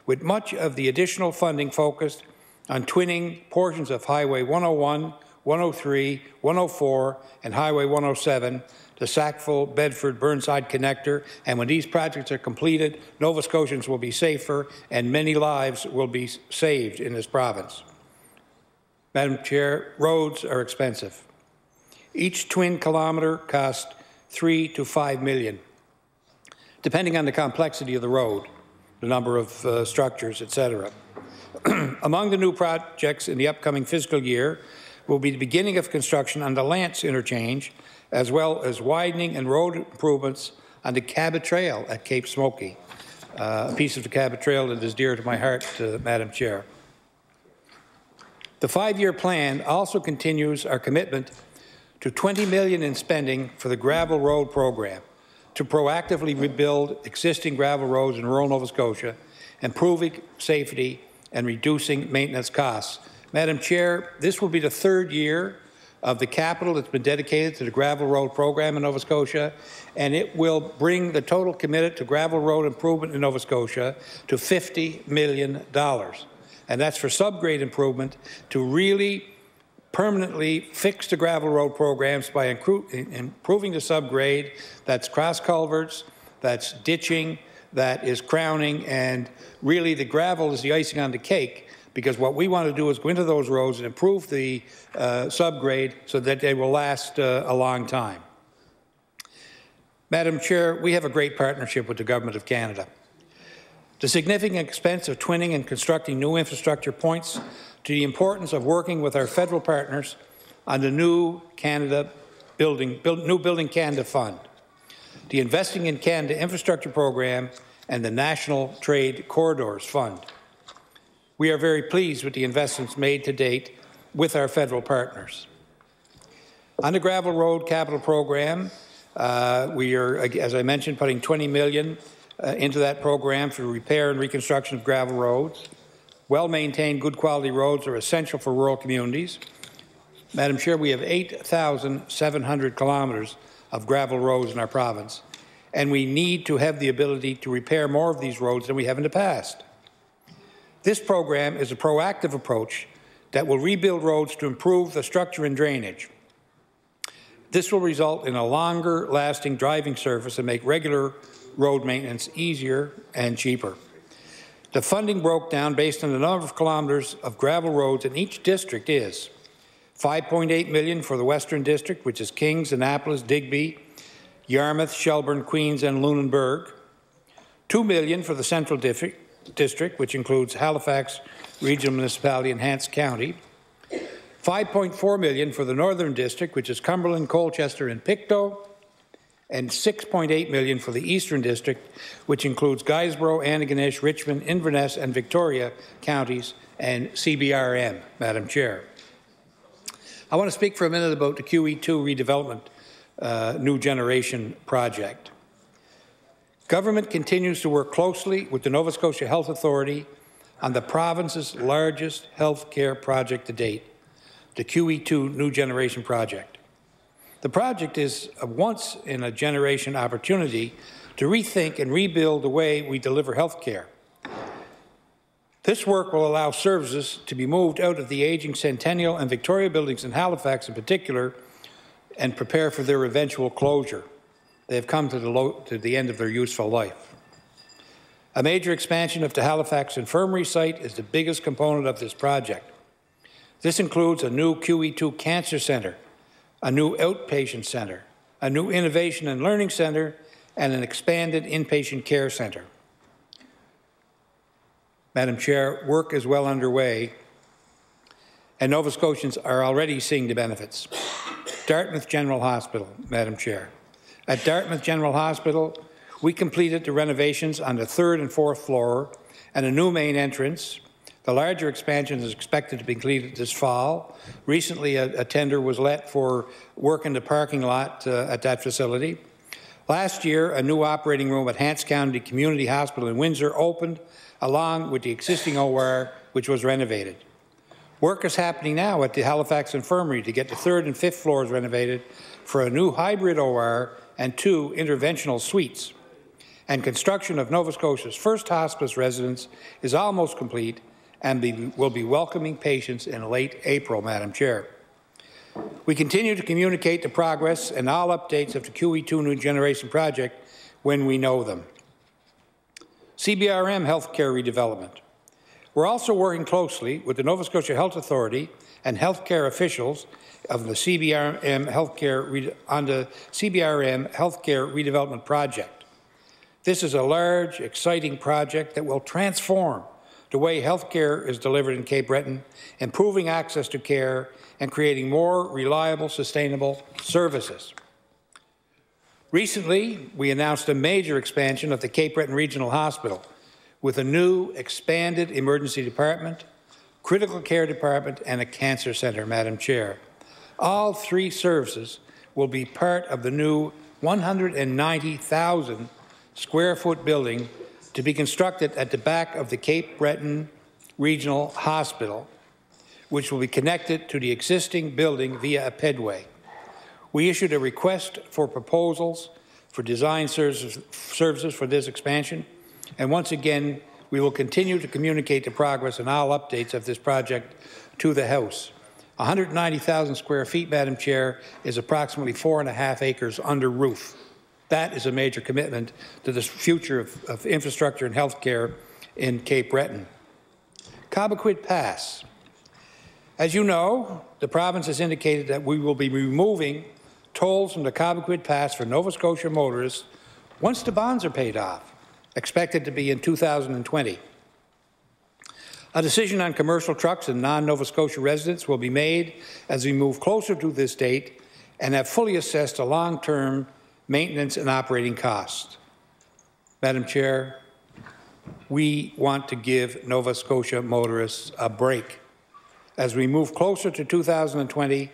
with much of the additional funding focused on twinning portions of Highway 101, 103, 104, and Highway 107, the Sackville-Bedford-Burnside connector, and when these projects are completed, Nova Scotians will be safer and many lives will be saved in this province. Madam Chair, roads are expensive. Each twin kilometre costs $3 to $5 million, depending on the complexity of the road, the number of structures, etc. Among the new projects in the upcoming fiscal year will be the beginning of construction on the Lance interchange, as well as widening and road improvements on the Cabot Trail at Cape Smoky, a piece of the Cabot Trail that is dear to my heart, Madam Chair. The 5-year plan also continues our commitment to $20 million in spending for the gravel road program to proactively rebuild existing gravel roads in rural Nova Scotia, improving safety and reducing maintenance costs. Madam Chair, this will be the 3rd year of the capital that's been dedicated to the gravel road program in Nova Scotia, and it will bring the total committed to gravel road improvement in Nova Scotia to $50 million. And that's for subgrade improvement to really permanently fix the gravel road programs by improving the subgrade. That's cross culverts, that's ditching, that is crowning, and really the gravel is the icing on the cake, because what we want to do is go into those roads and improve the subgrade so that they will last a long time. Madam Chair, we have a great partnership with the Government of Canada. The significant expense of twinning and constructing new infrastructure points to the importance of working with our federal partners on the new Building Canada Fund, the Investing in Canada Infrastructure Program, and the National Trade Corridors Fund. We are very pleased with the investments made to date with our federal partners. On the Gravel Road Capital Program, we are, as I mentioned, putting $20 million into that program for repair and reconstruction of gravel roads. Well-maintained, good quality roads are essential for rural communities. Madam Chair, we have 8,700 kilometres of gravel roads in our province, and we need to have the ability to repair more of these roads than we have in the past. This program is a proactive approach that will rebuild roads to improve the structure and drainage. This will result in a longer-lasting driving surface and make regular road maintenance easier and cheaper. The funding broke down based on the number of kilometres of gravel roads in each district is $5.8 million for the Western District, which is Kings, Annapolis, Digby, Yarmouth, Shelburne, Queens, and Lunenburg. $2 million for the Central District, which includes Halifax Regional Municipality and Hants County. $5.4 million for the Northern District, which is Cumberland, Colchester, and Pictou. And $6.8 million for the Eastern District, which includes Guysborough, Antigonish, Richmond, Inverness, and Victoria counties, and CBRM, Madam Chair. I want to speak for a minute about the QE2 redevelopment new generation project. Government continues to work closely with the Nova Scotia Health Authority on the province's largest health care project to date, the QE2 new generation project. The project is a once-in-a-generation opportunity to rethink and rebuild the way we deliver health care. This work will allow services to be moved out of the aging Centennial and Victoria buildings in Halifax in particular and prepare for their eventual closure. They have come to the end of their useful life. A major expansion of the Halifax Infirmary site is the biggest component of this project. This includes a new QE2 Cancer Centre, a new outpatient centre, a new innovation and learning centre, and an expanded inpatient care centre. Madam Chair, work is well underway, and Nova Scotians are already seeing the benefits. Dartmouth General Hospital, Madam Chair. At Dartmouth General Hospital, we completed the renovations on the 3rd and 4th floor and a new main entrance. The larger expansion is expected to be completed this fall. Recently, a tender was let for work in the parking lot at that facility. Last year, a new operating room at Hants County Community Hospital in Windsor opened, along with the existing OR, which was renovated. Work is happening now at the Halifax Infirmary to get the 3rd and 5th floors renovated for a new hybrid OR and 2 interventional suites. And construction of Nova Scotia's first hospice residence is almost complete, and will be welcoming patients in late April, Madam Chair. We continue to communicate the progress and all updates of the QE2 New Generation project when we know them. CBRM healthcare redevelopment. We're also working closely with the Nova Scotia Health Authority and healthcare officials of the CBRM healthcare on the CBRM healthcare redevelopment project. This is a large, exciting project that will transform the way healthcare is delivered in Cape Breton, improving access to care and creating more reliable, sustainable services. Recently, we announced a major expansion of the Cape Breton Regional Hospital with a new expanded emergency department, critical care department, and a cancer centre, Madam Chair. All 3 services will be part of the new 190,000 square foot building to be constructed at the back of the Cape Breton Regional Hospital, which will be connected to the existing building via a pedway. We issued a request for proposals for design services for this expansion, and once again, we will continue to communicate the progress and all updates of this project to the House. 190,000 square feet, Madam Chair, is approximately 4.5 acres under roof. That is a major commitment to the future of infrastructure and health care in Cape Breton. Cobequid Pass. As you know, the province has indicated that we will be removing tolls from the Cobequid Pass for Nova Scotia motorists once the bonds are paid off, expected to be in 2020. A decision on commercial trucks and non-Nova Scotia residents will be made as we move closer to this date and have fully assessed the long-term maintenance and operating costs. Madam Chair, we want to give Nova Scotia motorists a break. As we move closer to 2020,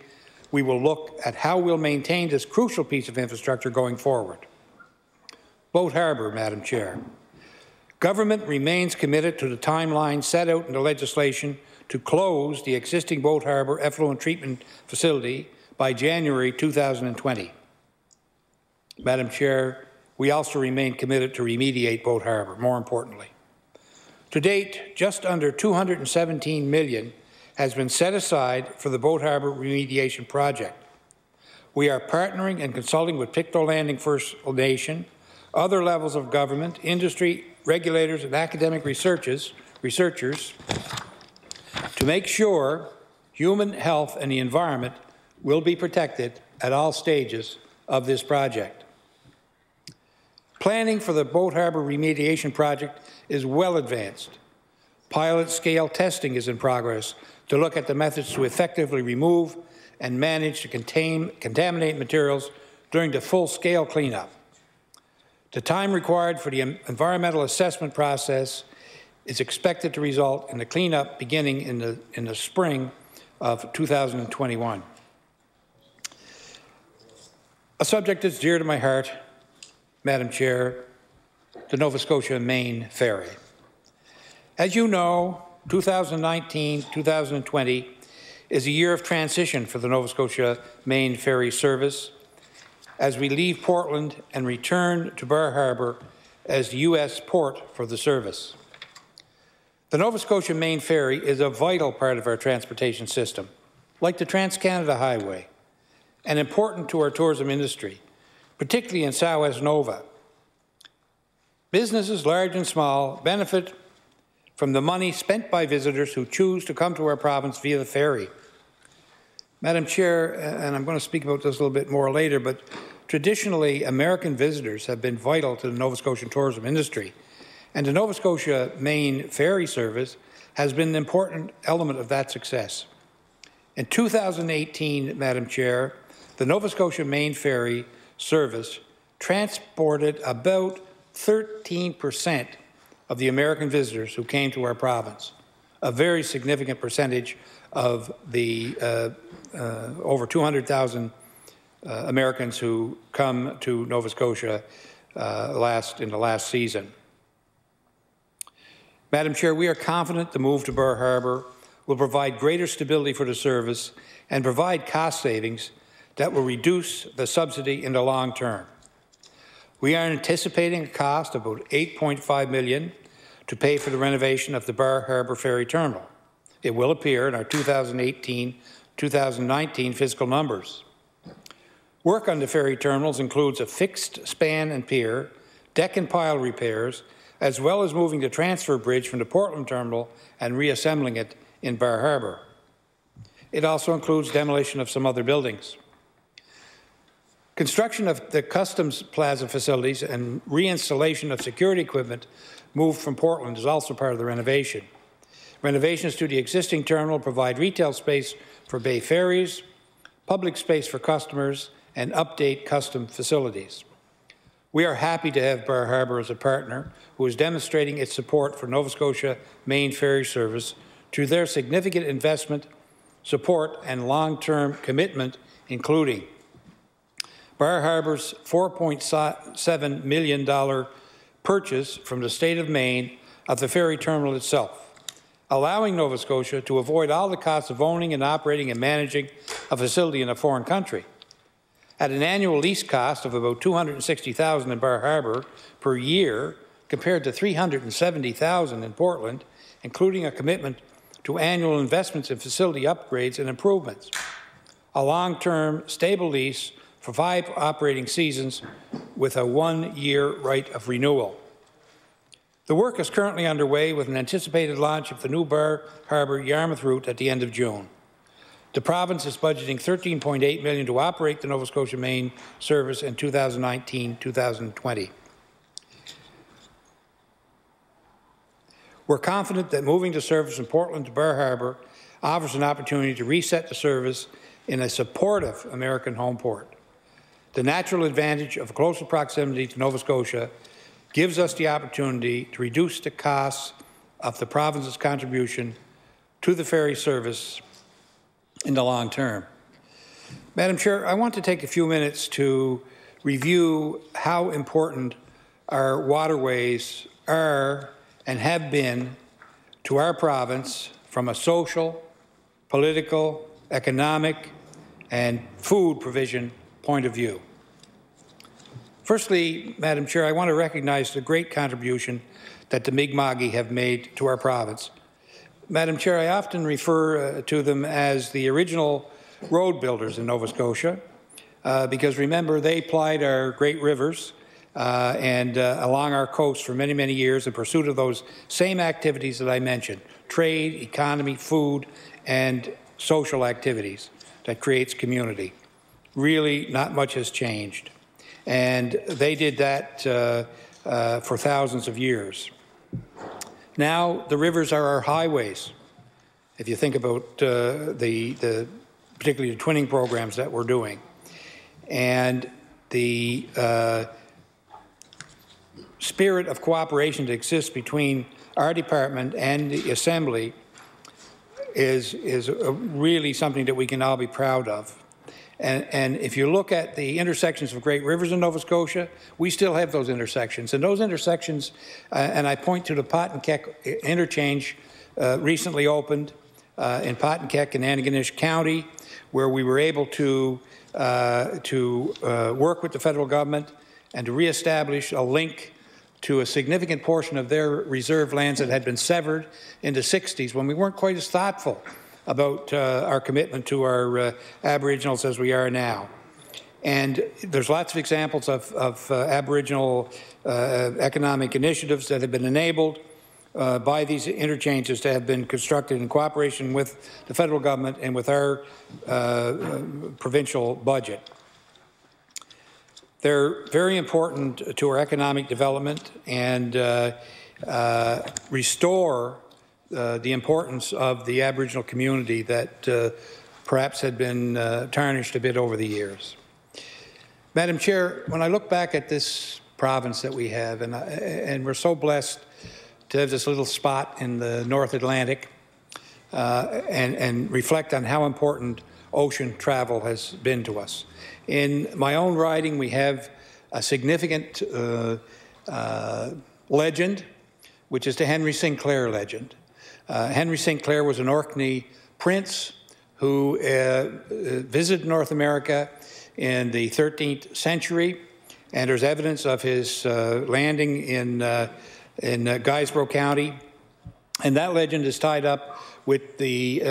we will look at how we'll maintain this crucial piece of infrastructure going forward. Boat Harbour, Madam Chair. Government remains committed to the timeline set out in the legislation to close the existing Boat Harbour effluent treatment facility by January 2020. Madam Chair, we also remain committed to remediate Boat Harbour, more importantly. To date, just under $217 million has been set aside for the Boat Harbour remediation project. We are partnering and consulting with Pictou Landing First Nation, other levels of government, industry, regulators, and academic researchers to make sure human health and the environment will be protected at all stages of this project. Planning for the Boat Harbour remediation project is well advanced. Pilot-scale testing is in progress to look at the methods to effectively remove and manage to contaminate materials during the full-scale cleanup. The time required for the environmental assessment process is expected to result in the cleanup beginning in the spring of 2021. A subject that's dear to my heart, Madam Chair, the Nova Scotia Main Ferry. As you know, 2019-2020 is a year of transition for the Nova Scotia Main Ferry service as we leave Portland and return to Bar Harbour as the U.S. port for the service. The Nova Scotia Main Ferry is a vital part of our transportation system, like the Trans-Canada Highway, and important to our tourism industry, particularly in Southwest Nova. Businesses, large and small, benefit from the money spent by visitors who choose to come to our province via the ferry. Madam Chair, and I'm going to speak about this a little bit more later, but traditionally, American visitors have been vital to the Nova Scotian tourism industry, and the Nova Scotia Main Ferry service has been an important element of that success. In 2018, Madam Chair, the Nova Scotia Main Ferry service transported about 13% of the American visitors who came to our province, a very significant percentage of the over 200,000 Americans who come to Nova Scotia in the last season. Madam Chair, we are confident the move to Bar Harbour will provide greater stability for the service and provide cost savings that will reduce the subsidy in the long term. We are anticipating a cost of about $8.5 million to pay for the renovation of the Bar Harbour Ferry Terminal. It will appear in our 2018-2019 fiscal numbers. Work on the ferry terminals includes a fixed span and pier, deck and pile repairs, as well as moving the transfer bridge from the Portland terminal and reassembling it in Bar Harbour. It also includes demolition of some other buildings. Construction of the Customs Plaza facilities and reinstallation of security equipment moved from Portland is also part of the renovation. Renovations to the existing terminal provide retail space for bay ferries, public space for customers, and update custom facilities. We are happy to have Bar Harbour as a partner who is demonstrating its support for Nova Scotia Main Ferry Service through their significant investment, support, and long-term commitment, including Bar Harbour's $4.7 million purchase from the state of Maine of the ferry terminal itself, allowing Nova Scotia to avoid all the costs of owning and operating and managing a facility in a foreign country. At an annual lease cost of about $260,000 in Bar Harbour per year, compared to $370,000 in Portland, including a commitment to annual investments in facility upgrades and improvements. A long-term, stable lease for 5 operating seasons with a 1-year right of renewal. The work is currently underway with an anticipated launch of the new Bar Harbour Yarmouth route at the end of June. The province is budgeting $13.8 million to operate the Nova Scotia main service in 2019-2020. We're confident that moving the service from Portland to Bar Harbour offers an opportunity to reset the service in a supportive American home port. The natural advantage of closer proximity to Nova Scotia gives us the opportunity to reduce the costs of the province's contribution to the ferry service in the long term. Madam Chair, I want to take a few minutes to review how important our waterways are and have been to our province from a social, political, economic, and food provision point of view. Firstly, Madam Chair, I want to recognize the great contribution that the Mi'kma'ki have made to our province. Madam Chair, I often refer to them as the original road builders in Nova Scotia, because remember, they plied our great rivers and along our coast for many, many years in pursuit of those same activities that I mentioned: trade, economy, food, and social activities that creates community. Really, not much has changed. And they did that for thousands of years. Now, the rivers are our highways. If you think about particularly the twinning programs that we're doing. And the spirit of cooperation that exists between our department and the Assembly is really something that we can all be proud of. And if you look at the intersections of great rivers in Nova Scotia, we still have those intersections. And those intersections, and I point to the Pottenkeck interchange recently opened in Pottenkeck and Antigonish County, where we were able to work with the federal government and to reestablish a link to a significant portion of their reserve lands that had been severed in the 60s when we weren't quite as thoughtful about our commitment to our Aboriginals as we are now. And there's lots of examples of Aboriginal economic initiatives that have been enabled by these interchanges that have been constructed in cooperation with the federal government and with our provincial budget. They're very important to our economic development and restore the importance of the Aboriginal community that perhaps had been tarnished a bit over the years. Madam Chair, when I look back at this province that we have, and we're so blessed to have this little spot in the North Atlantic and reflect on how important ocean travel has been to us. In my own riding, we have a significant legend, which is the Henry Sinclair legend. Henry Sinclair was an Orkney prince who visited North America in the 13th century, and there's evidence of his landing in Guysborough County. And that legend is tied up with the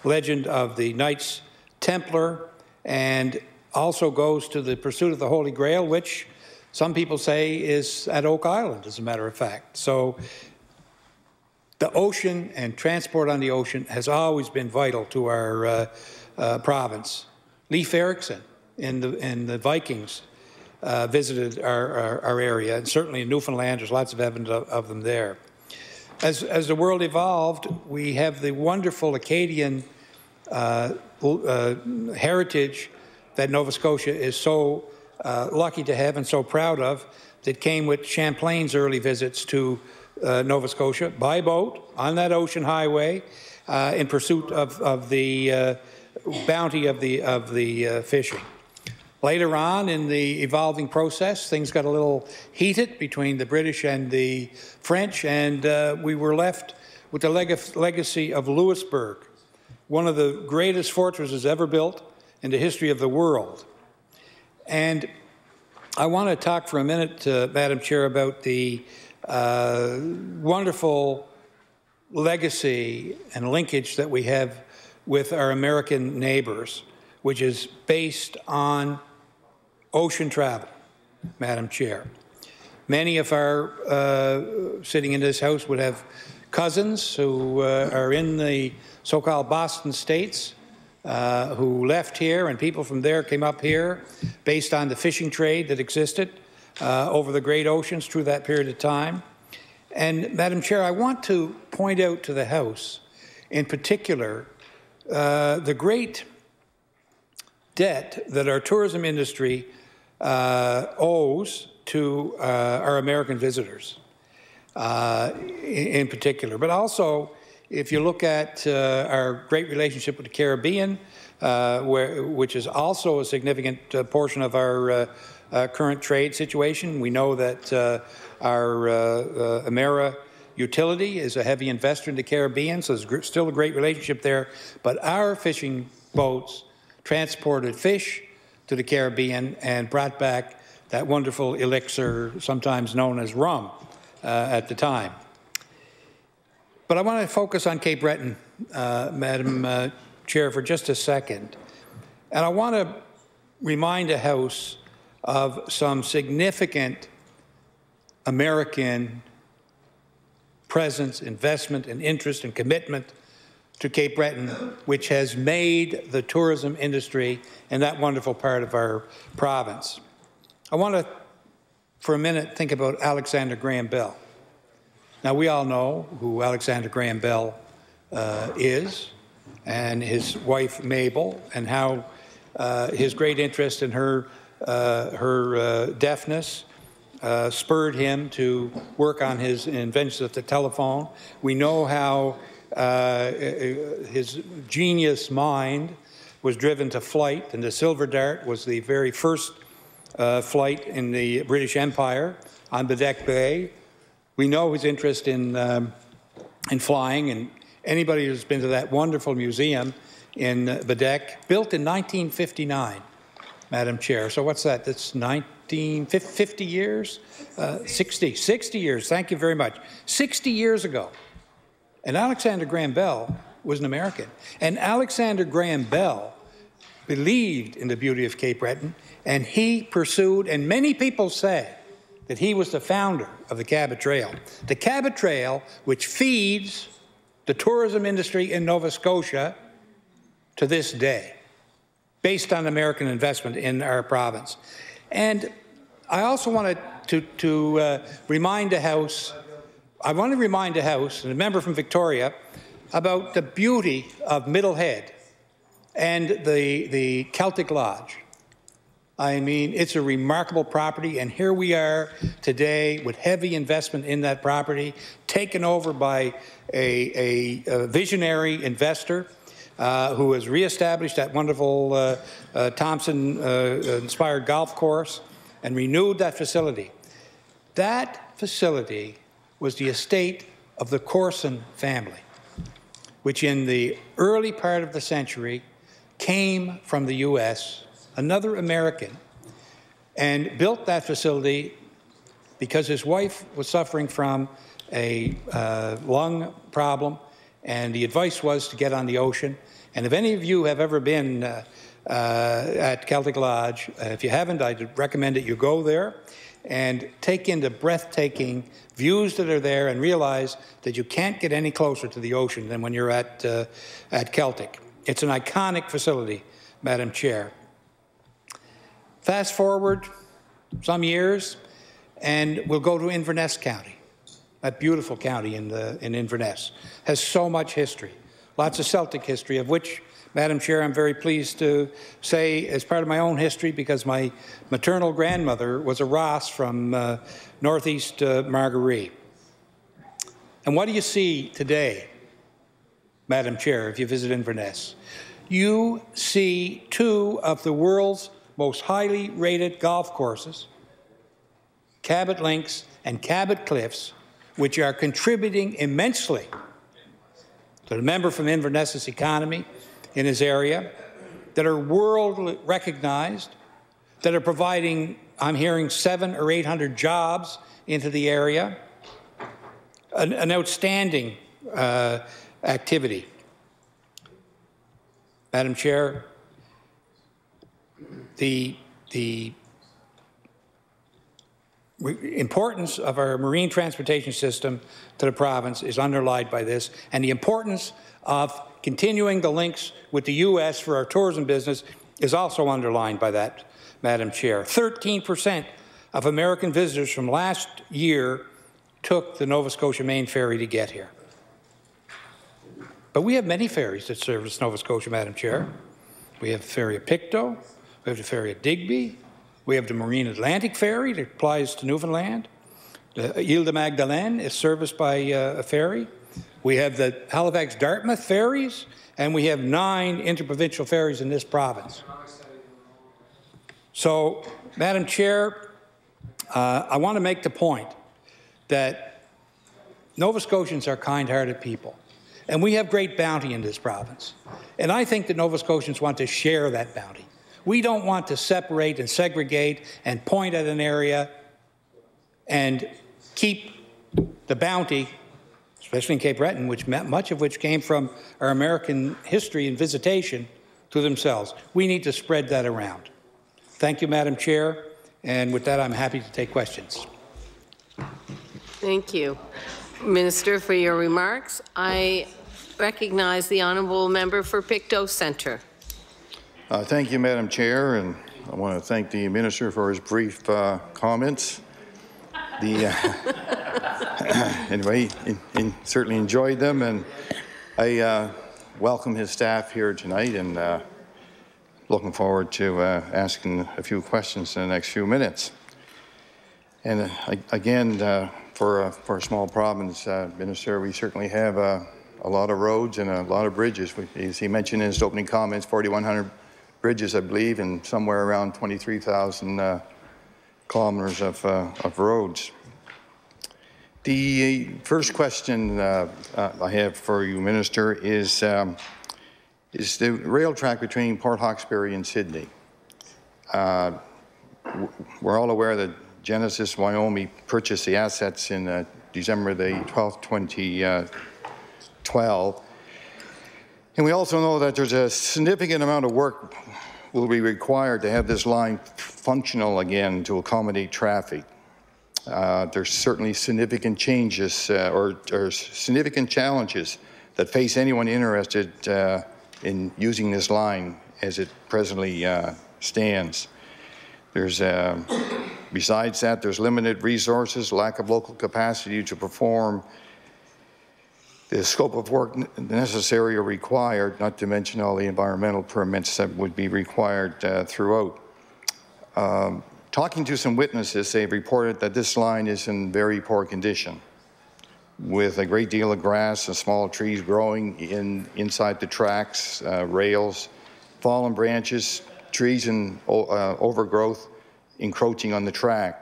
legend of the Knights Templar, and also goes to the pursuit of the Holy Grail, which some people say is at Oak Island, as a matter of fact. So the ocean and transport on the ocean has always been vital to our province. Leif Erikson in the Vikings visited our area, and certainly in Newfoundland, there's lots of evidence of them there. As the world evolved, we have the wonderful Acadian heritage that Nova Scotia is so lucky to have and so proud of, that came with Champlain's early visits to Nova Scotia by boat on that ocean highway in pursuit of the bounty of the fishing. Later on in the evolving process, things got a little heated between the British and the French, and we were left with the legacy of Louisbourg, one of the greatest fortresses ever built in the history of the world. And I want to talk for a minute, Madam Chair, about the wonderful legacy and linkage that we have with our American neighbors. which is based on ocean travel, Madam Chair. Many of our sitting in this House would have cousins who are in the so-called Boston states who left here, and people from there came up here based on the fishing trade that existed over the great oceans through that period of time. And, Madam Chair, I want to point out to the House, in particular, the great debt that our tourism industry owes to our American visitors, in particular. But also, if you look at our great relationship with the Caribbean, which is also a significant portion of our current trade situation. We know that our Emera utility is a heavy investor in the Caribbean, so there's still a great relationship there. But our fishing boats transported fish to the Caribbean and brought back that wonderful elixir, sometimes known as rum, at the time. But I want to focus on Cape Breton, Madam Chair, for just a second. And I want to remind the House of some significant American presence, investment, and interest and commitment to Cape Breton, which has made the tourism industry in that wonderful part of our province. I want to, for a minute, think about Alexander Graham Bell. Now, we all know who Alexander Graham Bell is, and his wife, Mabel, and how his great interest in her deafness spurred him to work on his inventions of the telephone. We know how his genius mind was driven to flight, and the Silver Dart was the very first flight in the British Empire on Bedeque Bay. We know his interest in flying, and anybody who's been to that wonderful museum in Bedeque, built in 1959, Madam Chair. So what's that? That's 50 years? 60 years. Thank you very much. 60 years ago. And Alexander Graham Bell was an American. And Alexander Graham Bell believed in the beauty of Cape Breton, and he pursued, and many people say that he was the founder of the Cabot Trail. The Cabot Trail, which feeds the tourism industry in Nova Scotia to this day, based on American investment in our province. And I also wanted to remind the House, and a member from Victoria, about the beauty of Middlehead and the Celtic Lodge. I mean, it's a remarkable property, and here we are today with heavy investment in that property, taken over by a visionary investor who has reestablished that wonderful Thompson-inspired golf course and renewed that facility. That facility was the estate of the Corson family, which in the early part of the century came from the U.S., another American, and built that facility because his wife was suffering from a lung problem, and the advice was to get on the ocean. And if any of you have ever been at Celtic Lodge, if you haven't, I'd recommend that you go there and take in the breathtaking views that are there and realize that you can't get any closer to the ocean than when you're at Celtic. It's an iconic facility, Madam Chair. Fast forward some years, and we'll go to Inverness County. That beautiful county in Inverness has so much history, lots of Celtic history, of which, Madam Chair, I'm very pleased to say, as part of my own history, because my maternal grandmother was a Ross from northeast Margaree. And what do you see today, Madam Chair, if you visit Inverness? You see two of the world's most highly rated golf courses, Cabot Links and Cabot Cliffs, which are contributing immensely to the member from Inverness's economy in his area, that are world recognized, that are providing, I'm hearing, 700 or 800 jobs into the area. An outstanding activity. Madam Chair, the importance of our marine transportation system to the province is underlined by this, and the importance of continuing the links with the U.S. for our tourism business is also underlined by that, Madam Chair. 13% of American visitors from last year took the Nova Scotia Main Ferry to get here. But we have many ferries that service Nova Scotia, Madam Chair. We have the ferry at Pictou, we have the ferry at Digby, we have the Marine Atlantic Ferry that applies to Newfoundland. The Ile de Magdalene is serviced by a ferry. We have the Halifax-Dartmouth ferries, and we have 9 interprovincial ferries in this province. So, Madam Chair, I want to make the point that Nova Scotians are kind-hearted people, and we have great bounty in this province. And I think that Nova Scotians want to share that bounty. We don't want to separate and segregate and point at an area and keep the bounty, especially in Cape Breton, much of which came from our American history and visitation, to themselves. We need to spread that around. Thank you, Madam Chair. And with that, I'm happy to take questions. Thank you, Minister, for your remarks. I recognize the honourable member for Pictou Centre. Thank you, Madam Chair, and I want to thank the Minister for his brief comments. Anyway, certainly enjoyed them, and I welcome his staff here tonight, and looking forward to asking a few questions in the next few minutes. And again, for a small province, Minister, we certainly have a lot of roads and a lot of bridges. As he mentioned in his opening comments, 4,100 bridges, I believe, and somewhere around 23,000 kilometres of roads. The first question I have for you, Minister, is the rail track between Port Hawkesbury and Sydney. We're all aware that Genesis Wyoming purchased the assets in December the 12th, 2012. And we also know that there's a significant amount of work will be required to have this line functional again to accommodate traffic. There's certainly significant changes or significant challenges that face anyone interested in using this line as it presently stands. There's, besides that, there's limited resources, lack of local capacity to perform the scope of work necessary or required, not to mention all the environmental permits that would be required throughout. Talking to some witnesses, they've reported that this line is in very poor condition, with a great deal of grass and small trees growing inside the tracks, rails, fallen branches, trees and overgrowth encroaching on the track.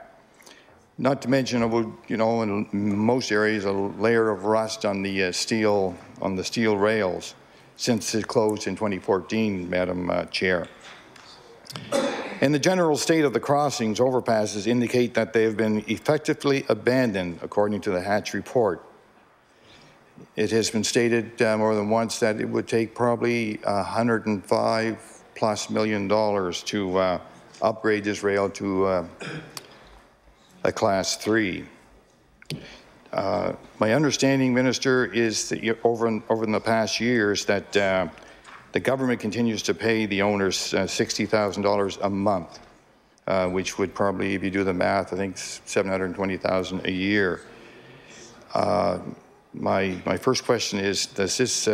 Not to mention, you know, in most areas, a layer of rust on the steel rails since it closed in 2014, Madam Chair. And the general state of the crossings, overpasses, indicate that they have been effectively abandoned, according to the Hatch report. It has been stated more than once that it would take probably $105+ million to upgrade this rail to a Class 3. My understanding, Minister, is that over in the past years that the government continues to pay the owners $60,000 a month, which would probably, if you do the math, I think $720,000 a year. My first question is, does this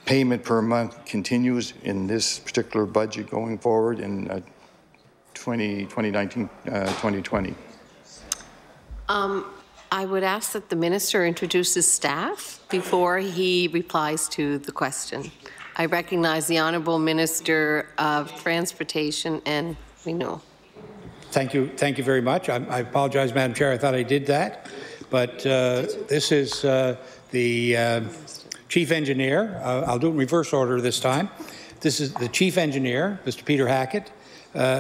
payment per month continues in this particular budget going forward in 2019-2020? I would ask that the Minister introduces staff before he replies to the question. I recognize the Honourable Minister of Transportation and Renewal. Thank you very much. I apologize, Madam Chair, I thought I did that. But this is the Chief Engineer. I'll do it in reverse order this time. This is the Chief Engineer, Mr. Peter Hackett,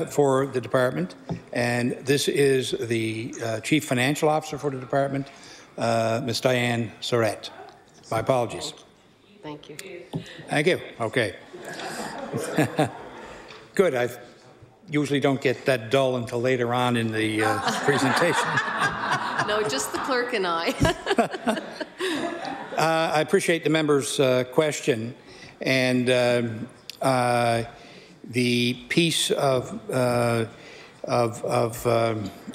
for the department, and this is the Chief Financial Officer for the department, Ms. Diane Surratt. My apologies. Thank you. Thank you. Okay. Good. I usually don't get that dull until later on in the presentation. No, just the clerk and I. I appreciate the member's question, and the piece of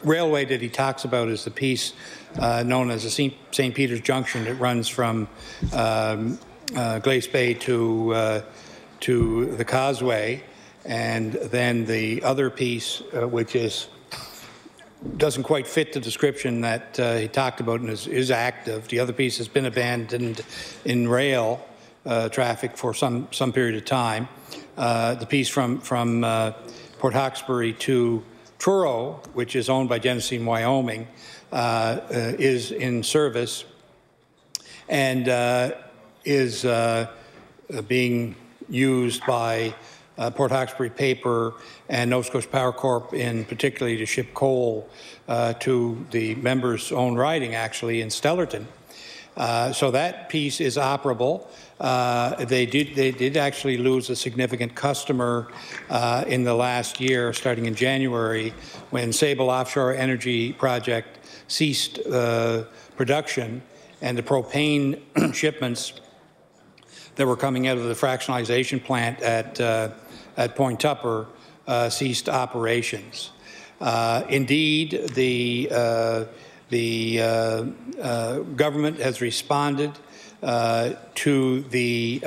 railway that he talks about is the piece known as the St. Peter's Junction that runs from Glace Bay to the Causeway, and then the other piece, which doesn't quite fit the description that he talked about and is active. The other piece has been abandoned in rail traffic for some period of time. The piece from Port Hawkesbury to Truro, which is owned by Genesee and Wyoming, is in service and is being used by Port Hawkesbury Paper and Nova Scotia Power Corp in particularly to ship coal to the members' own riding, actually, in Stellarton. So that piece is operable. They did actually lose a significant customer in the last year, starting in January, when Sable Offshore Energy Project ceased production, and the propane shipments that were coming out of the fractionalization plant at Point Tupper ceased operations. Indeed, the government has responded to the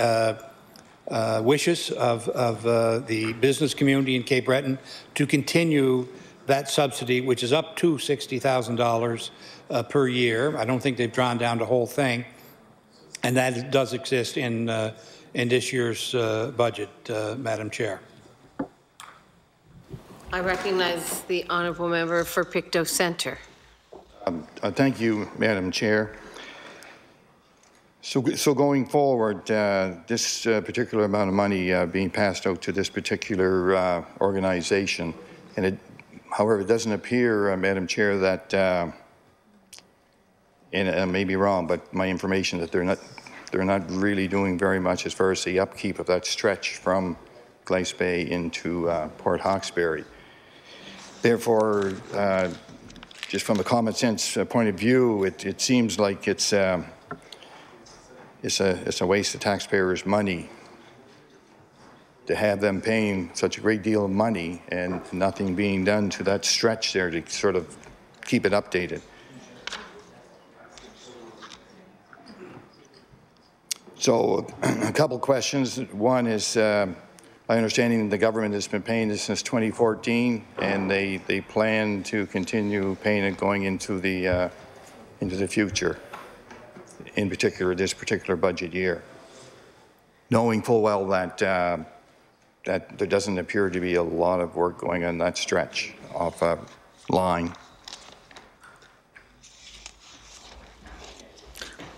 wishes of the business community in Cape Breton to continue that subsidy, which is up to $60,000 per year. I don't think they've drawn down the whole thing, and that does exist in this year's budget, Madam Chair. I recognize the honourable member for Pictou Centre. Thank you, Madam Chair. So going forward, this particular amount of money being passed out to this particular organization, and however, it doesn't appear, Madam Chair, that, and I may be wrong, but my information that they're not really doing very much as far as the upkeep of that stretch from Glace Bay into Port Hawkesbury. Therefore, just from a common sense point of view, it seems like it's a waste of taxpayers' money to have them paying such a great deal of money and nothing being done to that stretch there to sort of keep it updated. So a couple questions. One is, my understanding the government has been paying this since 2014, and they plan to continue paying it going into the future, in particular this particular budget year, knowing full well that that there doesn't appear to be a lot of work going on that stretch of line.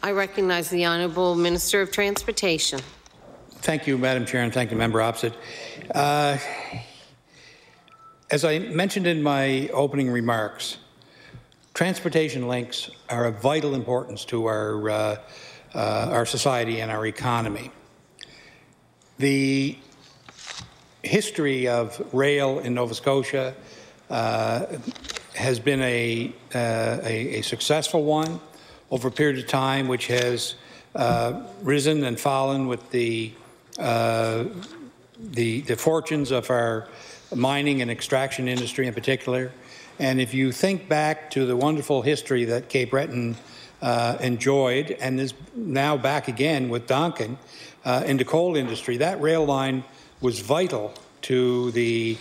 I recognize the Honourable Minister of Transportation. Thank you, Madam Chair, and thank you, Member Opposite. As I mentioned in my opening remarks, transportation links are of vital importance to our society and our economy. The history of rail in Nova Scotia has been a successful one over a period of time, which has risen and fallen with the fortunes of our mining and extraction industry in particular. And if you think back to the wonderful history that Cape Breton enjoyed and is now back again with Donkin in the coal industry, that rail line was vital to the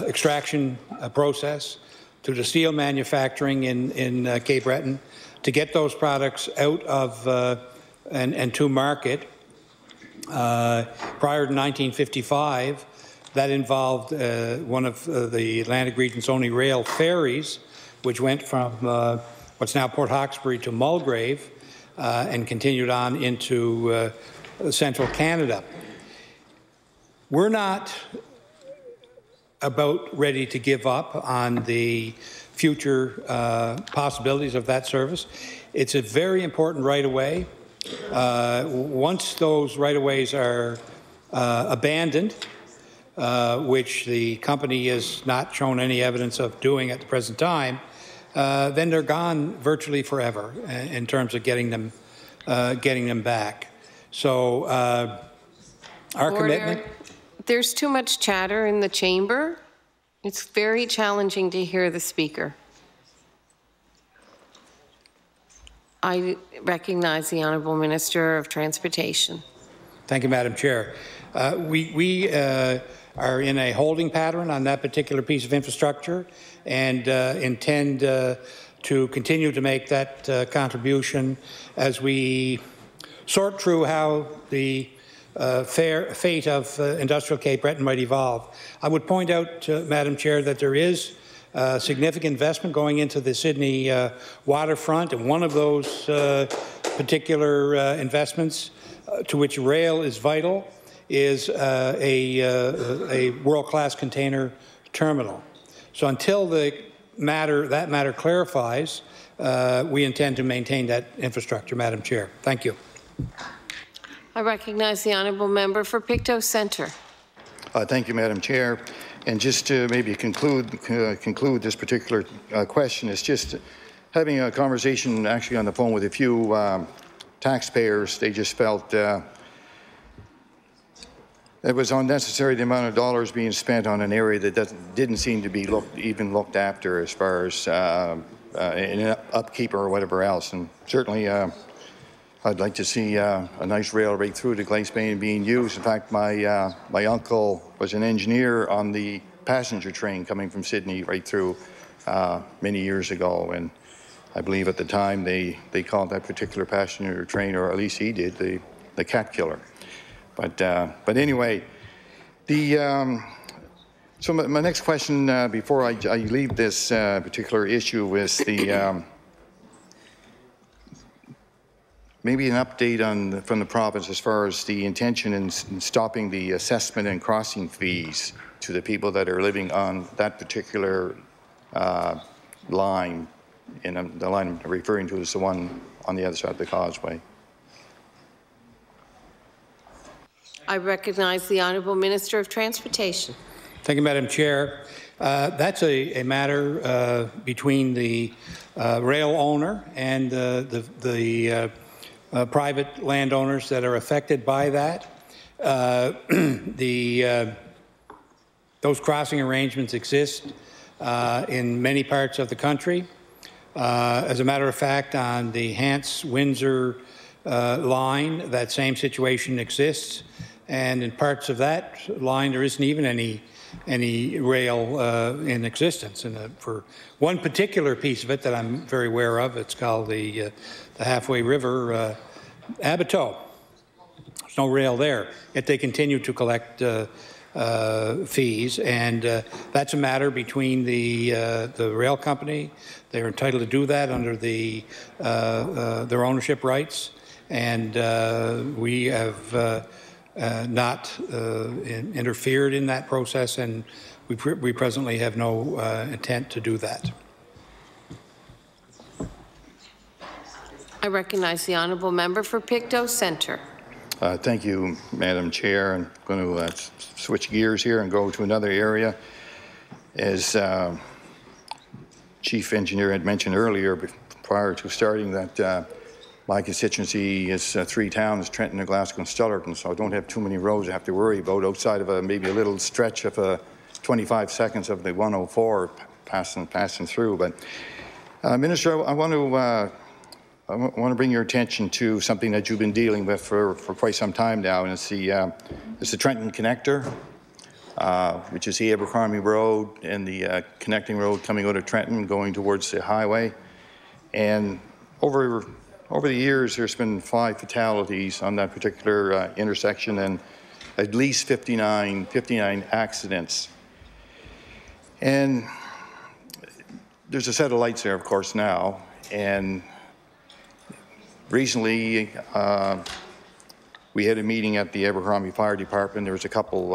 extraction process, to the steel manufacturing in Cape Breton, to get those products out of and to market. Prior to 1955, that involved one of the Atlantic region's only rail ferries, which went from what's now Port Hawkesbury to Mulgrave and continued on into central Canada. We're not about ready to give up on the future possibilities of that service. It's a very important right-of-way. Once those right-of-ways are abandoned, which the company has not shown any evidence of doing at the present time, then they're gone virtually forever in terms of getting them back. So our commitment. There's too much chatter in the chamber. It's very challenging to hear the speaker. I recognize the Honourable Minister of Transportation. Thank you, Madam Chair. We are in a holding pattern on that particular piece of infrastructure and intend to continue to make that contribution as we sort through how the fate of industrial Cape Breton might evolve. I would point out, Madam Chair, that there is significant investment going into the Sydney waterfront, and one of those particular investments to which rail is vital is a world-class container terminal. So until that matter clarifies, we intend to maintain that infrastructure, Madam Chair. Thank you. I recognize the Honourable Member for Pictou Centre. Thank you, Madam Chair. And just to maybe conclude this particular question, is just having a conversation actually on the phone with a few taxpayers. They just felt it was unnecessary, the amount of dollars being spent on an area that didn't seem to be looked after as far as in upkeep or whatever else. And certainly I'd like to see a nice rail right through to Glace Bay being used. In fact, my uncle was an engineer on the passenger train coming from Sydney right through many years ago, and I believe at the time they called that particular passenger train, or at least he did, the cat killer. But anyway, so my next question before I leave this particular issue is the maybe an update from the province as far as the intention in stopping the assessment and crossing fees to the people that are living on that particular line. And the line I'm referring to is the one on the other side of the causeway. I recognize the Honourable Minister of Transportation. Thank you, Madam Chair. That's a matter between the rail owner and the private landowners that are affected by that. Those crossing arrangements exist in many parts of the country. As a matter of fact, on the Hants-Windsor line, that same situation exists, and in parts of that line there isn't even any rail in existence. And for one particular piece of it that I'm very aware of, it's called the Halfway River Abateau. There's no rail there, yet they continue to collect fees, and that's a matter between the rail company. They're entitled to do that under their ownership rights, and we have not interfered in that process, and we presently have no intent to do that. I recognize the Honourable Member for Pictou Centre. Thank you, Madam Chair. I'm going to switch gears here and go to another area. As Chief Engineer had mentioned earlier, prior to starting, that my constituency is 3 towns, Trenton, Glasgow, and Stullerton, so I don't have too many roads I have to worry about outside of maybe a little stretch of 25 seconds of the 104 passing through. But Minister, I want to bring your attention to something that you've been dealing with for quite some time now, and it's the Trenton Connector, which is the Abercrombie Road and the connecting road coming out of Trenton going towards the highway. And over the years, there's been 5 fatalities on that particular intersection and at least 59 accidents. And there's a set of lights there, of course, now. And recently, we had a meeting at the Abercrombie Fire Department. There was a couple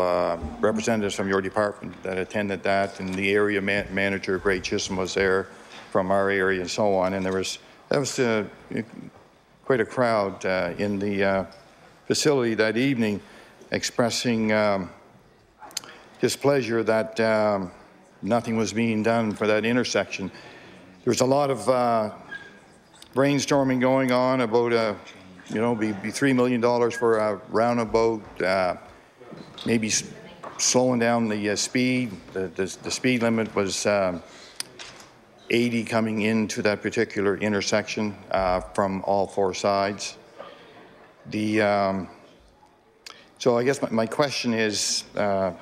representatives from your department that attended that, and the area manager, Gray Chisholm, was there from our area and so on. And that was quite a crowd in the facility that evening, expressing displeasure that nothing was being done for that intersection. There's a lot of brainstorming going on about, be $3 million for a roundabout, maybe slowing down the speed. The speed limit was 80 coming into that particular intersection from all four sides. So I guess my question is, I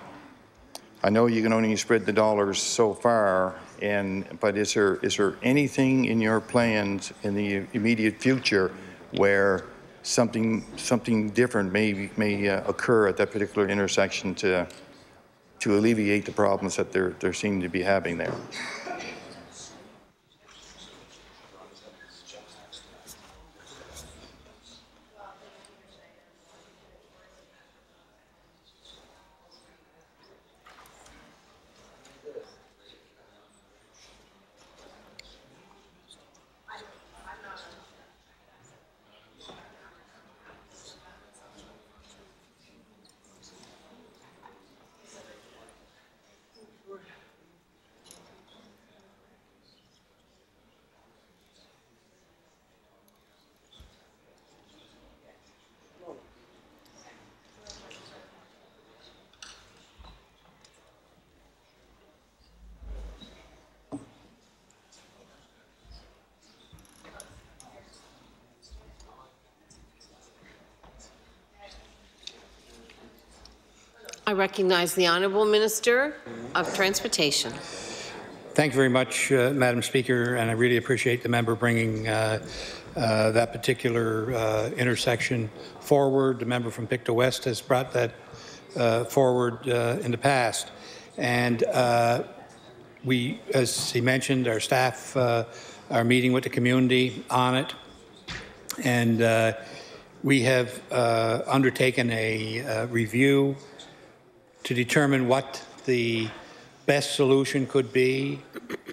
know you can only spread the dollars so far, but is there anything in your plans in the immediate future where something different may occur at that particular intersection to alleviate the problems that they're seeming to be having there? I recognize the Honourable Minister of Transportation. Thank you very much, Madam Speaker, and I really appreciate the member bringing that particular intersection forward. The member from Pictou West has brought that forward in the past. And we, as he mentioned, our staff are meeting with the community on it. And we have undertaken a review to determine what the best solution could be.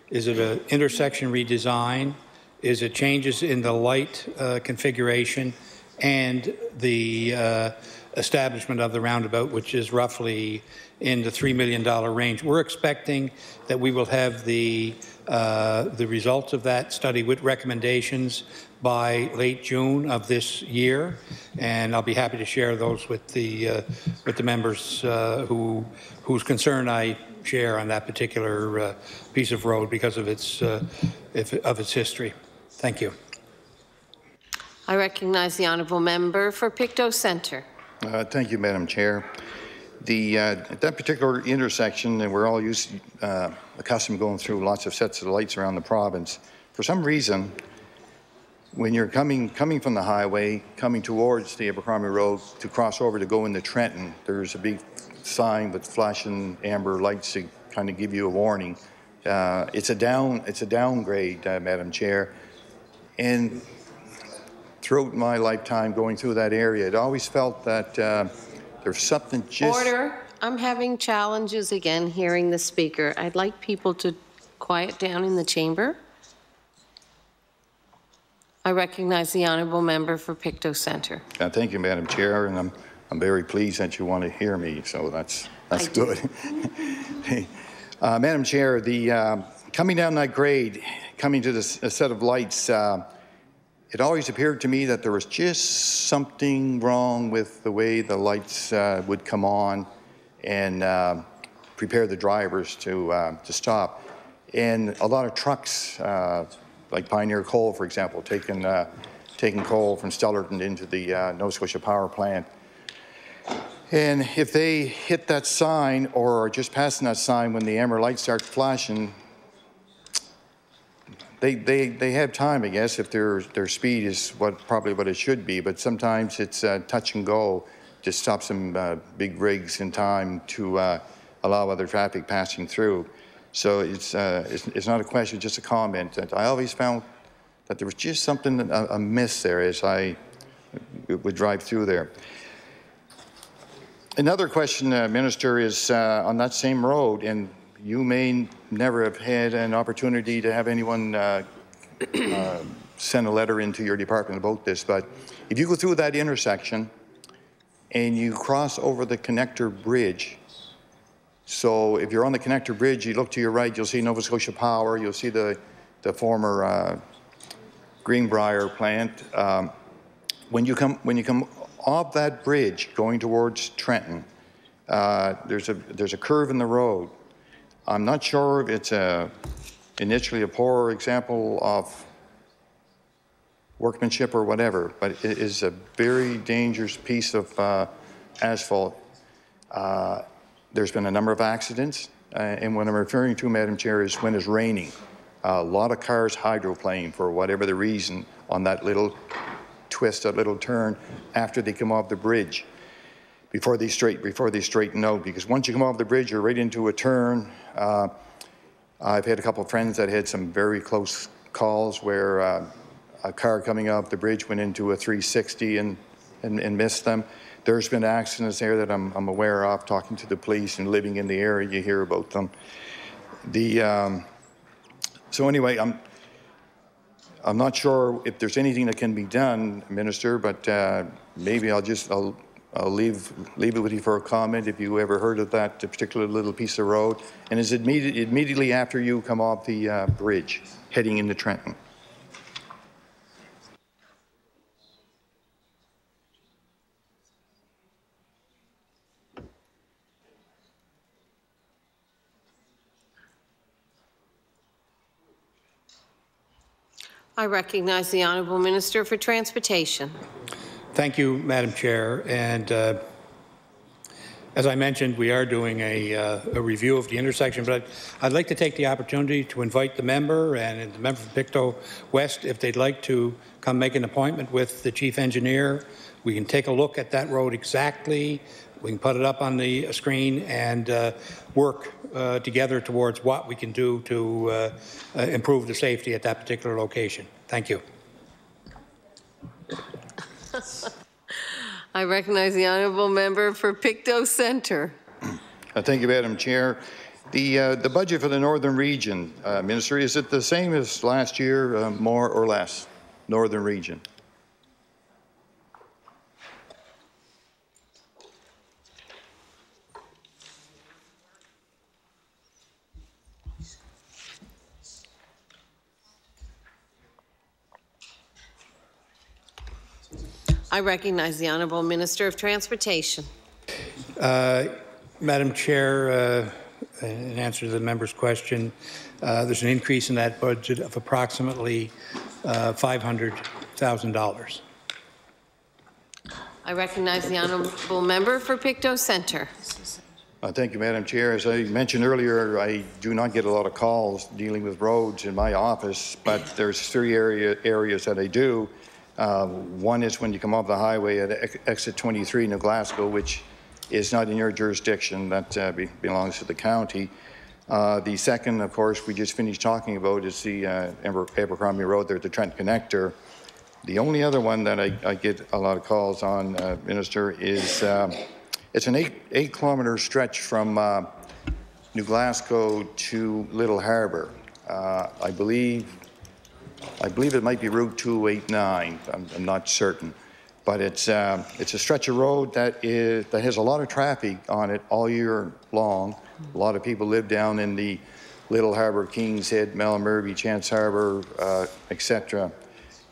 Is it an intersection redesign? Is it changes in the light configuration and the establishment of the roundabout, which is roughly in the $3 million range? We're expecting that we will have the results of that study with recommendations by late June of this year, and I'll be happy to share those with the members whose concern I share on that particular piece of road because of its history. Thank you. I recognize the Honourable Member for Pictou Centre. Thank you, Madam Chair. That particular intersection, and we're all accustomed to going through lots of sets of lights around the province. For some reason, when you're coming from the highway, coming towards the Abercrombie Road to cross over to go into Trenton, there's a big sign with flashing amber lights to kind of give you a warning. It's a downgrade, Madam Chair. And throughout my lifetime going through that area, it always felt that there's something just... Order. I'm having challenges again hearing the speaker. I'd like people to quiet down in the chamber. I recognize the Honourable Member for Pictou Centre. Thank you, Madam Chair, and I'm very pleased that you want to hear me, so that's good. Madam Chair, coming down that grade, coming to this set of lights, it always appeared to me that there was just something wrong with the way the lights would come on and prepare the drivers to stop. And a lot of trucks, like Pioneer Coal, for example, taking coal from Stellarton into the Nova Scotia power plant. And if they hit that sign or are just passing that sign when the amber lights start flashing, they have time, I guess, if their speed is probably what it should be. But sometimes it's touch and go to stop some big rigs in time to allow other traffic passing through. So it's not a question, just a comment. That I always found that there was just something amiss there as I would drive through there. Another question, Minister, is on that same road, and you may never have had an opportunity to have anyone send a letter into your department about this, but if you go through that intersection and you cross over the connector bridge, So if you're on the connector bridge, you look to your right, you'll see Nova Scotia Power, you'll see the former Greenbrier plant. When you come off that bridge going towards Trenton, there's a curve in the road. I'm not sure if it's initially a poor example of workmanship or whatever, but it is a very dangerous piece of asphalt. There's been a number of accidents, and what I'm referring to, Madam Chair, is when it's raining. A lot of cars hydroplane for whatever the reason on that little twist, that little turn after they come off the bridge, before they straighten out. Because once you come off the bridge, you're right into a turn. I've had a couple of friends that had some very close calls where a car coming off the bridge went into a 360 and missed them. There's been accidents there that I'm aware of, talking to the police and living in the area, you hear about them. So anyway, I'm not sure if there's anything that can be done, Minister, but maybe I'll leave it with you for a comment if you ever heard of that particular little piece of road. And is it immediately after you come off the bridge heading into Trenton? I recognize the Honourable Minister for Transportation. Thank you, Madam Chair. And as I mentioned, we are doing a review of the intersection, but I'd like to take the opportunity to invite the member and the member from Pictou West, if they'd like to come make an appointment with the Chief Engineer. We can take a look at that road exactly. We can put it up on the screen and work together towards what we can do to improve the safety at that particular location. Thank you. I recognize the Honourable Member for Pictou Centre. Thank you, Madam Chair. The budget for the Northern Region, Minister, is it the same as last year, more or less? Northern Region. I recognize the Honourable Minister of Transportation. Madam Chair, in answer to the member's question, there's an increase in that budget of approximately $500,000. I recognize the Honourable Member for Pictou Centre. Thank you, Madam Chair. As I mentioned earlier, I do not get a lot of calls dealing with roads in my office, but there's three areas that I do. One is when you come off the highway at exit 23 New Glasgow, which is not in your jurisdiction, that belongs to the county. The second, of course, we just finished talking about is the Abercrombie Road there at the Trent Connector. The only other one that I get a lot of calls on, Minister, is it's an 8-kilometre stretch from New Glasgow to Little Harbour. I believe it might be Route 289. I'm not certain, but it's a stretch of road that has a lot of traffic on it all year long. A lot of people live down in the Little Harbour, Kings Head, Malmurby, Chance Harbour, etc.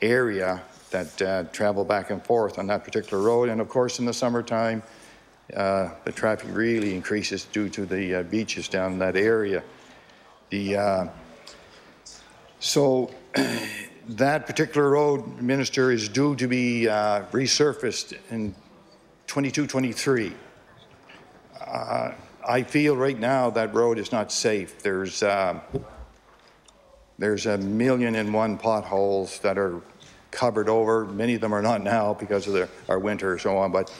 area that travel back and forth on that particular road. And of course, in the summertime, the traffic really increases due to the beaches down in that area. So that particular road, Minister, is due to be resurfaced in 22-23. I feel right now that road is not safe. There's 1,000,001 potholes that are covered over. Many of them are not now because of our winter and so on, but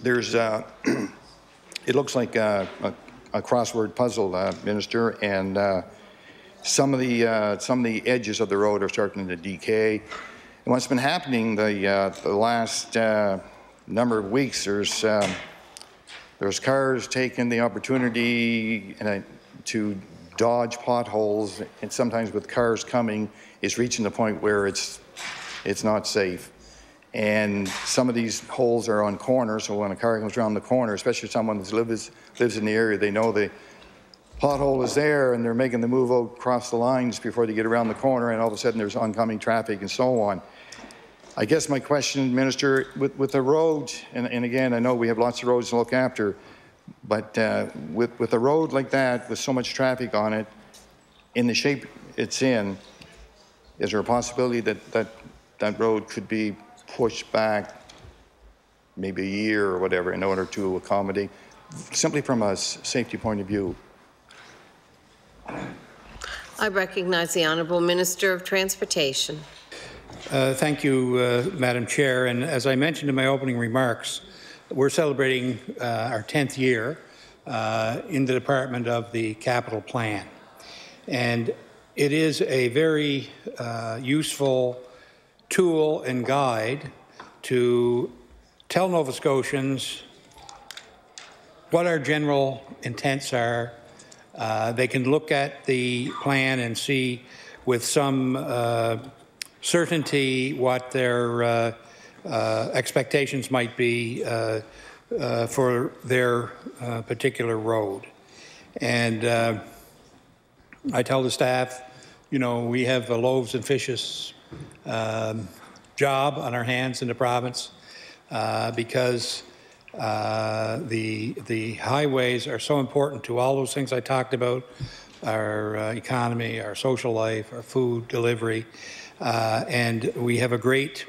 there's it looks like a crossword puzzle, Minister, and some of the edges of the road are starting to decay. And what's been happening the last number of weeks, there's cars taking the opportunity to dodge potholes, and sometimes with cars coming, it's reaching the point where it's not safe. And some of these holes are on corners, so when a car comes around the corner, especially someone that lives in the area, they know the pothole is there and they're making the move across the lines before they get around the corner, and all of a sudden there's oncoming traffic and so on. I guess my question, Minister, with the road, and again, I know we have lots of roads to look after, but with a road like that, with so much traffic on it, in the shape it's in, is there a possibility that road could be pushed back maybe a year or whatever in order to accommodate, simply from a safety point of view? I recognize the Honourable Minister of Transportation. Thank you, Madam Chair. And as I mentioned in my opening remarks, we're celebrating our 10th year in the Department of the Capital Plan. And it is a very useful tool and guide to tell Nova Scotians what our general intents are. They can look at the plan and see with some certainty what their expectations might be for their particular road. And I tell the staff, you know, we have a loaves and fishes job on our hands in the province because the highways are so important to all those things I talked about, our economy, our social life, our food delivery, and we have a great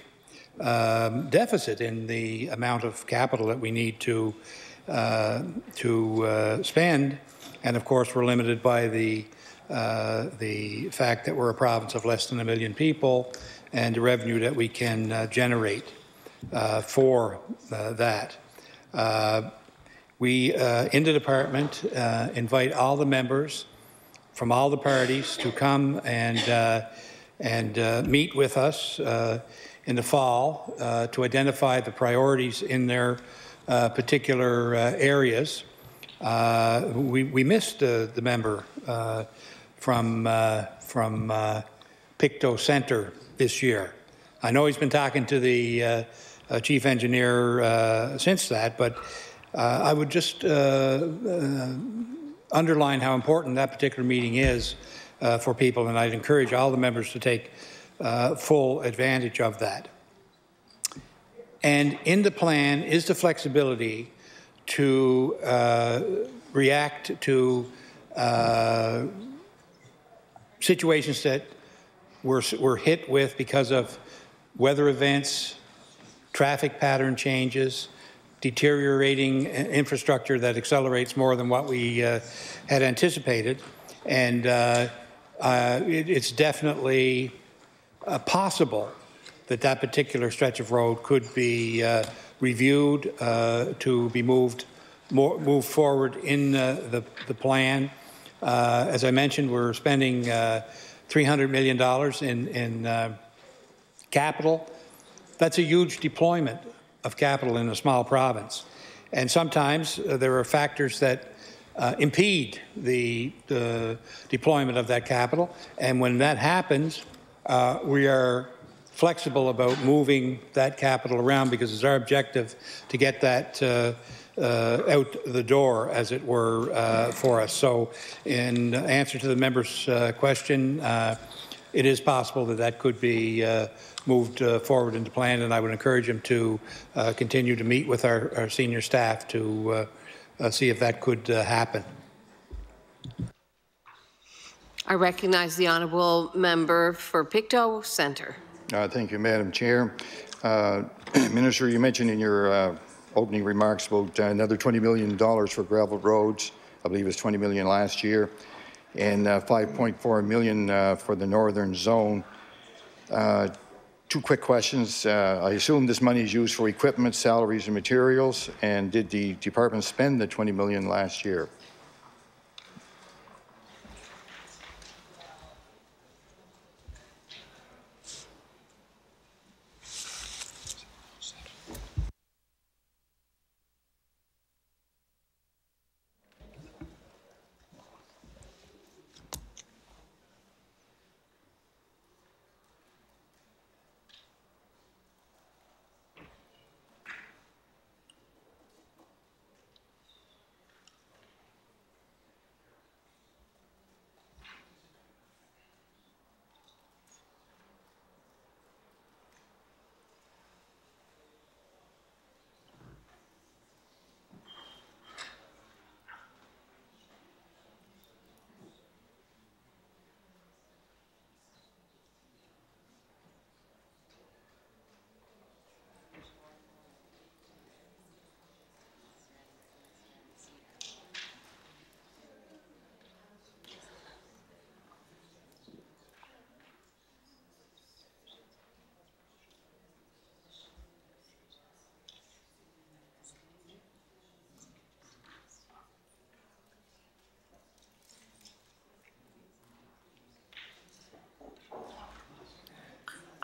deficit in the amount of capital that we need to spend, and of course we're limited by the fact that we're a province of less than 1 million people and the revenue that we can generate for that. We, in the department, invite all the members from all the parties to come and meet with us in the fall to identify the priorities in their particular areas. We missed the member from Pictou Centre this year. I know he's been talking to the chief engineer since that, but I would just underline how important that particular meeting is for people, and I'd encourage all the members to take full advantage of that. And in the plan is the flexibility to react to situations that we're hit with because of weather events, traffic pattern changes, deteriorating infrastructure that accelerates more than what we had anticipated. And it's definitely possible that that particular stretch of road could be reviewed to be moved forward in the plan. As I mentioned, we're spending $300 million in capital. That's a huge deployment of capital in a small province. And sometimes there are factors that impede the deployment of that capital. And when that happens, we are flexible about moving that capital around because it's our objective to get that out the door, as it were, for us. So in answer to the member's question, it is possible that that could be moved forward into plan, and I would encourage him to continue to meet with our senior staff to see if that could happen. I recognize the honourable member for Pictou Centre. Thank you, Madam Chair. Minister, you mentioned in your opening remarks about another $20 million for gravel roads. I believe it was $20 million last year, and $5.4 million for the northern zone. Two quick questions. I assume this money is used for equipment, salaries, and materials, and did the department spend the $20 million last year?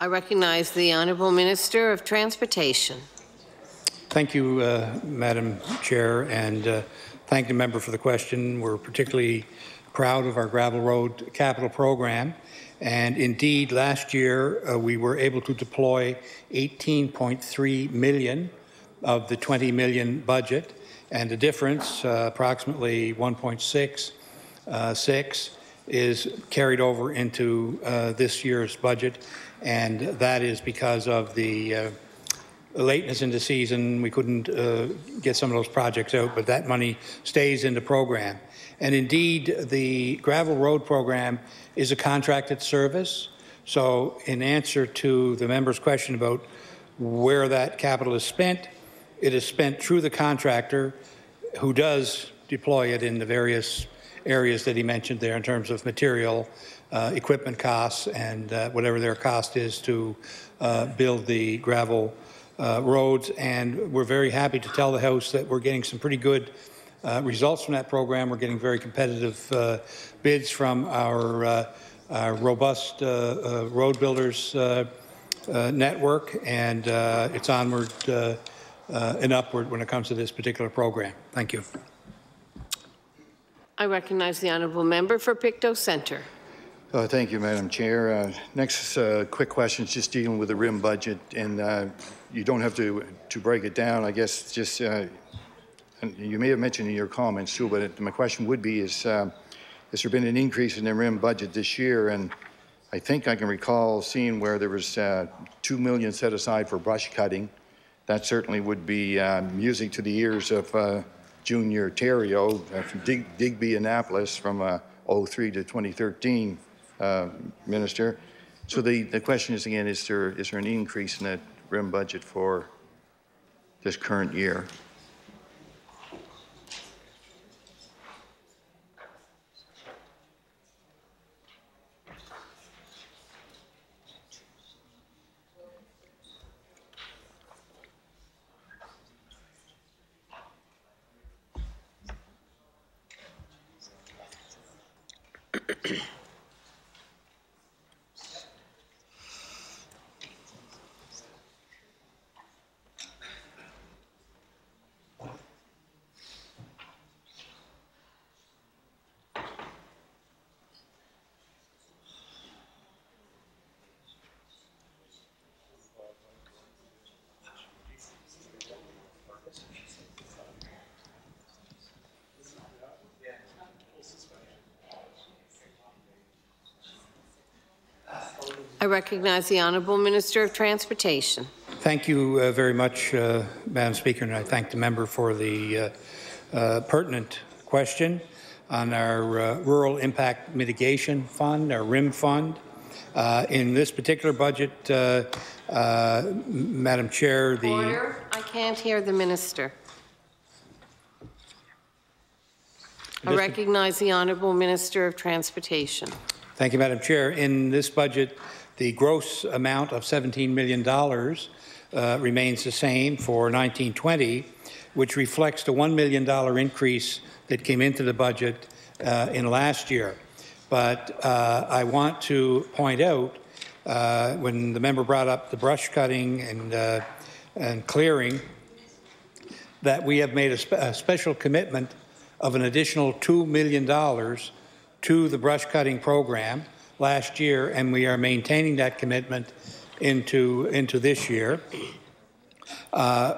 I recognize the Honourable Minister of Transportation. Thank you, Madam Chair, and thank the member for the question. We're particularly proud of our gravel road capital program, and indeed last year we were able to deploy 18.3 million of the 20 million budget, and the difference, approximately 1.6 is carried over into this year's budget, and that is because of the lateness in the season. We couldn't get some of those projects out, but that money stays in the program. And indeed, the gravel road program is a contracted service. So in answer to the member's question about where that capital is spent, it is spent through the contractor who does deploy it in the various areas that he mentioned there in terms of material, equipment costs, and whatever their cost is to build the gravel roads. And we're very happy to tell the House that we're getting some pretty good results from that program. We're getting very competitive bids from our robust road builders network, and it's onward and upward when it comes to this particular program. Thank you. I recognize the Honourable Member for Pictou Centre. Thank you, Madam Chair. Next quick question is just dealing with the RIM budget, and you don't have to break it down. I guess just, and you may have mentioned in your comments too, but my question would be has there been an increase in the RIM budget this year? And I think I can recall seeing where there was 2 million set aside for brush cutting. That certainly would be music to the ears of Junior Terrio from Digby Annapolis from 03 to 2013 Minister. So the question is again, is there an increase in that RIM budget for this current year? I recognize the Honourable Minister of Transportation. Thank you very much, Madam Speaker, and I thank the member for the pertinent question on our Rural Impact Mitigation Fund, our RIM fund. In this particular budget, Madam Chair, the... Order. I can't hear the Minister. I recognize the Honourable Minister of Transportation. Thank you, Madam Chair. In this budget, the gross amount of $17 million remains the same for 1920, which reflects the $1 million increase that came into the budget in last year. But I want to point out, when the member brought up the brush cutting and clearing, that we have made a special commitment of an additional $2 million to the brush cutting program last year, and we are maintaining that commitment into this year.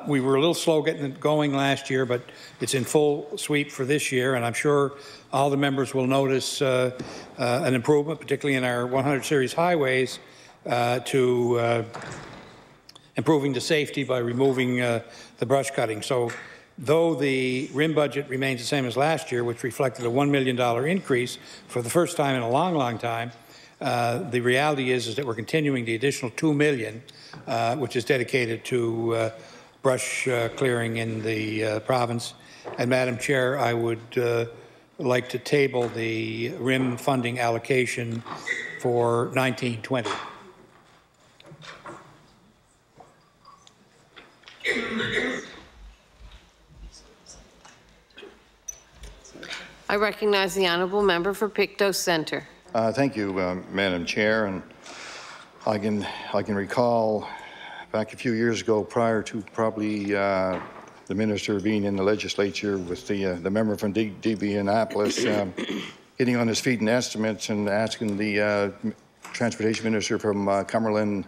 We were a little slow getting it going last year, but it's in full sweep for this year, and I'm sure all the members will notice an improvement, particularly in our 100 series highways, to improving the safety by removing the brush cutting. So though the RIM budget remains the same as last year, which reflected a $1 million increase for the first time in a long, long time, the reality is that we're continuing the additional $2 million, which is dedicated to brush clearing in the province. And Madam Chair, I would like to table the RIM funding allocation for 1920. I recognize the Honourable Member for Pictou Centre. Thank you, Madam Chair. And I can recall back a few years ago, prior to probably the minister being in the legislature, with the member from DB Annapolis getting on his feet in estimates and asking the transportation minister from Cumberland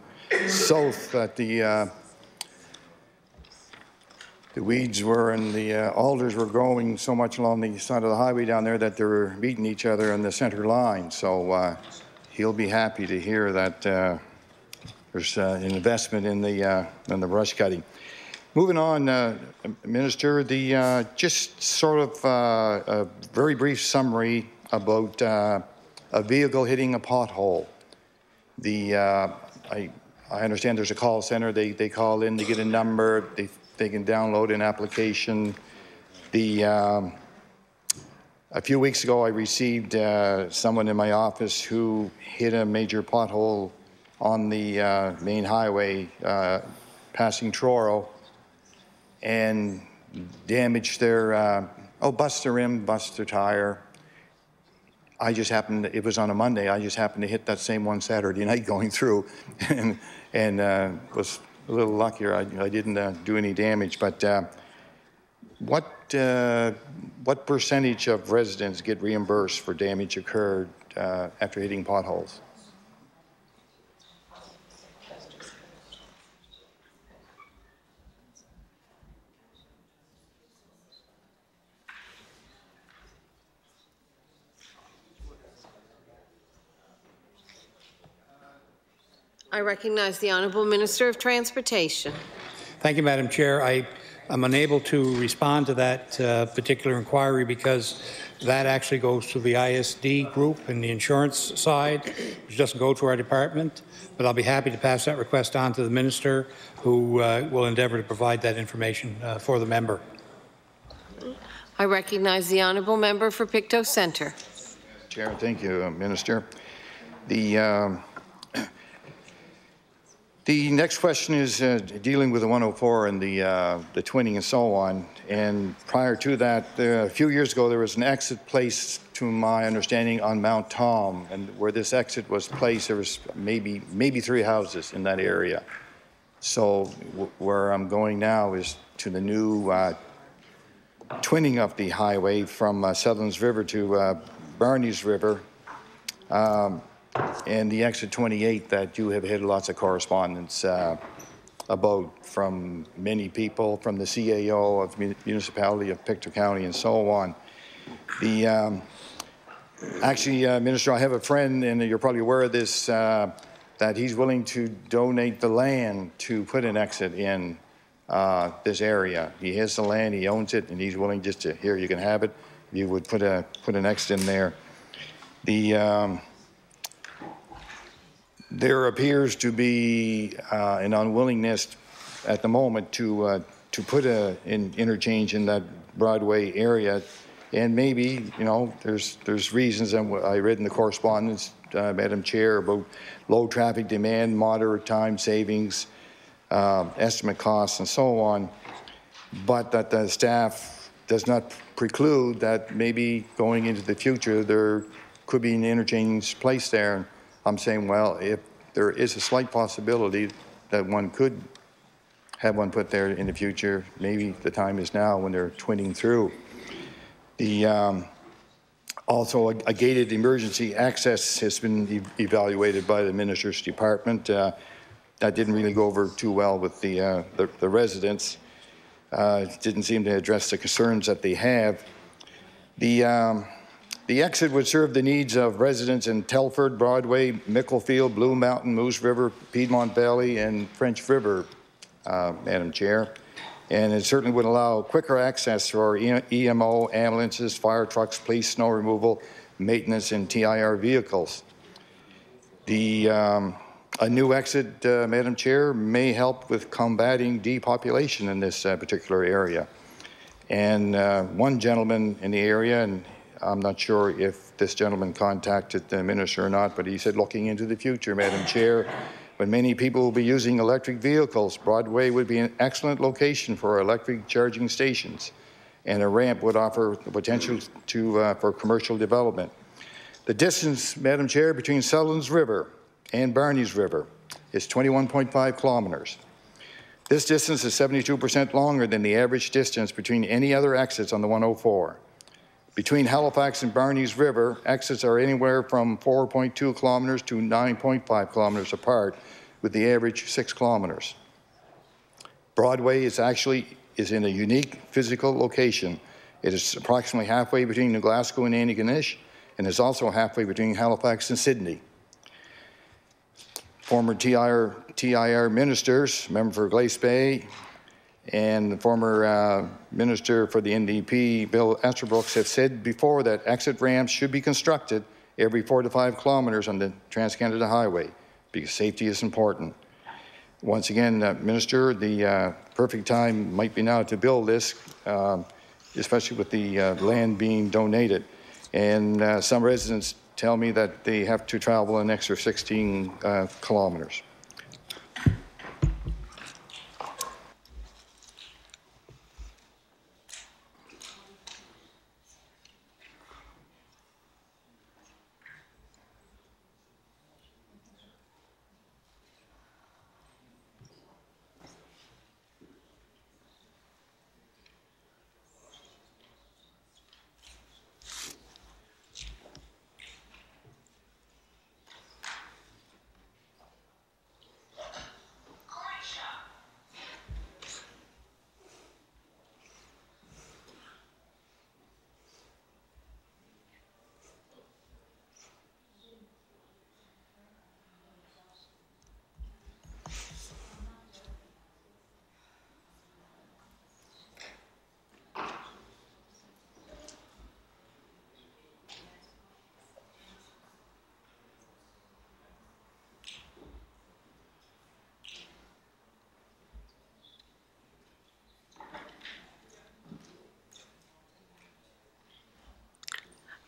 South that the weeds were and the alders were growing so much along the side of the highway down there that they were meeting each other in the center line. So he'll be happy to hear that there's an investment in the brush cutting. Moving on, Minister, the just sort of a very brief summary about a vehicle hitting a pothole. I understand there's a call center. They call in, they get a number, they can download an application. A few weeks ago, I received someone in my office who hit a major pothole on the main highway passing Truro and damaged their, bust their rim, bust their tire. I just happened, it was on a Monday, I just happened to hit that same one Saturday night going through and was a little luckier. I didn't do any damage, but what percentage of residents get reimbursed for damage occurred after hitting potholes? I recognize the Honourable Minister of Transportation. Thank you, Madam Chair. I am unable to respond to that particular inquiry because that actually goes to the ISD group and the insurance side, which doesn't go to our department. But I'll be happy to pass that request on to the Minister, who will endeavour to provide that information for the member. I recognize the Honourable Member for Pictou Centre. Chair, thank you, Minister. The next question is dealing with the 104 and the twinning and so on. And prior to that, a few years ago, there was an exit placed, to my understanding, on Mount Tom. And where this exit was placed, there was maybe 3 houses in that area. So where I'm going now is to the new twinning of the highway from Sutherlands River to Barney's River. And the exit 28 that you have had lots of correspondence about from many people, from the CAO of municipality of Pictou County and so on. Actually, Minister, I have a friend, and you're probably aware of this, that he's willing to donate the land to put an exit in this area. He has the land, he owns it, and he's willing just to, here, you can have it. You would put an exit in there. There appears to be an unwillingness at the moment to put an interchange in that Broadway area, and maybe, you know, there's reasons, and I read in the correspondence, Madam Chair, about low traffic demand, moderate time savings, estimate costs, and so on, but that the staff does not preclude that maybe going into the future there could be an interchange placed there. I'm saying, well, if there is a slight possibility that one could have one put there in the future, maybe the time is now when they're twinning through. Also, a gated emergency access has been evaluated by the Minister's Department. That didn't really go over too well with the residents. Didn't seem to address the concerns that they have. The exit would serve the needs of residents in Telford, Broadway, Micklefield, Blue Mountain, Moose River, Piedmont Valley, and French River, Madam Chair. And it certainly would allow quicker access for our EMO, ambulances, fire trucks, police, snow removal, maintenance, and TIR vehicles. A new exit, Madam Chair, may help with combating depopulation in this particular area. And one gentleman in the area, and I'm not sure if this gentleman contacted the minister or not, but he said, looking into the future, Madam Chair, when many people will be using electric vehicles, Broadway would be an excellent location for electric charging stations, and a ramp would offer the potential for commercial development. The distance, Madam Chair, between Sutherlands River and Barney's River is 21.5 kilometers. This distance is 72% longer than the average distance between any other exits on the 104. Between Halifax and Barneys River, exits are anywhere from 4.2 kilometers to 9.5 kilometers apart, with the average 6 kilometers. Broadway is in a unique physical location. It is approximately halfway between New Glasgow and Antigonish, and is also halfway between Halifax and Sydney. Former TIR ministers, member for Glace Bay, and the former minister for the NDP, Bill Esterbrooks, have said before that exit ramps should be constructed every 4 to 5 kilometres on the Trans-Canada Highway because safety is important. Once again, Minister, the perfect time might be now to build this, especially with the land being donated. And some residents tell me that they have to travel an extra 16 kilometres.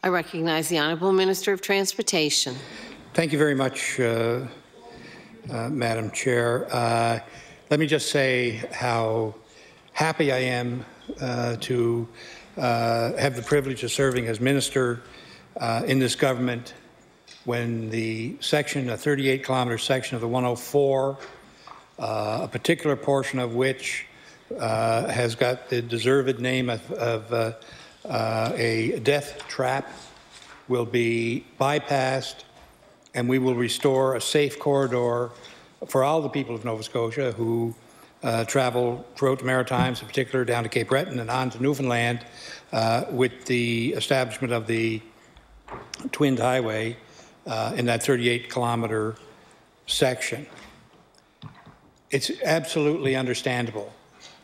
I recognize the Honourable Minister of Transportation. Thank you very much, Madam Chair. Let me just say how happy I am to have the privilege of serving as Minister in this government when the section, a 38-kilometre section of the 104, a particular portion of which has got the deserved name of a death trap, will be bypassed, and we will restore a safe corridor for all the people of Nova Scotia who travel throughout the Maritimes, in particular down to Cape Breton and on to Newfoundland, with the establishment of the twinned highway in that 38-kilometre section. It's absolutely understandable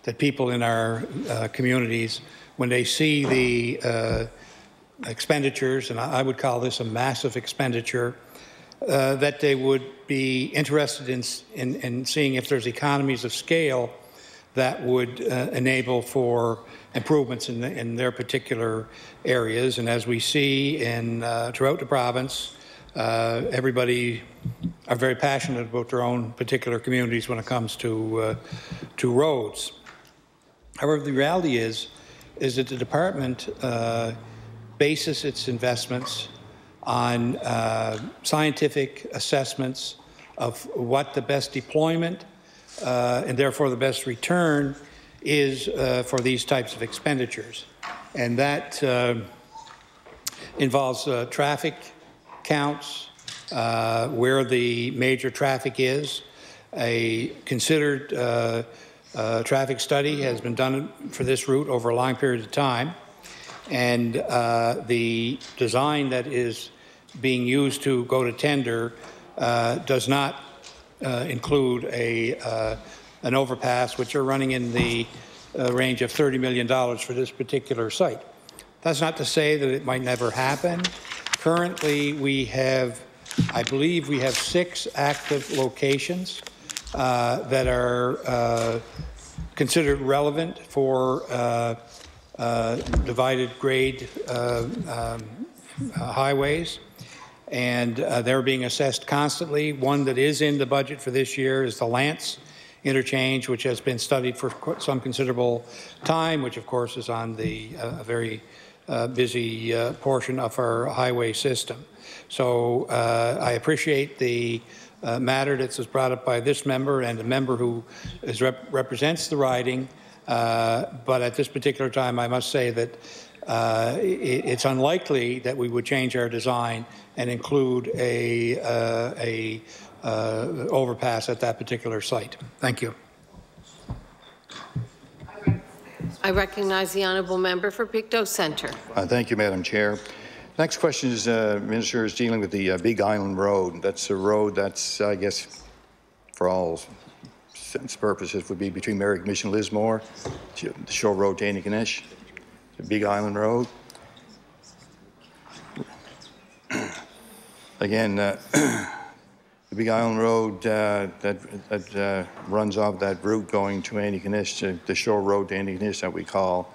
that people in our communities, when they see the expenditures, and I would call this a massive expenditure, that they would be interested in seeing if there's economies of scale that would enable for improvements in their particular areas. And as we see throughout the province, everybody are very passionate about their own particular communities when it comes to roads. However, the reality is that the department bases its investments on scientific assessments of what the best deployment and therefore the best return is for these types of expenditures. And that involves traffic counts, where the major traffic is. A considered traffic study has been done for this route over a long period of time, and the design that is being used to go to tender does not include an overpass, which are running in the range of $30 million for this particular site. That's not to say that it might never happen. Currently, we have, I believe we have 6 active locations that are considered relevant for divided grade highways, and they're being assessed constantly. One that is in the budget for this year is the Lance interchange, which has been studied for some considerable time, which of course is on the very busy portion of our highway system. So I appreciate the matter that was brought up by this member and a member who represents the riding. But at this particular time, I must say that it's unlikely that we would change our design and include a overpass at that particular site. Thank you. I recognize the honourable member for Pictou Centre. Thank you, Madam Chair. Next question is, Minister, is dealing with the Big Island Road. That's a road that's, I guess, for all sense purposes, would be between Merrick, Mission, Lismore, the Shore Road to Antigonish, the Big Island Road. Again, the Big Island Road that runs off that route going to Antigonish, the Shore Road to Antigonish that we call,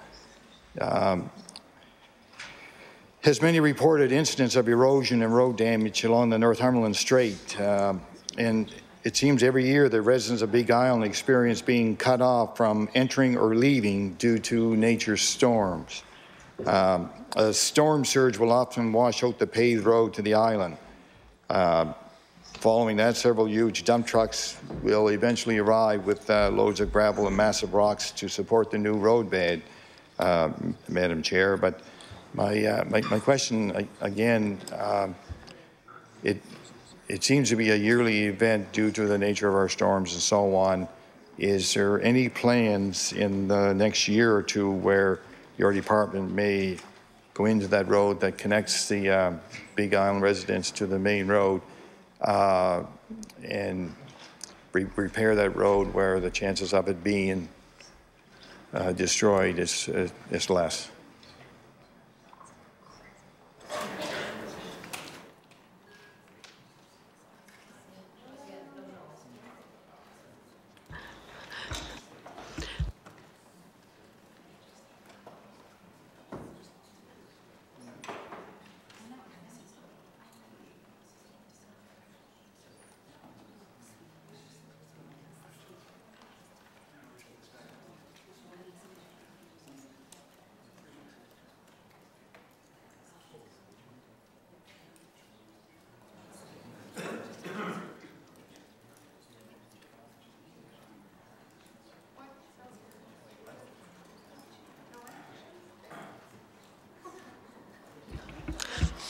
has many reported incidents of erosion and road damage along the Northumberland Strait. And it seems every year the residents of Big Island experience being cut off from entering or leaving due to nature's storms. A storm surge will often wash out the paved road to the island. Following that, several huge dump trucks will eventually arrive with loads of gravel and massive rocks to support the new roadbed, Madam Chair. But my question again, it seems to be a yearly event due to the nature of our storms and so on. Is there any plans in the next year or two where your department may go into that road that connects the Big Island residents to the main road and repair that road where the chances of it being destroyed is less?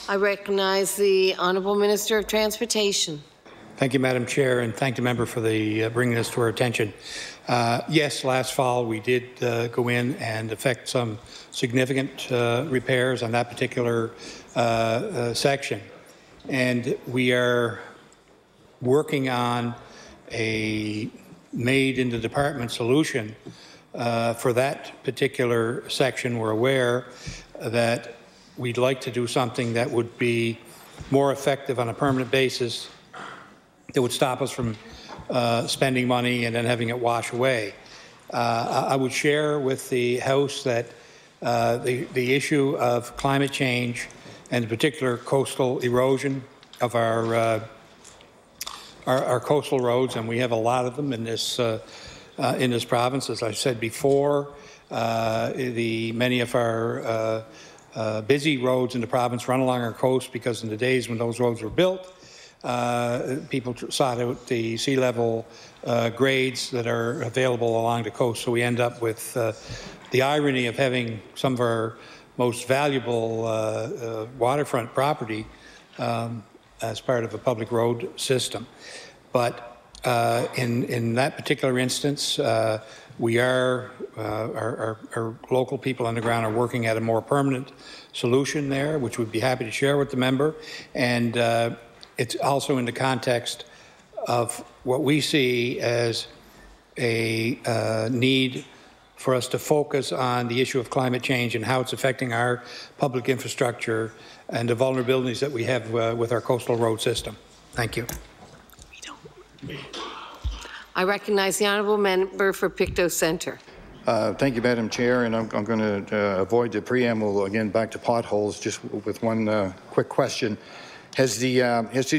I recognize the Honourable Minister of Transportation. Thank you, Madam Chair, and thank the member for the bringing this to our attention. Yes, last fall we did go in and effect some significant repairs on that particular section, and we are working on a made in the department solution for that particular section. We're aware that we'd like to do something that would be more effective on a permanent basis, that would stop us from spending money and then having it wash away. I would share with the House that the issue of climate change and in particular coastal erosion of our coastal roads, and we have a lot of them in this province. As I said before, many of our busy roads in the province run along our coast because in the days when those roads were built, people sought out the sea level grades that are available along the coast. So we end up with the irony of having some of our most valuable waterfront property as part of a public road system. But in that particular instance, we are, our local people on the ground are working at a more permanent solution there, which we'd be happy to share with the member. And it's also in the context of what we see as a need for us to focus on the issue of climate change and how it's affecting our public infrastructure and the vulnerabilities that we have with our coastal road system. Thank you. I recognize the honourable member for Pictou Centre. Thank you, Madam Chair, and I'm going to avoid the preamble again back to potholes just with one quick question. Has the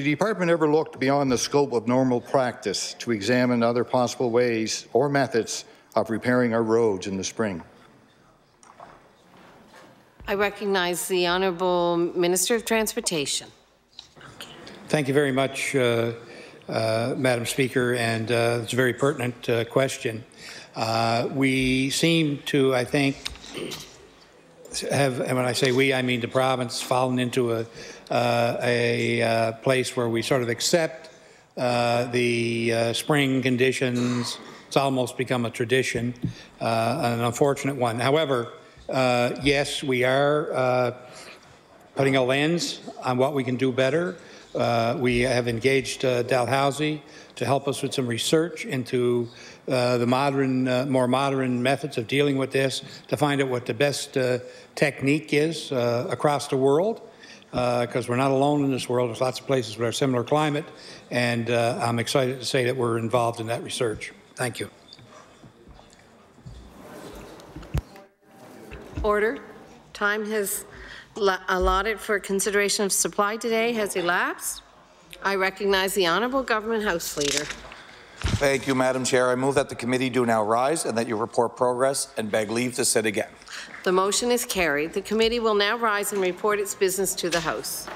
department ever looked beyond the scope of normal practice to examine other possible ways or methods of repairing our roads in the spring? I recognize the Honourable Minister of Transportation. Thank you very much, Madam Speaker, and it's a very pertinent question. We seem to, I think, have, and when I say we, I mean the province, fallen into a place where we sort of accept the spring conditions. It's almost become a tradition, an unfortunate one. However, yes, we are putting a lens on what we can do better. We have engaged Dalhousie to help us with some research into the more modern methods of dealing with this, to find out what the best technique is across the world, because we're not alone in this world. There's lots of places with a similar climate, and I'm excited to say that we're involved in that research. Thank you. Order. Time has allotted for consideration of supply today has elapsed. I recognize the Honourable Government House Leader. Thank you, Madam Chair. I move that the committee do now rise and that you report progress and beg leave to sit again. The motion is carried. The committee will now rise and report its business to the House.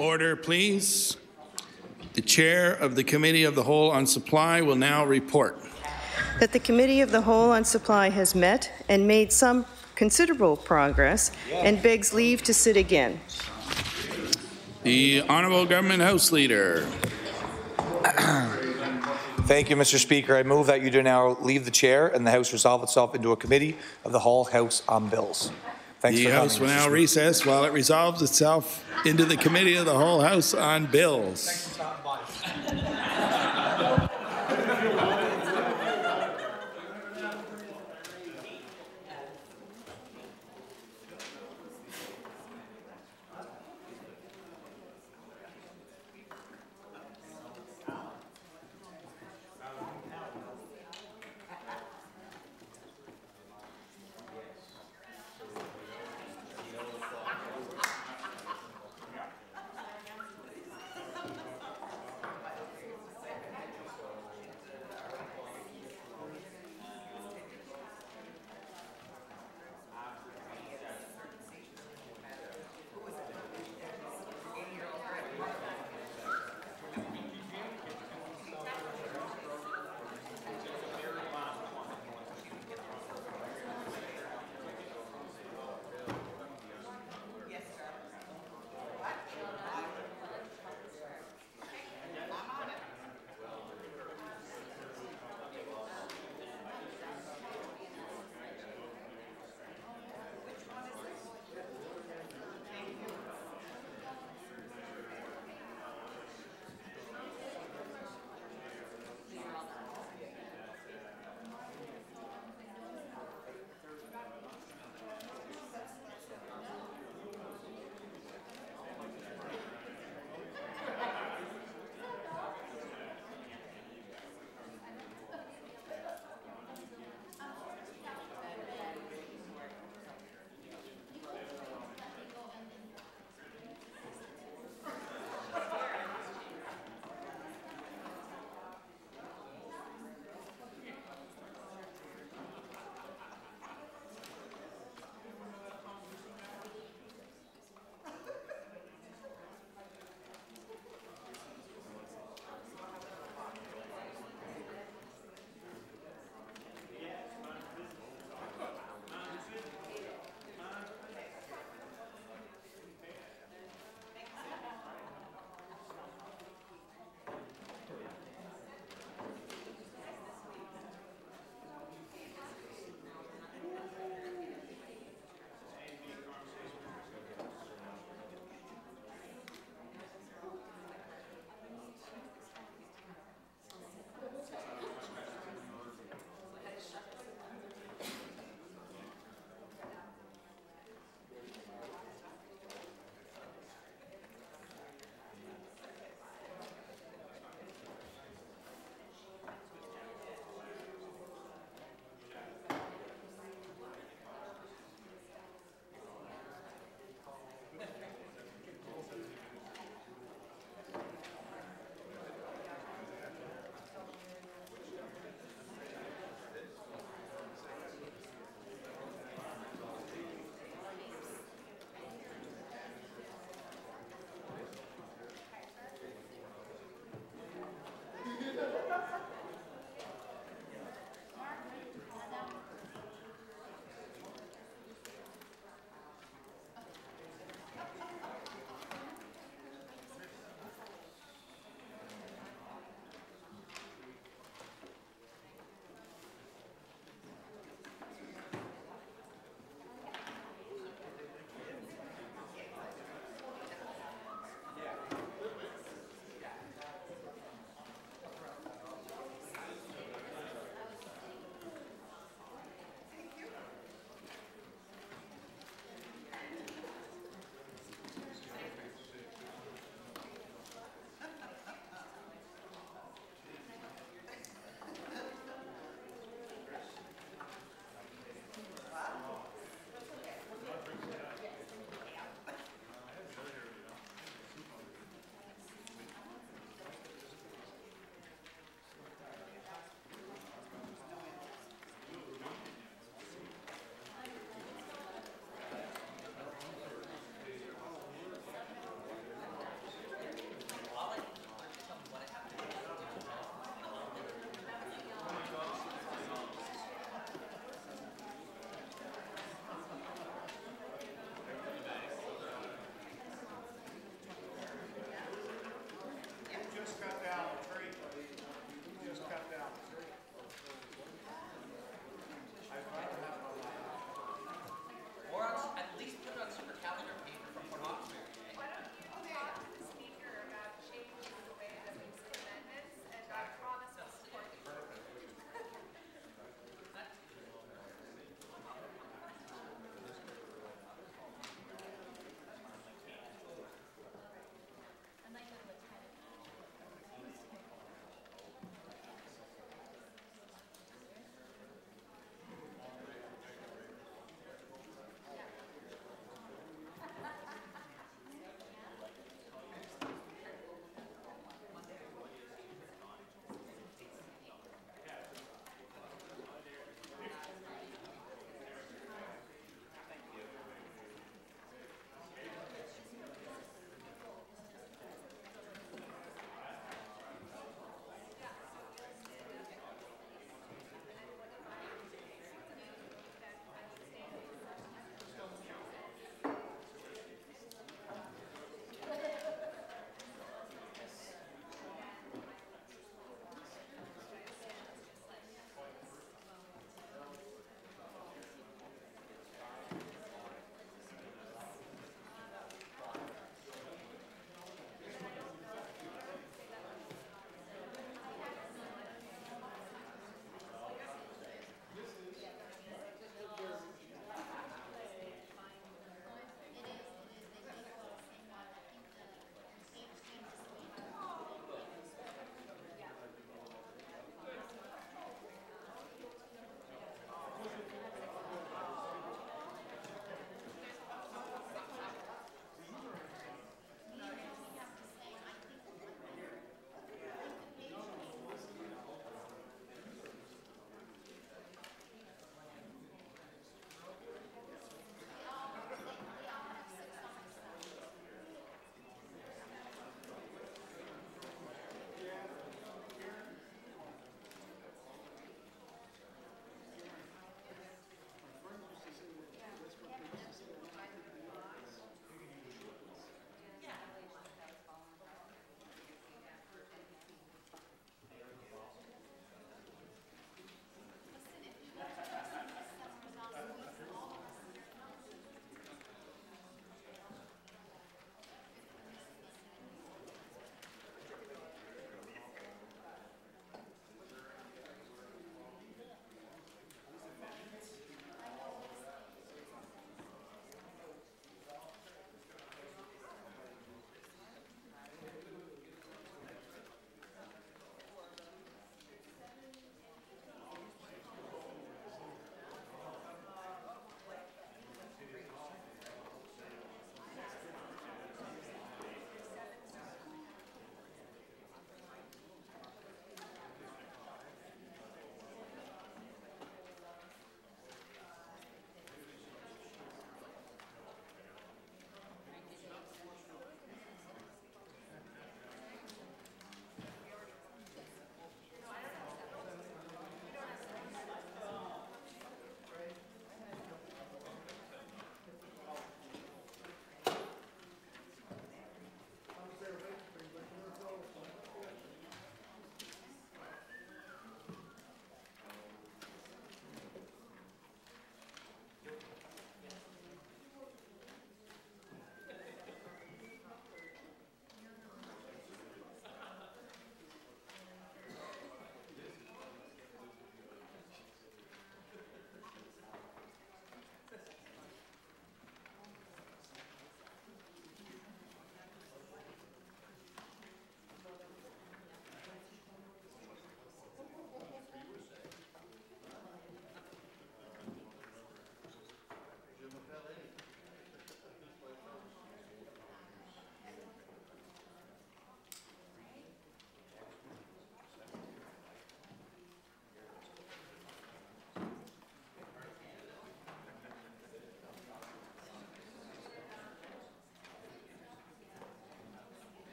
Order, please. The Chair of the Committee of the Whole on Supply will now report. That the Committee of the Whole on Supply has met and made some considerable progress and begs leave to sit again. The Honourable Government House Leader. Thank you, Mr. Speaker. I move that you do now leave the chair and the House resolve itself into a committee of the whole House on bills. Thanks The for House coming, will now recess while it resolves itself into the Committee of the Whole House on bills.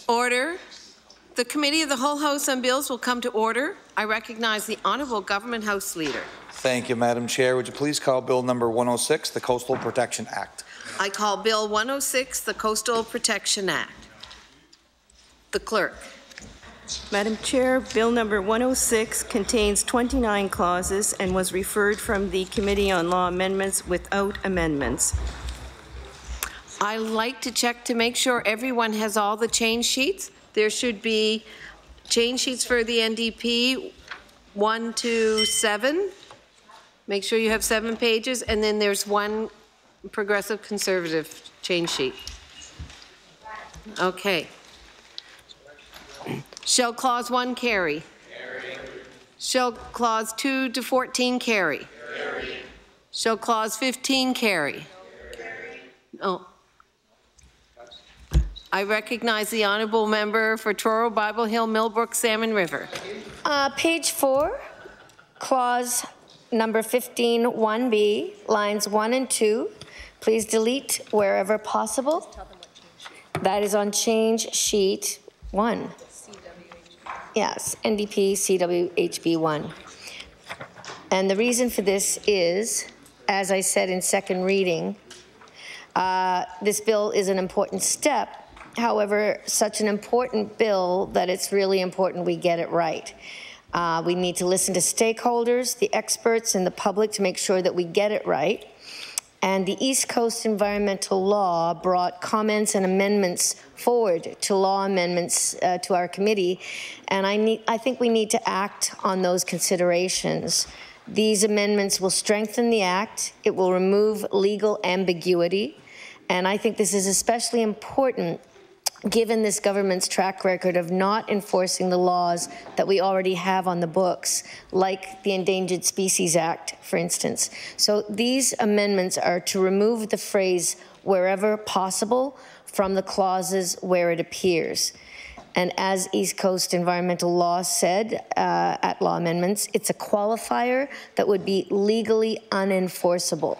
Order. The Committee of the Whole House on Bills will come to order. I recognize the Honourable Government House Leader. Thank you, Madam Chair. Would you please call Bill number 106, the Coastal Protection Act? I call Bill 106, the Coastal Protection Act. The Clerk. Madam Chair, Bill number 106 contains 29 clauses and was referred from the Committee on Law Amendments without amendments. I like to check to make sure everyone has all the change sheets. There should be change sheets for the NDP 1 to 7. Make sure you have 7 pages, and then there's one Progressive Conservative change sheet. Okay. Shall Clause 1 carry? Carry. Shall Clause 2 to 14 carry? Carry. Shall Clause 15 carry? Carry. Oh. I recognize the Honourable Member for Truro, Bible Hill, Millbrook, Salmon River. Page 4, Clause number 15, 1B, lines 1 and 2. Please delete wherever possible. That is on change sheet 1. Yes, NDP CWHB 1. And the reason for this is, as I said in second reading, this bill is an important step. However, such an important bill that it's really important we get it right. We need to listen to stakeholders, the experts, and the public to make sure that we get it right. And the East Coast Environmental Law brought comments and amendments forward to law amendments to our committee, and I think we need to act on those considerations. These amendments will strengthen the Act, it will remove legal ambiguity, and I think this is especially important given this government's track record of not enforcing the laws that we already have on the books, like the Endangered Species Act, for instance. So these amendments are to remove the phrase wherever possible from the clauses where it appears. And as East Coast Environmental Law said at Law Amendments, it's a qualifier that would be legally unenforceable,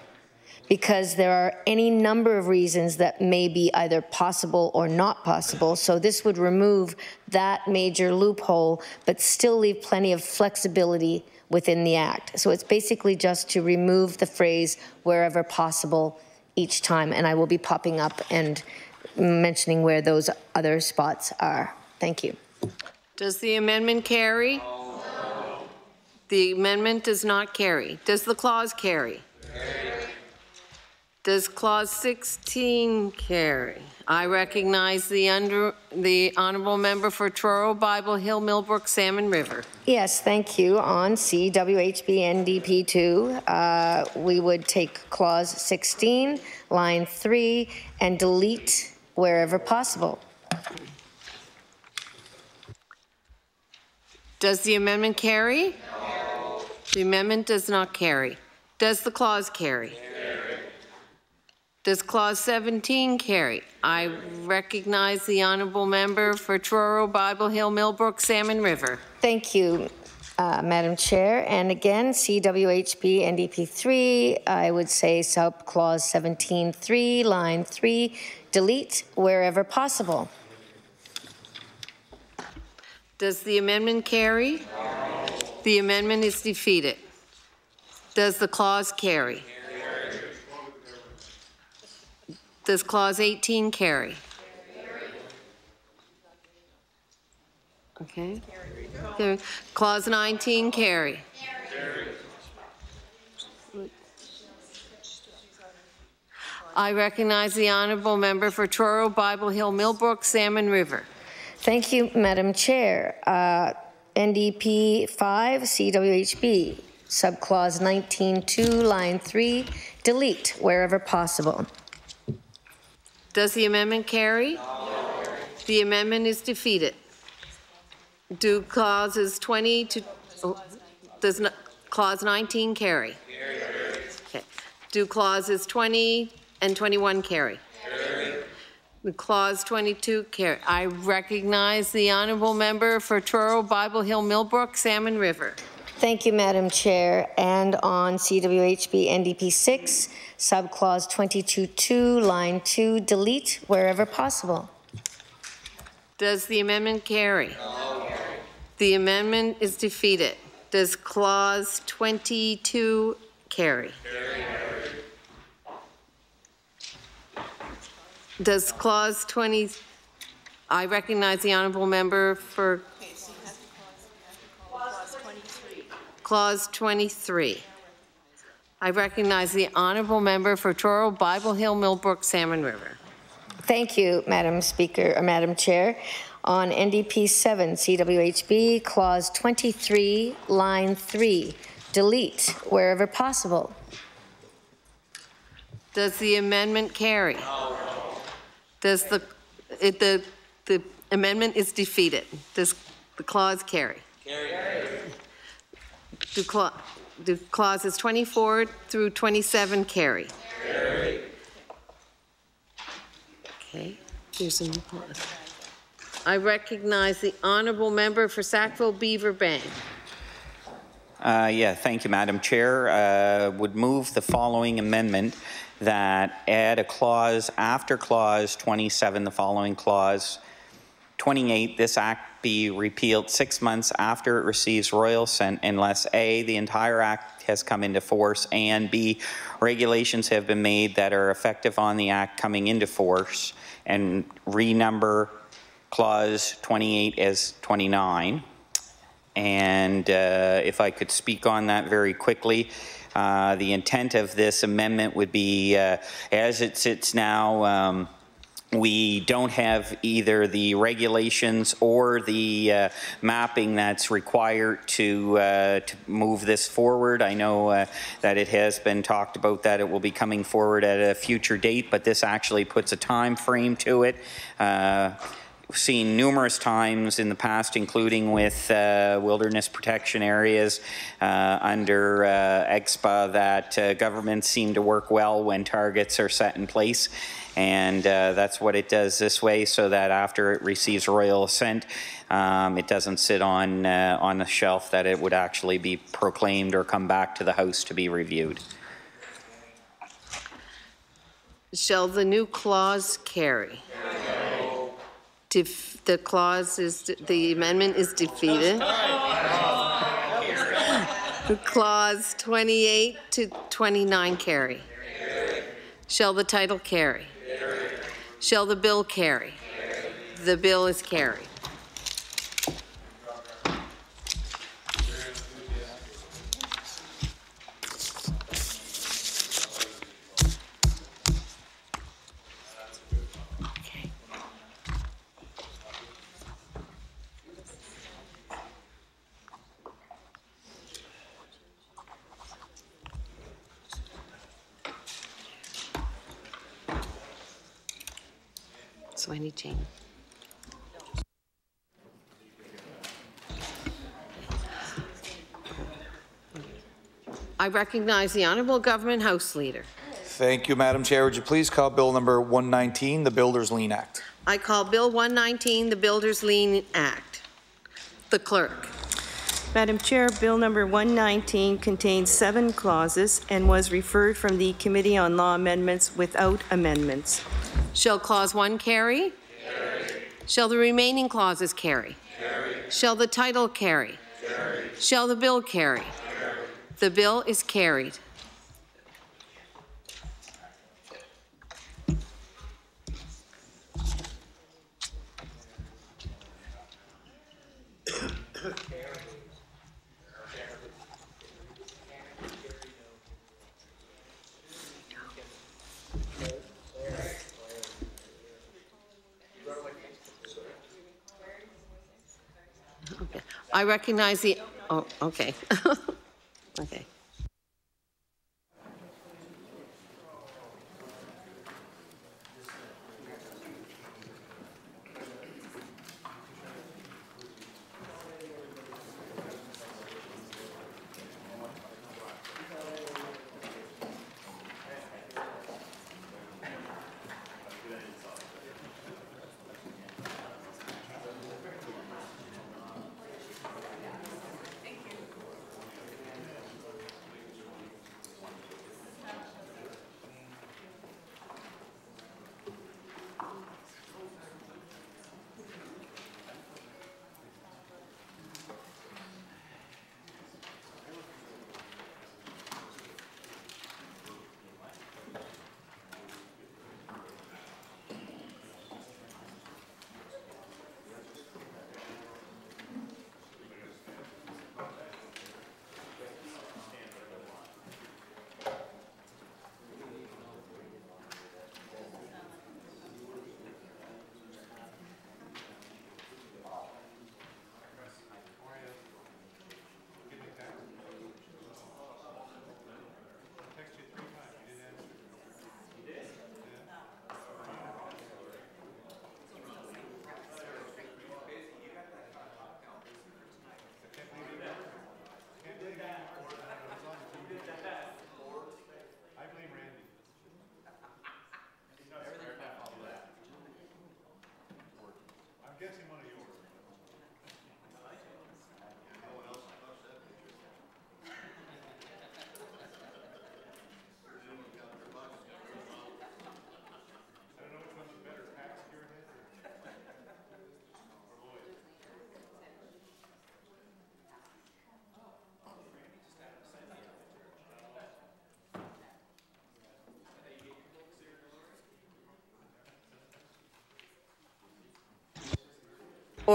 because there are any number of reasons that may be either possible or not possible. So this would remove that major loophole, but still leave plenty of flexibility within the Act. So it's basically just to remove the phrase wherever possible each time. And I will be popping up and mentioning where those other spots are. Thank you. Does the amendment carry? No. The amendment does not carry. Does the clause carry? Carry. Does Clause 16 carry? I recognize the Honourable Member for Truro, Bible Hill, Millbrook, Salmon River. Yes, thank you. On CWHB NDP 2, we would take Clause 16, line 3, and delete wherever possible. Does the amendment carry? No. The amendment does not carry. Does the clause carry? Carry. Does Clause 17 carry? I recognize the Honourable Member for Truro, Bible Hill, Millbrook, Salmon River. Thank you, Madam Chair. And again, CWHB NDP 3, I would say sub-clause 17.3, line 3, delete wherever possible. Does the amendment carry? No. The amendment is defeated. Does the clause carry? Does Clause 18 carry? Okay. Carry. Clause 19 carry. I recognize the Honourable Member for Truro, Bible Hill, Millbrook, Salmon River. Thank you, Madam Chair. NDP 5, CWHB, subclause 19.2, line 3, delete wherever possible. Does the amendment carry? No. The amendment is defeated. Do clauses 20 to does not, clause 19 carry? Okay. Do clauses 20 and 21 carry? The clause 22 carry. I recognize the Honourable Member for Truro, Bible Hill, Millbrook, Salmon River. Thank you, Madam Chair. And on CWHB NDP 6, subclause 22.2, line 2, delete wherever possible. Does the amendment carry? No. The amendment is defeated. Does clause 22 carry? Carry. Does clause 20, I recognize the honourable member for clause 23. I recognize the honourable member for Truro, Bible Hill, Millbrook, Salmon River. Thank you, Madam Speaker, or Madam Chair. On NDP 7, CWHB, clause 23, line 3, delete wherever possible. Does the amendment carry? No. Does the amendment is defeated? Does the clause carry? Carry. Do clauses 24 through 27 carry? Carry. Okay. Here's a new clause. I recognize the honourable member for Sackville Beaver Bank. Yeah, thank you, Madam Chair. Would move the following amendment that add a clause after clause 27, the following clause 28, this act be repealed 6 months after it receives royal assent unless A, the entire act has come into force, and B, regulations have been made that are effective on the act coming into force, and renumber clause 28 as 29. And if I could speak on that very quickly, the intent of this amendment would be, as it sits now, we don't have either the regulations or the mapping that's required to move this forward. I know that it has been talked about that it will be coming forward at a future date, but this actually puts a time frame to it. Seen numerous times in the past, including with wilderness protection areas under EXPA, that governments seem to work well when targets are set in place. And that's what it does this way, so that after it receives royal assent, it doesn't sit on the shelf, that it would actually be proclaimed or come back to the House to be reviewed. Shall the new clause carry? The clause is, the amendment is defeated. Clause 28 to 29 carry. Shall the title carry? Shall the bill carry? The bill is carried. So any change? I recognize the Honourable Government House Leader. Thank you, Madam Chair. Would you please call Bill number 119, the Builders Lien Act? I call Bill 119, the Builders Lien Act. The Clerk. Madam Chair, Bill number 119 contains 7 clauses and was referred from the Committee on Law Amendments without amendments. Shall clause 1 carry? Carry. Shall the remaining clauses carry? Carry. Shall the title carry? Carry. Shall the bill carry? Carry. The bill is carried. Okay. I recognize the, oh, okay. Okay.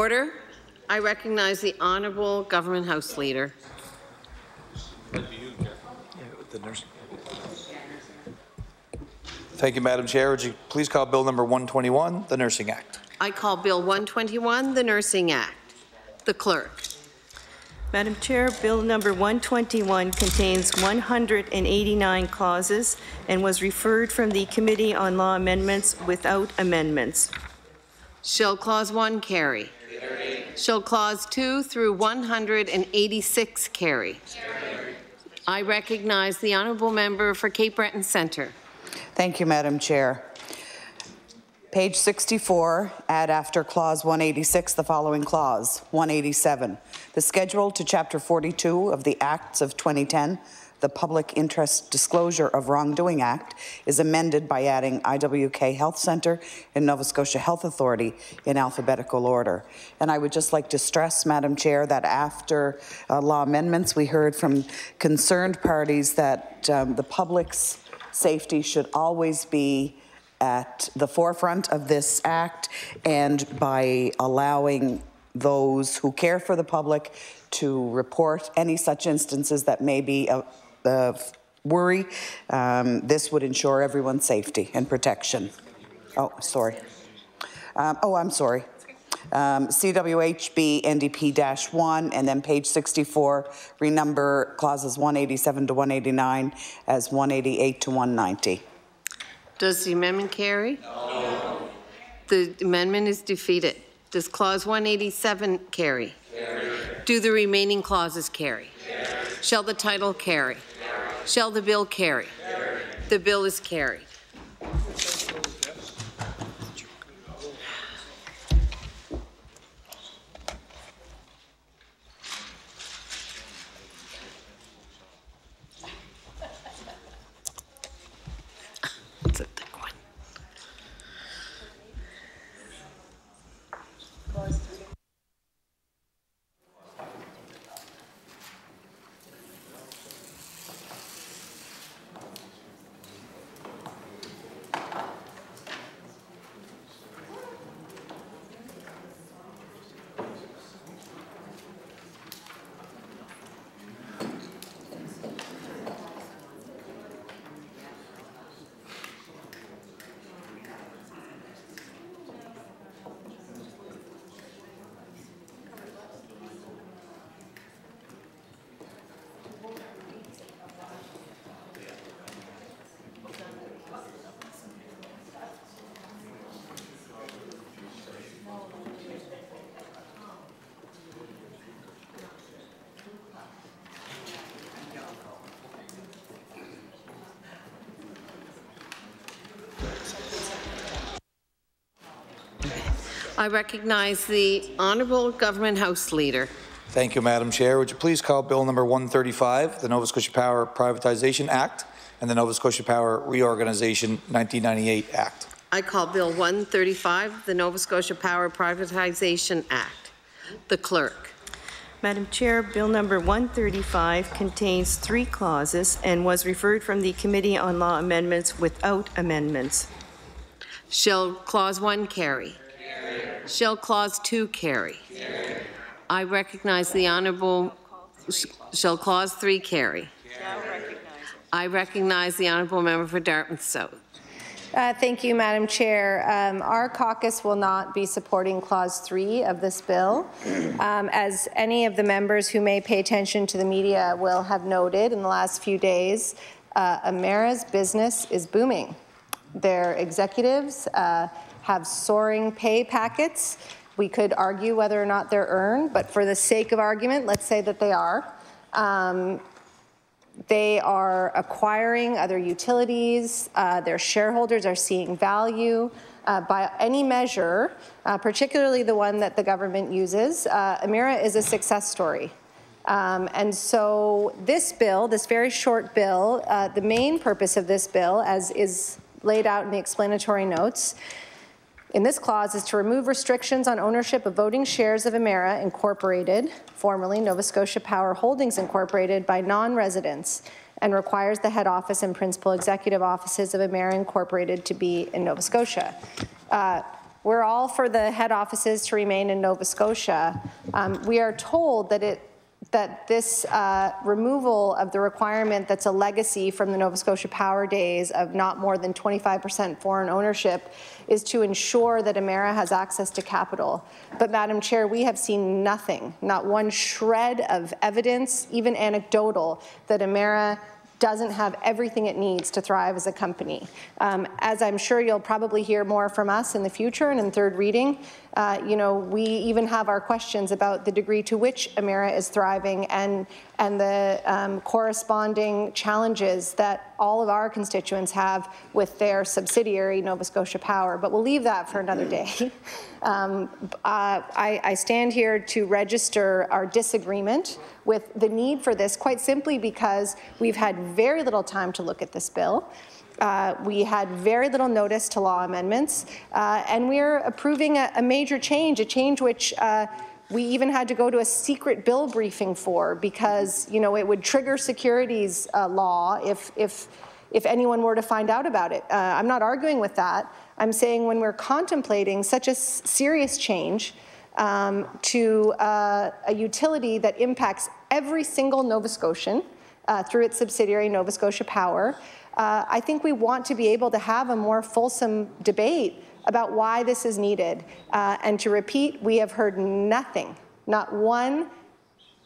Order. I recognize the Honourable Government House Leader. Thank you, Madam Chair. Would you please call Bill number 121, the Nursing Act? I call Bill 121, the Nursing Act. The Clerk. Madam Chair, Bill number 121 contains 189 clauses and was referred from the Committee on Law Amendments without amendments. Shall Clause 1 carry? Shall Clause 2 through 186 carry? I recognize the Honourable Member for Cape Breton Centre. Thank you, Madam Chair. Page 64, add after Clause 186 the following clause, 187. The schedule to Chapter 42 of the Acts of 2010, the Public Interest Disclosure of Wrongdoing Act, is amended by adding IWK Health Centre and Nova Scotia Health Authority in alphabetical order. And I would just like to stress, Madam Chair, that after law amendments, we heard from concerned parties that the public's safety should always be at the forefront of this act, and by allowing those who care for the public to report any such instances that may be of worry, this would ensure everyone's safety and protection. Oh, sorry. I'm sorry. CWHB NDP-1, and then page 64, renumber clauses 187 to 189 as 188 to 190. Does the amendment carry? No. The amendment is defeated. Does Clause 187 carry? Carry. Do the remaining clauses carry? Carry. Shall the title carry? Carry. Shall the bill carry? Carry. The bill is carried. It's a thick one. I recognize the Honourable Government House Leader. Thank you, Madam Chair. Would you please call Bill number 135, the Nova Scotia Power Privatization Act, and the Nova Scotia Power Reorganization 1998 Act? I call Bill 135, the Nova Scotia Power Privatization Act. The Clerk. Madam Chair, Bill number 135 contains 3 clauses and was referred from the Committee on Law Amendments without amendments. Shall Clause 1 carry? Shall Clause 2 carry? I recognize the Honourable. Shall Clause 3 carry? I recognize the Honourable Member for Dartmouth South. Thank you, Madam Chair. Our caucus will not be supporting Clause 3 of this bill. As any of the members who may pay attention to the media will have noted in the last few days, Emera's business is booming. Their executives have soaring pay packets. We could argue whether or not they're earned, but for the sake of argument, let's say that they are. They are acquiring other utilities. Their shareholders are seeing value. By any measure, particularly the one that the government uses, Emera is a success story. And so this bill, this very short bill, the main purpose of this bill, as is laid out in the explanatory notes, in this clause is to remove restrictions on ownership of voting shares of Emera Incorporated, formerly Nova Scotia Power Holdings Incorporated, by non-residents, and requires the head office and principal executive offices of Emera Incorporated to be in Nova Scotia. We're all for the head offices to remain in Nova Scotia. We are told that this removal of the requirement that's a legacy from the Nova Scotia Power days of not more than 25% foreign ownership is to ensure that Emera has access to capital. But Madam Chair, we have seen nothing, not one shred of evidence, even anecdotal, that Emera doesn't have everything it needs to thrive as a company. As I'm sure you'll probably hear more from us in the future and in third reading, we even have our questions about the degree to which Emera is thriving and the corresponding challenges that all of our constituents have with their subsidiary, Nova Scotia Power. But we'll leave that for another day. I stand here to register our disagreement with the need for this, quite simply because we've had very little time to look at this bill. We had very little notice to law amendments, and we're approving a major change, a change which we even had to go to a secret bill briefing for because, it would trigger securities law if anyone were to find out about it. I'm not arguing with that. I'm saying when we're contemplating such a serious change to a utility that impacts every single Nova Scotian through its subsidiary, Nova Scotia Power, I think we want to be able to have a more fulsome debate about why this is needed. And to repeat, we have heard nothing, not one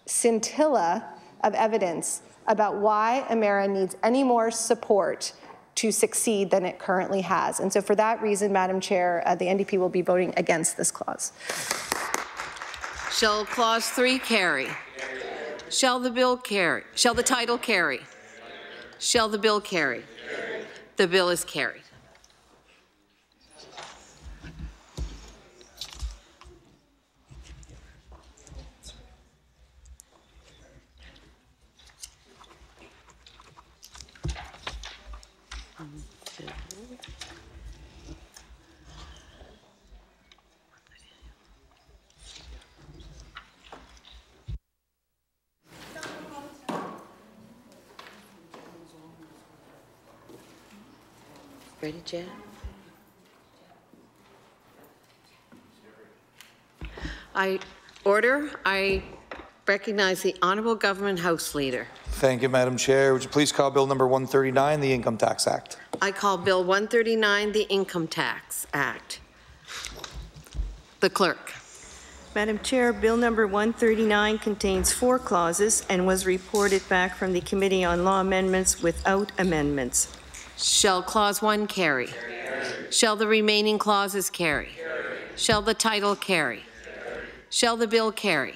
scintilla of evidence about why Emera needs any more support to succeed than it currently has. And so for that reason, Madam Chair, the NDP will be voting against this clause. Shall clause 3 carry? Shall the bill carry? Shall the title carry? Shall the bill carry? The bill is carried. Ready, Jan? I recognize the Honourable Government House Leader. Thank you, Madam Chair. Would you please call Bill number 139, the Income Tax Act? I call Bill 139, the Income Tax Act. The Clerk. Madam Chair, Bill number 139 contains 4 clauses and was reported back from the Committee on Law Amendments without amendments. Shall clause 1 carry? Shall the remaining clauses carry? Shall the title carry? Shall the bill carry?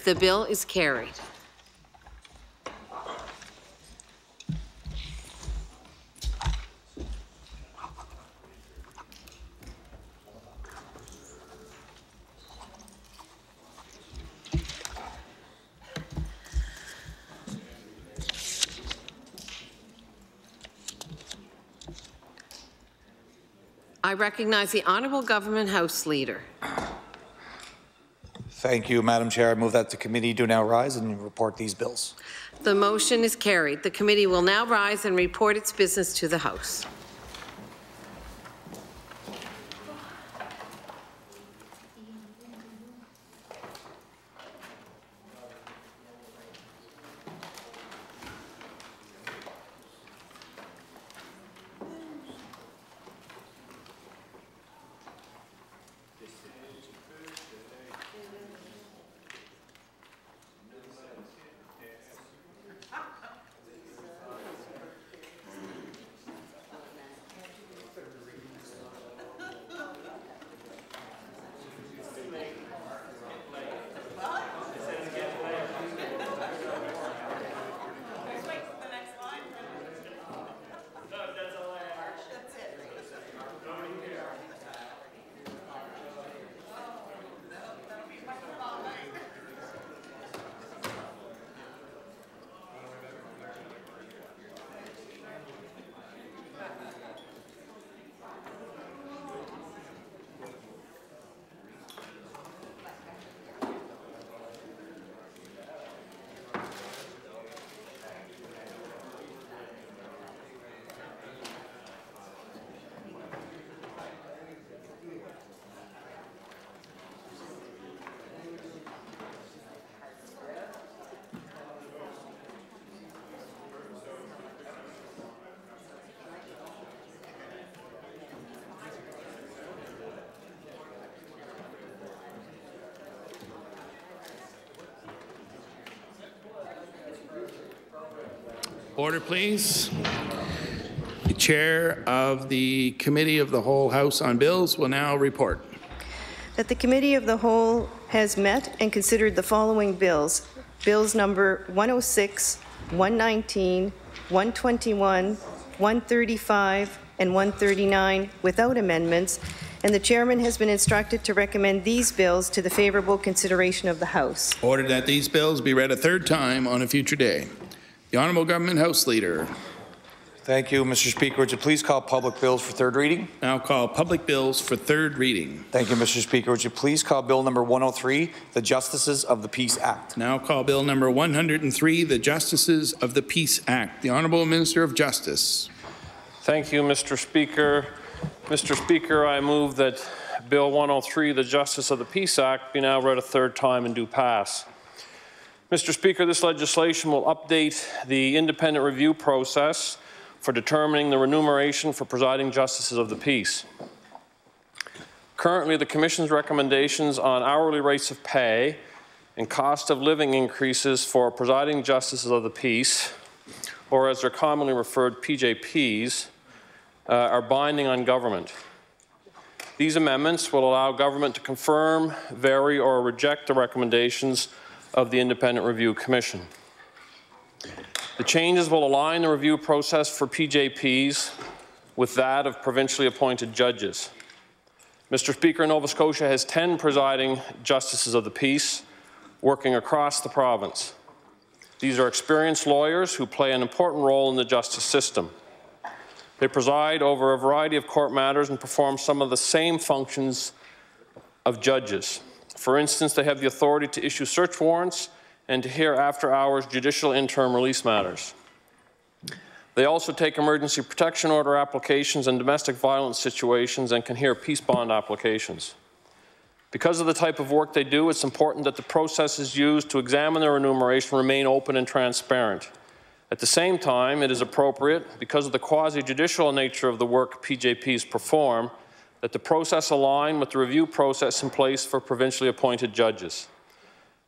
The bill is carried. I recognize the Honourable Government House Leader. Thank you, Madam Chair. I move that the committee do now rise and report these bills. The motion is carried. The committee will now rise and report its business to the House. Order, please. The Chair of the Committee of the Whole House on Bills will now report. That the Committee of the Whole has met and considered the following bills. Bills number 106, 119, 121, 135, and 139 without amendments, and the Chairman has been instructed to recommend these bills to the favourable consideration of the House. Order that these bills be read a third time on a future day. The Honourable Government House Leader. Thank you, Mr. Speaker. Would you please call public bills for third reading? Now call public bills for third reading. Thank you, Mr. Speaker. Would you please call Bill number 103, the Justices of the Peace Act? Now call Bill number 103, the Justices of the Peace Act. The Honourable Minister of Justice. Thank you, Mr. Speaker. Mr. Speaker, I move that Bill 103, the Justice of the Peace Act, be now read a third time and do pass. Mr. Speaker, this legislation will update the independent review process for determining the remuneration for presiding justices of the peace. Currently, the Commission's recommendations on hourly rates of pay and cost of living increases for presiding justices of the peace, or as they're commonly referred, PJPs, are binding on government. These amendments will allow government to confirm, vary, or reject the recommendations of the Independent Review Commission. The changes will align the review process for PJPs with that of provincially appointed judges. Mr. Speaker, Nova Scotia has 10 presiding justices of the peace working across the province. These are experienced lawyers who play an important role in the justice system. They preside over a variety of court matters and perform some of the same functions of judges. For instance, they have the authority to issue search warrants and to hear after-hours judicial interim release matters. They also take emergency protection order applications and domestic violence situations and can hear peace bond applications. Because of the type of work they do, it's important that the processes used to examine their remuneration remain open and transparent. At the same time, it is appropriate, because of the quasi-judicial nature of the work PJPs perform, that the process align with the review process in place for provincially appointed judges.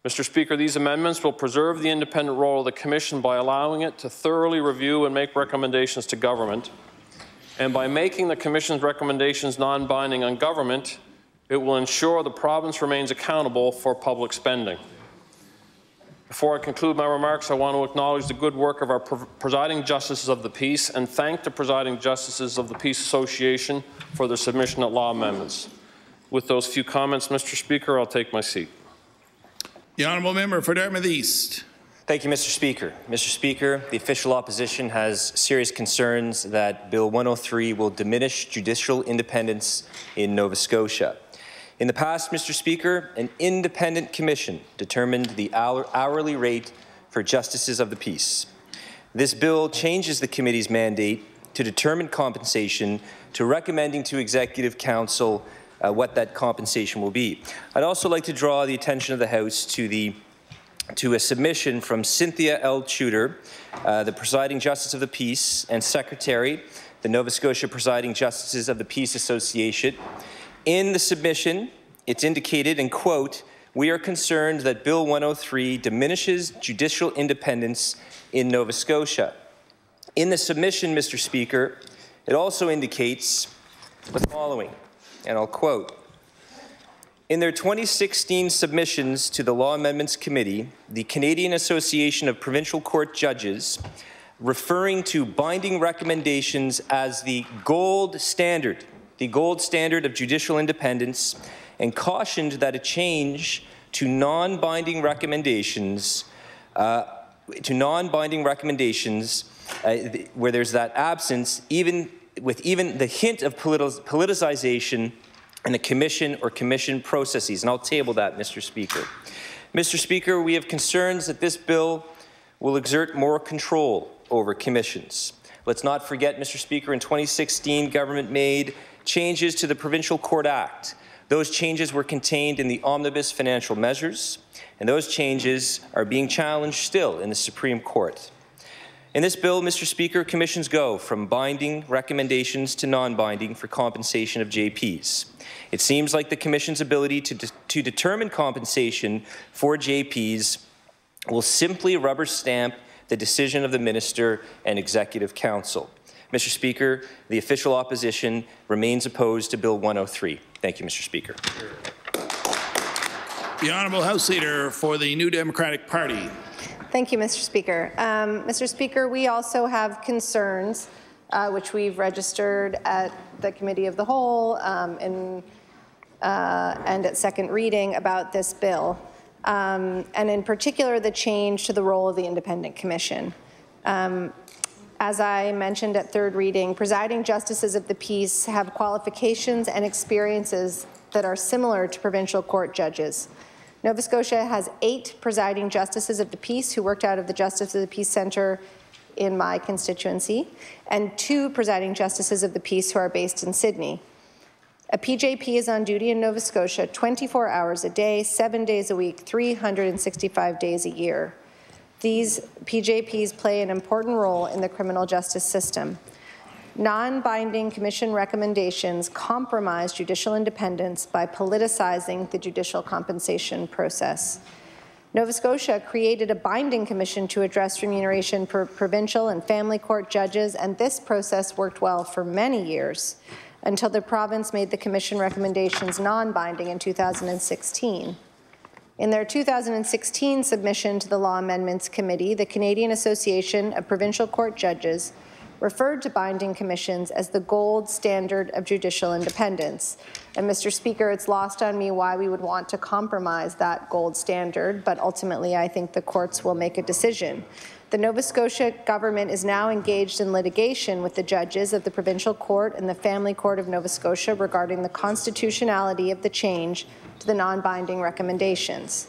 Mr. Speaker, these amendments will preserve the independent role of the Commission by allowing it to thoroughly review and make recommendations to government, and by making the Commission's recommendations non-binding on government, it will ensure the province remains accountable for public spending. Before I conclude my remarks, I want to acknowledge the good work of our presiding justices of the peace and thank the presiding justices of the Peace Association for their submission of law amendments. With those few comments, Mr. Speaker, I'll take my seat. The Honourable Member for Dartmouth East. Thank you, Mr. Speaker. Mr. Speaker, the official opposition has serious concerns that Bill 103 will diminish judicial independence in Nova Scotia. In the past, Mr. Speaker, an independent commission determined the hourly rate for justices of the peace. This bill changes the committee's mandate to determine compensation to recommending to Executive Council what that compensation will be. I'd also like to draw the attention of the House to a submission from Cynthia L. Tudor, the Presiding Justice of the Peace and Secretary, the Nova Scotia Presiding Justices of the Peace Association. In the submission, it's indicated, and quote, "We are concerned that Bill 103 diminishes judicial independence in Nova Scotia." In the submission, Mr. Speaker, it also indicates the following, and I'll quote, "In their 2016 submissions to the Law Amendments Committee, the Canadian Association of Provincial Court Judges, referring to binding recommendations as the gold standard of judicial independence, and cautioned that a change to non-binding recommendations, where there's that absence, even the hint of politicization in the commission or commission processes." And I'll table that, Mr. Speaker. Mr. Speaker, we have concerns that this bill will exert more control over commissions. Let's not forget, Mr. Speaker, in 2016, government made changes to the Provincial Court Act. Those changes were contained in the omnibus financial measures, and those changes are being challenged still in the Supreme Court. In this bill, Mr. Speaker, commissions go from binding recommendations to non-binding for compensation of JPs. It seems like the Commission's ability to determine compensation for JPs will simply rubber stamp the decision of the Minister and Executive Council. Mr. Speaker, the official opposition remains opposed to Bill 103. Thank you, Mr. Speaker. The Honourable House Leader for the New Democratic Party. Thank you, Mr. Speaker. Mr. Speaker, we also have concerns which we've registered at the Committee of the Whole and at second reading about this bill, and in particular the change to the role of the Independent Commission. As I mentioned at third reading, presiding justices of the peace have qualifications and experiences that are similar to provincial court judges. Nova Scotia has 8 presiding justices of the peace who worked out of the Justice of the Peace Centre in my constituency, and 2 presiding justices of the peace who are based in Sydney. A PJP is on duty in Nova Scotia 24 hours a day, 7 days a week, 365 days a year. These PJPs play an important role in the criminal justice system. Non-binding Commission recommendations compromise judicial independence by politicizing the judicial compensation process. Nova Scotia created a binding commission to address remuneration for provincial and family court judges, and this process worked well for many years until the province made the commission recommendations non-binding in 2016. In their 2016 submission to the Law Amendments Committee, the Canadian Association of Provincial Court Judges referred to binding commissions as the gold standard of judicial independence. And Mr. Speaker, it's lost on me why we would want to compromise that gold standard, but ultimately I think the courts will make a decision. The Nova Scotia government is now engaged in litigation with the judges of the Provincial Court and the Family Court of Nova Scotia regarding the constitutionality of the change to the non-binding recommendations.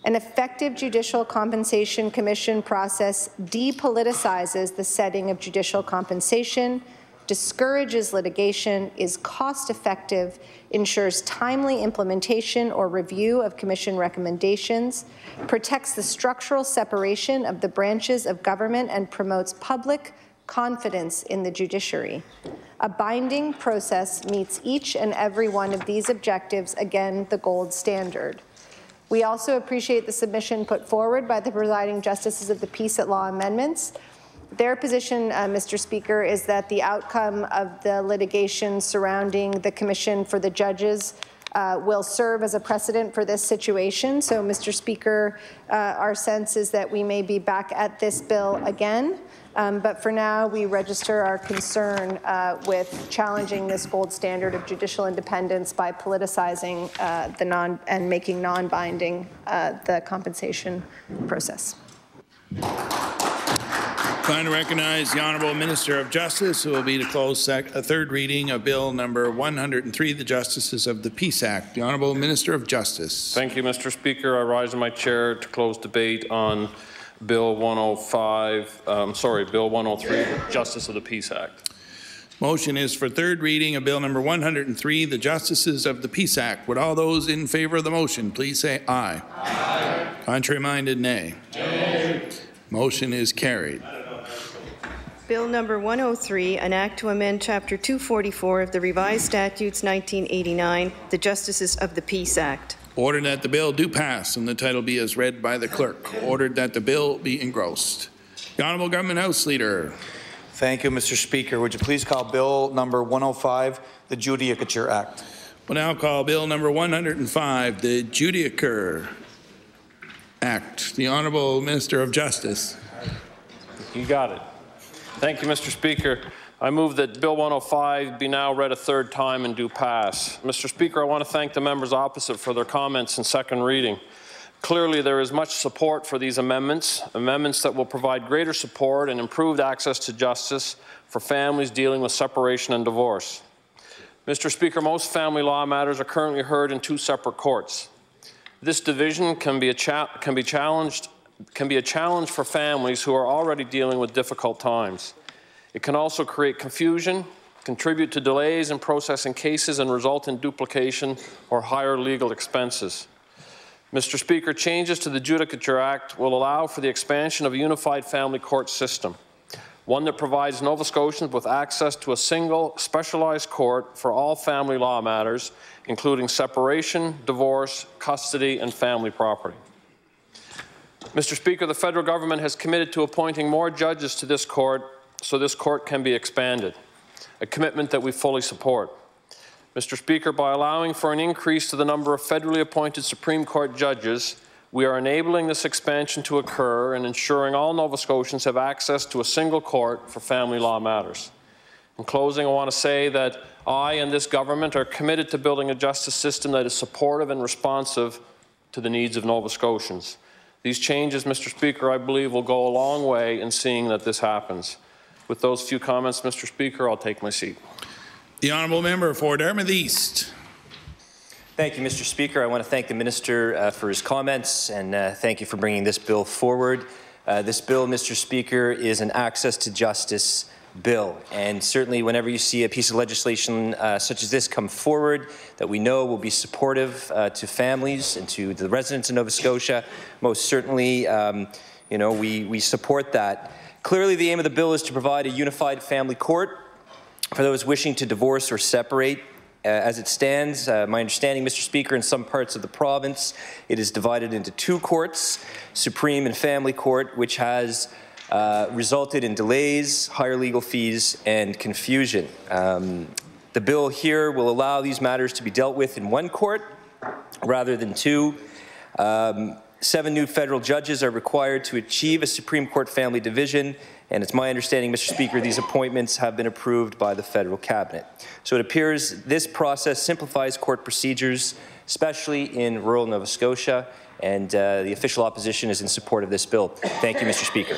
An effective judicial compensation commission process depoliticizes the setting of judicial compensation, discourages litigation, is cost-effective, ensures timely implementation or review of commission recommendations, protects the structural separation of the branches of government, and promotes public confidence in the judiciary. A binding process meets each and every one of these objectives, again, the gold standard. We also appreciate the submission put forward by the presiding justices of the peace at Law Amendments. Their position, Mr. Speaker, is that the outcome of the litigation surrounding the Commission for the Judges will serve as a precedent for this situation. So, Mr. Speaker, our sense is that we may be back at this bill again. But for now, we register our concern with challenging this gold standard of judicial independence by politicizing and making non-binding the compensation process. Time to recognize the Honourable Minister of Justice, who will be to close a third reading of Bill number 103, the Justices of the Peace Act. The Honourable Minister of Justice. Thank you, Mr. Speaker. I rise in my chair to close debate on Bill 103, Justice of the Peace Act. Motion is for third reading of Bill number 103, the Justices of the Peace Act. Would all those in favour of the motion please say aye. Aye. Contrary-minded, nay. Nay. Motion is carried. Bill number 103, an act to amend Chapter 244 of the Revised Statutes 1989, the Justices of the Peace Act. Ordered that the bill do pass and the title be as read by the clerk. Ordered that the bill be engrossed. The Honourable Government House Leader. Thank you, Mr. Speaker. Would you please call Bill number 105, the Judicature Act? We'll now call Bill number 105, the Judicature Act. The Honourable Minister of Justice. You got it. Thank you, Mr. Speaker. I move that Bill 105 be now read a third time and do pass. Mr. Speaker, I want to thank the members opposite for their comments in second reading. Clearly, there is much support for these amendments that will provide greater support and improved access to justice for families dealing with separation and divorce. Mr. Speaker, most family law matters are currently heard in 2 separate courts. This division can be a challenge for families who are already dealing with difficult times. It can also create confusion, contribute to delays in processing cases, and result in duplication or higher legal expenses. Mr. Speaker, changes to the Judicature Act will allow for the expansion of a unified family court system, one that provides Nova Scotians with access to a single specialized court for all family law matters, including separation, divorce, custody, and family property. Mr. Speaker, the federal government has committed to appointing more judges to this court so this court can be expanded, a commitment that we fully support. Mr. Speaker, by allowing for an increase to the number of federally appointed Supreme Court judges, we are enabling this expansion to occur and ensuring all Nova Scotians have access to a single court for family law matters. In closing, I want to say that I and this government are committed to building a justice system that is supportive and responsive to the needs of Nova Scotians. These changes, Mr. Speaker, I believe will go a long way in seeing that this happens. With those few comments, Mr. Speaker, I'll take my seat. The honourable member for Dartmouth East. Thank you, Mr. Speaker. I want to thank the minister for his comments and thank you for bringing this bill forward. This bill, Mr. Speaker, is an access to justice bill, and certainly whenever you see a piece of legislation such as this come forward that we know will be supportive to families and to the residents of Nova Scotia, most certainly we support that. Clearly the aim of the bill is to provide a unified family court for those wishing to divorce or separate. As it stands, my understanding, Mr. Speaker, in some parts of the province, it is divided into two courts, Supreme and Family Court, which has resulted in delays, higher legal fees, and confusion. The bill here will allow these matters to be dealt with in one court rather than two. 7 new federal judges are required to achieve a Supreme Court family division, and it's my understanding, Mr. Speaker, these appointments have been approved by the federal cabinet. So it appears this process simplifies court procedures, especially in rural Nova Scotia, and the official opposition is in support of this bill. Thank you, Mr. Speaker.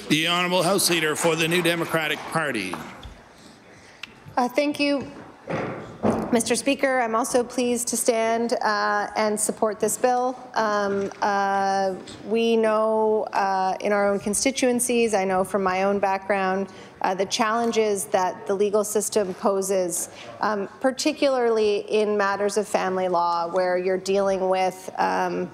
The Honourable House Leader for the New Democratic Party. Thank you, Mr. Speaker. I'm also pleased to stand and support this bill. We know in our own constituencies, I know from my own background, the challenges that the legal system poses, particularly in matters of family law, where you're dealing with a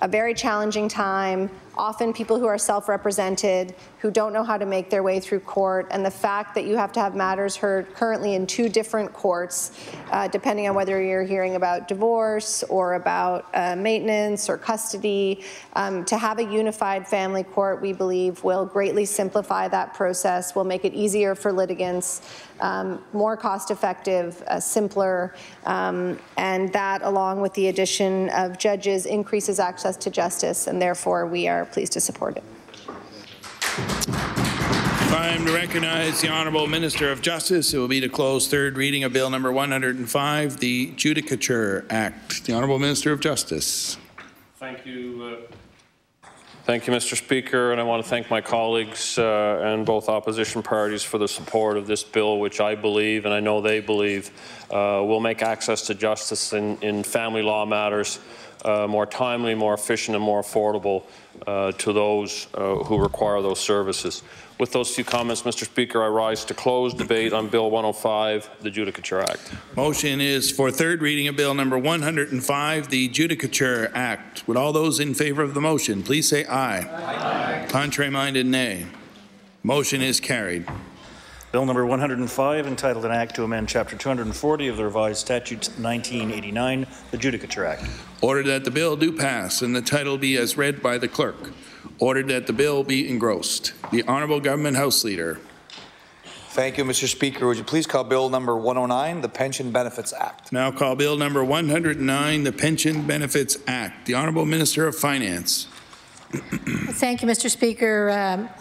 very challenging time, often people who are self-represented, who don't know how to make their way through court, and the fact that you have to have matters heard currently in 2 different courts, depending on whether you're hearing about divorce or about maintenance or custody. To have a unified family court, we believe, will greatly simplify that process, will make it easier for litigants, more cost-effective, simpler, and that, along with the addition of judges, increases access to justice, and therefore we are pleased to support it. Time to recognize the Honourable Minister of Justice. It will be to close 3rd reading of Bill number 105, the Judicature Act. The Honourable Minister of Justice. Thank you. Thank you, Mr. Speaker, and I want to thank my colleagues and both opposition parties for the support of this bill, which I believe, and I know they believe, will make access to justice in family law matters more timely, more efficient, and more affordable to those who require those services. With those few comments, Mr. Speaker, I rise to close debate on Bill 105, the Judicature Act. Motion is for 3rd reading of Bill number 105, the Judicature Act. Would all those in favour of the motion please say aye. Aye. Contrary-minded, nay. Motion is carried. Bill number 105, entitled an Act to amend Chapter 240 of the Revised Statutes 1989, the Judicature Act. Ordered that the bill do pass and the title be as read by the clerk. Ordered that the bill be engrossed. The Honourable Government House Leader. Thank you, Mr. Speaker. Would you please call Bill number 109, the Pension Benefits Act? Now call Bill number 109, the Pension Benefits Act. The Honourable Minister of Finance. Thank you, Mr. Speaker.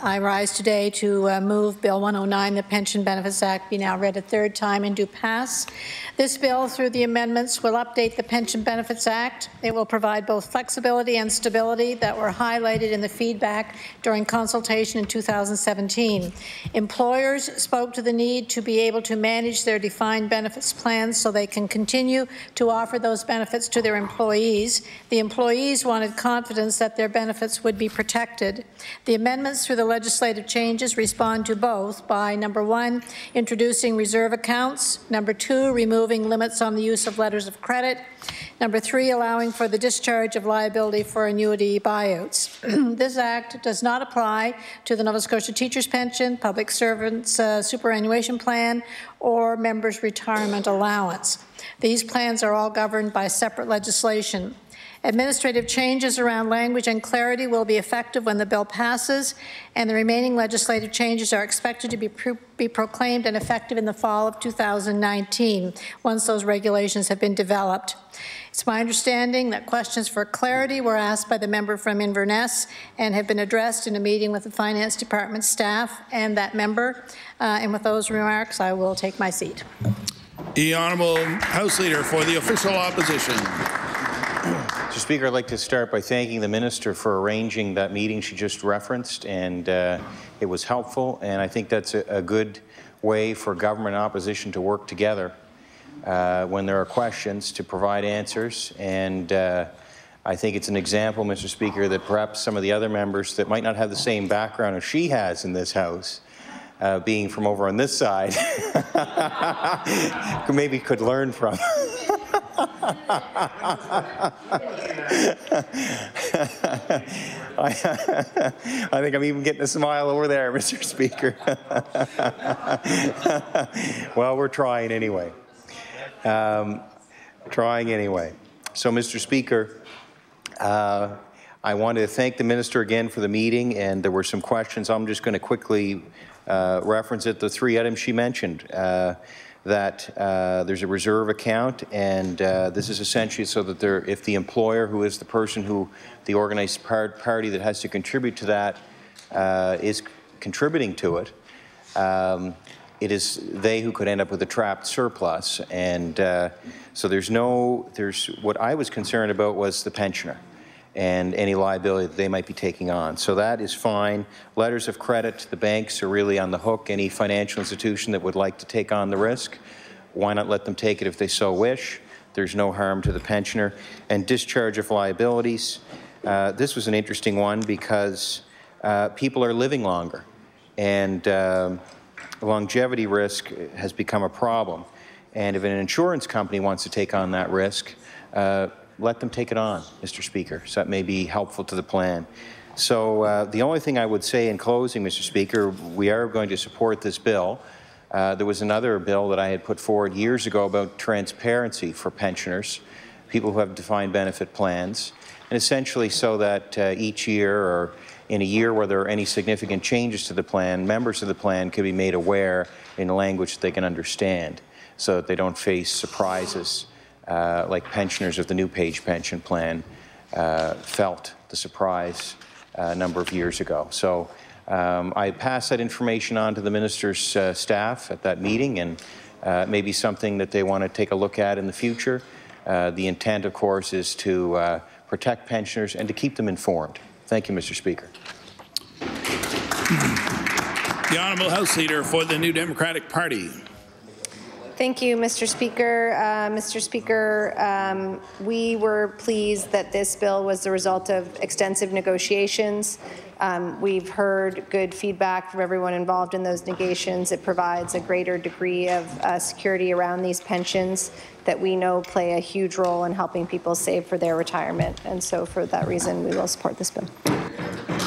I rise today to move Bill 109, the Pension Benefits Act, be now read a 3rd time and do pass. This bill, through the amendments, will update the Pension Benefits Act. It will provide both flexibility and stability that were highlighted in the feedback during consultation in 2017. Employers spoke to the need to be able to manage their defined benefits plans so they can continue to offer those benefits to their employees. The employees wanted confidence that their benefits would be protected. The amendments through the legislative changes respond to both by, number 1, introducing reserve accounts, number 2, removing limits on the use of letters of credit, number 3, allowing for the discharge of liability for annuity buyouts. This act does not apply to the Nova Scotia Teachers' Pension, Public Servants Superannuation Plan, or Members' Retirement Allowance. These plans are all governed by separate legislation. Administrative changes around language and clarity will be effective when the bill passes, and the remaining legislative changes are expected to be proclaimed and effective in the fall of 2019, once those regulations have been developed. It's my understanding that questions for clarity were asked by the member from Inverness and have been addressed in a meeting with the Finance Department staff and that member. And with those remarks, I will take my seat. The Honourable House Leader for the Official Opposition. Mr. Speaker, I'd like to start by thanking the Minister for arranging that meeting she just referenced, and it was helpful, and I think that's a good way for government and opposition to work together when there are questions to provide answers. And I think it's an example, Mr. Speaker, that perhaps some of the other members that might not have the same background as she has in this House, being from over on this side, maybe could learn from. I think I'm even getting a smile over there, Mr. Speaker. Well, we're trying anyway. So, Mr. Speaker, I want to thank the Minister again for the meeting, and there were some questions. I'm just going to quickly reference it, the three items she mentioned. That there's a reserve account, and this is essentially so that if the employer, who is the person who, the organized party that has to contribute to that, is contributing to it, it is they who could end up with a trapped surplus. And so what I was concerned about was the pensioner and any liability that they might be taking on. So that is fine. Letters of credit, the banks are really on the hook. Any financial institution that would like to take on the risk, why not let them take it if they so wish? There's no harm to the pensioner. And discharge of liabilities. This was an interesting one because people are living longer, and longevity risk has become a problem. And if an insurance company wants to take on that risk, let them take it on, Mr. Speaker. So that may be helpful to the plan. So the only thing I would say in closing, Mr. Speaker, we are going to support this bill. There was another bill that I had put forward years ago about transparency for pensioners, people who have defined benefit plans, and essentially so that each year or in a year where there are any significant changes to the plan, members of the plan could be made aware in a language that they can understand so that they don't face surprises like pensioners of the new Page pension plan felt the surprise a number of years ago. So I passed that information on to the Minister's staff at that meeting, and it may be something that they want to take a look at in the future. The intent, of course, is to protect pensioners and to keep them informed. Thank you, Mr. Speaker. The Honourable House Leader for the New Democratic Party. Thank you, Mr. Speaker. Mr. Speaker, we were pleased that this bill was the result of extensive negotiations. We've heard good feedback from everyone involved in those negotiations. It provides a greater degree of security around these pensions that we know play a huge role in helping people save for their retirement. And so for that reason, we will support this bill.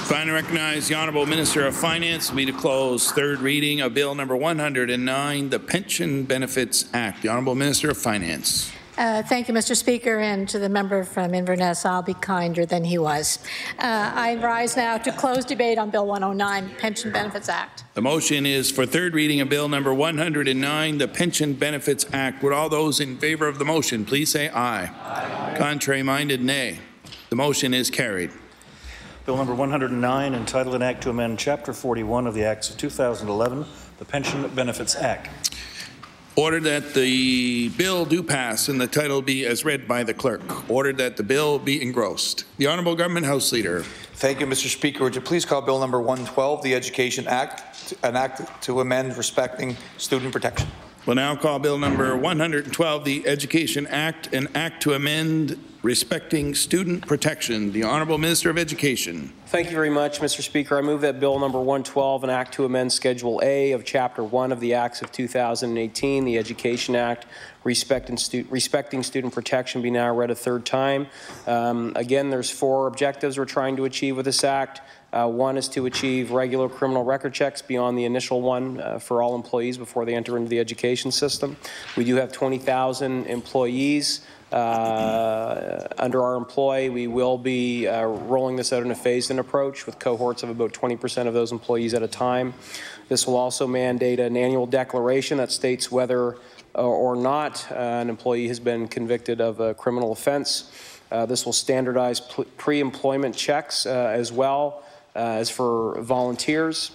Finally recognize the Honourable Minister of Finance to close third reading of Bill number 109, the Pension Benefits Act. The Honourable Minister of Finance. Thank you, Mr. Speaker, and to the member from Inverness, I'll be kinder than he was. I rise now to close debate on Bill 109, Pension Benefits Act. The motion is for third reading of Bill number 109, the Pension Benefits Act. Would all those in favour of the motion please say aye. Aye. Contrary-minded, nay. The motion is carried. Bill number 109, entitled an Act to amend Chapter 41 of the Acts of 2011, the Pension Benefits Act. Ordered that the bill do pass and the title be as read by the clerk. Ordered that the bill be engrossed. The Honourable Government House Leader. Thank you, Mr. Speaker. Would you please call Bill number 112, the Education Act, an act to amend respecting student protection? We'll now call Bill number 112, the Education Act, an act to amend respecting student protection. The Honourable Minister of Education. Thank you very much, Mr. Speaker. I move that Bill number 112, an act to amend Schedule A of Chapter 1 of the Acts of 2018, the Education Act, respecting student protection, be now read a third time. Again, there's four objectives we're trying to achieve with this act. One is to achieve regular criminal record checks beyond the initial one for all employees before they enter into the education system. We do have 20,000 employees Under our employ, we will be rolling this out in a phased-in approach with cohorts of about 20% of those employees at a time. This will also mandate an annual declaration that states whether or not an employee has been convicted of a criminal offense. This will standardize pre-employment checks as well as for volunteers.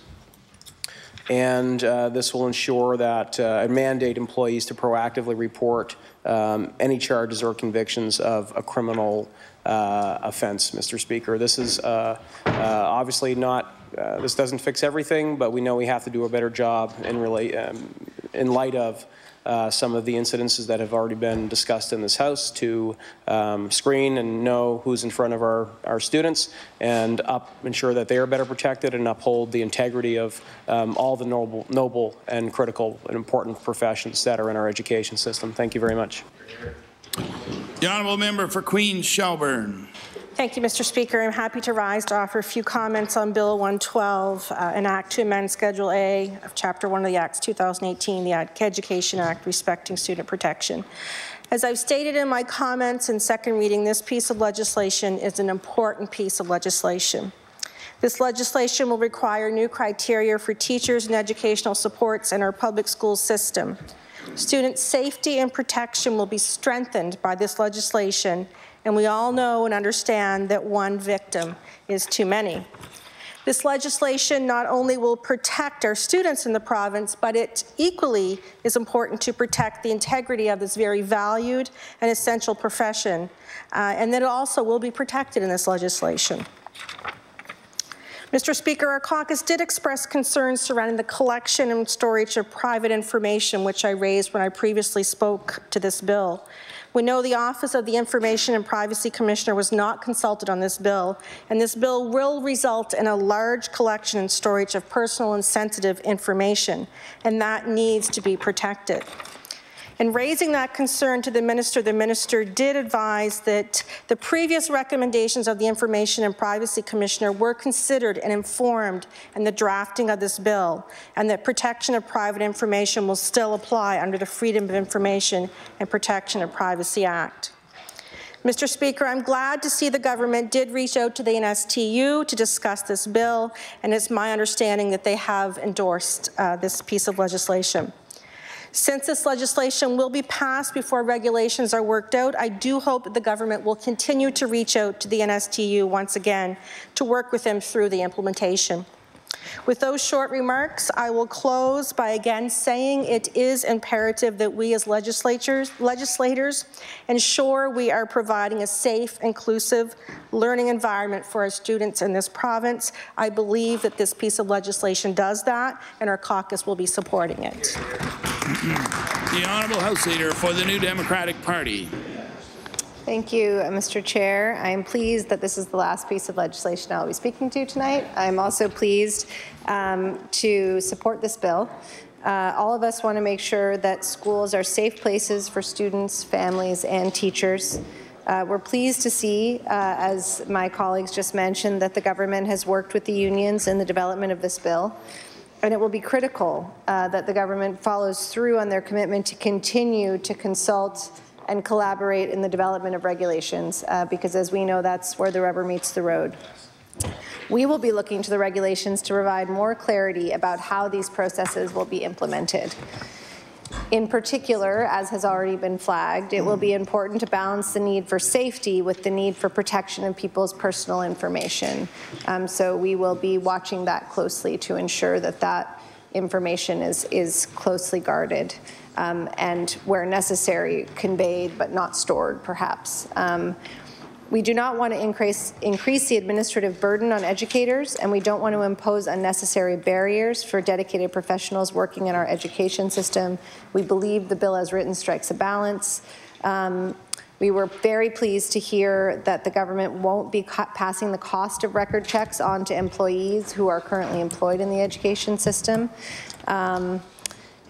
And this will ensure that mandate employees to proactively report any charges or convictions of a criminal offense, Mr. Speaker. This is obviously not, this doesn't fix everything, but we know we have to do a better job in light of some of the incidences that have already been discussed in this House to screen and know who's in front of our students and ensure that they are better protected and uphold the integrity of all the noble and critical and important professions that are in our education system. Thank you very much. The Honourable Member for Queens Shelburne. Thank you, Mr. Speaker. I'm happy to rise to offer a few comments on Bill 112, an Act to amend Schedule A of Chapter 1 of the Acts 2018, the Education Act respecting student protection. As I've stated in my comments in second reading, this piece of legislation is an important piece of legislation. This legislation will require new criteria for teachers and educational supports in our public school system. Student safety and protection will be strengthened by this legislation, and we all know and understand that one victim is too many. This legislation not only will protect our students in the province, but it equally is important to protect the integrity of this very valued and essential profession, and that it also will be protected in this legislation. Mr. Speaker, our caucus did express concerns surrounding the collection and storage of private information, which I raised when I previously spoke to this bill. We know the Office of the Information and Privacy Commissioner was not consulted on this bill, and this bill will result in a large collection and storage of personal and sensitive information, and that needs to be protected. In raising that concern to the Minister did advise that the previous recommendations of the Information and Privacy Commissioner were considered and informed in the drafting of this bill, and that protection of private information will still apply under the Freedom of Information and Protection of Privacy Act. Mr. Speaker, I'm glad to see the government did reach out to the NSTU to discuss this bill, and it's my understanding that they have endorsed this piece of legislation. Since this legislation will be passed before regulations are worked out, I do hope that the government will continue to reach out to the NSTU once again to work with them through the implementation. With those short remarks, I will close by again saying it is imperative that we as legislators ensure we are providing a safe, inclusive learning environment for our students in this province. I believe that this piece of legislation does that, and our caucus will be supporting it. The Honourable House Leader for the New Democratic Party. Thank you, Mr. Chair. I am pleased that this is the last piece of legislation I'll be speaking to tonight. I'm also pleased to support this bill. All of us want to make sure that schools are safe places for students, families, and teachers. We're pleased to see, as my colleagues just mentioned, that the government has worked with the unions in the development of this bill. And it will be critical that the government follows through on their commitment to continue to consult and collaborate in the development of regulations, because as we know, that's where the rubber meets the road. We will be looking to the regulations to provide more clarity about how these processes will be implemented. In particular, as has already been flagged, it will be important to balance the need for safety with the need for protection of people's personal information. So we will be watching that closely to ensure that that information is closely guarded and, where necessary, conveyed but not stored, perhaps. We do not want to increase the administrative burden on educators, and we don't want to impose unnecessary barriers for dedicated professionals working in our education system. We believe the bill as written strikes a balance. We were very pleased to hear that the government won't be passing the cost of record checks on to employees who are currently employed in the education system.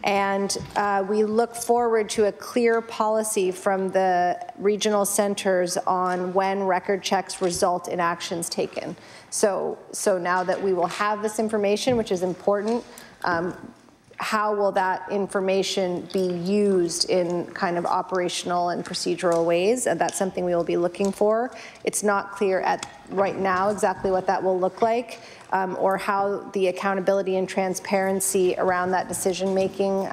And we look forward to a clear policy from the regional centres on when record checks result in actions taken. So now that we will have this information, which is important, how will that information be used in kind of operational and procedural ways, and that's something we will be looking for. It's not clear right now exactly what that will look like, or how the accountability and transparency around that decision making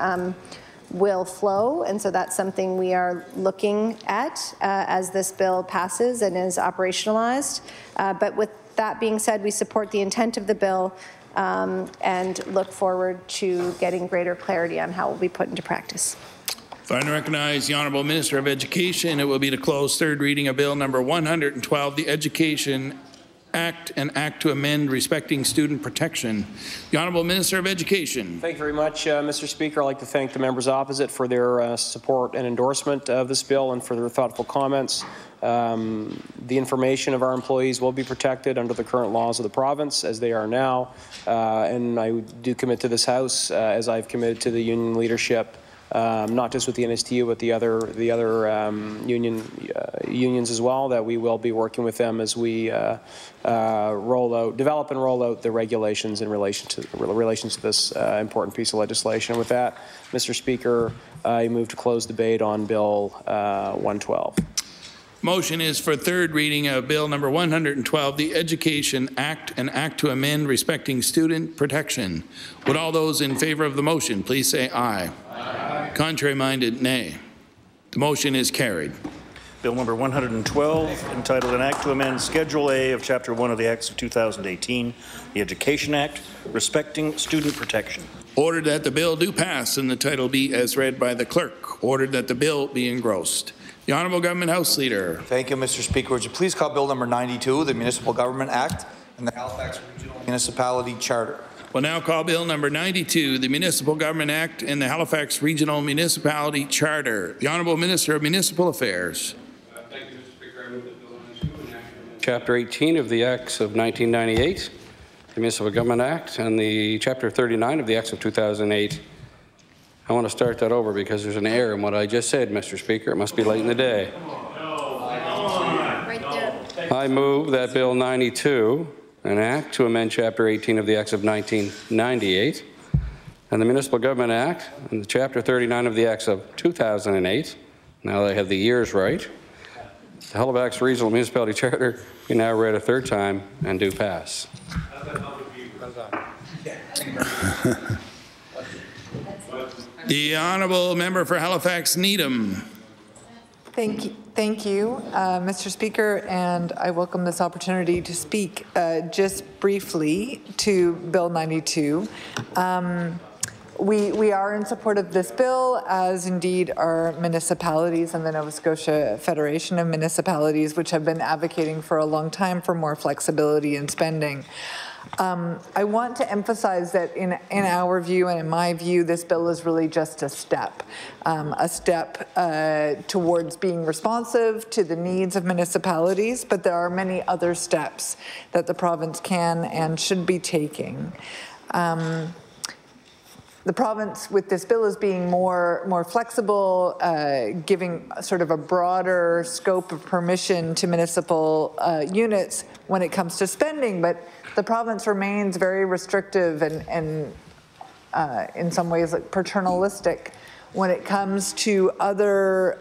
will flow, and so that's something we are looking at as this bill passes and is operationalized. But with that being said, we support the intent of the bill and look forward to getting greater clarity on how it will be put into practice. If I recognize the Honourable Minister of Education, it will be to close third reading of Bill number 112, the Education Act and Act to amend respecting student protection. The Honourable Minister of Education. Thank you very much, Mr. Speaker. I'd like to thank the members opposite for their support and endorsement of this bill and for their thoughtful comments. The information of our employees will be protected under the current laws of the province as they are now, and I do commit to this House, as I've committed to the union leadership, not just with the NSTU, but the other unions as well, that we will be working with them as we develop and roll out the regulations in relation to this important piece of legislation. With that, Mr. Speaker, I move to close debate on Bill 112. Motion is for third reading of Bill number 112, the Education Act and Act to amend respecting student protection. Would all those in favor of the motion please say aye. Aye. Contrary minded, nay. The motion is carried. Bill number 112, entitled An Act to amend Schedule A of Chapter 1 of the Acts of 2018, the Education Act, respecting student protection. Ordered that the bill do pass and the title be as read by the clerk. Ordered that the bill be engrossed. The Honourable Government House Leader. Thank you, Mr. Speaker. Would you please call Bill number 92, the Municipal Government Act and the Halifax Regional Municipality Charter. We'll now call Bill number 92, the Municipal Government Act and the Halifax Regional Municipality Charter. The Honourable Minister of Municipal Affairs. Thank you, Mr. Speaker. I move that Bill 92, Chapter 18 of the Acts of 1998, the Municipal Government Act, and the Chapter 39 of the Acts of 2008. I want to start that over because there's an error in what I just said, Mr. Speaker. It must be late in the day. I move that Bill 92, an Act to amend Chapter 18 of the Acts of 1998, and the Municipal Government Act, and the Chapter 39 of the Acts of 2008, now that I have the years right, the Halifax Regional Municipality Charter be now read a third time and do pass. The Honourable Member for Halifax Needham. Thank you, Mr. Speaker, and I welcome this opportunity to speak just briefly to Bill 92. We are in support of this bill, as indeed are municipalities and the Nova Scotia Federation of Municipalities, which have been advocating for a long time for more flexibility in spending. I want to emphasize that in our view and in my view, this bill is really just a step towards being responsive to the needs of municipalities, but there are many other steps that the province can and should be taking. The province, with this bill, is being more flexible, giving sort of a broader scope of permission to municipal units when it comes to spending, but the province remains very restrictive and in some ways like paternalistic when it comes to other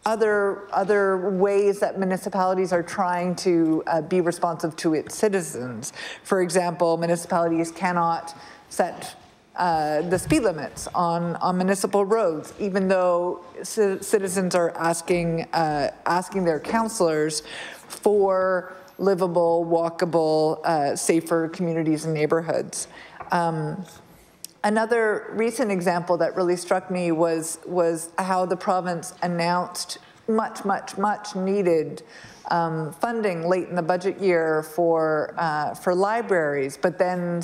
ways that municipalities are trying to be responsive to its citizens. For example, municipalities cannot set the speed limits on municipal roads, even though citizens are asking their councillors for livable, walkable, safer communities and neighborhoods. Another recent example that really struck me was how the province announced much needed funding late in the budget year for libraries, but then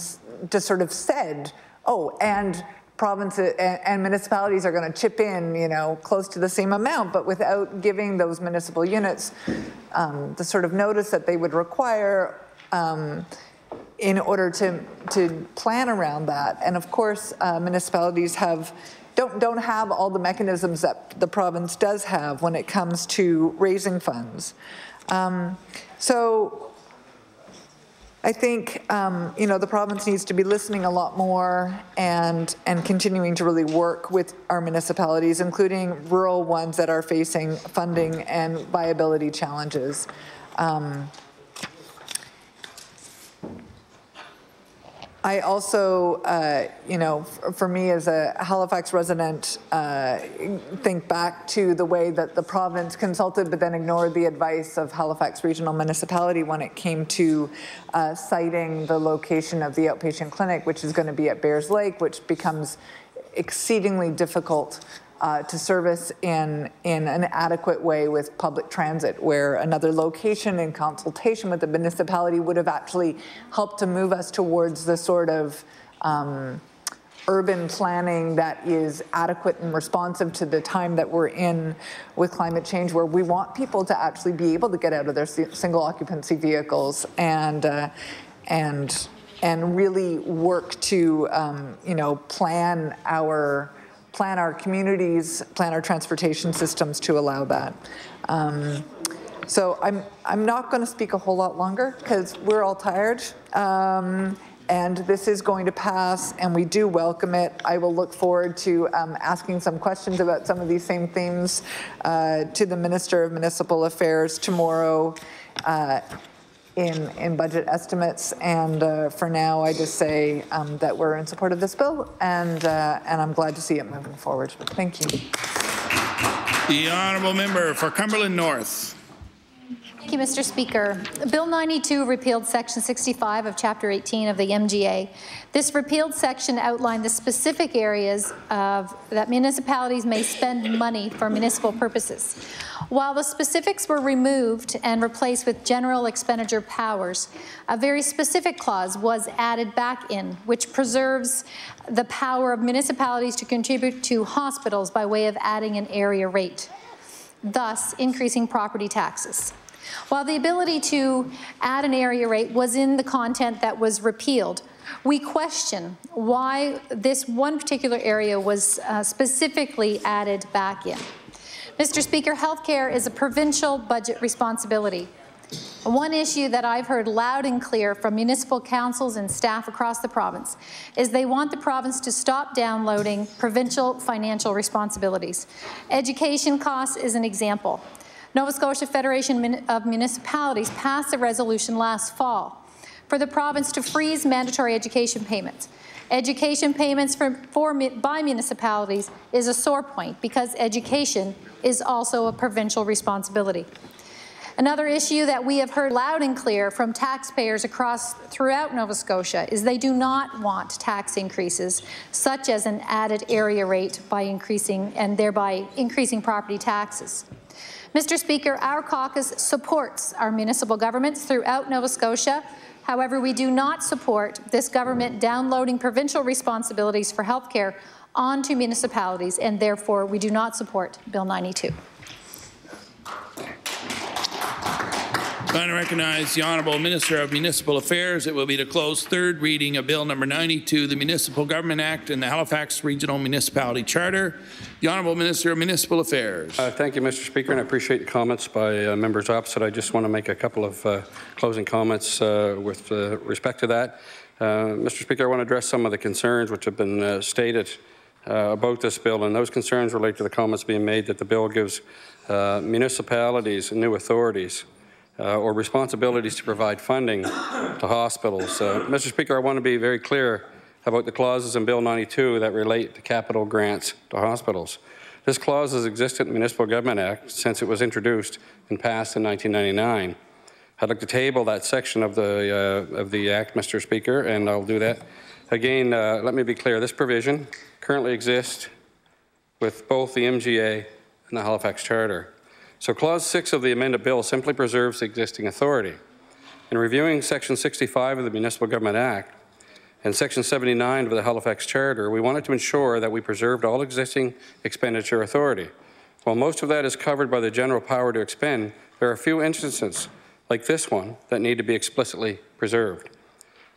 just sort of said, oh, and provinces and municipalities are going to chip in, close to the same amount, but without giving those municipal units the sort of notice that they would require in order to plan around that. And of course, municipalities don't have all the mechanisms that the province does have when it comes to raising funds. So I think, you know, the province needs to be listening a lot more and continuing to really work with our municipalities, including rural ones that are facing funding and viability challenges. I also, you know, for me as a Halifax resident, think back to the way that the province consulted but then ignored the advice of Halifax Regional Municipality when it came to citing the location of the outpatient clinic, which is going to be at Bears Lake, which becomes exceedingly difficult to service in an adequate way with public transit, where another location in consultation with the municipality would have actually helped to move us towards the sort of urban planning that is adequate and responsive to the time that we're in with climate change, where we want people to actually be able to get out of their single occupancy vehicles and really work to you know, plan our communities, plan our transportation systems to allow that. So I'm not going to speak a whole lot longer because we're all tired. And this is going to pass, and we do welcome it. I will look forward to asking some questions about some of these same themes to the Minister of Municipal Affairs tomorrow in budget estimates. And for now, I just say that we're in support of this bill, and I'm glad to see it moving forward. Thank you. The honourable member for Cumberland North. Thank you, Mr. Speaker. Bill 92 repealed Section 65 of Chapter 18 of the MGA. This repealed section outlined the specific areas that municipalities may spend money for municipal purposes. While the specifics were removed and replaced with general expenditure powers, a very specific clause was added back in, which preserves the power of municipalities to contribute to hospitals by way of adding an area rate, thus increasing property taxes. While the ability to add an area rate was in the content that was repealed, we question why this one particular area was specifically added back in. Mr. Speaker, healthcare is a provincial budget responsibility. One issue that I've heard loud and clear from municipal councils and staff across the province is they want the province to stop downloading provincial financial responsibilities. Education costs is an example. Nova Scotia Federation of Municipalities passed a resolution last fall for the province to freeze mandatory education payments. Education payments by municipalities is a sore point because education is also a provincial responsibility. Another issue that we have heard loud and clear from taxpayers throughout Nova Scotia is they do not want tax increases, such as an added area rate by increasing and thereby increasing property taxes. Mr. Speaker, our caucus supports our municipal governments throughout Nova Scotia. However, we do not support this government downloading provincial responsibilities for healthcare onto municipalities, and therefore we do not support Bill 92. I recognize the Honourable Minister of Municipal Affairs. It will be to close third reading of Bill number 92, the Municipal Government Act and the Halifax Regional Municipality Charter. The Honourable Minister of Municipal Affairs. Thank you, Mr. Speaker, and I appreciate the comments by members opposite. I just want to make a couple of closing comments with respect to that. Mr. Speaker, I want to address some of the concerns which have been stated about this bill, and those concerns relate to the comments being made that the bill gives municipalities new authorities or responsibilities to provide funding to hospitals. Mr. Speaker, I want to be very clear about the clauses in Bill 92 that relate to capital grants to hospitals. This clause has existed in the Municipal Government Act since it was introduced and passed in 1999. I'd like to table that section of the Act, Mr. Speaker, and I'll do that. Again, let me be clear. This provision currently exists with both the MGA and the Halifax Charter. So Clause 6 of the amended bill simply preserves the existing authority. In reviewing Section 65 of the Municipal Government Act and Section 79 of the Halifax Charter, we wanted to ensure that we preserved all existing expenditure authority. While most of that is covered by the general power to expend, there are a few instances, like this one, that need to be explicitly preserved.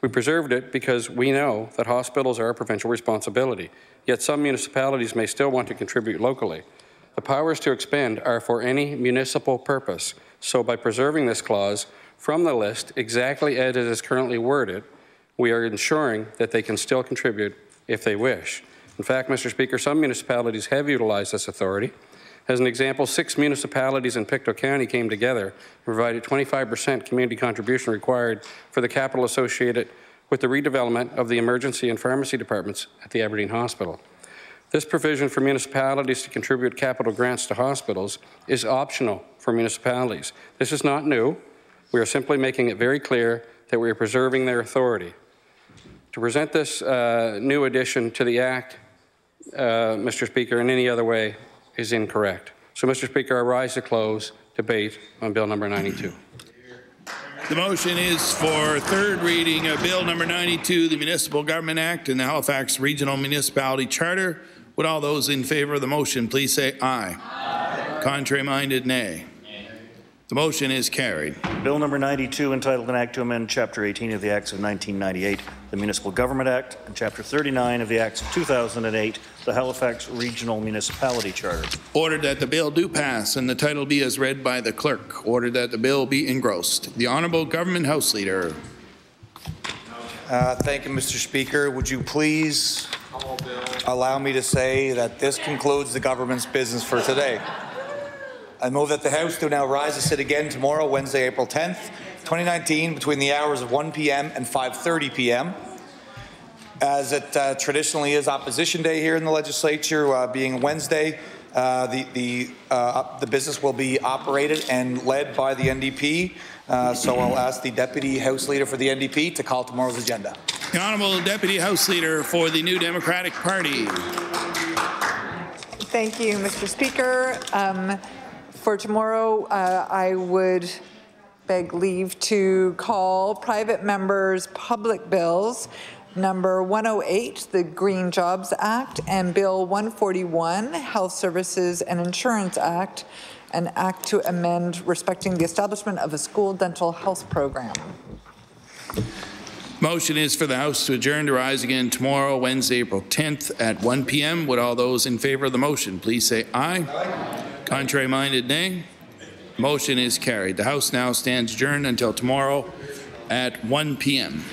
We preserved it because we know that hospitals are a provincial responsibility, yet some municipalities may still want to contribute locally. The powers to expend are for any municipal purpose, so by preserving this clause, from the list exactly as it is currently worded, we are ensuring that they can still contribute if they wish. In fact, Mr. Speaker, some municipalities have utilized this authority. As an example, 6 municipalities in Pictou County came together and provided 25% community contribution required for the capital associated with the redevelopment of the emergency and pharmacy departments at the Aberdeen Hospital. This provision for municipalities to contribute capital grants to hospitals is optional for municipalities. This is not new. We are simply making it very clear that we are preserving their authority. To present this new addition to the Act, Mr. Speaker, in any other way is incorrect. So, Mr. Speaker, I rise to close debate on Bill number 92. The motion is for third reading of Bill number 92, the Municipal Government Act and the Halifax Regional Municipality Charter. Would all those in favor of the motion please say aye. Aye. Contrary-minded, nay. The motion is carried. Bill number 92, entitled an Act to amend Chapter 18 of the Acts of 1998, the Municipal Government Act, and Chapter 39 of the Acts of 2008, the Halifax Regional Municipality Charter. Ordered that the bill do pass and the title be as read by the clerk. Ordered that the bill be engrossed. The Honourable Government House Leader. Thank you, Mr. Speaker. Would you please allow me to say that this concludes the government's business for today? I move that the House do now rise to sit again tomorrow, Wednesday, April 10th, 2019, between the hours of 1 p.m. and 5:30 p.m. As it traditionally is Opposition Day here in the Legislature, being Wednesday, the business will be operated and led by the NDP. So I'll ask the Deputy House Leader for the NDP to call tomorrow's agenda. The Honourable Deputy House Leader for the New Democratic Party. Thank you, Mr. Speaker. For tomorrow, I would beg leave to call private members' public bills number 108, the Green Jobs Act, and Bill 141, Health Services and Insurance Act, an act to amend respecting the establishment of a school dental health program. Motion is for the House to adjourn to rise again tomorrow, Wednesday, April 10th at 1 p.m. Would all those in favor of the motion please say aye. Aye. Contrary-minded, nay. Motion is carried. The House now stands adjourned until tomorrow at 1 p.m.